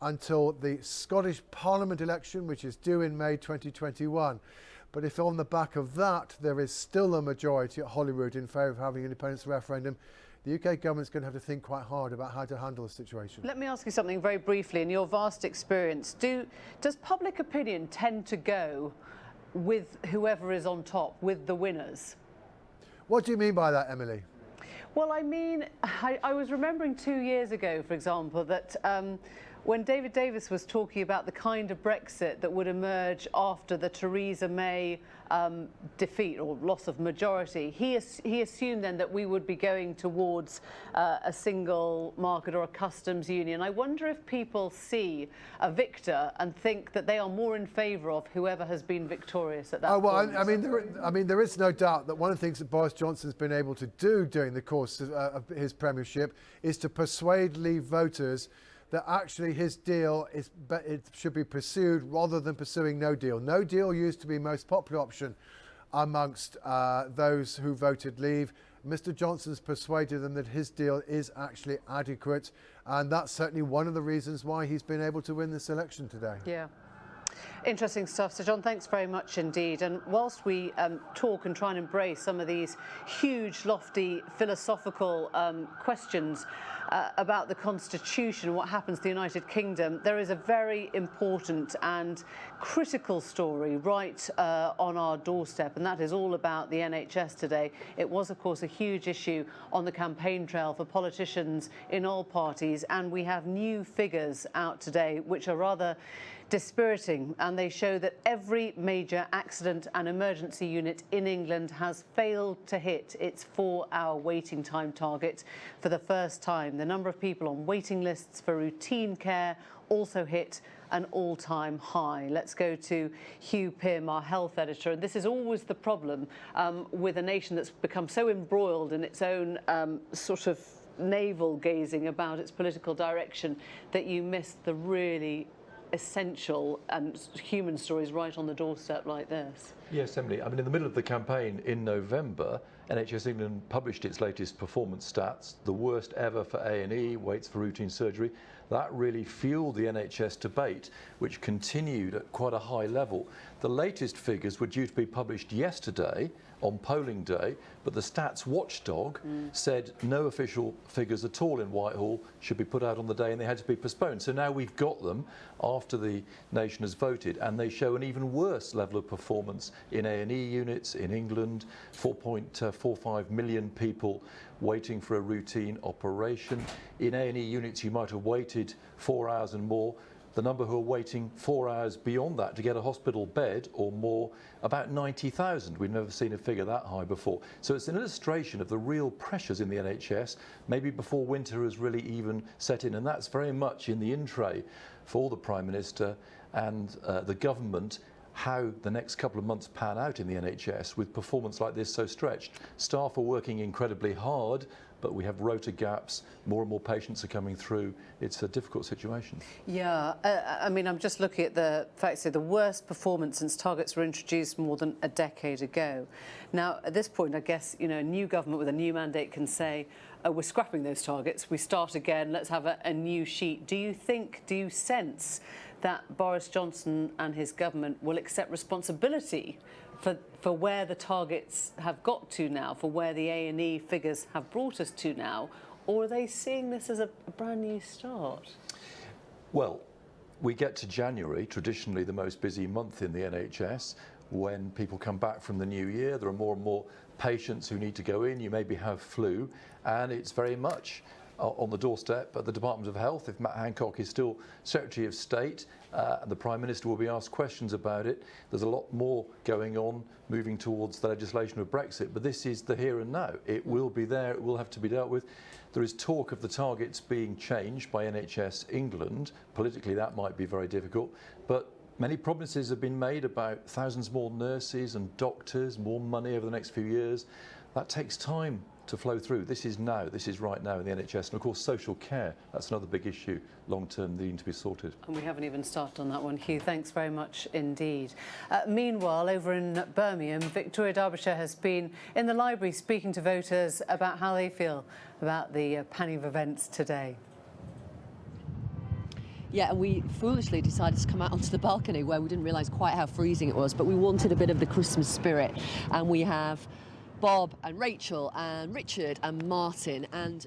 until the Scottish Parliament election, which is due in May 2021. But if on the back of that there is still a majority at Holyrood in favour of having an independence referendum, the UK government's going to have to think quite hard about how to handle the situation. Let me ask you something very briefly. In your vast experience, does public opinion tend to go with whoever is on top, with the winners? What do you mean by that, Emily? Well, I mean, I was remembering 2 years ago, for example, that when David Davis was talking about the kind of Brexit that would emerge after the Theresa May defeat or loss of majority, he assumed then that we would be going towards a single market or a customs union. I wonder if people see a victor and think that they are more in favour of whoever has been victorious at that point. I mean, there is no doubt that one of the things that Boris Johnson's been able to do during the course of his premiership is to persuade Leave voters that actually his deal it should be pursued rather than pursuing no deal. No deal used to be the most popular option amongst those who voted Leave. Mr. Johnson's persuaded them that his deal is actually adequate, and that's certainly one of the reasons why he's been able to win this election today. Yeah. Interesting stuff. So, John, thanks very much indeed. And whilst we talk and try and embrace some of these huge, lofty, philosophical questions about the Constitution and what happens to the United Kingdom, there is a very important and critical story right on our doorstep, and that is all about the NHS today. It was, of course, a huge issue on the campaign trail for politicians in all parties, and we have new figures out today which are rather dispiriting, and they show that every major accident and emergency unit in England has failed to hit its 4-hour waiting time target for the first time. The number of people on waiting lists for routine care also hit an all-time high. Let's go to Hugh Pym, our health editor. And this is always the problem with a nation that's become so embroiled in its own sort of navel-gazing about its political direction that you miss the really essential and human stories right on the doorstep like this. Yes, Emily. I mean, in the middle of the campaign in November, NHS England published its latest performance stats, the worst ever for A&E, waits for routine surgery. That really fueled the NHS debate, which continued at quite a high level. The latest figures were due to be published yesterday on polling day, but the stats watchdog said no official figures at all in Whitehall should be put out on the day, and they had to be postponed. So now we've got them after the nation has voted, and they show an even worse level of performance in A&E units in England. 4.45 million people waiting for a routine operation. In A&E units, you might have waited 4 hours and more. The number who are waiting 4 hours beyond that to get a hospital bed or more, about 90,000. We've never seen a figure that high before. So it's an illustration of the real pressures in the NHS, maybe before winter has really even set in. And that's very much in the in-tray for the Prime Minister and the government, how the next couple of months pan out in the NHS with performance like this so stretched. Staff are working incredibly hard, but we have rota gaps, more and more patients are coming through. It's a difficult situation. Yeah, I mean, I'm just looking at the facts here, the worst performance since targets were introduced more than a decade ago. Now, at this point, I guess, you know, a new government with a new mandate can say, we're scrapping those targets, we start again, let's have a new sheet. Do you sense that Boris Johnson and his government will accept responsibility for where the targets have got to now, for where the A&E figures have brought us to now, or are they seeing this as a brand new start? Well, we get to January, traditionally the most busy month in the NHS. when people come back from the new year. There are more and more patients who need to go in. You maybe have flu, and it's very much on the doorstep at the Department of Health. If Matt Hancock is still Secretary of State, and the Prime Minister will be asked questions about it. There's a lot more going on, moving towards the legislation of Brexit, but this is the here and now. It will be there, it will have to be dealt with. There is talk of the targets being changed by NHS England. Politically, that might be very difficult, but many promises have been made about thousands more nurses and doctors, more money over the next few years. That takes time to flow through. This is now, this is right now in the NHS. And of course, social care, that's another big issue, long-term needing to be sorted. And we haven't even started on that one, Hugh. Thanks very much indeed. Meanwhile, over in Birmingham, Victoria Derbyshire has been in the library speaking to voters about how they feel about the panning of events today. Yeah, and we foolishly decided to come out onto the balcony where we didn't realise quite how freezing it was, but we wanted a bit of the Christmas spirit. And we have Bob and Rachel and Richard and Martin. And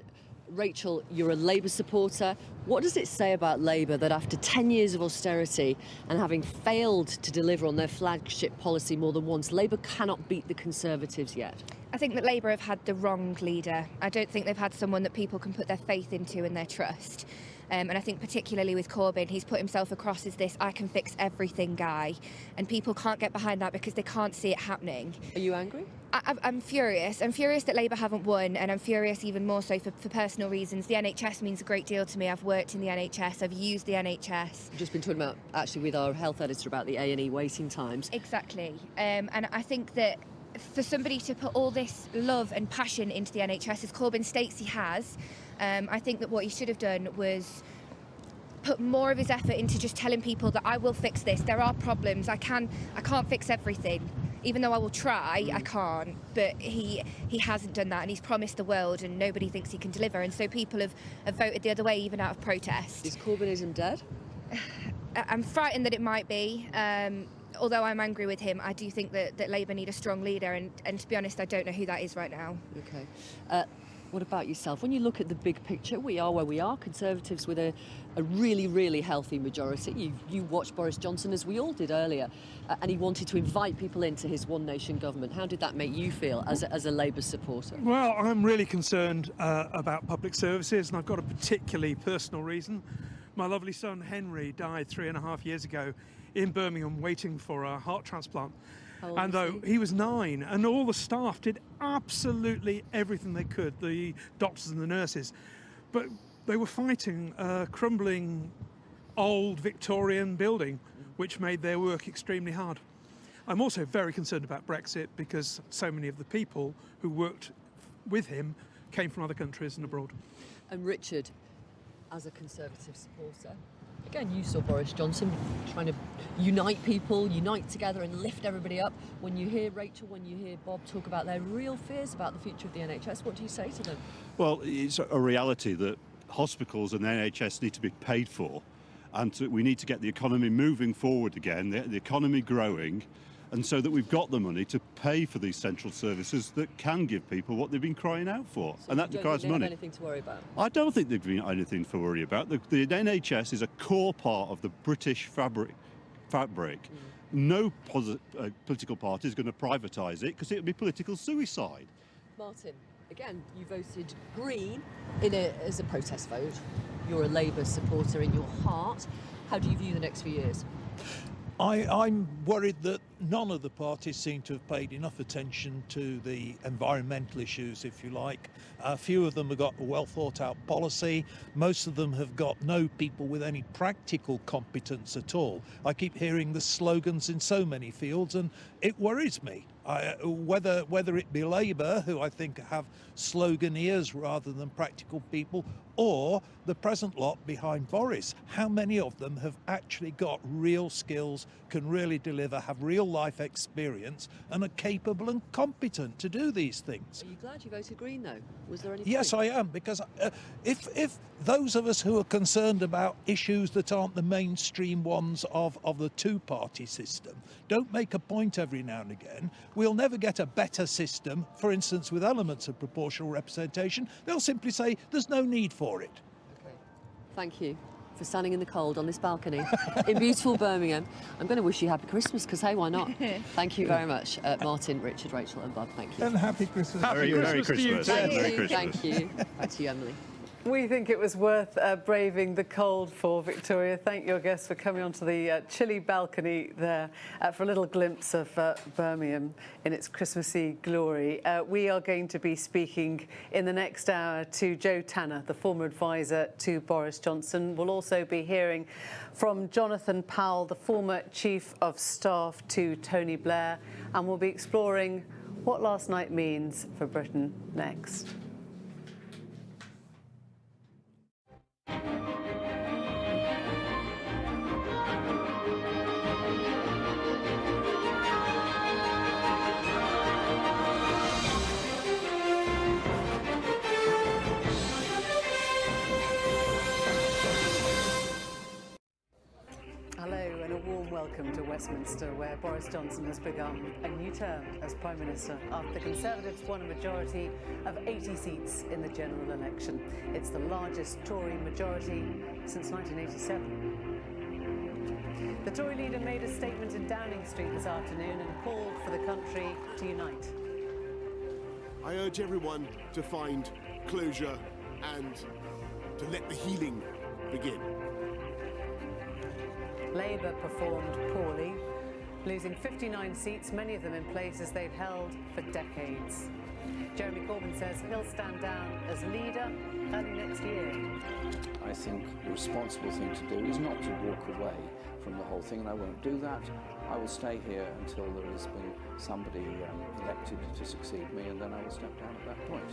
Rachel, you're a Labour supporter. What does it say about Labour that after 10 years of austerity and having failed to deliver on their flagship policy more than once, Labour cannot beat the Conservatives yet? I think that Labour have had the wrong leader. I don't think they've had someone that people can put their faith into and their trust. And I think particularly with Corbyn, he's put himself across as this I can fix everything guy. And people can't get behind that because they can't see it happening. Are you angry? I'm furious. I'm furious that Labour haven't won, and I'm furious even more so for personal reasons. The NHS means a great deal to me. I've worked in the NHS, I've used the NHS. We've just been talking about, actually, with our health editor about the A&E waiting times. Exactly. And I think that for somebody to put all this love and passion into the NHS, as Corbyn states he has, I think that what he should have done was put more of his effort into just telling people that I will fix this. There are problems. I can't fix everything. Even though I will try, I can't. But he hasn't done that, and he's promised the world, and nobody thinks he can deliver. And so people have voted the other way, even out of protest. Is Corbynism dead? I'm frightened that it might be. Although I'm angry with him, I do think that Labour need a strong leader, and to be honest, I don't know who that is right now. Okay. What about yourself? When you look at the big picture, we are where we are, Conservatives with a really, really healthy majority. You watched Boris Johnson, as we all did earlier, and he wanted to invite people into his one nation government. How did that make you feel as a Labour supporter? Well, I'm really concerned about public services, and I've got a particularly personal reason. My lovely son Henry died 3.5 years ago in Birmingham waiting for a heart transplant. And though he was 9, and all the staff did absolutely everything they could, the doctors and the nurses, but they were fighting a crumbling old Victorian building, which made their work extremely hard. I'm also very concerned about Brexit because so many of the people who worked with him came from other countries and abroad. And Richard, as a Conservative supporter, again, you saw Boris Johnson trying to unite people, unite together and lift everybody up. When you hear Rachel, when you hear Bob talk about their real fears about the future of the NHS, what do you say to them? Well, it's a reality that hospitals and the NHS need to be paid for, and we need to get the economy moving forward again, the economy growing, and so that we've got the money to pay for these central services that can give people what they've been crying out for. So and that requires money. Have anything to worry about? I don't think they've got anything to worry about. The NHS is a core part of the British fabric. No political party is going to privatise it because it would be political suicide. Martin, again, you voted Green as a protest vote. You're a Labour supporter in your heart. How do you view the next few years? I'm worried that none of the parties seem to have paid enough attention to the environmental issues, if you like. A few of them have got a well thought out policy. Most of them have got no people with any practical competence at all. I keep hearing the slogans in so many fields, and it worries me. Whether it be Labour, who I think have sloganeers rather than practical people, or the present lot behind Boris. How many of them have actually got real skills, can really deliver, have real life experience, and are capable and competent to do these things? Are you glad you voted Green, though? Was there any Yes, I am, because if those of us who are concerned about issues that aren't the mainstream ones of the two-party system don't make a point every now and again, we'll never get a better system, for instance, with elements of proportional representation. They'll simply say there's no need for it. Okay. Thank you. for standing in the cold on this balcony in beautiful Birmingham. I'm going to wish you happy Christmas, because hey, why not? Thank you very much, Martin, Richard, Rachel and Bob. Thank you. And happy Christmas. Merry Christmas to you. Thank you. Back to you, Emily. We think it was worth braving the cold for, Victoria. Thank your guests for coming onto the chilly balcony there for a little glimpse of Birmingham in its Christmassy glory. We are going to be speaking in the next hour to Joe Tanner, the former advisor to Boris Johnson. We'll also be hearing from Jonathan Powell, the former Chief of Staff to Tony Blair, and we'll be exploring what last night means for Britain next. Welcome to Westminster, where Boris Johnson has begun a new term as Prime Minister after the Conservatives won a majority of 80 seats in the general election. It's the largest Tory majority since 1987. The Tory leader made a statement in Downing Street this afternoon and called for the country to unite. I urge everyone to find closure and to let the healing begin. Labour performed poorly, losing 59 seats, many of them in places they've held for decades. Jeremy Corbyn says he'll stand down as leader early next year. I think the responsible thing to do is not to walk away from the whole thing, and I won't do that. I will stay here until there has been somebody elected to succeed me, and then I will step down at that point.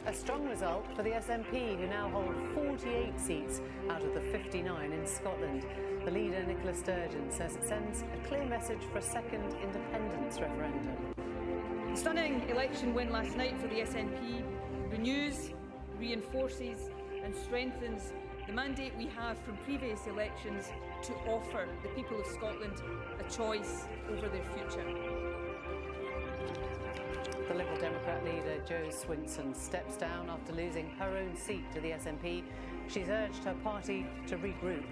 A strong result for the SNP, who now hold 48 seats out of the 59 in Scotland. The leader, Nicola Sturgeon, says it sends a clear message for a second independence referendum. The stunning election win last night for the SNP renews, reinforces and strengthens the mandate we have from previous elections to offer the people of Scotland a choice over their future. The Liberal Democrat leader, Jo Swinson, steps down after losing her own seat to the SNP. She's urged her party to regroup.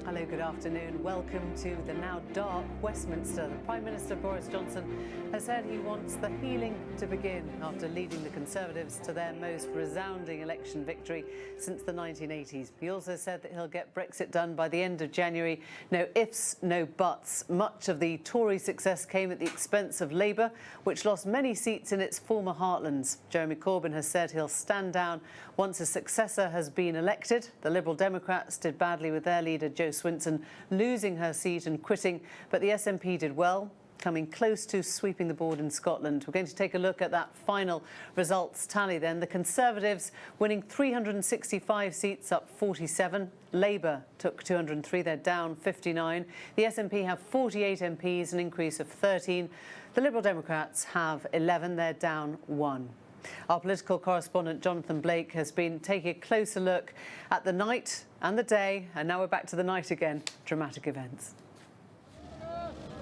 Hello, good afternoon. Welcome to the now dark Westminster. The Prime Minister, Boris Johnson, has said he wants the healing to begin after leading the Conservatives to their most resounding election victory since the 1980s. He also said that he'll get Brexit done by the end of January. No ifs, no buts. Much of the Tory success came at the expense of Labour, which lost many seats in its former heartlands. Jeremy Corbyn has said he'll stand down once a successor has been elected. The Liberal Democrats did badly with their leader, Jo Swinson, losing her seat and quitting, but the SNP did well, coming close to sweeping the board in Scotland. We're going to take a look at that final results tally then. The Conservatives winning 365 seats, up 47. Labour took 203, they're down 59. The SNP have 48 MPs, an increase of 13. The Liberal Democrats have 11, they're down 1. Our political correspondent Jonathan Blake has been taking a closer look at the night and the day, and now we're back to the night again. Dramatic events.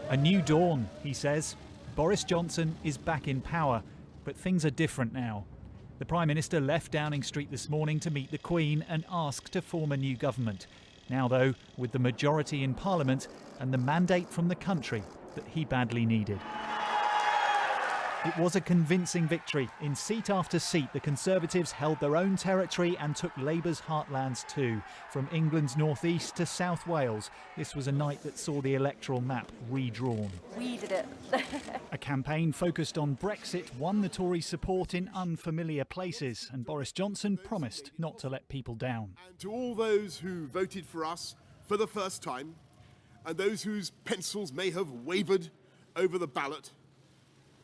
A new dawn, he says. Boris Johnson is back in power, but things are different now. The Prime Minister left Downing Street this morning to meet the Queen and ask to form a new government. Now, though, with the majority in Parliament and the mandate from the country that he badly needed. It was a convincing victory. In seat after seat, the Conservatives held their own territory and took Labour's heartlands too. From England's northeast to South Wales, this was a night that saw the electoral map redrawn. We did it. A campaign focused on Brexit won the Tories' support in unfamiliar places, and Boris Johnson promised not to let people down. And to all those who voted for us for the first time, and those whose pencils may have wavered over the ballot,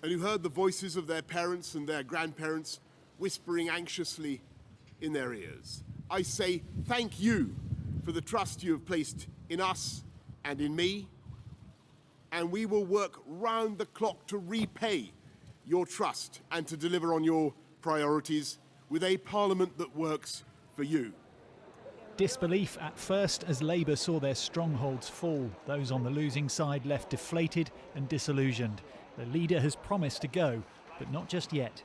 and who heard the voices of their parents and their grandparents whispering anxiously in their ears, I say thank you for the trust you have placed in us and in me, and we will work round the clock to repay your trust and to deliver on your priorities with a Parliament that works for you. Disbelief at first as Labour saw their strongholds fall. Those on the losing side left deflated and disillusioned. The leader has promised to go, but not just yet.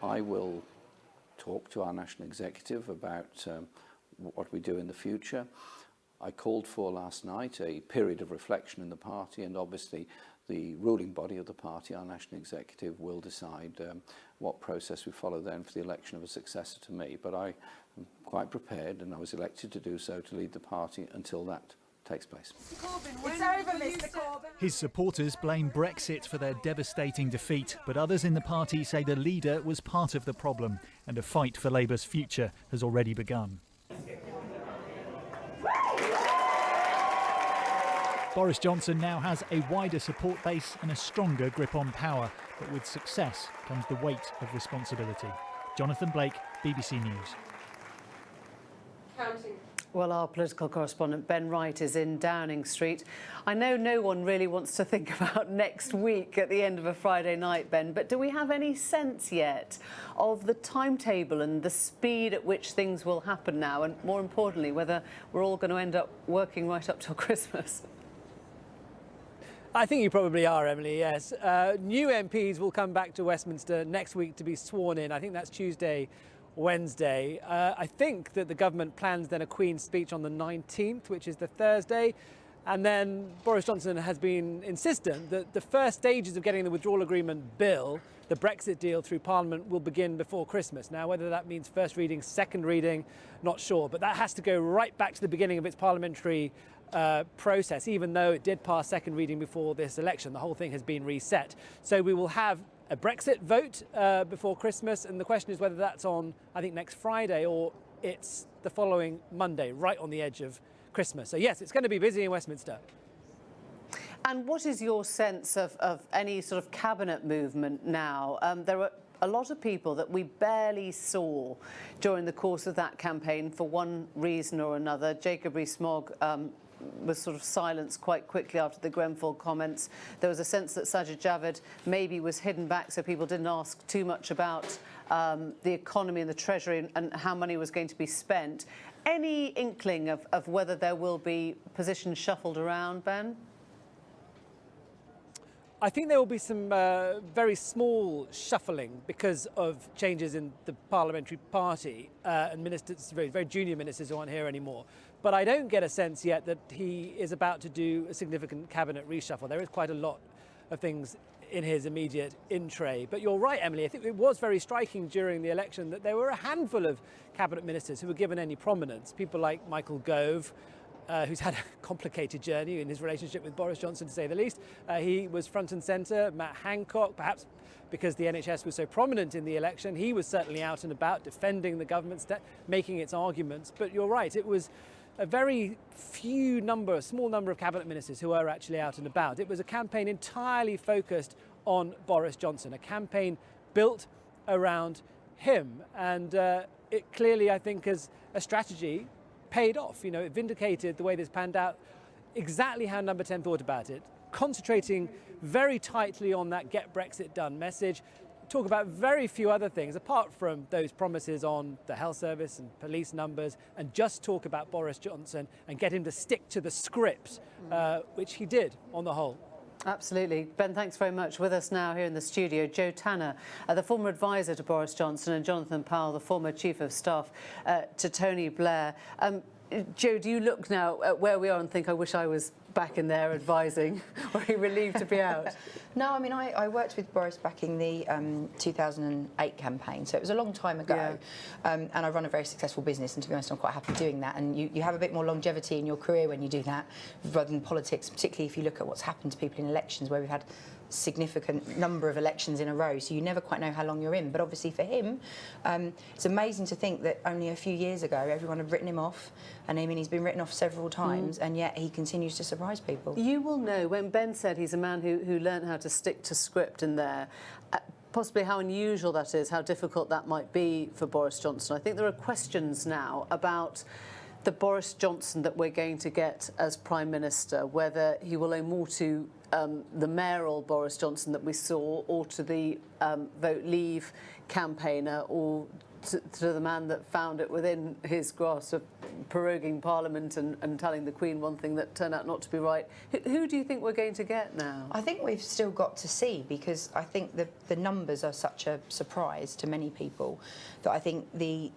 I will talk to our national executive about what we do in the future. I called for last night a period of reflection in the party, and obviously the ruling body of the party, our national executive, will decide what process we follow then for the election of a successor to me. But I am quite prepared, and I was elected to do so, to lead the party until that takes place. It's over, Mr. Corbyn. His supporters blame Brexit for their devastating defeat, but others in the party say the leader was part of the problem, and a fight for Labour's future has already begun. Boris Johnson now has a wider support base and a stronger grip on power, but with success comes the weight of responsibility. Jonathan Blake, BBC News. Well, our political correspondent Ben Wright is in Downing Street. I know no one really wants to think about next week at the end of a Friday night, Ben, but do we have any sense yet of the timetable and the speed at which things will happen now, and more importantly, whether we're all going to end up working right up till Christmas? I think you probably are, Emily, yes. New MPs will come back to Westminster next week to be sworn in. I think that's Tuesday, Wednesday. I think that the government plans then a Queen's speech on the 19th, which is the Thursday. And then Boris Johnson has been insistent that the first stages of getting the withdrawal agreement bill, the Brexit deal, through Parliament will begin before Christmas. Now, whether that means first reading, second reading, not sure. But that has to go right back to the beginning of its parliamentary process. Even though it did pass second reading before this election, the whole thing has been reset. So we will have a Brexit vote before Christmas, and the question is whether that's on, I think, next Friday, or it's the following Monday, right on the edge of Christmas. So yes, it's going to be busy in Westminster. And what is your sense of any sort of cabinet movement now? There are a lot of people that we barely saw during the course of that campaign for one reason or another. Jacob Rees-Mogg was sort of silenced quite quickly after the Grenfell comments. There was a sense that Sajid Javid maybe was hidden back so people didn't ask too much about the economy and the Treasury and how money was going to be spent. Any inkling of whether there will be positions shuffled around, Ben? I think there will be some very small shuffling because of changes in the parliamentary party and ministers, very junior ministers who aren't here anymore. But I don't get a sense yet that he is about to do a significant cabinet reshuffle. There is quite a lot of things in his immediate in tray. But you're right, Emily. I think it was very striking during the election that there were a handful of cabinet ministers who were given any prominence. People like Michael Gove, who's had a complicated journey in his relationship with Boris Johnson, to say the least. He was front and centre. Matt Hancock, perhaps because the NHS was so prominent in the election, he was certainly out and about defending the government, making its arguments. But you're right, it was a very small number of cabinet ministers who were actually out and about. It was a campaign entirely focused on Boris Johnson, a campaign built around him. And it clearly, I think, as a strategy, paid off. You know, it vindicated the way this panned out, exactly how Number 10 thought about it, concentrating very tightly on that Get Brexit Done message, talk about very few other things apart from those promises on the health service and police numbers, and just talk about Boris Johnson and get him to stick to the script, which he did on the whole. Absolutely. Ben, thanks very much. With us now here in the studio, Joe Tanner, the former advisor to Boris Johnson, and Jonathan Powell, the former chief of staff to Tony Blair. Joe, do you look now at where we are and think, I wish I was back in there advising, or are you relieved to be out? No, I mean, I worked with Boris back in the 2008 campaign, so it was a long time ago. Yeah. And I run a very successful business, and to be honest, I'm quite happy doing that. And you have a bit more longevity in your career when you do that, rather than politics, particularly if you look at what's happened to people in elections, where we've had significant number of elections in a row, so you never quite know how long you're in. But obviously for him, it's amazing to think that only a few years ago everyone had written him off, and I mean, he's been written off several times, and yet he continues to surprise people. You will know, when Ben said he's a man who learned how to stick to script in there, possibly how unusual that is, how difficult that might be for Boris Johnson. I think there are questions now about the Boris Johnson that we're going to get as Prime Minister, whether he will owe more to the mayoral Boris Johnson that we saw, or to the Vote Leave campaigner, or to the man that found it within his grasp of proroguing Parliament and telling the Queen one thing that turned out not to be right. Who do you think we're going to get now? I think we've still got to see, because I think the numbers are such a surprise to many people that I think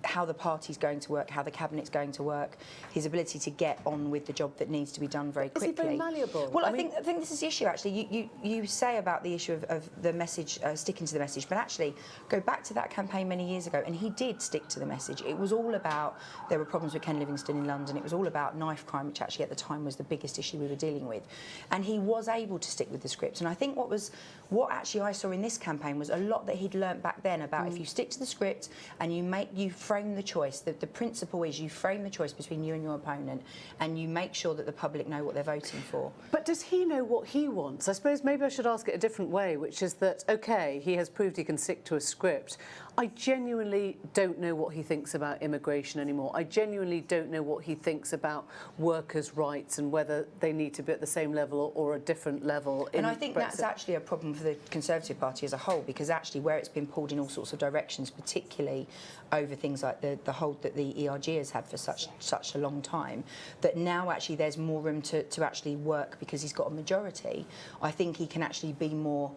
how the party's going to work, how the cabinet's going to work, his ability to get on with the job that needs to be done very quickly. Is he very malleable? Well, I think this is the issue, actually. You say about the issue of the message, sticking to the message, but actually go back to that campaign many years ago, and he did stick to the message. It was all about, there were problems with Ken Livingstone in London, it was all about knife crime, which actually at the time was the biggest issue we were dealing with. And he was able to stick with the script. And I think what actually I saw in this campaign was a lot that he'd learnt back then about if you stick to the script and you frame the choice, the principle is you frame the choice between you and your opponent, and you make sure that the public know what they're voting for. But does he know what he wants? I suppose maybe I should ask it a different way, which is that, OK, he has proved he can stick to a script. I genuinely don't know what he thinks about immigration anymore. I genuinely don't know what he thinks about workers' rights and whether they need to be at the same level or a different level. And I think that's actually a problem for the Conservative Party as a whole, because actually where it's been pulled in all sorts of directions, particularly over things like the hold that the ERG has had for such a long time, that now actually there's more room to actually work because he's got a majority. I think he can actually be more,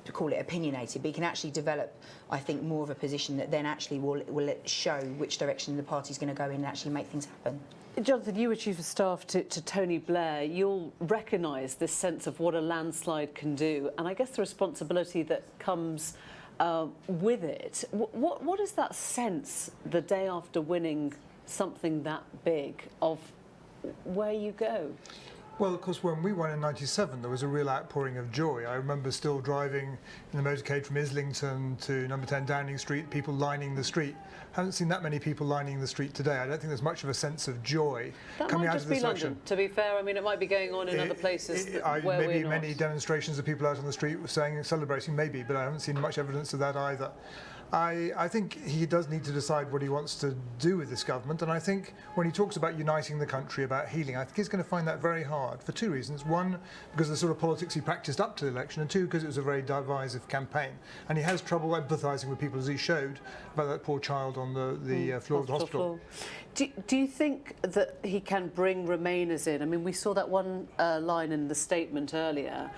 to call it opinionated, but he can actually develop, I think, more of a position that then actually will show which direction the party's going to go in and actually make things happen. Jonathan, you were Chief of Staff to Tony Blair. You'll recognise this sense of what a landslide can do, and I guess the responsibility that comes with it. What is that sense the day after winning something that big of where you go? Well, of course, when we won in '97, there was a real outpouring of joy. I remember still driving in the motorcade from Islington to number 10 Downing Street, people lining the street. I haven't seen that many people lining the street today. I don't think there's much of a sense of joy coming out of this election. That might just be London, to be fair. I mean, it might be going on in other places where we're not. Maybe many demonstrations of people out on the street celebrating, maybe, but I haven't seen much evidence of that either. I think he does need to decide what he wants to do with this government, and I think when he talks about uniting the country, about healing, I think he's going to find that very hard for two reasons. One, because of the sort of politics he practiced up to the election, and two, because it was a very divisive campaign. And he has trouble empathising with people, as he showed, about that poor child on the floor of the hospital. Do you think that he can bring Remainers in? I mean, we saw that one line in the statement earlier,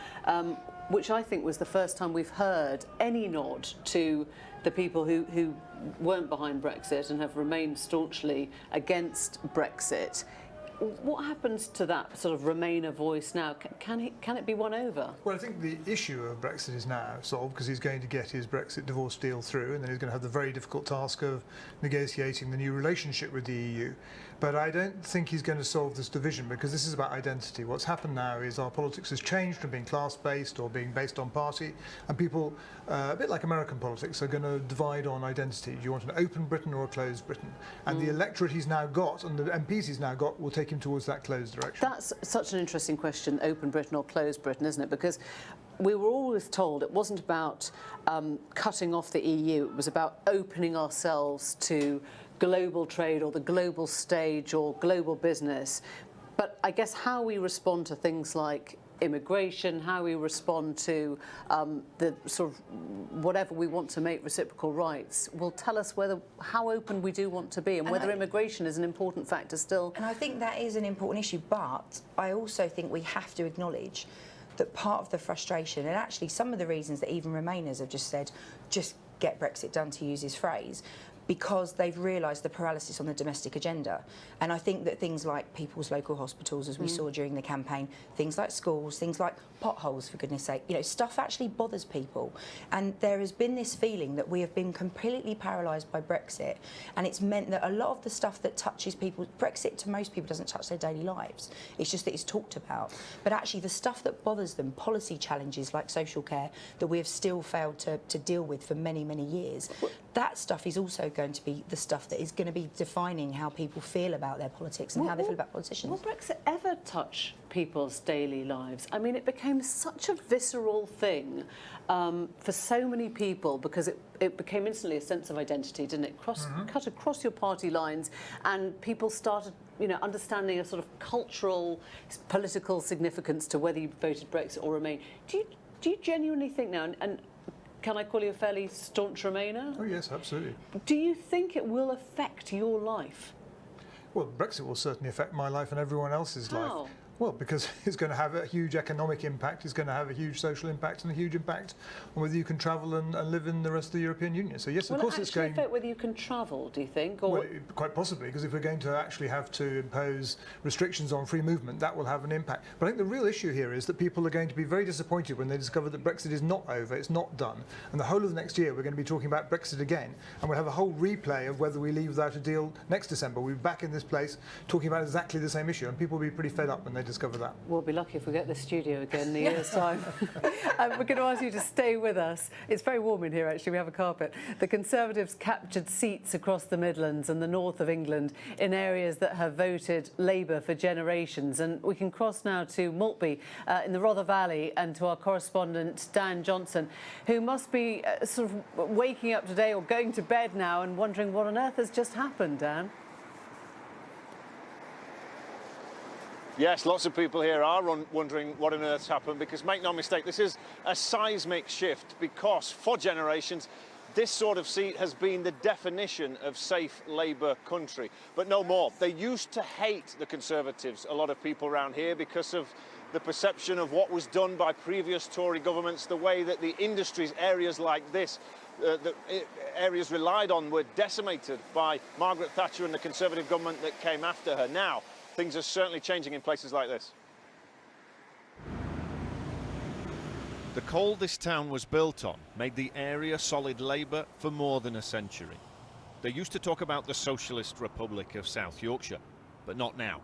which I think was the first time we've heard any nod to the people who weren't behind Brexit and have remained staunchly against Brexit. What happens to that sort of Remainer voice now? Can it be won over? Well, I think the issue of Brexit is now solved because he's going to get his Brexit divorce deal through, and then he's going to have the very difficult task of negotiating the new relationship with the EU. But I don't think he's going to solve this division, because this is about identity. What's happened now is our politics has changed from being class-based or being based on party, and people, a bit like American politics, are going to divide on identity. Do you want an open Britain or a closed Britain? And the electorate he's now got, and the MPs he's now got, will take him towards that closed direction. That's such an interesting question, open Britain or closed Britain, isn't it? Because we were always told it wasn't about cutting off the EU, it was about opening ourselves to global trade or the global stage or global business. But I guess how we respond to things like immigration, how we respond to the sort of whatever we want to make reciprocal rights will tell us how open we do want to be, and whether immigration is an important factor still. And I think that is an important issue, but I also think we have to acknowledge that part of the frustration, and actually some of the reasons that even Remainers have just said, just get Brexit done, to use his phrase, because they've realised the paralysis on the domestic agenda. And I think that things like people's local hospitals, as we saw during the campaign, things like schools, things like potholes, for goodness sake, you know, stuff actually bothers people. And there has been this feeling that we have been completely paralysed by Brexit, and it's meant that a lot of the stuff that touches people, Brexit to most people doesn't touch their daily lives. It's just that it's talked about. But actually the stuff that bothers them, policy challenges like social care, that we have still failed to deal with for many, many years, that stuff is also going to be the stuff that is going to be defining how people feel about their politics and how they feel about politicians. Will Brexit ever touch people's daily lives? I mean, it became such a visceral thing for so many people, because it became instantly a sense of identity, didn't it? Cut across your party lines, and people started, you know, understanding a sort of cultural, political significance to whether you voted Brexit or Remain. Do you genuinely think now, and can I call you a fairly staunch Remainer? Oh yes, absolutely. Do you think it will affect your life? Well, Brexit will certainly affect my life and everyone else's life. How? Well, because it's going to have a huge economic impact, it's going to have a huge social impact and a huge impact on whether you can travel and live in the rest of the European Union. So yes, of course it's going... Will it actually affect whether you can travel, do you think? Or... Well, quite possibly, because if we're going to actually have to impose restrictions on free movement, that will have an impact. But I think the real issue here is that people are going to be very disappointed when they discover that Brexit is not over, it's not done. And the whole of the next year we're going to be talking about Brexit again, and we'll have a whole replay of whether we leave without a deal next December. We'll be back in this place talking about exactly the same issue, and people will be pretty fed up when they discover that. We'll be lucky if we get the studio again in a year's time. We're going to ask you to stay with us. It's very warm in here, actually. We have a carpet. The Conservatives captured seats across the Midlands and the north of England in areas that have voted Labour for generations. And we can cross now to Maltby in the Rother Valley and to our correspondent, Dan Johnson, who must be sort of waking up today or going to bed now and wondering what on earth has just happened, Dan. Yes, lots of people here are wondering what on earth's happened, because make no mistake, this is a seismic shift, because for generations this sort of seat has been the definition of safe Labour country. But no more. They used to hate the Conservatives, a lot of people around here, because of the perception of what was done by previous Tory governments, the way that the industries, areas like this, the areas relied on, were decimated by Margaret Thatcher and the Conservative government that came after her. Now, things are certainly changing in places like this. The coal this town was built on made the area solid Labour for more than a century. They used to talk about the Socialist Republic of South Yorkshire, but not now.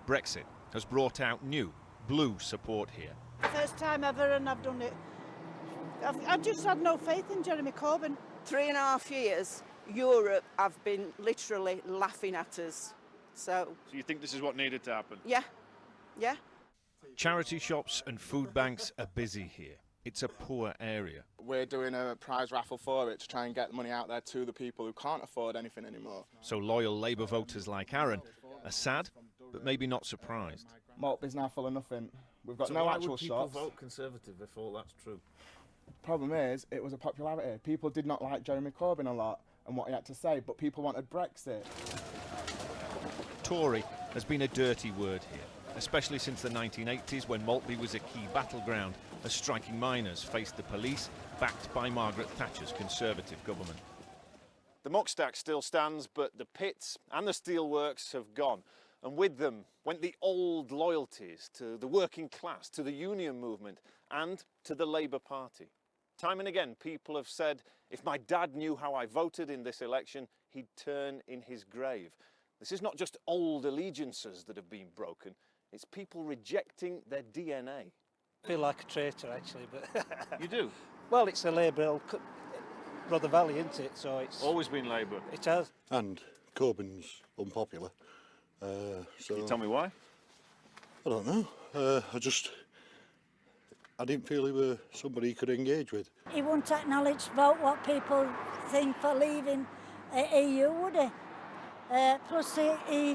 Brexit has brought out new blue support here. First time ever, and I've done it. I've just had no faith in Jeremy Corbyn. 3.5 years, Europe have been literally laughing at us. So you think this is what needed to happen? Yeah, yeah. Charity shops and food banks are busy here. It's a poor area. We're doing a prize raffle for it to try and get money out there to the people who can't afford anything anymore. So loyal Labour voters like Aaron are sad, but maybe not surprised. Maltby's now full of nothing. We've got So no why actual would people shops. vote Conservative if all that's true? Problem is, it was a popularity. People did not like Jeremy Corbyn a lot and what he had to say, but people wanted Brexit. Tory has been a dirty word here, especially since the 1980s, when Maltby was a key battleground as striking miners faced the police, backed by Margaret Thatcher's Conservative government. The muckstack still stands, but the pits and the steelworks have gone, and with them went the old loyalties to the working class, to the union movement, and to the Labour Party. Time and again, people have said, if my dad knew how I voted in this election, he'd turn in his grave. This is not just old allegiances that have been broken, it's people rejecting their DNA. I feel like a traitor, actually, but... You do? Well, it's a Labour Rother Valley, isn't it? So it's... Always been Labour. It has. And Corbyn's unpopular. So Can you tell me why? I don't know. I didn't feel he were somebody he could engage with. He won't acknowledge about what people think for leaving the EU, would he? Plus, he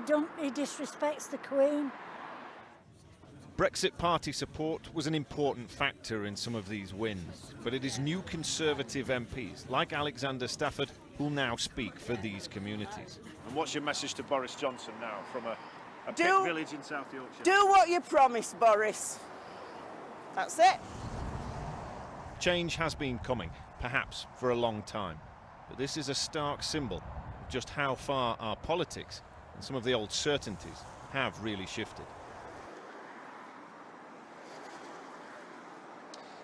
disrespects the Queen. Brexit party support was an important factor in some of these wins, but it is new Conservative MPs, like Alexander Stafford, who will now speak for these communities. And what's your message to Boris Johnson now from a pit village in South Yorkshire? Do what you promised, Boris. That's it. Change has been coming, perhaps for a long time, but this is a stark symbol of just how far our politics and some of the old certainties have really shifted.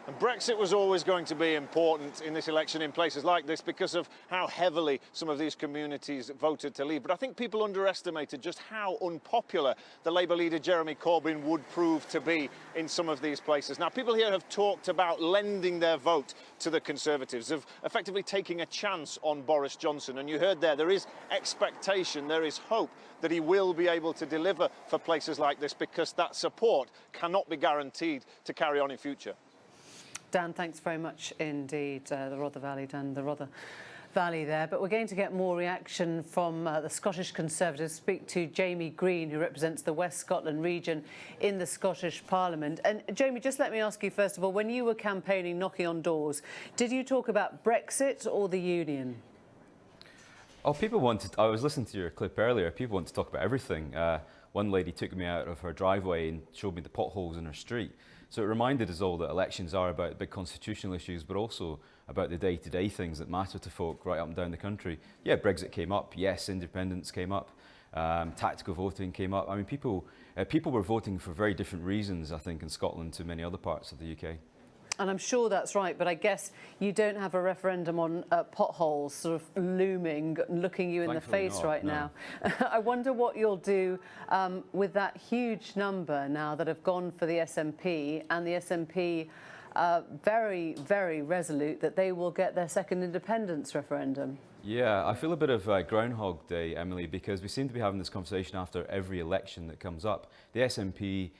And Brexit was always going to be important in this election in places like this because of how heavily some of these communities voted to leave. But I think people underestimated just how unpopular the Labour leader Jeremy Corbyn would prove to be in some of these places. Now, people here have talked about lending their vote to the Conservatives, of effectively taking a chance on Boris Johnson. And you heard there is expectation, there is hope that he will be able to deliver for places like this, because that support cannot be guaranteed to carry on in future. Dan, thanks very much indeed. The Rother Valley, Dan, the Rother Valley there, but we're going to get more reaction from the Scottish Conservatives. Speak to Jamie Green, who represents the West Scotland region in the Scottish Parliament. And Jamie, just let me ask you first of all, when you were campaigning, knocking on doors, did you talk about Brexit or the Union? Oh, people wanted. I was listening to your clip earlier. People want to talk about everything. One lady took me out of her driveway and showed me the potholes in her street. So it reminded us all that elections are about big constitutional issues, but also about the day-to-day things that matter to folk right up and down the country. Yeah, Brexit came up. Yes, independence came up. Tactical voting came up. I mean, people were voting for very different reasons, I think, in Scotland to many other parts of the UK. And I'm sure that's right, but I guess you don't have a referendum on potholes sort of looming, looking you in the face right now. I wonder what you'll do with that huge number now that have gone for the SNP, and the SNP very, very resolute that they will get their second independence referendum. Yeah, I feel a bit of Groundhog Day, Emily, because we seem to be having this conversation after every election that comes up. The SNP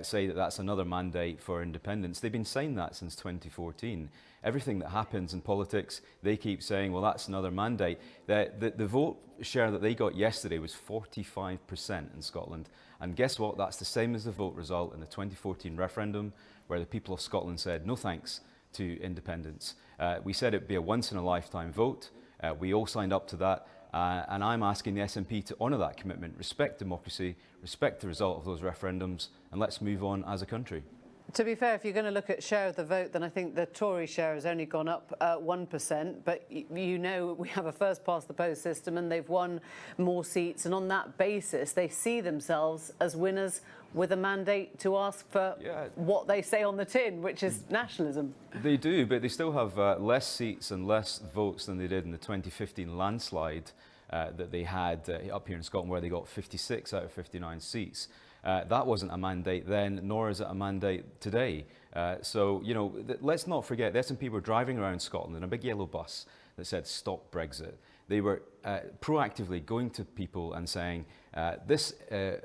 say that that's another mandate for independence. They've been saying that since 2014. Everything that happens in politics, they keep saying, well, that's another mandate. The vote share that they got yesterday was 45% in Scotland. And guess what? That's the same as the vote result in the 2014 referendum, where the people of Scotland said no thanks to independence. We said it'd be a once-in-a-lifetime vote. We all signed up to that, and I'm asking the SNP to honour that commitment, respect democracy, respect the result of those referendums, and let's move on as a country. To be fair, if you're going to look at share of the vote, then I think the Tory share has only gone up 1%. But you know we have a first-past-the-post system, and they've won more seats. And on that basis, they see themselves as winners with a mandate to ask for what they say on the tin, which is nationalism. They do, but they still have less seats and less votes than they did in the 2015 landslide that they had up here in Scotland, where they got 56 out of 59 seats. That wasn't a mandate then, nor is it a mandate today. So, you know, let's not forget, the SNP were driving around Scotland in a big yellow bus that said, "Stop Brexit." They were proactively going to people and saying, this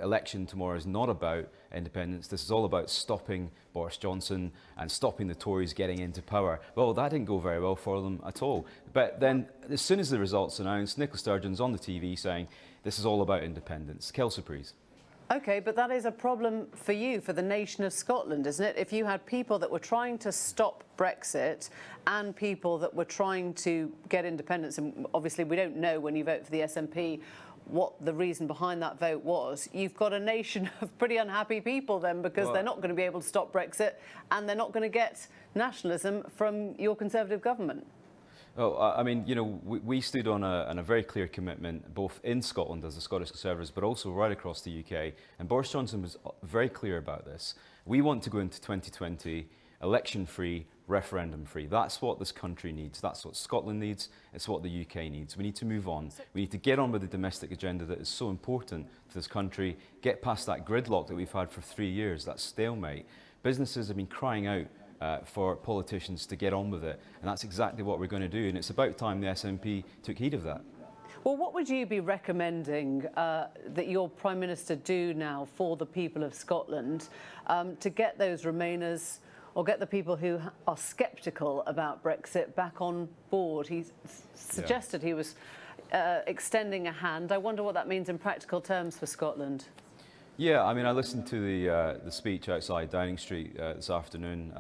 election tomorrow is not about independence. This is all about stopping Boris Johnson and stopping the Tories getting into power. Well, that didn't go very well for them at all. But then, as soon as the results announced, Nicola Sturgeon's on the TV saying, this is all about independence. Quelle surprise. OK, but that is a problem for you, for the nation of Scotland, isn't it? If you had people that were trying to stop Brexit and people that were trying to get independence, and obviously we don't know when you vote for the SNP what the reason behind that vote was, you've got a nation of pretty unhappy people then, because they're not going to be able to stop Brexit and they're not going to get nationalism from your Conservative government. Oh, I mean, you know, we stood on a very clear commitment, both in Scotland as the Scottish Conservatives, but also right across the UK. And Boris Johnson was very clear about this. We want to go into 2020 election-free, referendum-free. That's what this country needs. That's what Scotland needs. It's what the UK needs. We need to move on. We need to get on with the domestic agenda that is so important to this country, get past that gridlock that we've had for 3 years, that stalemate. Businesses have been crying out for politicians to get on with it, and that's exactly what we're going to do, and it's about time the SNP took heed of that. Well, what would you be recommending that your Prime Minister do now for the people of Scotland to get those Remainers, or get the people who are sceptical about Brexit, back on board? He suggested he was extending a hand. I wonder what that means in practical terms for Scotland. Yeah, I mean, I listened to the speech outside Downing Street this afternoon.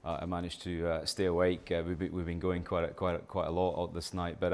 I managed to stay awake. We've been going quite a lot this night, but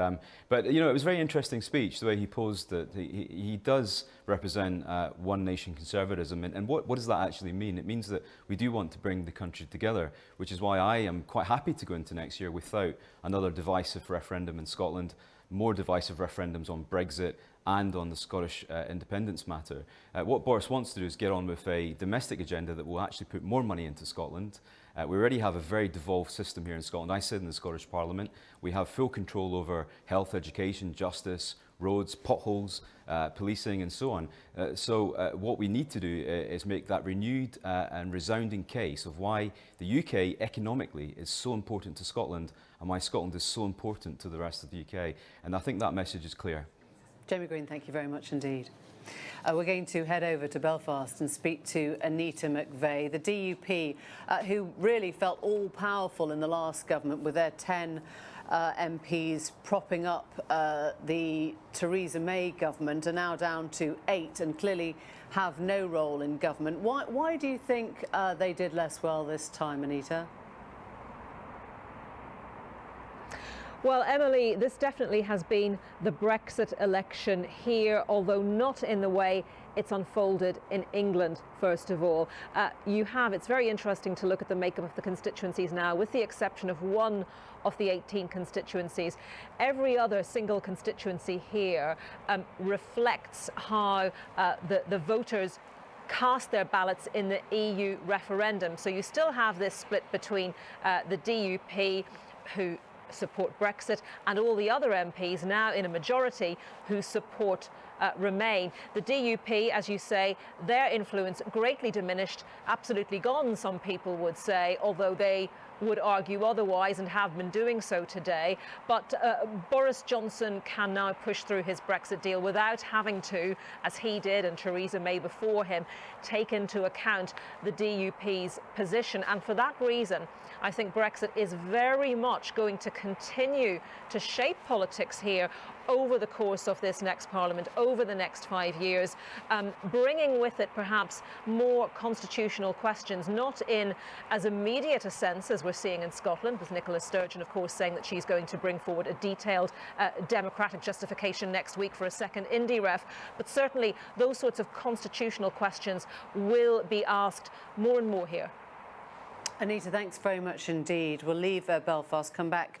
you know, it was a very interesting speech. The way he posed it, he does represent one nation conservatism, and what does that actually mean? It means that we do want to bring the country together, which is why I am quite happy to go into next year without another divisive referendum in Scotland, more divisive referendums on Brexit and on the Scottish independence matter. What Boris wants to do is get on with a domestic agenda that will actually put more money into Scotland. We already have a very devolved system here in Scotland. I sit in the Scottish Parliament. We have full control over health, education, justice, roads, potholes, policing and so on. So what we need to do is make that renewed and resounding case of why the UK economically is so important to Scotland and why Scotland is so important to the rest of the UK. And I think that message is clear. Jamie Green, thank you very much indeed. We're going to head over to Belfast and speak to Anita McVeigh, the DUP, who really felt all-powerful in the last government with their 10 MPs propping up the Theresa May government are now down to 8 and clearly have no role in government. Why do you think they did less well this time, Anita? Well, Emily, this definitely has been the Brexit election here, although not in the way it's unfolded in England, first of all. It's very interesting to look at the makeup of the constituencies now, with the exception of one of the 18 constituencies. Every other single constituency here reflects how the voters cast their ballots in the EU referendum. So you still have this split between the DUP, who support Brexit, and all the other MPs, now in a majority, who support Remain. The DUP, as you say, their influence greatly diminished, absolutely gone, some people would say, although they would argue otherwise and have been doing so today. But Boris Johnson can now push through his Brexit deal without having to, as he did and Theresa May before him, take into account the DUP's position. And for that reason, I think Brexit is very much going to continue to shape politics here over the course of this next Parliament, over the next 5 years, bringing with it perhaps more constitutional questions, not in as immediate a sense as we're seeing in Scotland, with Nicola Sturgeon, of course, saying that she's going to bring forward a detailed democratic justification next week for a second Indie ref. But certainly those sorts of constitutional questions will be asked more and more here. Anita, thanks very much indeed. We'll leave Belfast, come back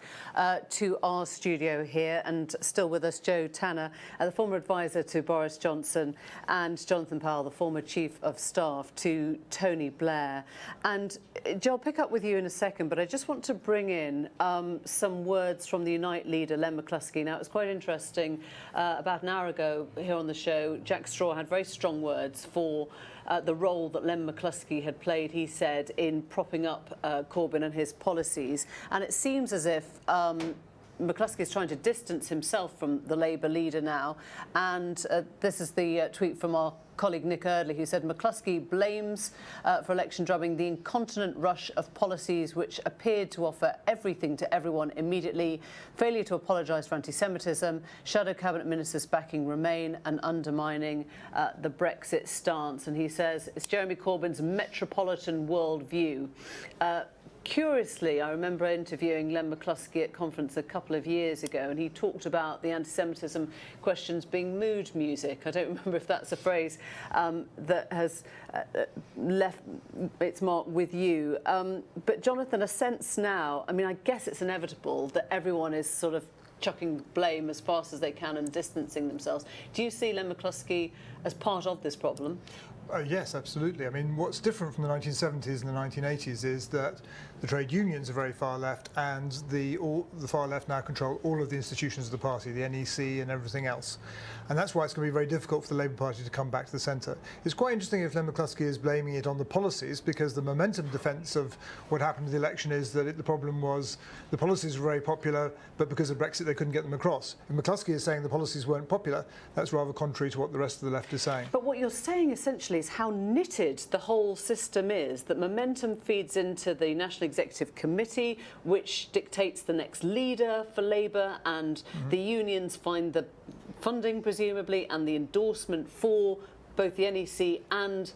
to our studio here, and still with us, Joe Tanner, the former advisor to Boris Johnson, and Jonathan Powell, the former Chief of Staff to Tony Blair. And Joe, I'll pick up with you in a second, but I just want to bring in some words from the Unite leader, Len McCluskey. Now, it was quite interesting. About an hour ago here on the show, Jack Straw had very strong words for the role that Len McCluskey had played, he said, in propping up Corbyn and his policies. And it seems as if McCluskey is trying to distance himself from the Labour leader now. And this is the tweet from our colleague Nick Eardley, who said McCluskey blames for election drubbing the incontinent rush of policies which appeared to offer everything to everyone immediately, failure to apologise for anti-Semitism, shadow cabinet ministers backing Remain, and undermining the Brexit stance. And he says it's Jeremy Corbyn's metropolitan worldview. Curiously, I remember interviewing Len McCluskey at conference a couple of years ago, and he talked about the anti-Semitism questions being mood music. I don't remember if that's a phrase that has left its mark with you. But Jonathan, a sense now, I mean, I guess it's inevitable that everyone is sort of chucking blame as fast as they can and distancing themselves. Do you see Len McCluskey as part of this problem? Yes, absolutely. I mean, what's different from the 1970s and the 1980s is that the trade unions are very far left, and the far left now control all of the institutions of the party, the NEC and everything else. And that's why it's going to be very difficult for the Labour Party to come back to the centre. It's quite interesting if Len McCluskey is blaming it on the policies, because the momentum defence of what happened in the election is that the problem was the policies were very popular, but because of Brexit they couldn't get them across. And McCluskey is saying the policies weren't popular. That's rather contrary to what the rest of the left is saying. But what you're saying essentially is how knitted the whole system is, that momentum feeds into the National Executive Committee, which dictates the next leader for Labour, and the unions find the funding, presumably, and the endorsement for both the NEC and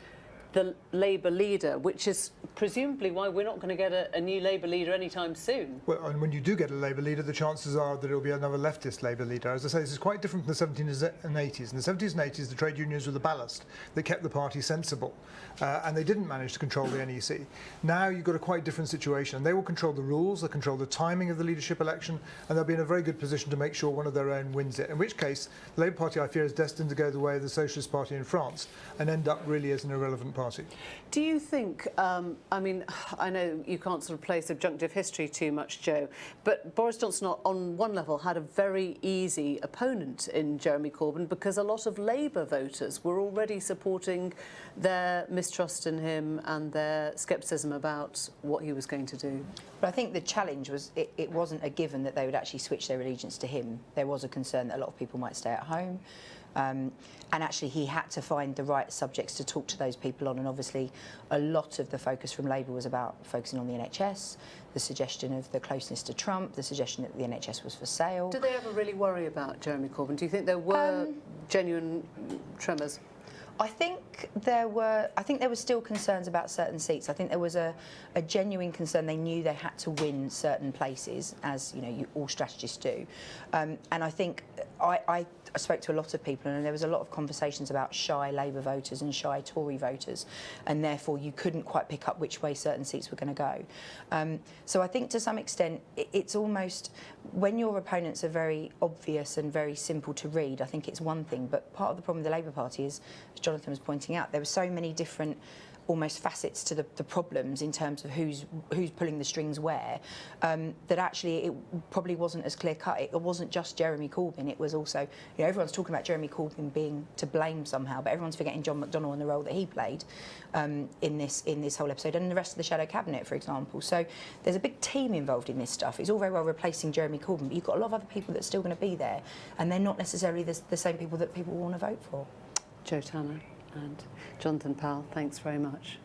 the Labour leader, which is presumably why we're not going to get a new Labour leader anytime soon. Well, and when you do get a Labour leader, the chances are that it will be another leftist Labour leader. As I say, this is quite different from the 70s and 80s. In the 70s and 80s, the trade unions were the ballast that kept the party sensible, and they didn't manage to control the NEC. Now you've got a quite different situation. They will control the rules, they'll control the timing of the leadership election, and they'll be in a very good position to make sure one of their own wins it, in which case the Labour Party, I fear, is destined to go the way of the Socialist Party in France and end up really as an irrelevant party. Do you think, I mean, I know you can't sort of play subjunctive history too much, Joe, but Boris Johnson on one level had a very easy opponent in Jeremy Corbyn, because a lot of Labour voters were already supporting their mistrust in him and their scepticism about what he was going to do. But I think the challenge was it wasn't a given that they would actually switch their allegiance to him. There was a concern that a lot of people might stay at home. And actually he had to find the right subjects to talk to those people on, and obviously a lot of the focus from Labour was about focusing on the NHS, the suggestion of the closeness to Trump, the suggestion that the NHS was for sale. Did they ever really worry about Jeremy Corbyn? Do you think there were genuine tremors? I think there were still concerns about certain seats. I think there was a genuine concern. They knew they had to win certain places, as you know, all strategists do. And I think I spoke to a lot of people, and there was a lot of conversations about shy Labour voters and shy Tory voters, and therefore you couldn't quite pick up which way certain seats were going to go. So I think to some extent it's almost, when your opponents are very obvious and very simple to read, I think it's one thing, but part of the problem with the Labour Party is, as Jonathan was pointing out, there were so many different almost facets to the problems in terms of who's pulling the strings where, that actually it probably wasn't as clear cut. It wasn't just Jeremy Corbyn, it was also, you know, everyone's talking about Jeremy Corbyn being to blame somehow, but everyone's forgetting John McDonnell and the role that he played in this whole episode, and the rest of the shadow cabinet, for example. So there's a big team involved in this stuff. It's all very well replacing Jeremy Corbyn, but you've got a lot of other people that are still going to be there, and they're not necessarily the same people that people want to vote for. Jo Tanner and Jonathan Powell, thanks very much.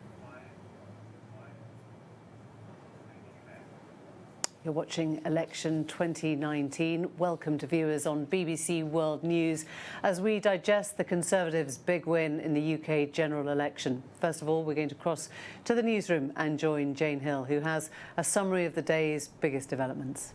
You're watching Election 2019. Welcome to viewers on BBC World News as we digest the Conservatives' big win in the UK general election. First of all, we're going to cross to the newsroom and join Jane Hill, who has a summary of the day's biggest developments.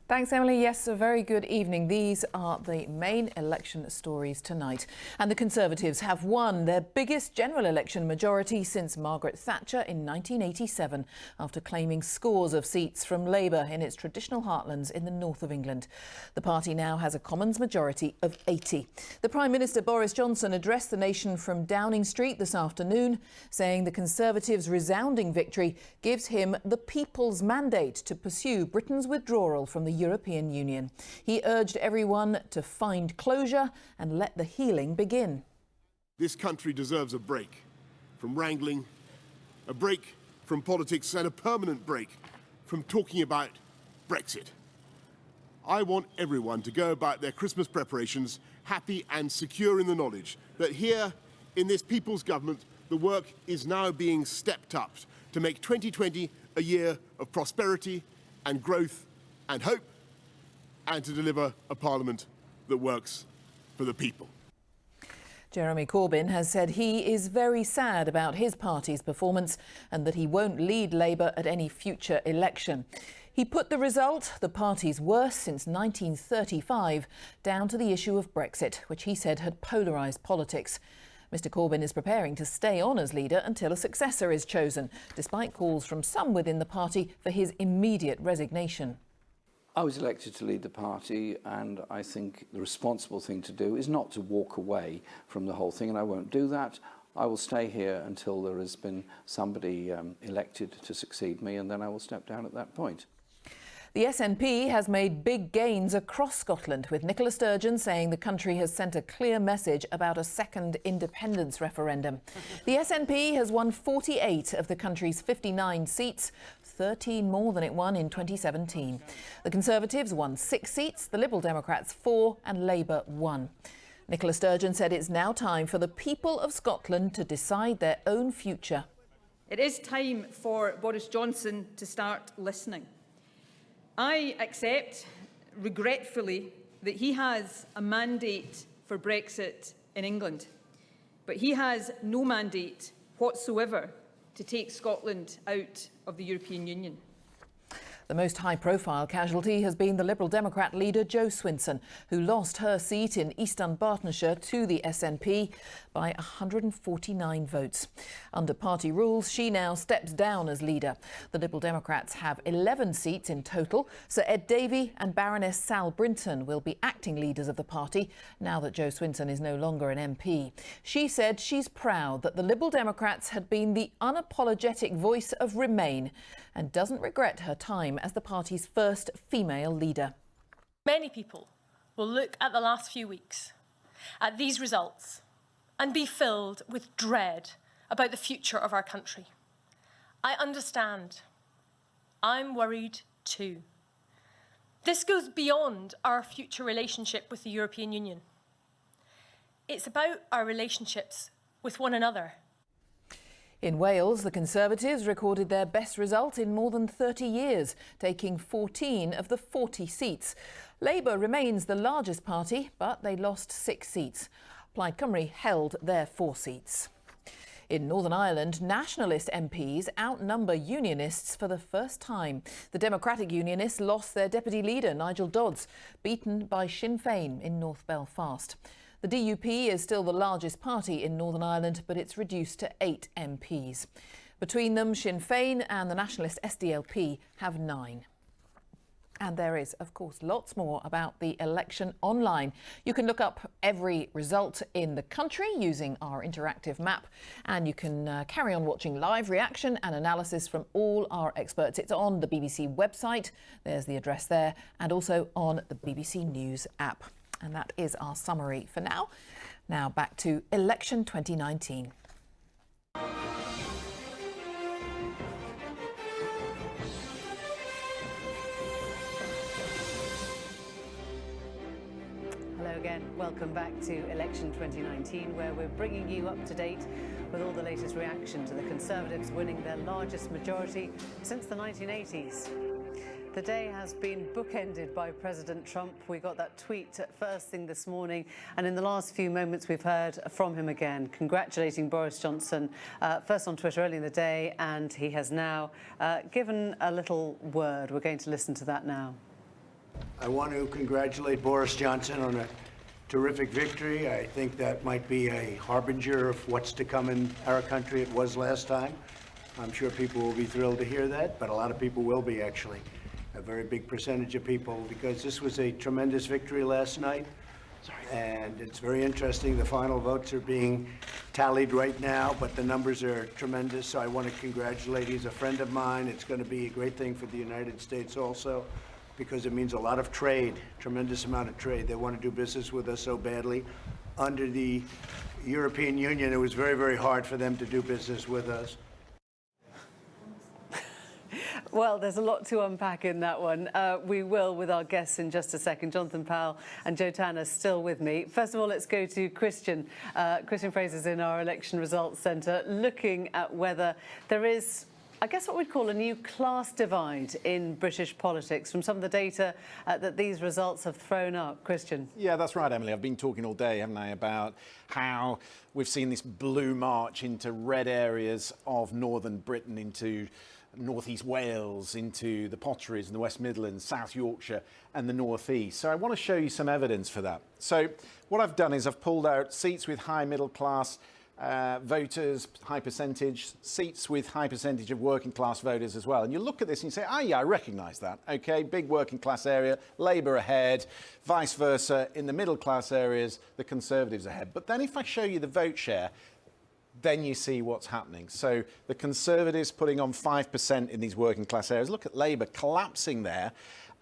Thanks, Emily. Yes, a very good evening. These are the main election stories tonight. And the Conservatives have won their biggest general election majority since Margaret Thatcher in 1987, after claiming scores of seats from Labour in its traditional heartlands in the north of England. The party now has a Commons majority of 80. The Prime Minister Boris Johnson addressed the nation from Downing Street this afternoon, saying the Conservatives' resounding victory gives him the people's mandate to pursue Britain's withdrawal from the European Union. He urged everyone to find closure and let the healing begin. This country deserves a break from wrangling, a break from politics, and a permanent break from talking about Brexit. I want everyone to go about their Christmas preparations happy and secure in the knowledge that here in this People's Government the work is now being stepped up to make 2020 a year of prosperity and growth and hope, and to deliver a parliament that works for the people. Jeremy Corbyn has said he is very sad about his party's performance and that he won't lead Labour at any future election. He put the result, the party's worst since 1935, down to the issue of Brexit, which he said had polarised politics. Mr Corbyn is preparing to stay on as leader until a successor is chosen, despite calls from some within the party for his immediate resignation. I was elected to lead the party, and I think the responsible thing to do is not to walk away from the whole thing, and I won't do that. I will stay here until there has been somebody elected to succeed me, and then I will step down at that point. The SNP has made big gains across Scotland, with Nicola Sturgeon saying the country has sent a clear message about a second independence referendum. The SNP has won 48 of the country's 59 seats, 13 more than it won in 2017. The Conservatives won 6 seats, the Liberal Democrats 4 and Labour 1. Nicola Sturgeon said it's now time for the people of Scotland to decide their own future. It is time for Boris Johnson to start listening. I accept, regretfully, that he has a mandate for Brexit in England, but he has no mandate whatsoever to take Scotland out of the European Union. The most high-profile casualty has been the Liberal Democrat leader Jo Swinson, who lost her seat in East Dunbartonshire to the SNP by 149 votes. Under party rules, she now steps down as leader. The Liberal Democrats have 11 seats in total. Sir Ed Davey and Baroness Sal Brinton will be acting leaders of the party now that Jo Swinson is no longer an MP. She said she's proud that the Liberal Democrats had been the unapologetic voice of Remain and doesn't regret her time as the party's first female leader. Many people will look at the last few weeks, at these results, and be filled with dread about the future of our country. I understand. I'm worried too. This goes beyond our future relationship with the European Union. It's about our relationships with one another. In Wales, the Conservatives recorded their best result in more than 30 years, taking 14 of the 40 seats. Labour remains the largest party, but they lost 6 seats. Plaid Cymru held their 4 seats. In Northern Ireland, nationalist MPs outnumber unionists for the first time. The Democratic Unionists lost their deputy leader, Nigel Dodds, beaten by Sinn Féin in North Belfast. The DUP is still the largest party in Northern Ireland, but it's reduced to 8 MPs. Between them, Sinn Féin and the nationalist SDLP have 9. And there is, of course, lots more about the election online. You can look up every result in the country using our interactive map, and you can carry on watching live reaction and analysis from all our experts. It's on the BBC website, there's the address there, and also on the BBC News app. And that is our summary for now. Now back to election 2019. Hello again. Welcome back to Election 2019, where we're bringing you up to date with all the latest reaction to the Conservatives winning their largest majority since the 1980s. The day has been bookended by President Trump. We got that tweet at first thing this morning, and in the last few moments we've heard from him again, congratulating Boris Johnson, first on Twitter early in the day, and he has now given a little word. We're going to listen to that now. I want to congratulate Boris Johnson on a terrific victory. I think that might be a harbinger of what's to come in our country. It was last time. I'm sure people will be thrilled to hear that, but a lot of people will be, actually. A very big percentage of people, because this was a tremendous victory last night. And it's very interesting. The final votes are being tallied right now, but the numbers are tremendous. So I want to congratulate. He's a friend of mine. It's going to be a great thing for the United States also, because it means a lot of trade, tremendous amount of trade. They want to do business with us so badly. Under the European Union, it was very, very hard for them to do business with us. Well, there's a lot to unpack in that one. We will with our guests in just a second. Jonathan Powell and Joe Tanner still with me. First of all, let's go to Christian. Christian Fraser's in our election results centre, looking at whether there is, I guess, what we'd call a new class divide in British politics from some of the data that these results have thrown up. Christian. Yeah, that's right, Emily. I've been talking all day, haven't I, about how we've seen this blue march into red areas of northern Britain, into northeast Wales, into the Potteries and the West Midlands, South Yorkshire and the northeast. So I want to show you some evidence for that. So what I've done is I've pulled out seats with high middle class voters, high percentage, seats with high percentage of working class voters as well. And you look at this and you say, yeah, I recognise that. OK, big working class area, Labour ahead, vice versa. In the middle class areas, the Conservatives ahead. But then if I show you the vote share, then you see what's happening. So the Conservatives putting on 5% in these working class areas. Look at Labour collapsing there.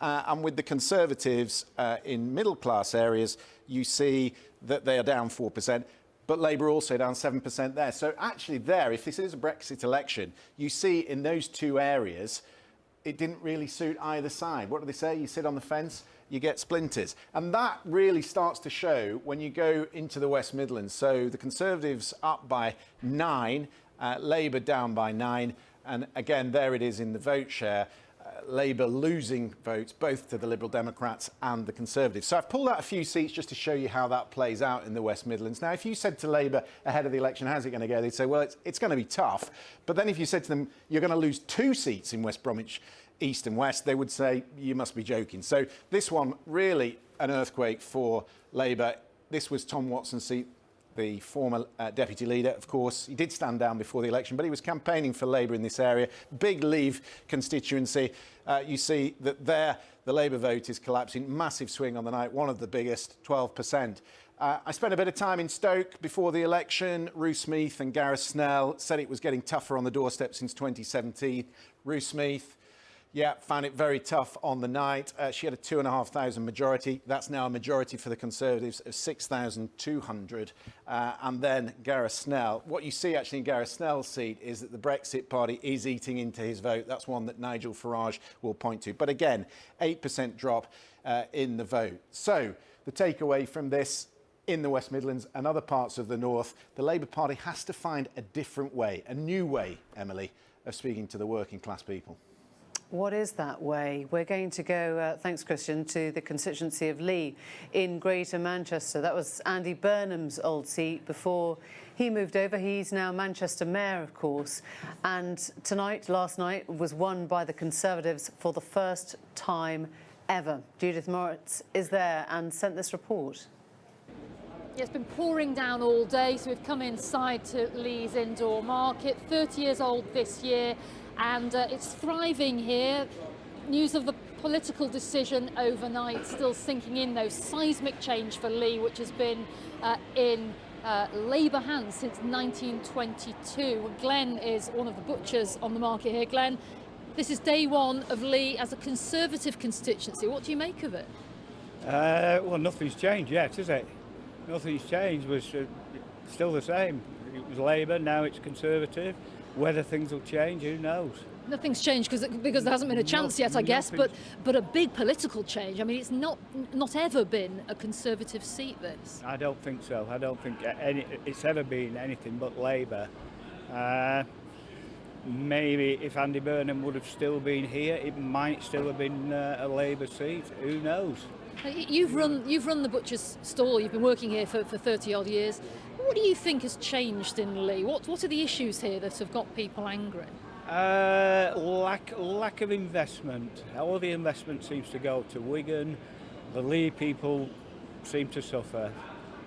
And with the Conservatives in middle class areas, you see that they are down 4%. But Labour also down 7% there. So actually there, if this is a Brexit election, you see in those two areas, it didn't really suit either side. What do they say? You sit on the fence, you get splinters. And that really starts to show when you go into the West Midlands. So the Conservatives up by 9, Labour down by 9. And again, there it is in the vote share. Labour losing votes both to the Liberal Democrats and the Conservatives. So I've pulled out a few seats just to show you how that plays out in the West Midlands. Now, if you said to Labour ahead of the election, how's it going to go? They'd say, well, it's going to be tough. But then if you said to them, you're going to lose 2 seats in West Bromwich East and West, they would say, you must be joking. So this one, really an earthquake for Labour. This was Tom Watson's seat, the former deputy leader, of course. He did stand down before the election, but he was campaigning for Labour in this area. Big Leave constituency. You see that there, the Labour vote is collapsing. Massive swing on the night, one of the biggest, 12%. I spent a bit of time in Stoke before the election. Ruth Smeeth and Gareth Snell said it was getting tougher on the doorstep since 2017. Ruth Smeeth, Yeah, found it very tough on the night. She had a 2,500 majority. That's now a majority for the Conservatives of 6,200. And then Gareth Snell. What you see actually in Gareth Snell's seat is that the Brexit Party is eating into his vote. That's one that Nigel Farage will point to. But again, 8% drop in the vote. So the takeaway from this, in the West Midlands and other parts of the North, the Labour Party has to find a different way, a new way, Emily, of speaking to the working class people. What is that way? We're going to go, thanks Christian, to the constituency of Lee in Greater Manchester. That was Andy Burnham's old seat before he moved over. He's now Manchester Mayor, of course. And tonight, last night, was won by the Conservatives for the first time ever. Judith Moritz is there and sent this report. Yeah, it's been pouring down all day, so we've come inside to Lee's indoor market, 30 years old this year, and it's thriving here. News of the political decision overnight still sinking in, though. Seismic change for Lee, which has been in Labour hands since 1922. Glenn is one of the butchers on the market here. Glenn, this is day one of Lee as a Conservative constituency. What do you make of it? Well, nothing's changed yet, is it? Nothing's changed. It was still the same. It was Labour, now it's Conservative. Whether things will change, who knows? Nothing's changed because there hasn't been a chance yet, I guess, but a big political change. I mean, it's not ever been a Conservative seat, this. I don't think so. I don't think it's ever been anything but Labour. Maybe if Andy Burnham would have still been here, it might still have been a Labour seat. Who knows? You've run the butcher's stall. You've been working here for 30 odd years. What do you think has changed in Lee? What are the issues here that have got people angry? Lack of investment. All the investment seems to go to Wigan. The Lee people seem to suffer.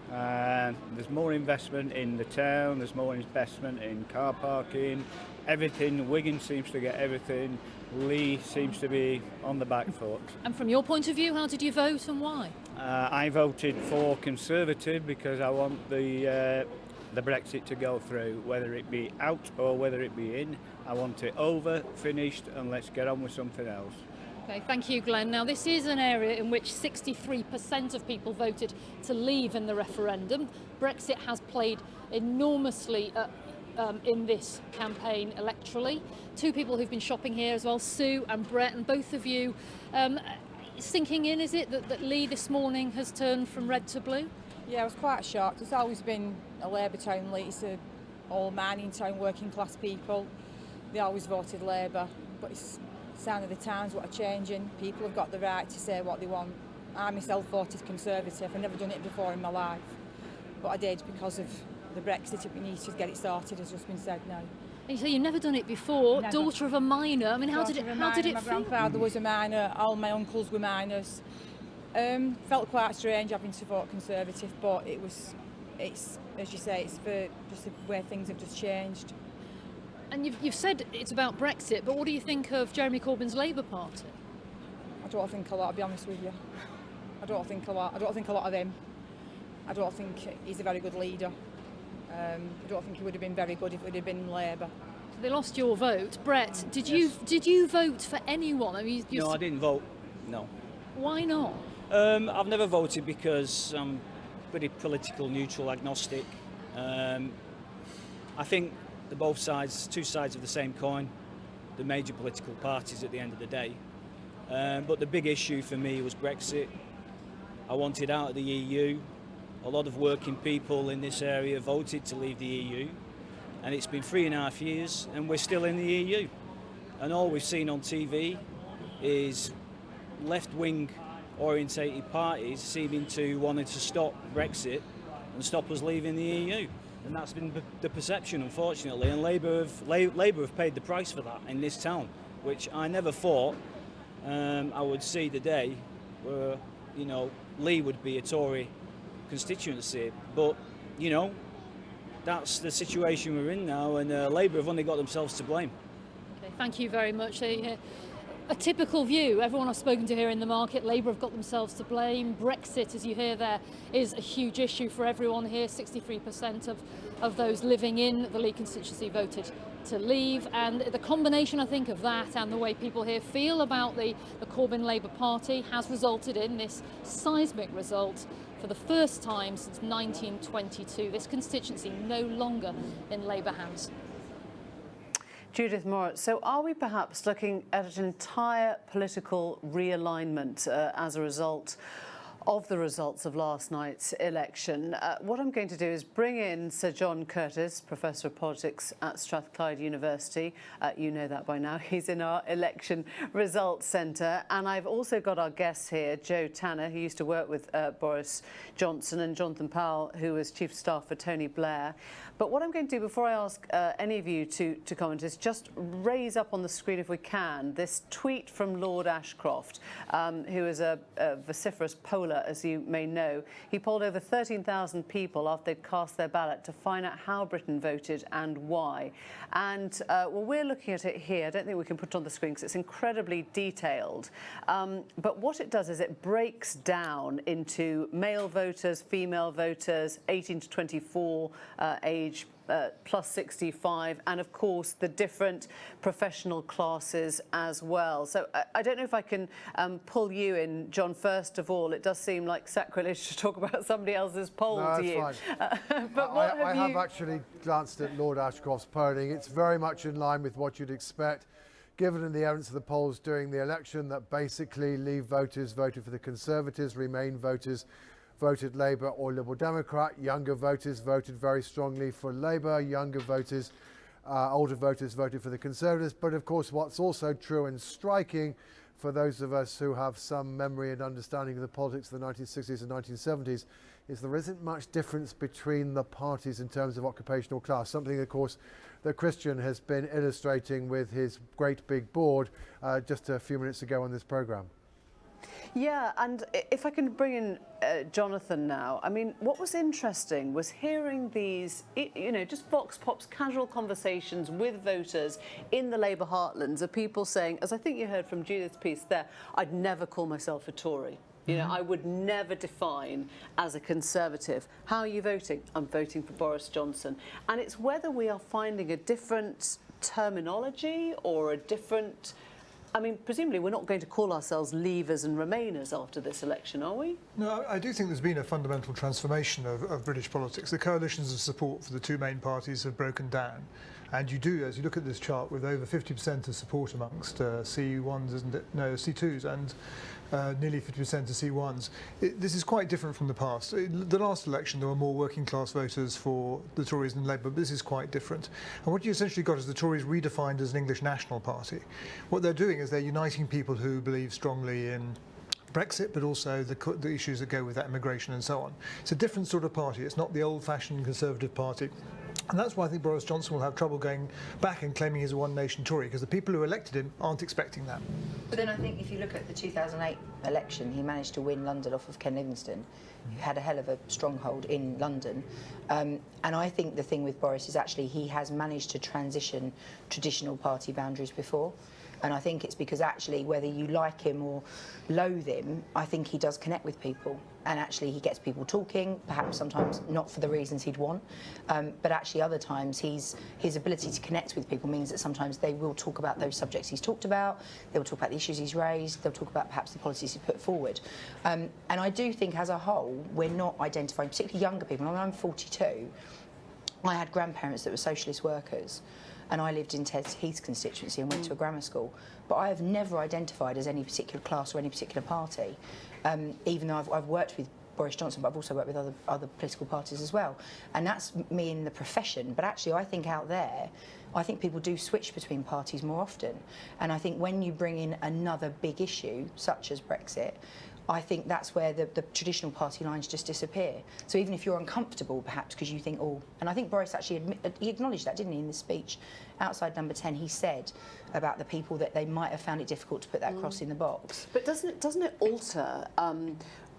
There's more investment in the town. There's more investment in car parking. Everything. Wigan seems to get everything. Lee seems to be on the back foot. And from your point of view, how did you vote and why? I voted for Conservative because I want the Brexit to go through, whether it be out or whether it be in. I want it over, finished, and let's get on with something else. Okay, thank you, Glenn. Now, this is an area in which 63% of people voted to leave in the referendum. Brexit has played enormously in this campaign electorally. Two people who've been shopping here as well, Sue and Brett, and both of you sinking in, is it, that Lee this morning has turned from red to blue? Yeah, I was quite shocked. It's always been a Labour town, Lee. It's a all mining town, working class people. They always voted Labour, but it's a sign of the times what are changing. People have got the right to say what they want. I myself voted Conservative. I've never done it before in my life, but I did because of the Brexit. We need to get it sorted, has just been said now. And you say you've never done it before. Never. Daughter of a miner. I mean, how did it My feel? grandfather was a miner. All my uncles were miners. Felt quite strange having to vote Conservative, but it's as you say, it's for just the way things have just changed. And you've said it's about Brexit, but what do you think of Jeremy Corbyn's Labour Party? I don't think a lot, to be honest with you. I don't think a lot of him. I don't think he's a very good leader. I don't think he would have been very good if it would have been Labour. So they lost your vote. Brett, did you vote for anyone? I mean, no, I didn't vote. No. Why not? I've never voted because I'm pretty political, neutral, agnostic. I think they're both sides, two sides of the same coin, the major political parties at the end of the day. But the big issue for me was Brexit. I wanted out of the EU. A lot of working people in this area voted to leave the EU, and it's been 3.5 years and we're still in the EU. And all we've seen on TV is left-wing orientated parties seeming to wanting to stop Brexit and stop us leaving the EU. And that's been the perception, unfortunately, and Labour have paid the price for that in this town, which I never thought I would see the day where, you know, Lee would be a Tory constituency, but you know, that's the situation we're in now, and Labour have only got themselves to blame. Okay, thank you very much. a typical view. Everyone I've spoken to here in the market, Labour have got themselves to blame. Brexit, as you hear there, is a huge issue for everyone here. 63% of those living in the Leave constituency voted to leave, and the combination, I think, of that and the way people here feel about the Corbyn Labour Party has resulted in this seismic result. For the first time since 1922, this constituency no longer in Labour hands. Judith Moritz, so are we perhaps looking at an entire political realignment as a result of the results of last night's election? What I'm going to do is bring in Sir John Curtis, Professor of Politics at Strathclyde University. You know that by now. He's in our Election Results Centre. And I've also got our guests here, Joe Tanner, who used to work with Boris Johnson, and Jonathan Powell, who was Chief of Staff for Tony Blair. But what I'm going to do before I ask any of you to comment is just raise up on the screen, if we can, this tweet from Lord Ashcroft, who is a vociferous poller, as you may know. He polled over 13,000 people after they'd cast their ballot to find out how Britain voted and why. And well, we're looking at it here. I don't think we can put it on the screen because it's incredibly detailed. But what it does is it breaks down into male voters, female voters, 18 to 24 age, plus 65, and of course the different professional classes as well. So I don't know if I can pull you in, John. First of all, it does seem like sacrilege to talk about somebody else's poll to you. Fine. But what I have actually glanced at Lord Ashcroft's polling. It's very much in line with what you'd expect, given the evidence of the polls during the election, that basically Leave voters voted for the Conservatives, Remain voters voted Labour or Liberal Democrat, younger voters voted very strongly for Labour, younger voters, older voters voted for the Conservatives. But of course, what's also true and striking for those of us who have some memory and understanding of the politics of the 1960s and 1970s is there isn't much difference between the parties in terms of occupational class, something of course that Christian has been illustrating with his great big board just a few minutes ago on this programme. Yeah, and if I can bring in Jonathan now, I mean, what was interesting was hearing these, you know, just Vox Pop's casual conversations with voters in the Labour heartlands of people saying, as I think you heard from Judith's piece there, I'd never call myself a Tory. You know, I would never define as a Conservative. How are you voting? I'm voting for Boris Johnson. And it's whether we are finding a different terminology or a different... I mean, presumably we're not going to call ourselves Leavers and Remainers after this election, are we? No, I do think there's been a fundamental transformation of British politics. The coalitions of support for the two main parties have broken down. And you do, as you look at this chart, with over 50% of support amongst C1s, isn't it? No, C2s, and nearly 50% of C1s. This is quite different from the past. The last election, there were more working class voters for the Tories than Labour, but this is quite different. And what you essentially got is the Tories redefined as an English national party. What they're doing is they're uniting people who believe strongly in Brexit, but also the issues that go with that, immigration and so on. It's a different sort of party. It's not the old-fashioned Conservative party. And that's why I think Boris Johnson will have trouble going back and claiming he's a one-nation Tory, because the people who elected him aren't expecting that. But then I think if you look at the 2008 election, he managed to win London off of Ken Livingstone, who had a hell of a stronghold in London. And I think the thing with Boris is actually he has managed to transition traditional party boundaries before. And I think it's because actually, whether you like him or loathe him, I think he does connect with people. And actually, he gets people talking, perhaps sometimes not for the reasons he'd want. But actually, other times, his ability to connect with people means that sometimes they will talk about those subjects he's talked about, they will talk about the issues he's raised, they'll talk about perhaps the policies he's put forward. And I do think, as a whole, we're not identifying, particularly younger people. I mean, I'm 42. I had grandparents that were socialist workers. And I lived in Ted Heath's constituency and went to a grammar school. But I have never identified as any particular class or any particular party, even though I've worked with Boris Johnson, but I've also worked with other political parties as well. And that's me in the profession. But actually, I think out there, I think people do switch between parties more often. And I think when you bring in another big issue, such as Brexit, I think that's where the traditional party lines just disappear. So even if you're uncomfortable, perhaps, because you think, oh... And I think Boris actually he acknowledged that, didn't he, in the speech outside Number 10. He said about the people that they might have found it difficult to put that cross in the box. But doesn't it alter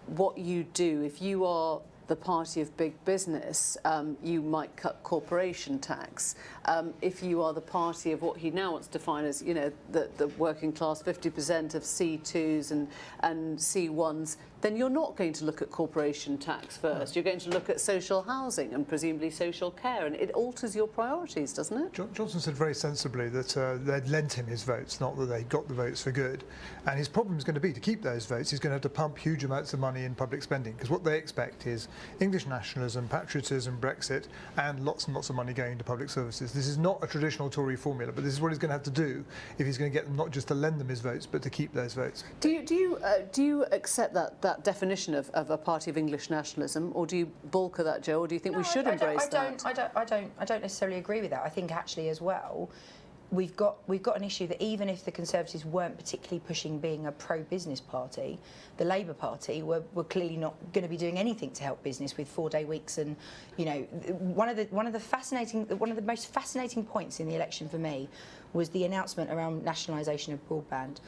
what you do if you are the party of big business, you might cut corporation tax. If you are the party of what he now wants to define as, you know, the working class, 50% of C2s and C1s, then you're not going to look at corporation tax first. You're going to look at social housing and presumably social care, and it alters your priorities, doesn't it? Johnson said very sensibly that they'd lent him his votes, not that they got the votes for good. And his problem is going to be to keep those votes. He's going to have to pump huge amounts of money in public spending, because what they expect is English nationalism, patriotism, Brexit, and lots of money going into public services. This is not a traditional Tory formula, but this is what he's going to have to do if he's going to get them not just to lend them his votes, but to keep those votes. Do you accept that definition of a party of English nationalism, or do you balk at that, Joe, or do you think we should embrace that? I don't necessarily agree with that. I think actually as well, we've got an issue that even if the Conservatives weren't particularly pushing being a pro-business party, the Labour Party were clearly not going to be doing anything to help business with 4-day weeks. And you know, one of the most fascinating points in the election for me was the announcement around nationalisation of broadband,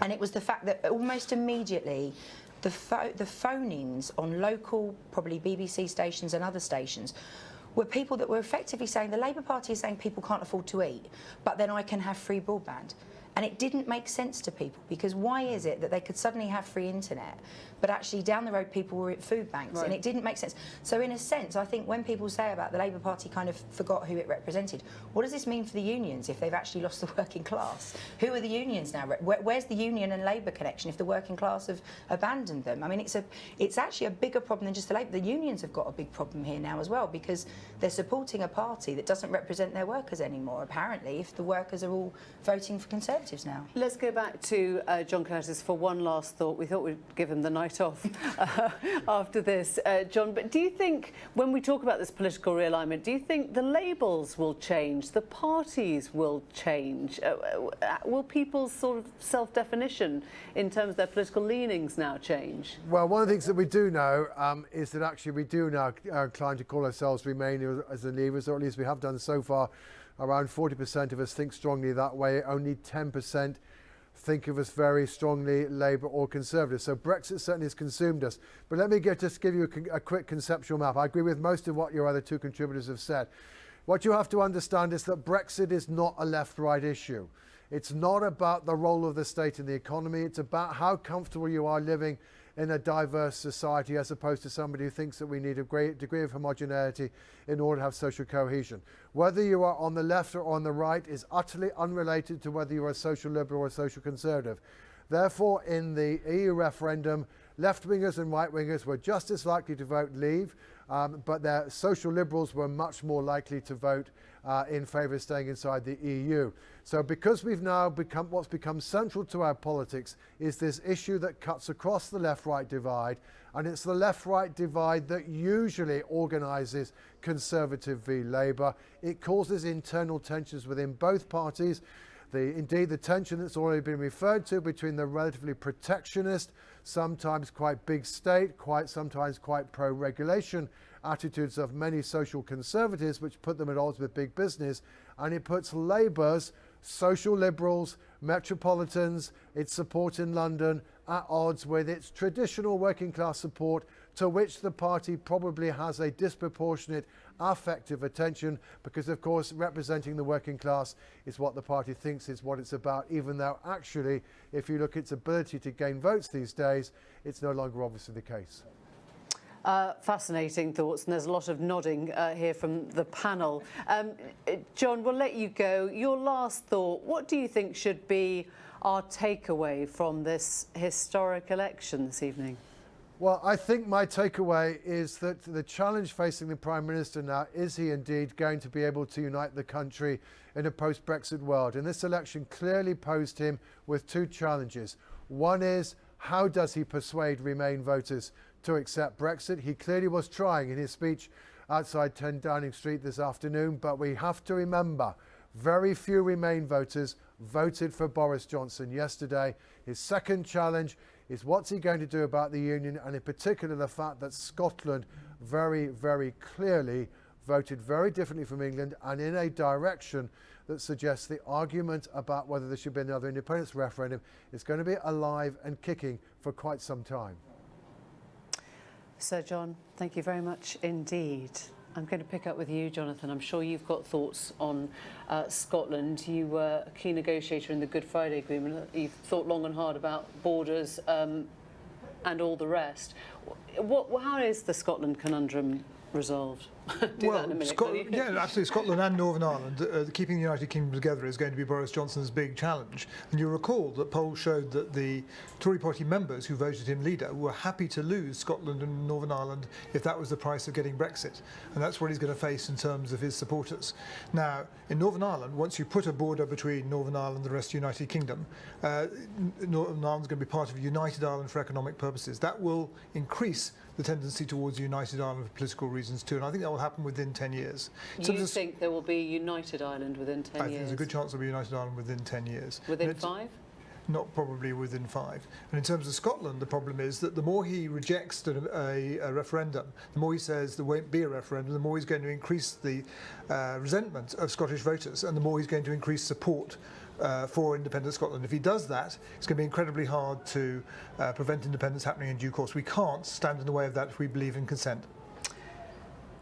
and it was the fact that almost immediately the phone-ins on local, probably BBC stations and other stations, were people that were effectively saying the Labour Party is saying people can't afford to eat, but then I can have free broadband. And it didn't make sense to people, because why is it that they could suddenly have free internet, but actually down the road people were at food banks, and it didn't make sense. So in a sense, I think when people say about the Labour Party kind of forgot who it represented, what does this mean for the unions if they've actually lost the working class? Who are the unions now? Where's the union and Labour connection if the working class have abandoned them? I mean, it's actually a bigger problem than just the Labour. The unions have got a big problem here now as well, because they're supporting a party that doesn't represent their workers anymore, apparently, if the workers are all voting for Conservatives now. Let's go back to John Curtis for one last thought. We thought we'd give him the night off after this, John. But do you think, when we talk about this political realignment, do you think the labels will change, the parties will change? Will people's sort of self-definition in terms of their political leanings now change? Well, one of the things that we do know is that actually we do now inclined to call ourselves Remainers as the Leavers, or at least we have done so far. Around 40% of us think strongly that way. Only 10% think of us very strongly Labour or Conservative. So Brexit certainly has consumed us. But let me just give you a quick conceptual map. I agree with most of what your other two contributors have said. What you have to understand is that Brexit is not a left-right issue. It's not about the role of the state in the economy. It's about how comfortable you are living in a diverse society, as opposed to somebody who thinks that we need a great degree of homogeneity in order to have social cohesion. Whether you are on the left or on the right is utterly unrelated to whether you are a social liberal or a social conservative. Therefore, in the EU referendum, left-wingers and right-wingers were just as likely to vote Leave, but their social liberals were much more likely to vote in favour of staying inside the EU. So because we've now become, what's become central to our politics is this issue that cuts across the left-right divide, and it's the left-right divide that usually organises Conservative v Labour. It causes internal tensions within both parties. Indeed, the tension that's already been referred to between the relatively protectionist, sometimes quite big state, sometimes quite pro-regulation attitudes of many social conservatives, which put them at odds with big business, and it puts Labour's social liberals, metropolitans, its support in London at odds with its traditional working class support, to which the party probably has a disproportionate affective attention, because of course representing the working class is what the party thinks is what it's about, even though actually if you look at its ability to gain votes these days, it's no longer obviously the case. Fascinating thoughts, and there's a lot of nodding here from the panel. John, we'll let you go. Your last thought, what do you think should be our takeaway from this historic election this evening? Well, I think my takeaway is that the challenge facing the Prime Minister now, is he indeed going to be able to unite the country in a post-Brexit world? And this election clearly posed him with two challenges. One is, how does he persuade Remain voters to accept Brexit? He clearly was trying in his speech outside 10 Downing Street this afternoon, but we have to remember, very few Remain voters voted for Boris Johnson yesterday. His second challenge is, what's he going to do about the union, and in particular the fact that Scotland very, very clearly voted very differently from England, and in a direction that suggests the argument about whether there should be another independence referendum is going to be alive and kicking for quite some time. Sir John, thank you very much indeed. I'm going to pick up with you, Jonathan. I'm sure you've got thoughts on Scotland. You were a key negotiator in the Good Friday Agreement. You've thought long and hard about borders and all the rest. How is the Scotland conundrum resolved? Do that in a minute. Yeah, absolutely. Scotland and Northern Ireland, keeping the United Kingdom together is going to be Boris Johnson's big challenge. And you recall that polls showed that the Tory party members who voted him leader were happy to lose Scotland and Northern Ireland if that was the price of getting Brexit. And that's what he's going to face in terms of his supporters. Now, in Northern Ireland, once you put a border between Northern Ireland and the rest of the United Kingdom, Northern Ireland's going to be part of United Ireland for economic purposes. That will increase the tendency towards United Ireland for political reasons too, and I think that will happen within 10 years. You think there will be United Ireland within 10 years? I think there's a good chance there will be United Ireland within 10 years. Within 5? Not probably within 5. And in terms of Scotland, the problem is that the more he rejects a referendum, the more he says there won't be a referendum, the more he's going to increase the resentment of Scottish voters, and the more he's going to increase support for independent Scotland. If he does that, it's going to be incredibly hard to prevent independence happening in due course. We can't stand in the way of that if we believe in consent.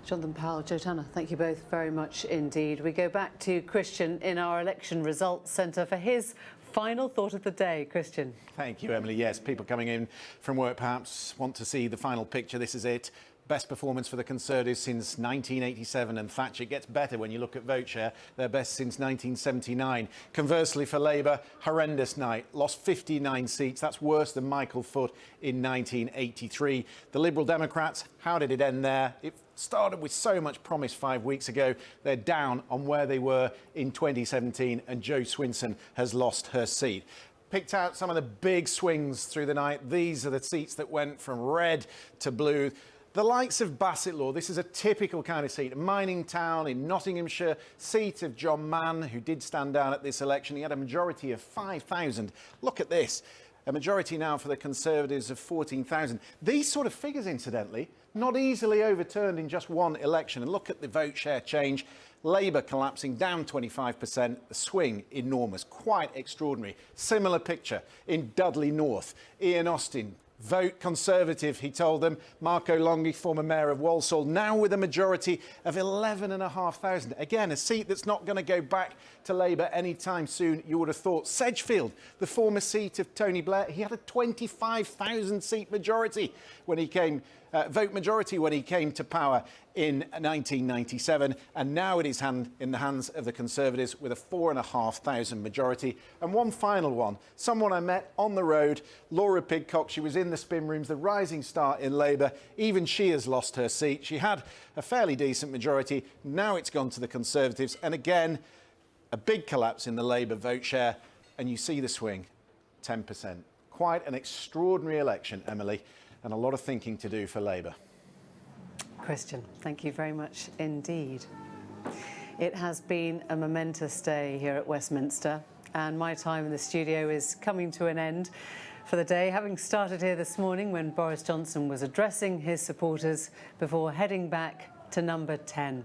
Jonathan Powell, Joe Tanner, thank you both very much indeed. We go back to Christian in our election results centre for his final thought of the day. Christian. Thank you, Emily. Yes, people coming in from work perhaps want to see the final picture. This is it. Best performance for the Conservatives since 1987, and Thatcher gets better when you look at vote share. Their best since 1979. Conversely, for Labour, horrendous night. Lost 59 seats. That's worse than Michael Foot in 1983. The Liberal Democrats, how did it end there? It started with so much promise 5 weeks ago. They're down on where they were in 2017, and Jo Swinson has lost her seat. Picked out some of the big swings through the night. These are the seats that went from red to blue. The likes of Bassetlaw, this is a typical kind of seat, a mining town in Nottinghamshire, seat of John Mann, who did stand down at this election. He had a majority of 5,000. Look at this, a majority now for the Conservatives of 14,000. These sort of figures, incidentally, not easily overturned in just one election. And look at the vote share change. Labour collapsing down 25%, the swing enormous, quite extraordinary. Similar picture in Dudley North. Ian Austin, vote Conservative, he told them. Marco Longhi, former mayor of Walsall, now with a majority of 11,500. Again, a seat that's not going to go back to Labour anytime soon, you would have thought. Sedgefield, the former seat of Tony Blair, he had a 25,000 seat majority when he came, vote majority when he came to power in 1997, and now it is in the hands of the Conservatives with a 4,500 majority. And one final one, someone I met on the road, Laura Pidcock. She was in the spin rooms, the rising star in Labour. Even she has lost her seat. She had a fairly decent majority. Now it's gone to the Conservatives, and again, a big collapse in the Labour vote share, and you see the swing, 10%. Quite an extraordinary election, Emily, and a lot of thinking to do for Labour. Christian, thank you very much indeed. It has been a momentous day here at Westminster, and my time in the studio is coming to an end for the day, having started here this morning when Boris Johnson was addressing his supporters before heading back to number 10.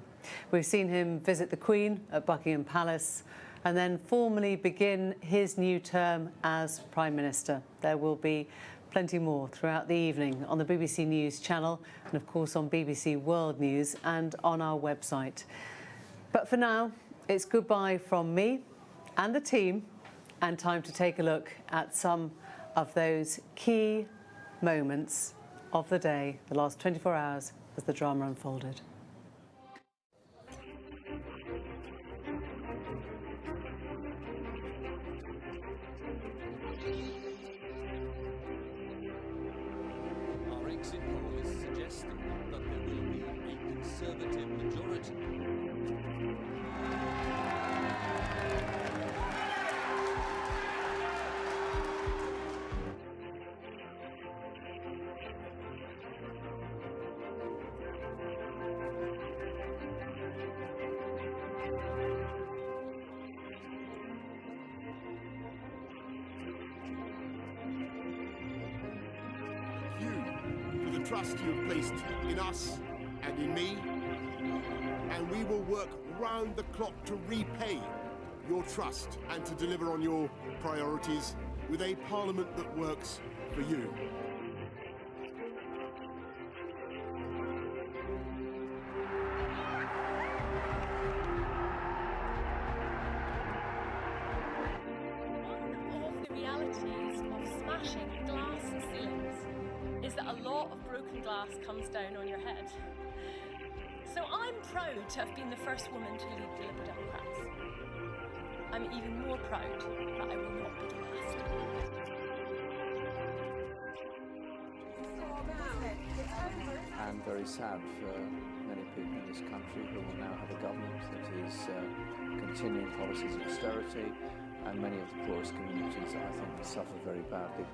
We've seen him visit the Queen at Buckingham Palace and then formally begin his new term as Prime Minister. There will be plenty more throughout the evening on the BBC News channel and, of course, on BBC World News and on our website. But for now, it's goodbye from me and the team, and time to take a look at some of those key moments of the day, the last 24 hours as the drama unfolded. Our exit poll is suggesting that there will be a Conservative majority. Trust you have placed in us and in me, and we will work round the clock to repay your trust and to deliver on your priorities with a Parliament that works for you. realities of smashing glass ceilings is that a lot of broken glass comes down on your head. So I'm proud to have been the first woman to lead the Liberal Democrats. I'm even more proud that I will not be the last. And very sad for many people in this country who will now have a government that is continuing policies of austerity, and many of the poorest communities, I think, will suffer very badly.